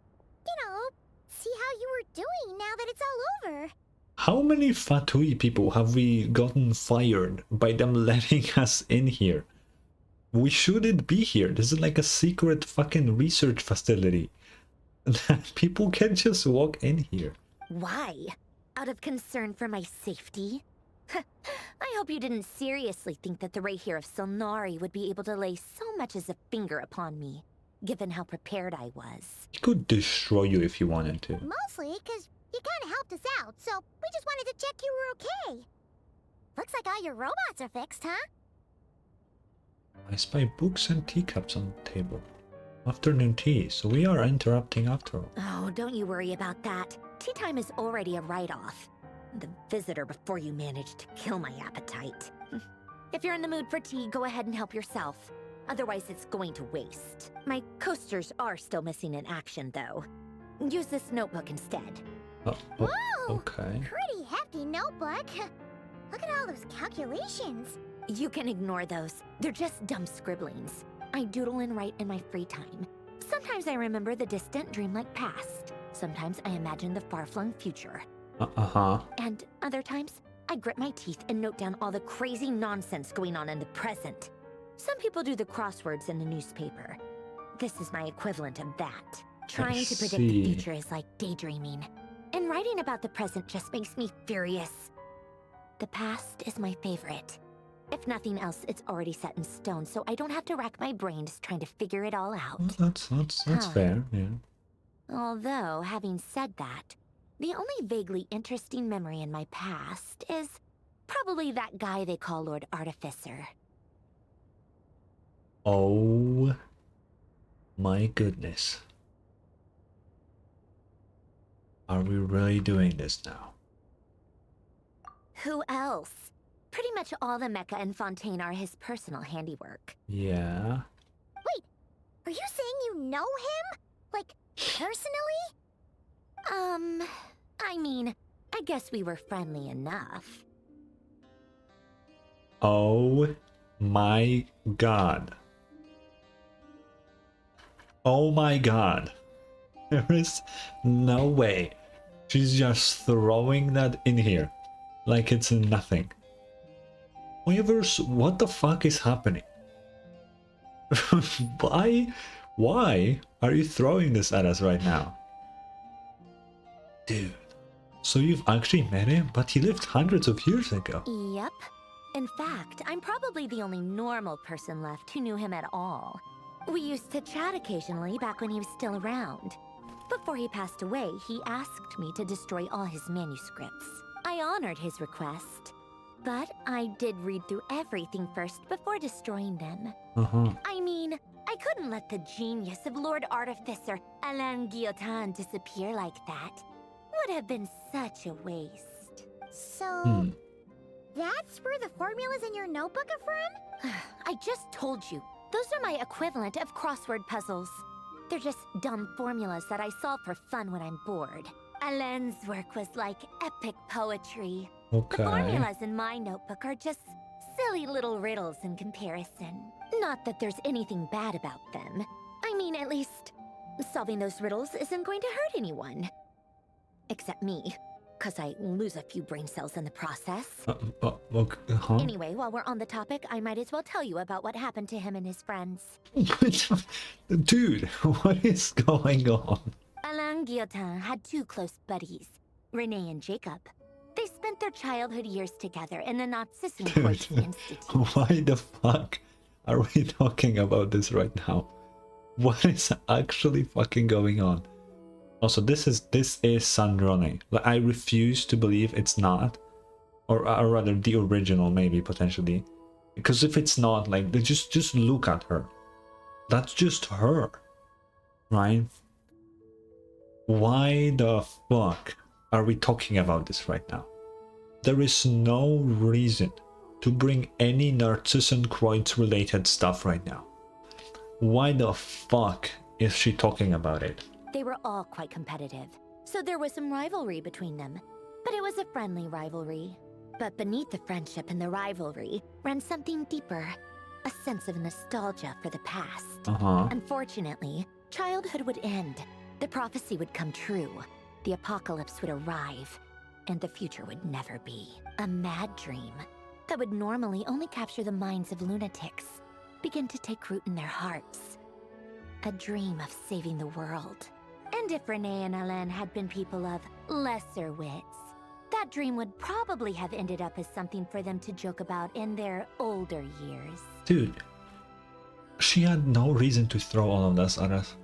Speaker 5: see how you were doing now that it's all over.
Speaker 1: How many Fatui people have we gotten fired by them letting us in here? We shouldn't be here. This is like a secret fucking research facility. People can just walk in here.
Speaker 16: Why? Out of concern for my safety? I hope you didn't seriously think that the Rahir of Solnari would be able to lay so much as a finger upon me, given how prepared I was.
Speaker 1: He could destroy you if he wanted to.
Speaker 5: Mostly because you kind of helped us out, so we just wanted to check you were okay. Looks like all your robots are fixed, huh?
Speaker 1: I spy books and teacups on the table. Afternoon tea, so we are interrupting after all.
Speaker 16: Oh, don't you worry about that. Tea time is already a write-off. The visitor before you managed to kill my appetite. If you're in the mood for tea, go ahead and help yourself. Otherwise, it's going to waste. My coasters are still missing in action, though. Use this notebook instead.
Speaker 5: Whoa!
Speaker 1: Okay.
Speaker 5: Pretty hefty notebook. Look at all those calculations.
Speaker 16: You can ignore those. They're just dumb scribblings. I doodle and write in my free time. Sometimes I remember the distant dreamlike past. Sometimes I imagine the far-flung future. And other times, I grit my teeth and note down all the crazy nonsense going on in the present. Some people do the crosswords in the newspaper. This is my equivalent of that. Trying to predict the future is like daydreaming. And writing about the present just makes me furious. The past is my favorite. If nothing else, it's already set in stone, so I don't have to rack my brains trying to figure it all out.
Speaker 1: Well, that's fair, yeah.
Speaker 16: Although, having said that, the only vaguely interesting memory in my past is probably that guy they call Lord Artificer.
Speaker 1: Oh my goodness. Are we really doing this now?
Speaker 16: Who else? Pretty much all the mecha in Fontaine are his personal handiwork.
Speaker 1: Yeah.
Speaker 5: Wait, are you saying you know him? Like, personally?
Speaker 16: I mean, I guess we were friendly enough.
Speaker 1: Oh my god. Oh my god. There is no way. She's just throwing that in here. Like it's nothing. Waivers, what the fuck is happening? Why are you throwing this at us right now? Dude. So you've actually met him, but he lived hundreds of years ago.
Speaker 16: Yep. In fact, I'm probably the only normal person left who knew him at all. We used to chat occasionally back when he was still around. Before he passed away, he asked me to destroy all his manuscripts. I honored his request, but I did read through everything first before destroying them. I mean, I couldn't let the genius of Lord Artificer Alain Guillotin disappear like that. Would have been such a waste.
Speaker 5: So, that's where the formulas in your notebook are from?
Speaker 16: I just told you. Those are my equivalent of crossword puzzles. They're just dumb formulas that I solve for fun when I'm bored. Alain's work was like epic poetry.
Speaker 1: Okay.
Speaker 16: The formulas in my notebook are just silly little riddles in comparison. Not that there's anything bad about them. I mean, at least, solving those riddles isn't going to hurt anyone. Except me, because I lose a few brain cells in the process. Anyway, while we're on the topic, I might as well tell you about what happened to him and his friends.
Speaker 1: Dude, what is going on?
Speaker 16: Alain Guillotin had two close buddies, Renee and Jacob. They spent their childhood years together in the Narcissan Courts Institute.
Speaker 1: Why the fuck are we talking about this right now? What is actually fucking going on? Also, this is Sandrone. Like, I refuse to believe it's not, or rather the original, maybe potentially, because if it's not, like, just look at her. That's just her, right? Why the fuck are we talking about this right now? There is no reason to bring any Narcissan Kreuz related stuff right now. Why the fuck is she talking about it?
Speaker 16: They were all quite competitive, so there was some rivalry between them. But it was a friendly rivalry. But beneath the friendship and the rivalry ran something deeper, a sense of nostalgia for the past. Unfortunately, childhood would end, the prophecy would come true, the apocalypse would arrive, and the future would never be. A mad dream that would normally only capture the minds of lunatics begin to take root in their hearts. A dream of saving the world. And if Renee and Alain had been people of lesser wits, that dream would probably have ended up as something for them to joke about in their older years.
Speaker 1: Dude, she had no reason to throw all of this at us.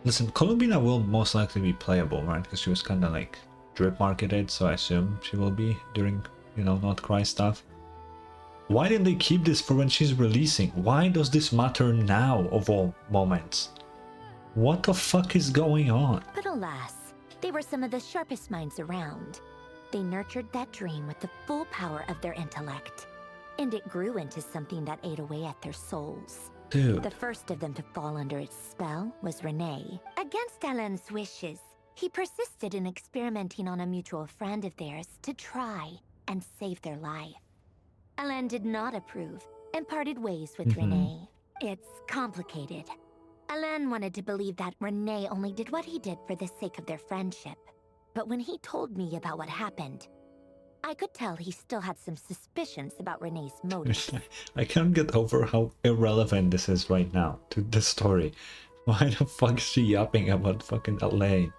Speaker 1: Listen, Columbina will most likely be playable, right? Because she was kind of like drip marketed, so I assume she will be during, you know, nod-krai stuff. Why didn't they keep this for when she's releasing? Why does this matter now of all moments? What the fuck is going on?
Speaker 16: But alas, they were some of the sharpest minds around. They nurtured that dream with the full power of their intellect, and it grew into something that ate away at their souls.
Speaker 1: Dude.
Speaker 16: The first of them to fall under its spell was Renee. Against Alain's wishes, he persisted in experimenting on a mutual friend of theirs to try and save their life. Alain did not approve and parted ways with Renee. It's complicated. Alain wanted to believe that Renee only did what he did for the sake of their friendship. But when he told me about what happened, I could tell he still had some suspicions about Renee's motives.
Speaker 1: I can't get over how irrelevant this is right now to the story. Why the fuck is she yapping about fucking Alain?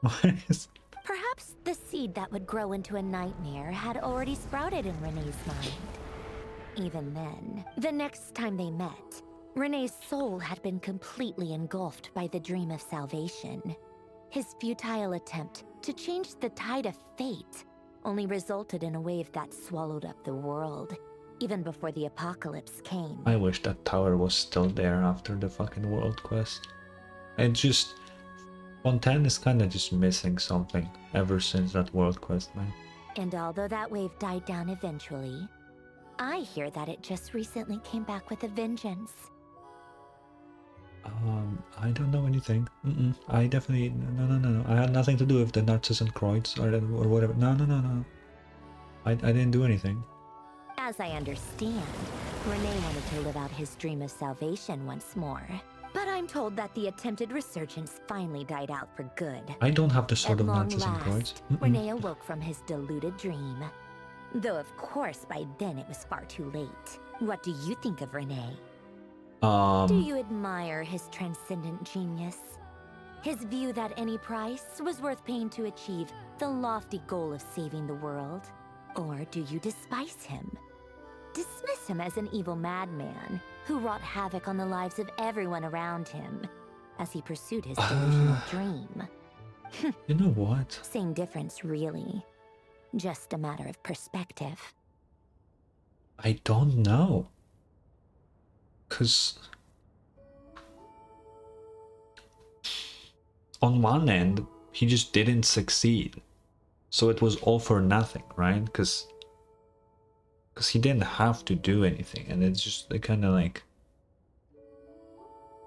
Speaker 16: Perhaps the seed that would grow into a nightmare had already sprouted in Renee's mind. Even then, the next time they met, Renee's soul had been completely engulfed by the dream of salvation. His futile attempt to change the tide of fate only resulted in a wave that swallowed up the world, even before the apocalypse came.
Speaker 1: I wish that tower was still there after the fucking world quest. And just... Fontaine is kinda just missing something ever since that world quest, man.
Speaker 16: And although that wave died down eventually, I hear that it just recently came back with a vengeance.
Speaker 1: I don't know anything. I definitely no. I had nothing to do with the Narcissus Kreuz or whatever. No. I didn't do anything.
Speaker 16: As I understand, Renee wanted to live out his dream of salvation once more. But I'm told that the attempted resurgence finally died out for good.
Speaker 1: I don't have the sword
Speaker 16: At
Speaker 1: of
Speaker 16: long
Speaker 1: Narcissus Kreuz.
Speaker 16: last, Renee awoke from his deluded dream. Though of course by then it was far too late. What do you think of Renee? Do you admire his transcendent genius? His view that any price was worth paying to achieve the lofty goal of saving the world? Or do you despise him? Dismiss him as an evil madman who wrought havoc on the lives of everyone around him as he pursued his delusional dream?
Speaker 1: You know what?
Speaker 16: Same difference, really. Just a matter of perspective.
Speaker 1: I don't know. 'Cause on one end, he just didn't succeed. So it was all for nothing, right? Because he didn't have to do anything. And it's just kind of like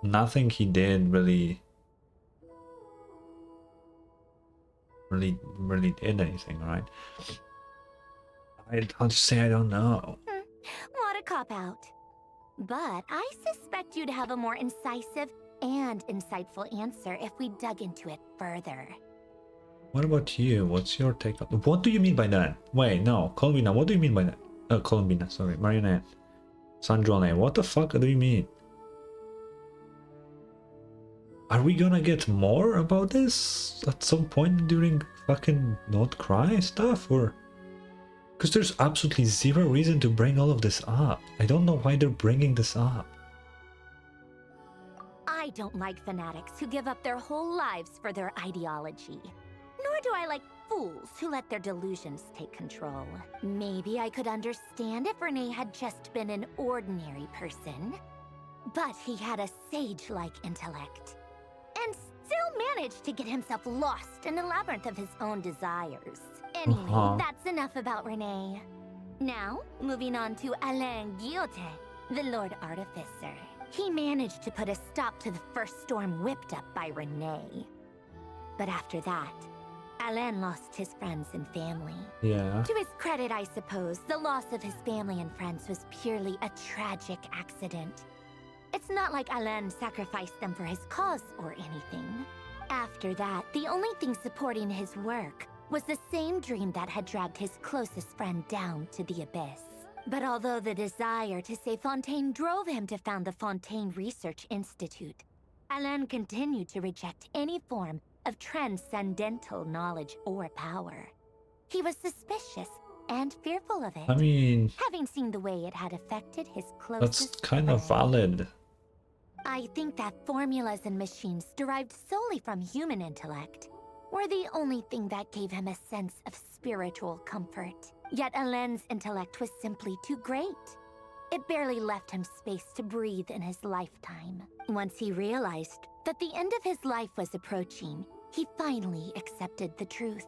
Speaker 1: nothing he did really did anything, right? I'll just say I don't know.
Speaker 16: What a cop-out. But I suspect you'd have a more incisive and insightful answer if we dug into it further.
Speaker 1: What about you? What's your take on... What do you mean by that? Wait, no. Columbina, what do you mean by that? Columbina, sorry. Marionette. Sandrone, what the fuck do you mean? Are we gonna get more about this at some point during fucking nod-krai stuff? Or... Because there's absolutely zero reason to bring all of this up. I don't know why they're bringing this up.
Speaker 16: I don't like fanatics who give up their whole lives for their ideology. Nor do I like fools who let their delusions take control. Maybe I could understand if Renee had just been an ordinary person. But he had a sage-like intellect. And still managed to get himself lost in the labyrinth of his own desires. Anyway, that's enough about Renee. Now, moving on to Alain Guillotin, the Lord Artificer. He managed to put a stop to the first storm whipped up by Renee. But after that, Alain lost his friends and family.
Speaker 1: Yeah.
Speaker 16: To his credit, I suppose, the loss of his family and friends was purely a tragic accident. It's not like Alain sacrificed them for his cause or anything. After that, the only thing supporting his work was the same dream that had dragged his closest friend down to the abyss. But although the desire to save Fontaine drove him to found the Fontaine Research Institute, Alain continued to reject any form of transcendental knowledge or power. He was suspicious and fearful of it.
Speaker 1: I mean...
Speaker 16: having seen the way it had affected his closest
Speaker 1: That's kind of valid.
Speaker 16: I think that formulas and machines derived solely from human intellect were the only thing that gave him a sense of spiritual comfort. Yet Alain's intellect was simply too great. It barely left him space to breathe in his lifetime. Once he realized that the end of his life was approaching, he finally accepted the truth.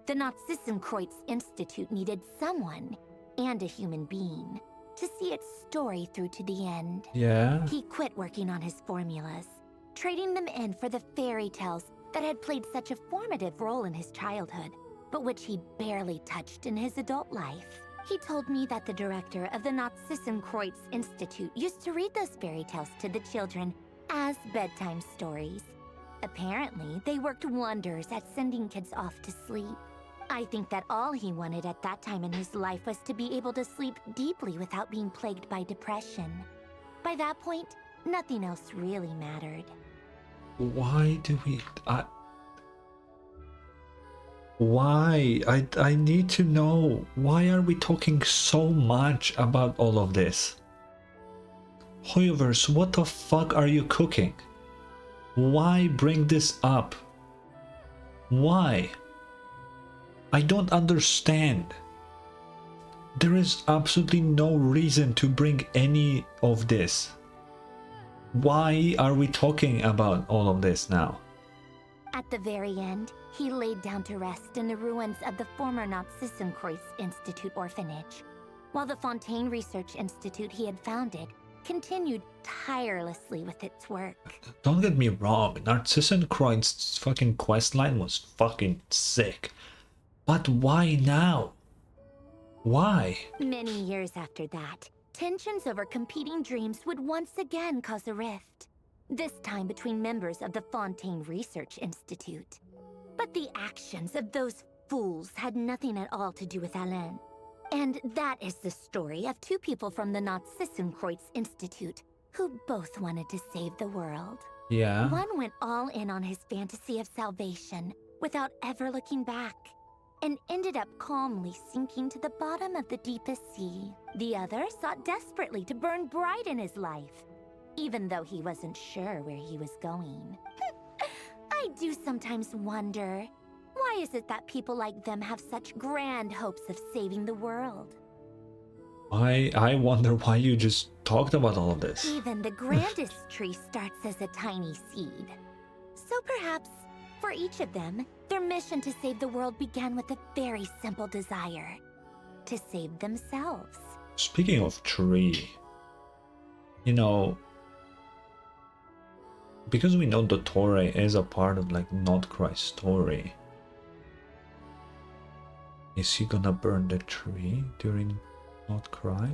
Speaker 16: The Nod-krai Institute needed someone, and a human being, to see its story through to the end.
Speaker 1: Yeah.
Speaker 16: He quit working on his formulas, trading them in for the fairy tales that had played such a formative role in his childhood, but which he barely touched in his adult life. He told me that the director of the Nod-krai Institute used to read those fairy tales to the children as bedtime stories. Apparently, they worked wonders at sending kids off to sleep. I think that all he wanted at that time in his life was to be able to sleep deeply without being plagued by depression. By that point, nothing else really mattered.
Speaker 1: Why do we... Why? I need to know. Why are we talking so much about all of this? Hoyovers, what the fuck are you cooking? Why bring this up? Why? I don't understand. There is absolutely no reason to bring any of this. Why are we talking about all of this now?
Speaker 16: At the very end, he laid down to rest in the ruins of the former Nod-krai Institute orphanage, while the Fontaine Research Institute he had founded continued tirelessly with its work.
Speaker 1: Don't get me wrong, Narcissus Croyd's fucking questline was fucking sick. But why now? Why?
Speaker 16: Many years after that, tensions over competing dreams would once again cause a rift. This time between members of the Fontaine Research Institute. But the actions of those fools had nothing at all to do with Alain. And that is the story of two people from the Narcissenkreuz Institute who both wanted to save the world.
Speaker 1: Yeah.
Speaker 16: One went all in on his fantasy of salvation without ever looking back, and ended up calmly sinking to the bottom of the deepest sea. The other sought desperately to burn bright in his life, even though he wasn't sure where he was going. I do sometimes wonder, why is it that people like them have such grand hopes of saving the world?
Speaker 1: I wonder why you just talked about all of this.
Speaker 16: Even the grandest tree starts as a tiny seed. So perhaps, for each of them, their mission to save the world began with a very simple desire. To save themselves.
Speaker 1: Speaking of tree, you know, because we know Dottore is a part of like nod-krai story, is he gonna burn the tree during nod-krai?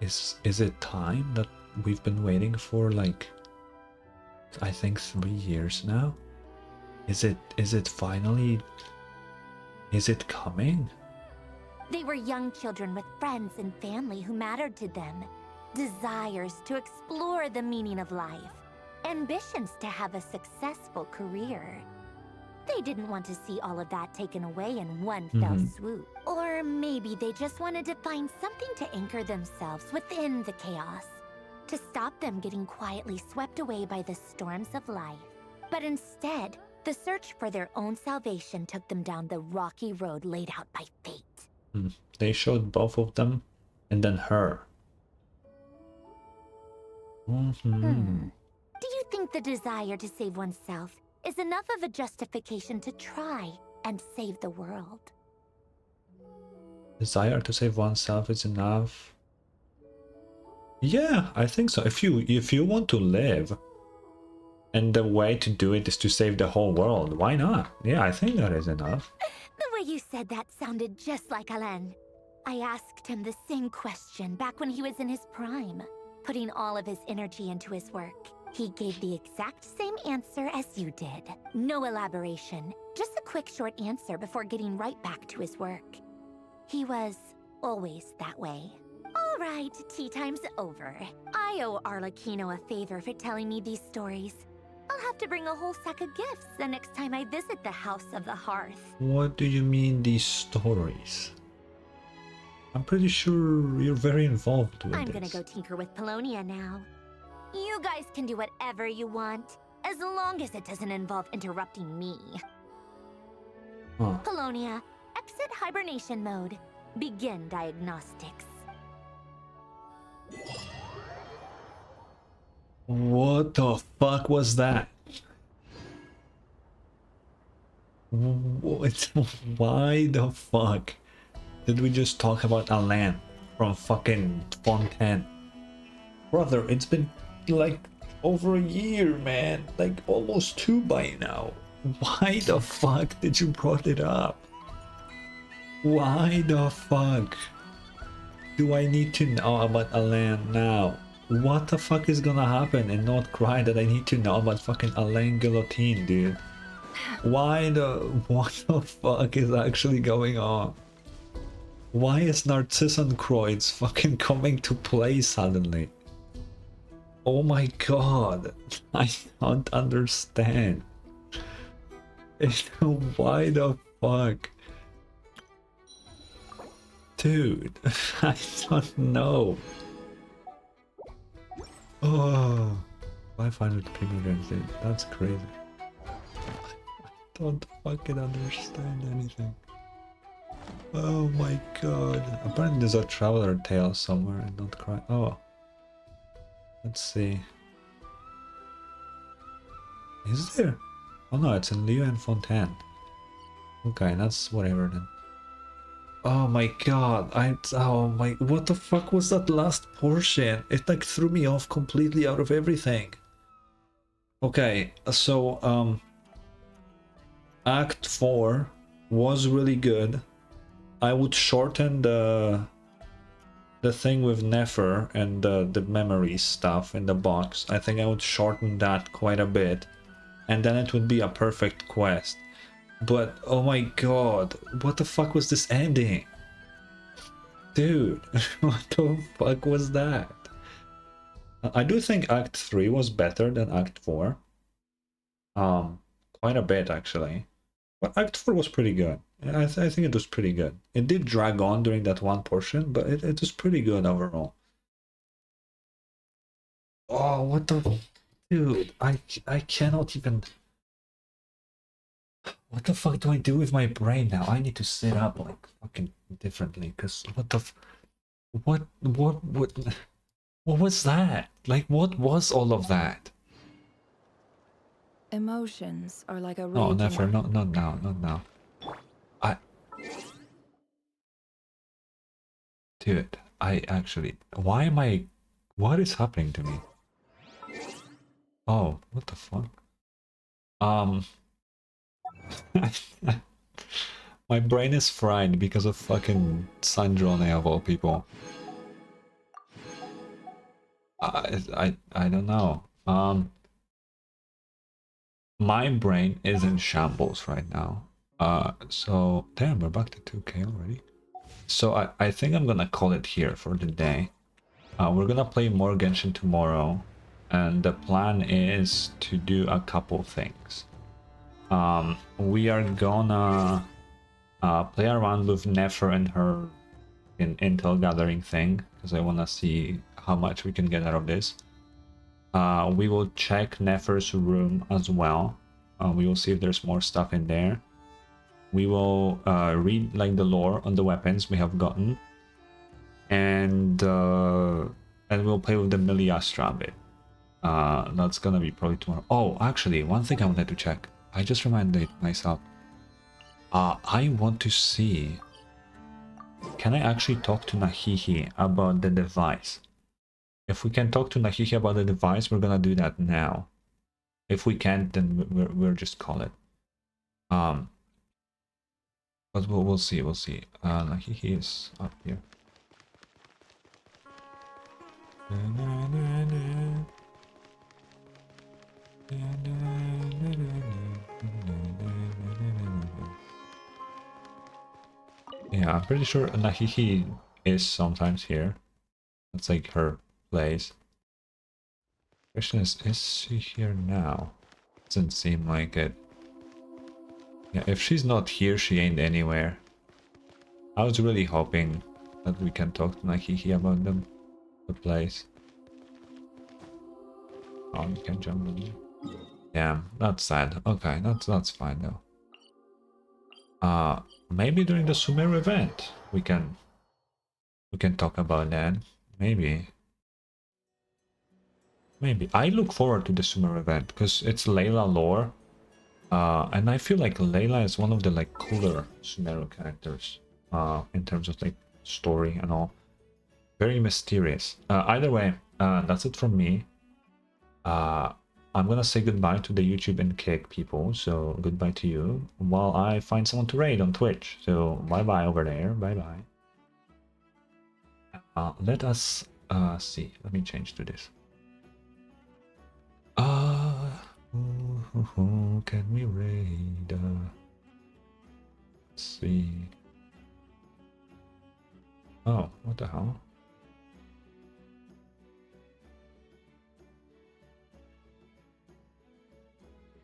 Speaker 1: Is it time that we've been waiting for, like, I think 3 years now? Is it finally, is it coming?
Speaker 16: They were young children with friends and family who mattered to them. Desires to explore the meaning of life. Ambitions to have a successful career. They didn't want to see all of that taken away in one fell swoop. Or maybe they just wanted to find something to anchor themselves within the chaos, to stop them getting quietly swept away by the storms of life. But instead, the search for their own salvation took them down the rocky road laid out by fate.
Speaker 1: They showed both of them, and then her.
Speaker 16: Do you think the desire to save oneself is enough of a justification to try and save the world?
Speaker 1: Desire to save oneself is enough. Yeah, I think so. If you want to live, and the way to do it is to save the whole world, why not? Yeah, I think that is enough.
Speaker 16: The way you said that sounded just like Alain. I asked him the same question back when he was in his prime, putting all of his energy into his work. He gave the exact same answer as you did. No elaboration, just a quick short answer before getting right back to his work. He was always that way. All right, tea time's over. I owe Arlecchino a favor for telling me these stories. I'll have to bring a whole sack of gifts the next time I visit the House of the Hearth.
Speaker 1: What do you mean, these stories? I'm pretty sure you're very involved with
Speaker 16: I'm
Speaker 1: this.
Speaker 16: gonna go tinker with Polonia now. You guys can do whatever you want, as long as it doesn't involve interrupting me. Polonia, exit hibernation mode. Begin diagnostics.
Speaker 1: What the fuck was that? Why the fuck did we just talk about Alain from fucking Fontaine? Brother, it's been like over a year, man. Like almost 2 by now. Why the fuck did you brought it up? Why the fuck do I need to know about Alain now? What the fuck is gonna happen in nod-krai that I need to know about fucking Alain Guillotine, dude? What the fuck is actually going on? Why is Narcissenkreuz fucking coming to play suddenly? Oh my god, I don't understand. Why the fuck? Dude, I don't know. Oh, 500 people against it. That's crazy. I don't fucking understand anything. Oh my god. Apparently there's a traveler tale somewhere in nod-krai. Oh. Let's see. Is there? Oh no, it's in Liu and Fontaine. Okay, that's whatever then. Oh my god, oh my, what the fuck was that last portion? It like threw me off completely out of everything. Okay, so Act 4 was really good. I would shorten the thing with Nefer and the memory stuff in the box. I think I would shorten that quite a bit, and then it would be a perfect quest. But oh my god, what the fuck was this ending? Dude, what the fuck was that? I do think Act 3 was better than Act 4. Quite a bit actually. But Act 4 was pretty good. I think it was pretty good. It did drag on during that one portion, but it was pretty good overall. Oh, what the... Dude, I cannot even... What the fuck do I do with my brain now? I need to sit up like fucking differently, because what the... What was that? Like, what was all of that?
Speaker 7: Emotions are like a
Speaker 1: Oh,
Speaker 7: raging...
Speaker 1: Never, not now, not now. Dude, I actually... Why am I... What is happening to me? Oh, what the fuck? My brain is fried because of fucking Sandrone of all people. I don't know. My brain is in shambles right now. So damn, we're back to 2K already. So I think I'm gonna call it here for the day. We're gonna play more Genshin tomorrow, and the plan is to do a couple things. We are gonna play around with Nefer and her intel gathering thing, because I wanna see how much we can get out of this. We will check Nefer's room as well. We will see if there's more stuff in there. We will read like the lore on the weapons we have gotten, and we'll play with the Miliastra bit. That's gonna be probably tomorrow. Oh, actually, one thing I wanted to check. I just reminded myself. I want to see. Can I actually talk to Nahihi about the device? If we can talk to Nahihi about the device, we're gonna do that now. If we can't, then we'll just call it. But we'll see. We'll see. Nahihi is up here. Yeah, I'm pretty sure Nahihi is sometimes here. That's like her place. Question is she here now? Doesn't seem like it. Yeah, if she's not here, she ain't anywhere. I was really hoping that we can talk to Nahihi about the place. Oh, you can jump in. Damn, that's sad. Okay, that's fine though. Maybe during the Sumer event we can talk about that. Maybe. I look forward to the Sumer event because it's Layla lore. And I feel like Layla is one of the like cooler Sumeru characters in terms of like story and all. Very mysterious. Either way, that's it from me. I'm gonna say goodbye to the YouTube and Cake people, so goodbye to you, while I find someone to raid on Twitch. So bye bye over there, bye bye. Let us see. Let me change to this. Who can we raid? Let's see. Oh, what the hell?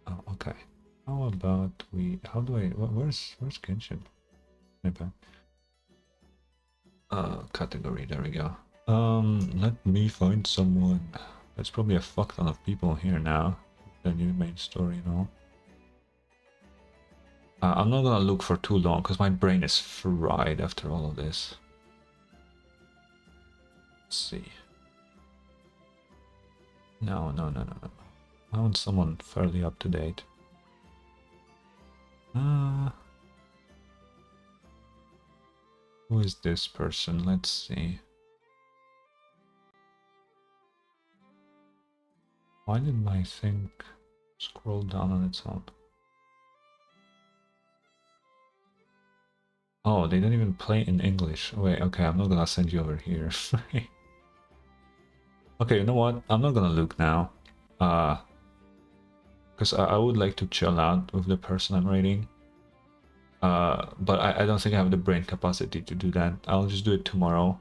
Speaker 1: Oh, okay. How about we... How do I... Where's Genshin? Maybe. Category, there we go. Let me find someone. There's probably a fuck ton of people here now. The new main story and all. I'm not gonna look for too long because my brain is fried after all of this. Let's see. No. I want someone fairly up to date. Who is this person? Let's see. Why did my thing scroll down on its own? Oh, they don't even play in English. Wait, okay, I'm not gonna send you over here. Okay, you know what? I'm not gonna look now. Because I would like to chill out with the person I'm rating. But I don't think I have the brain capacity to do that. I'll just do it tomorrow.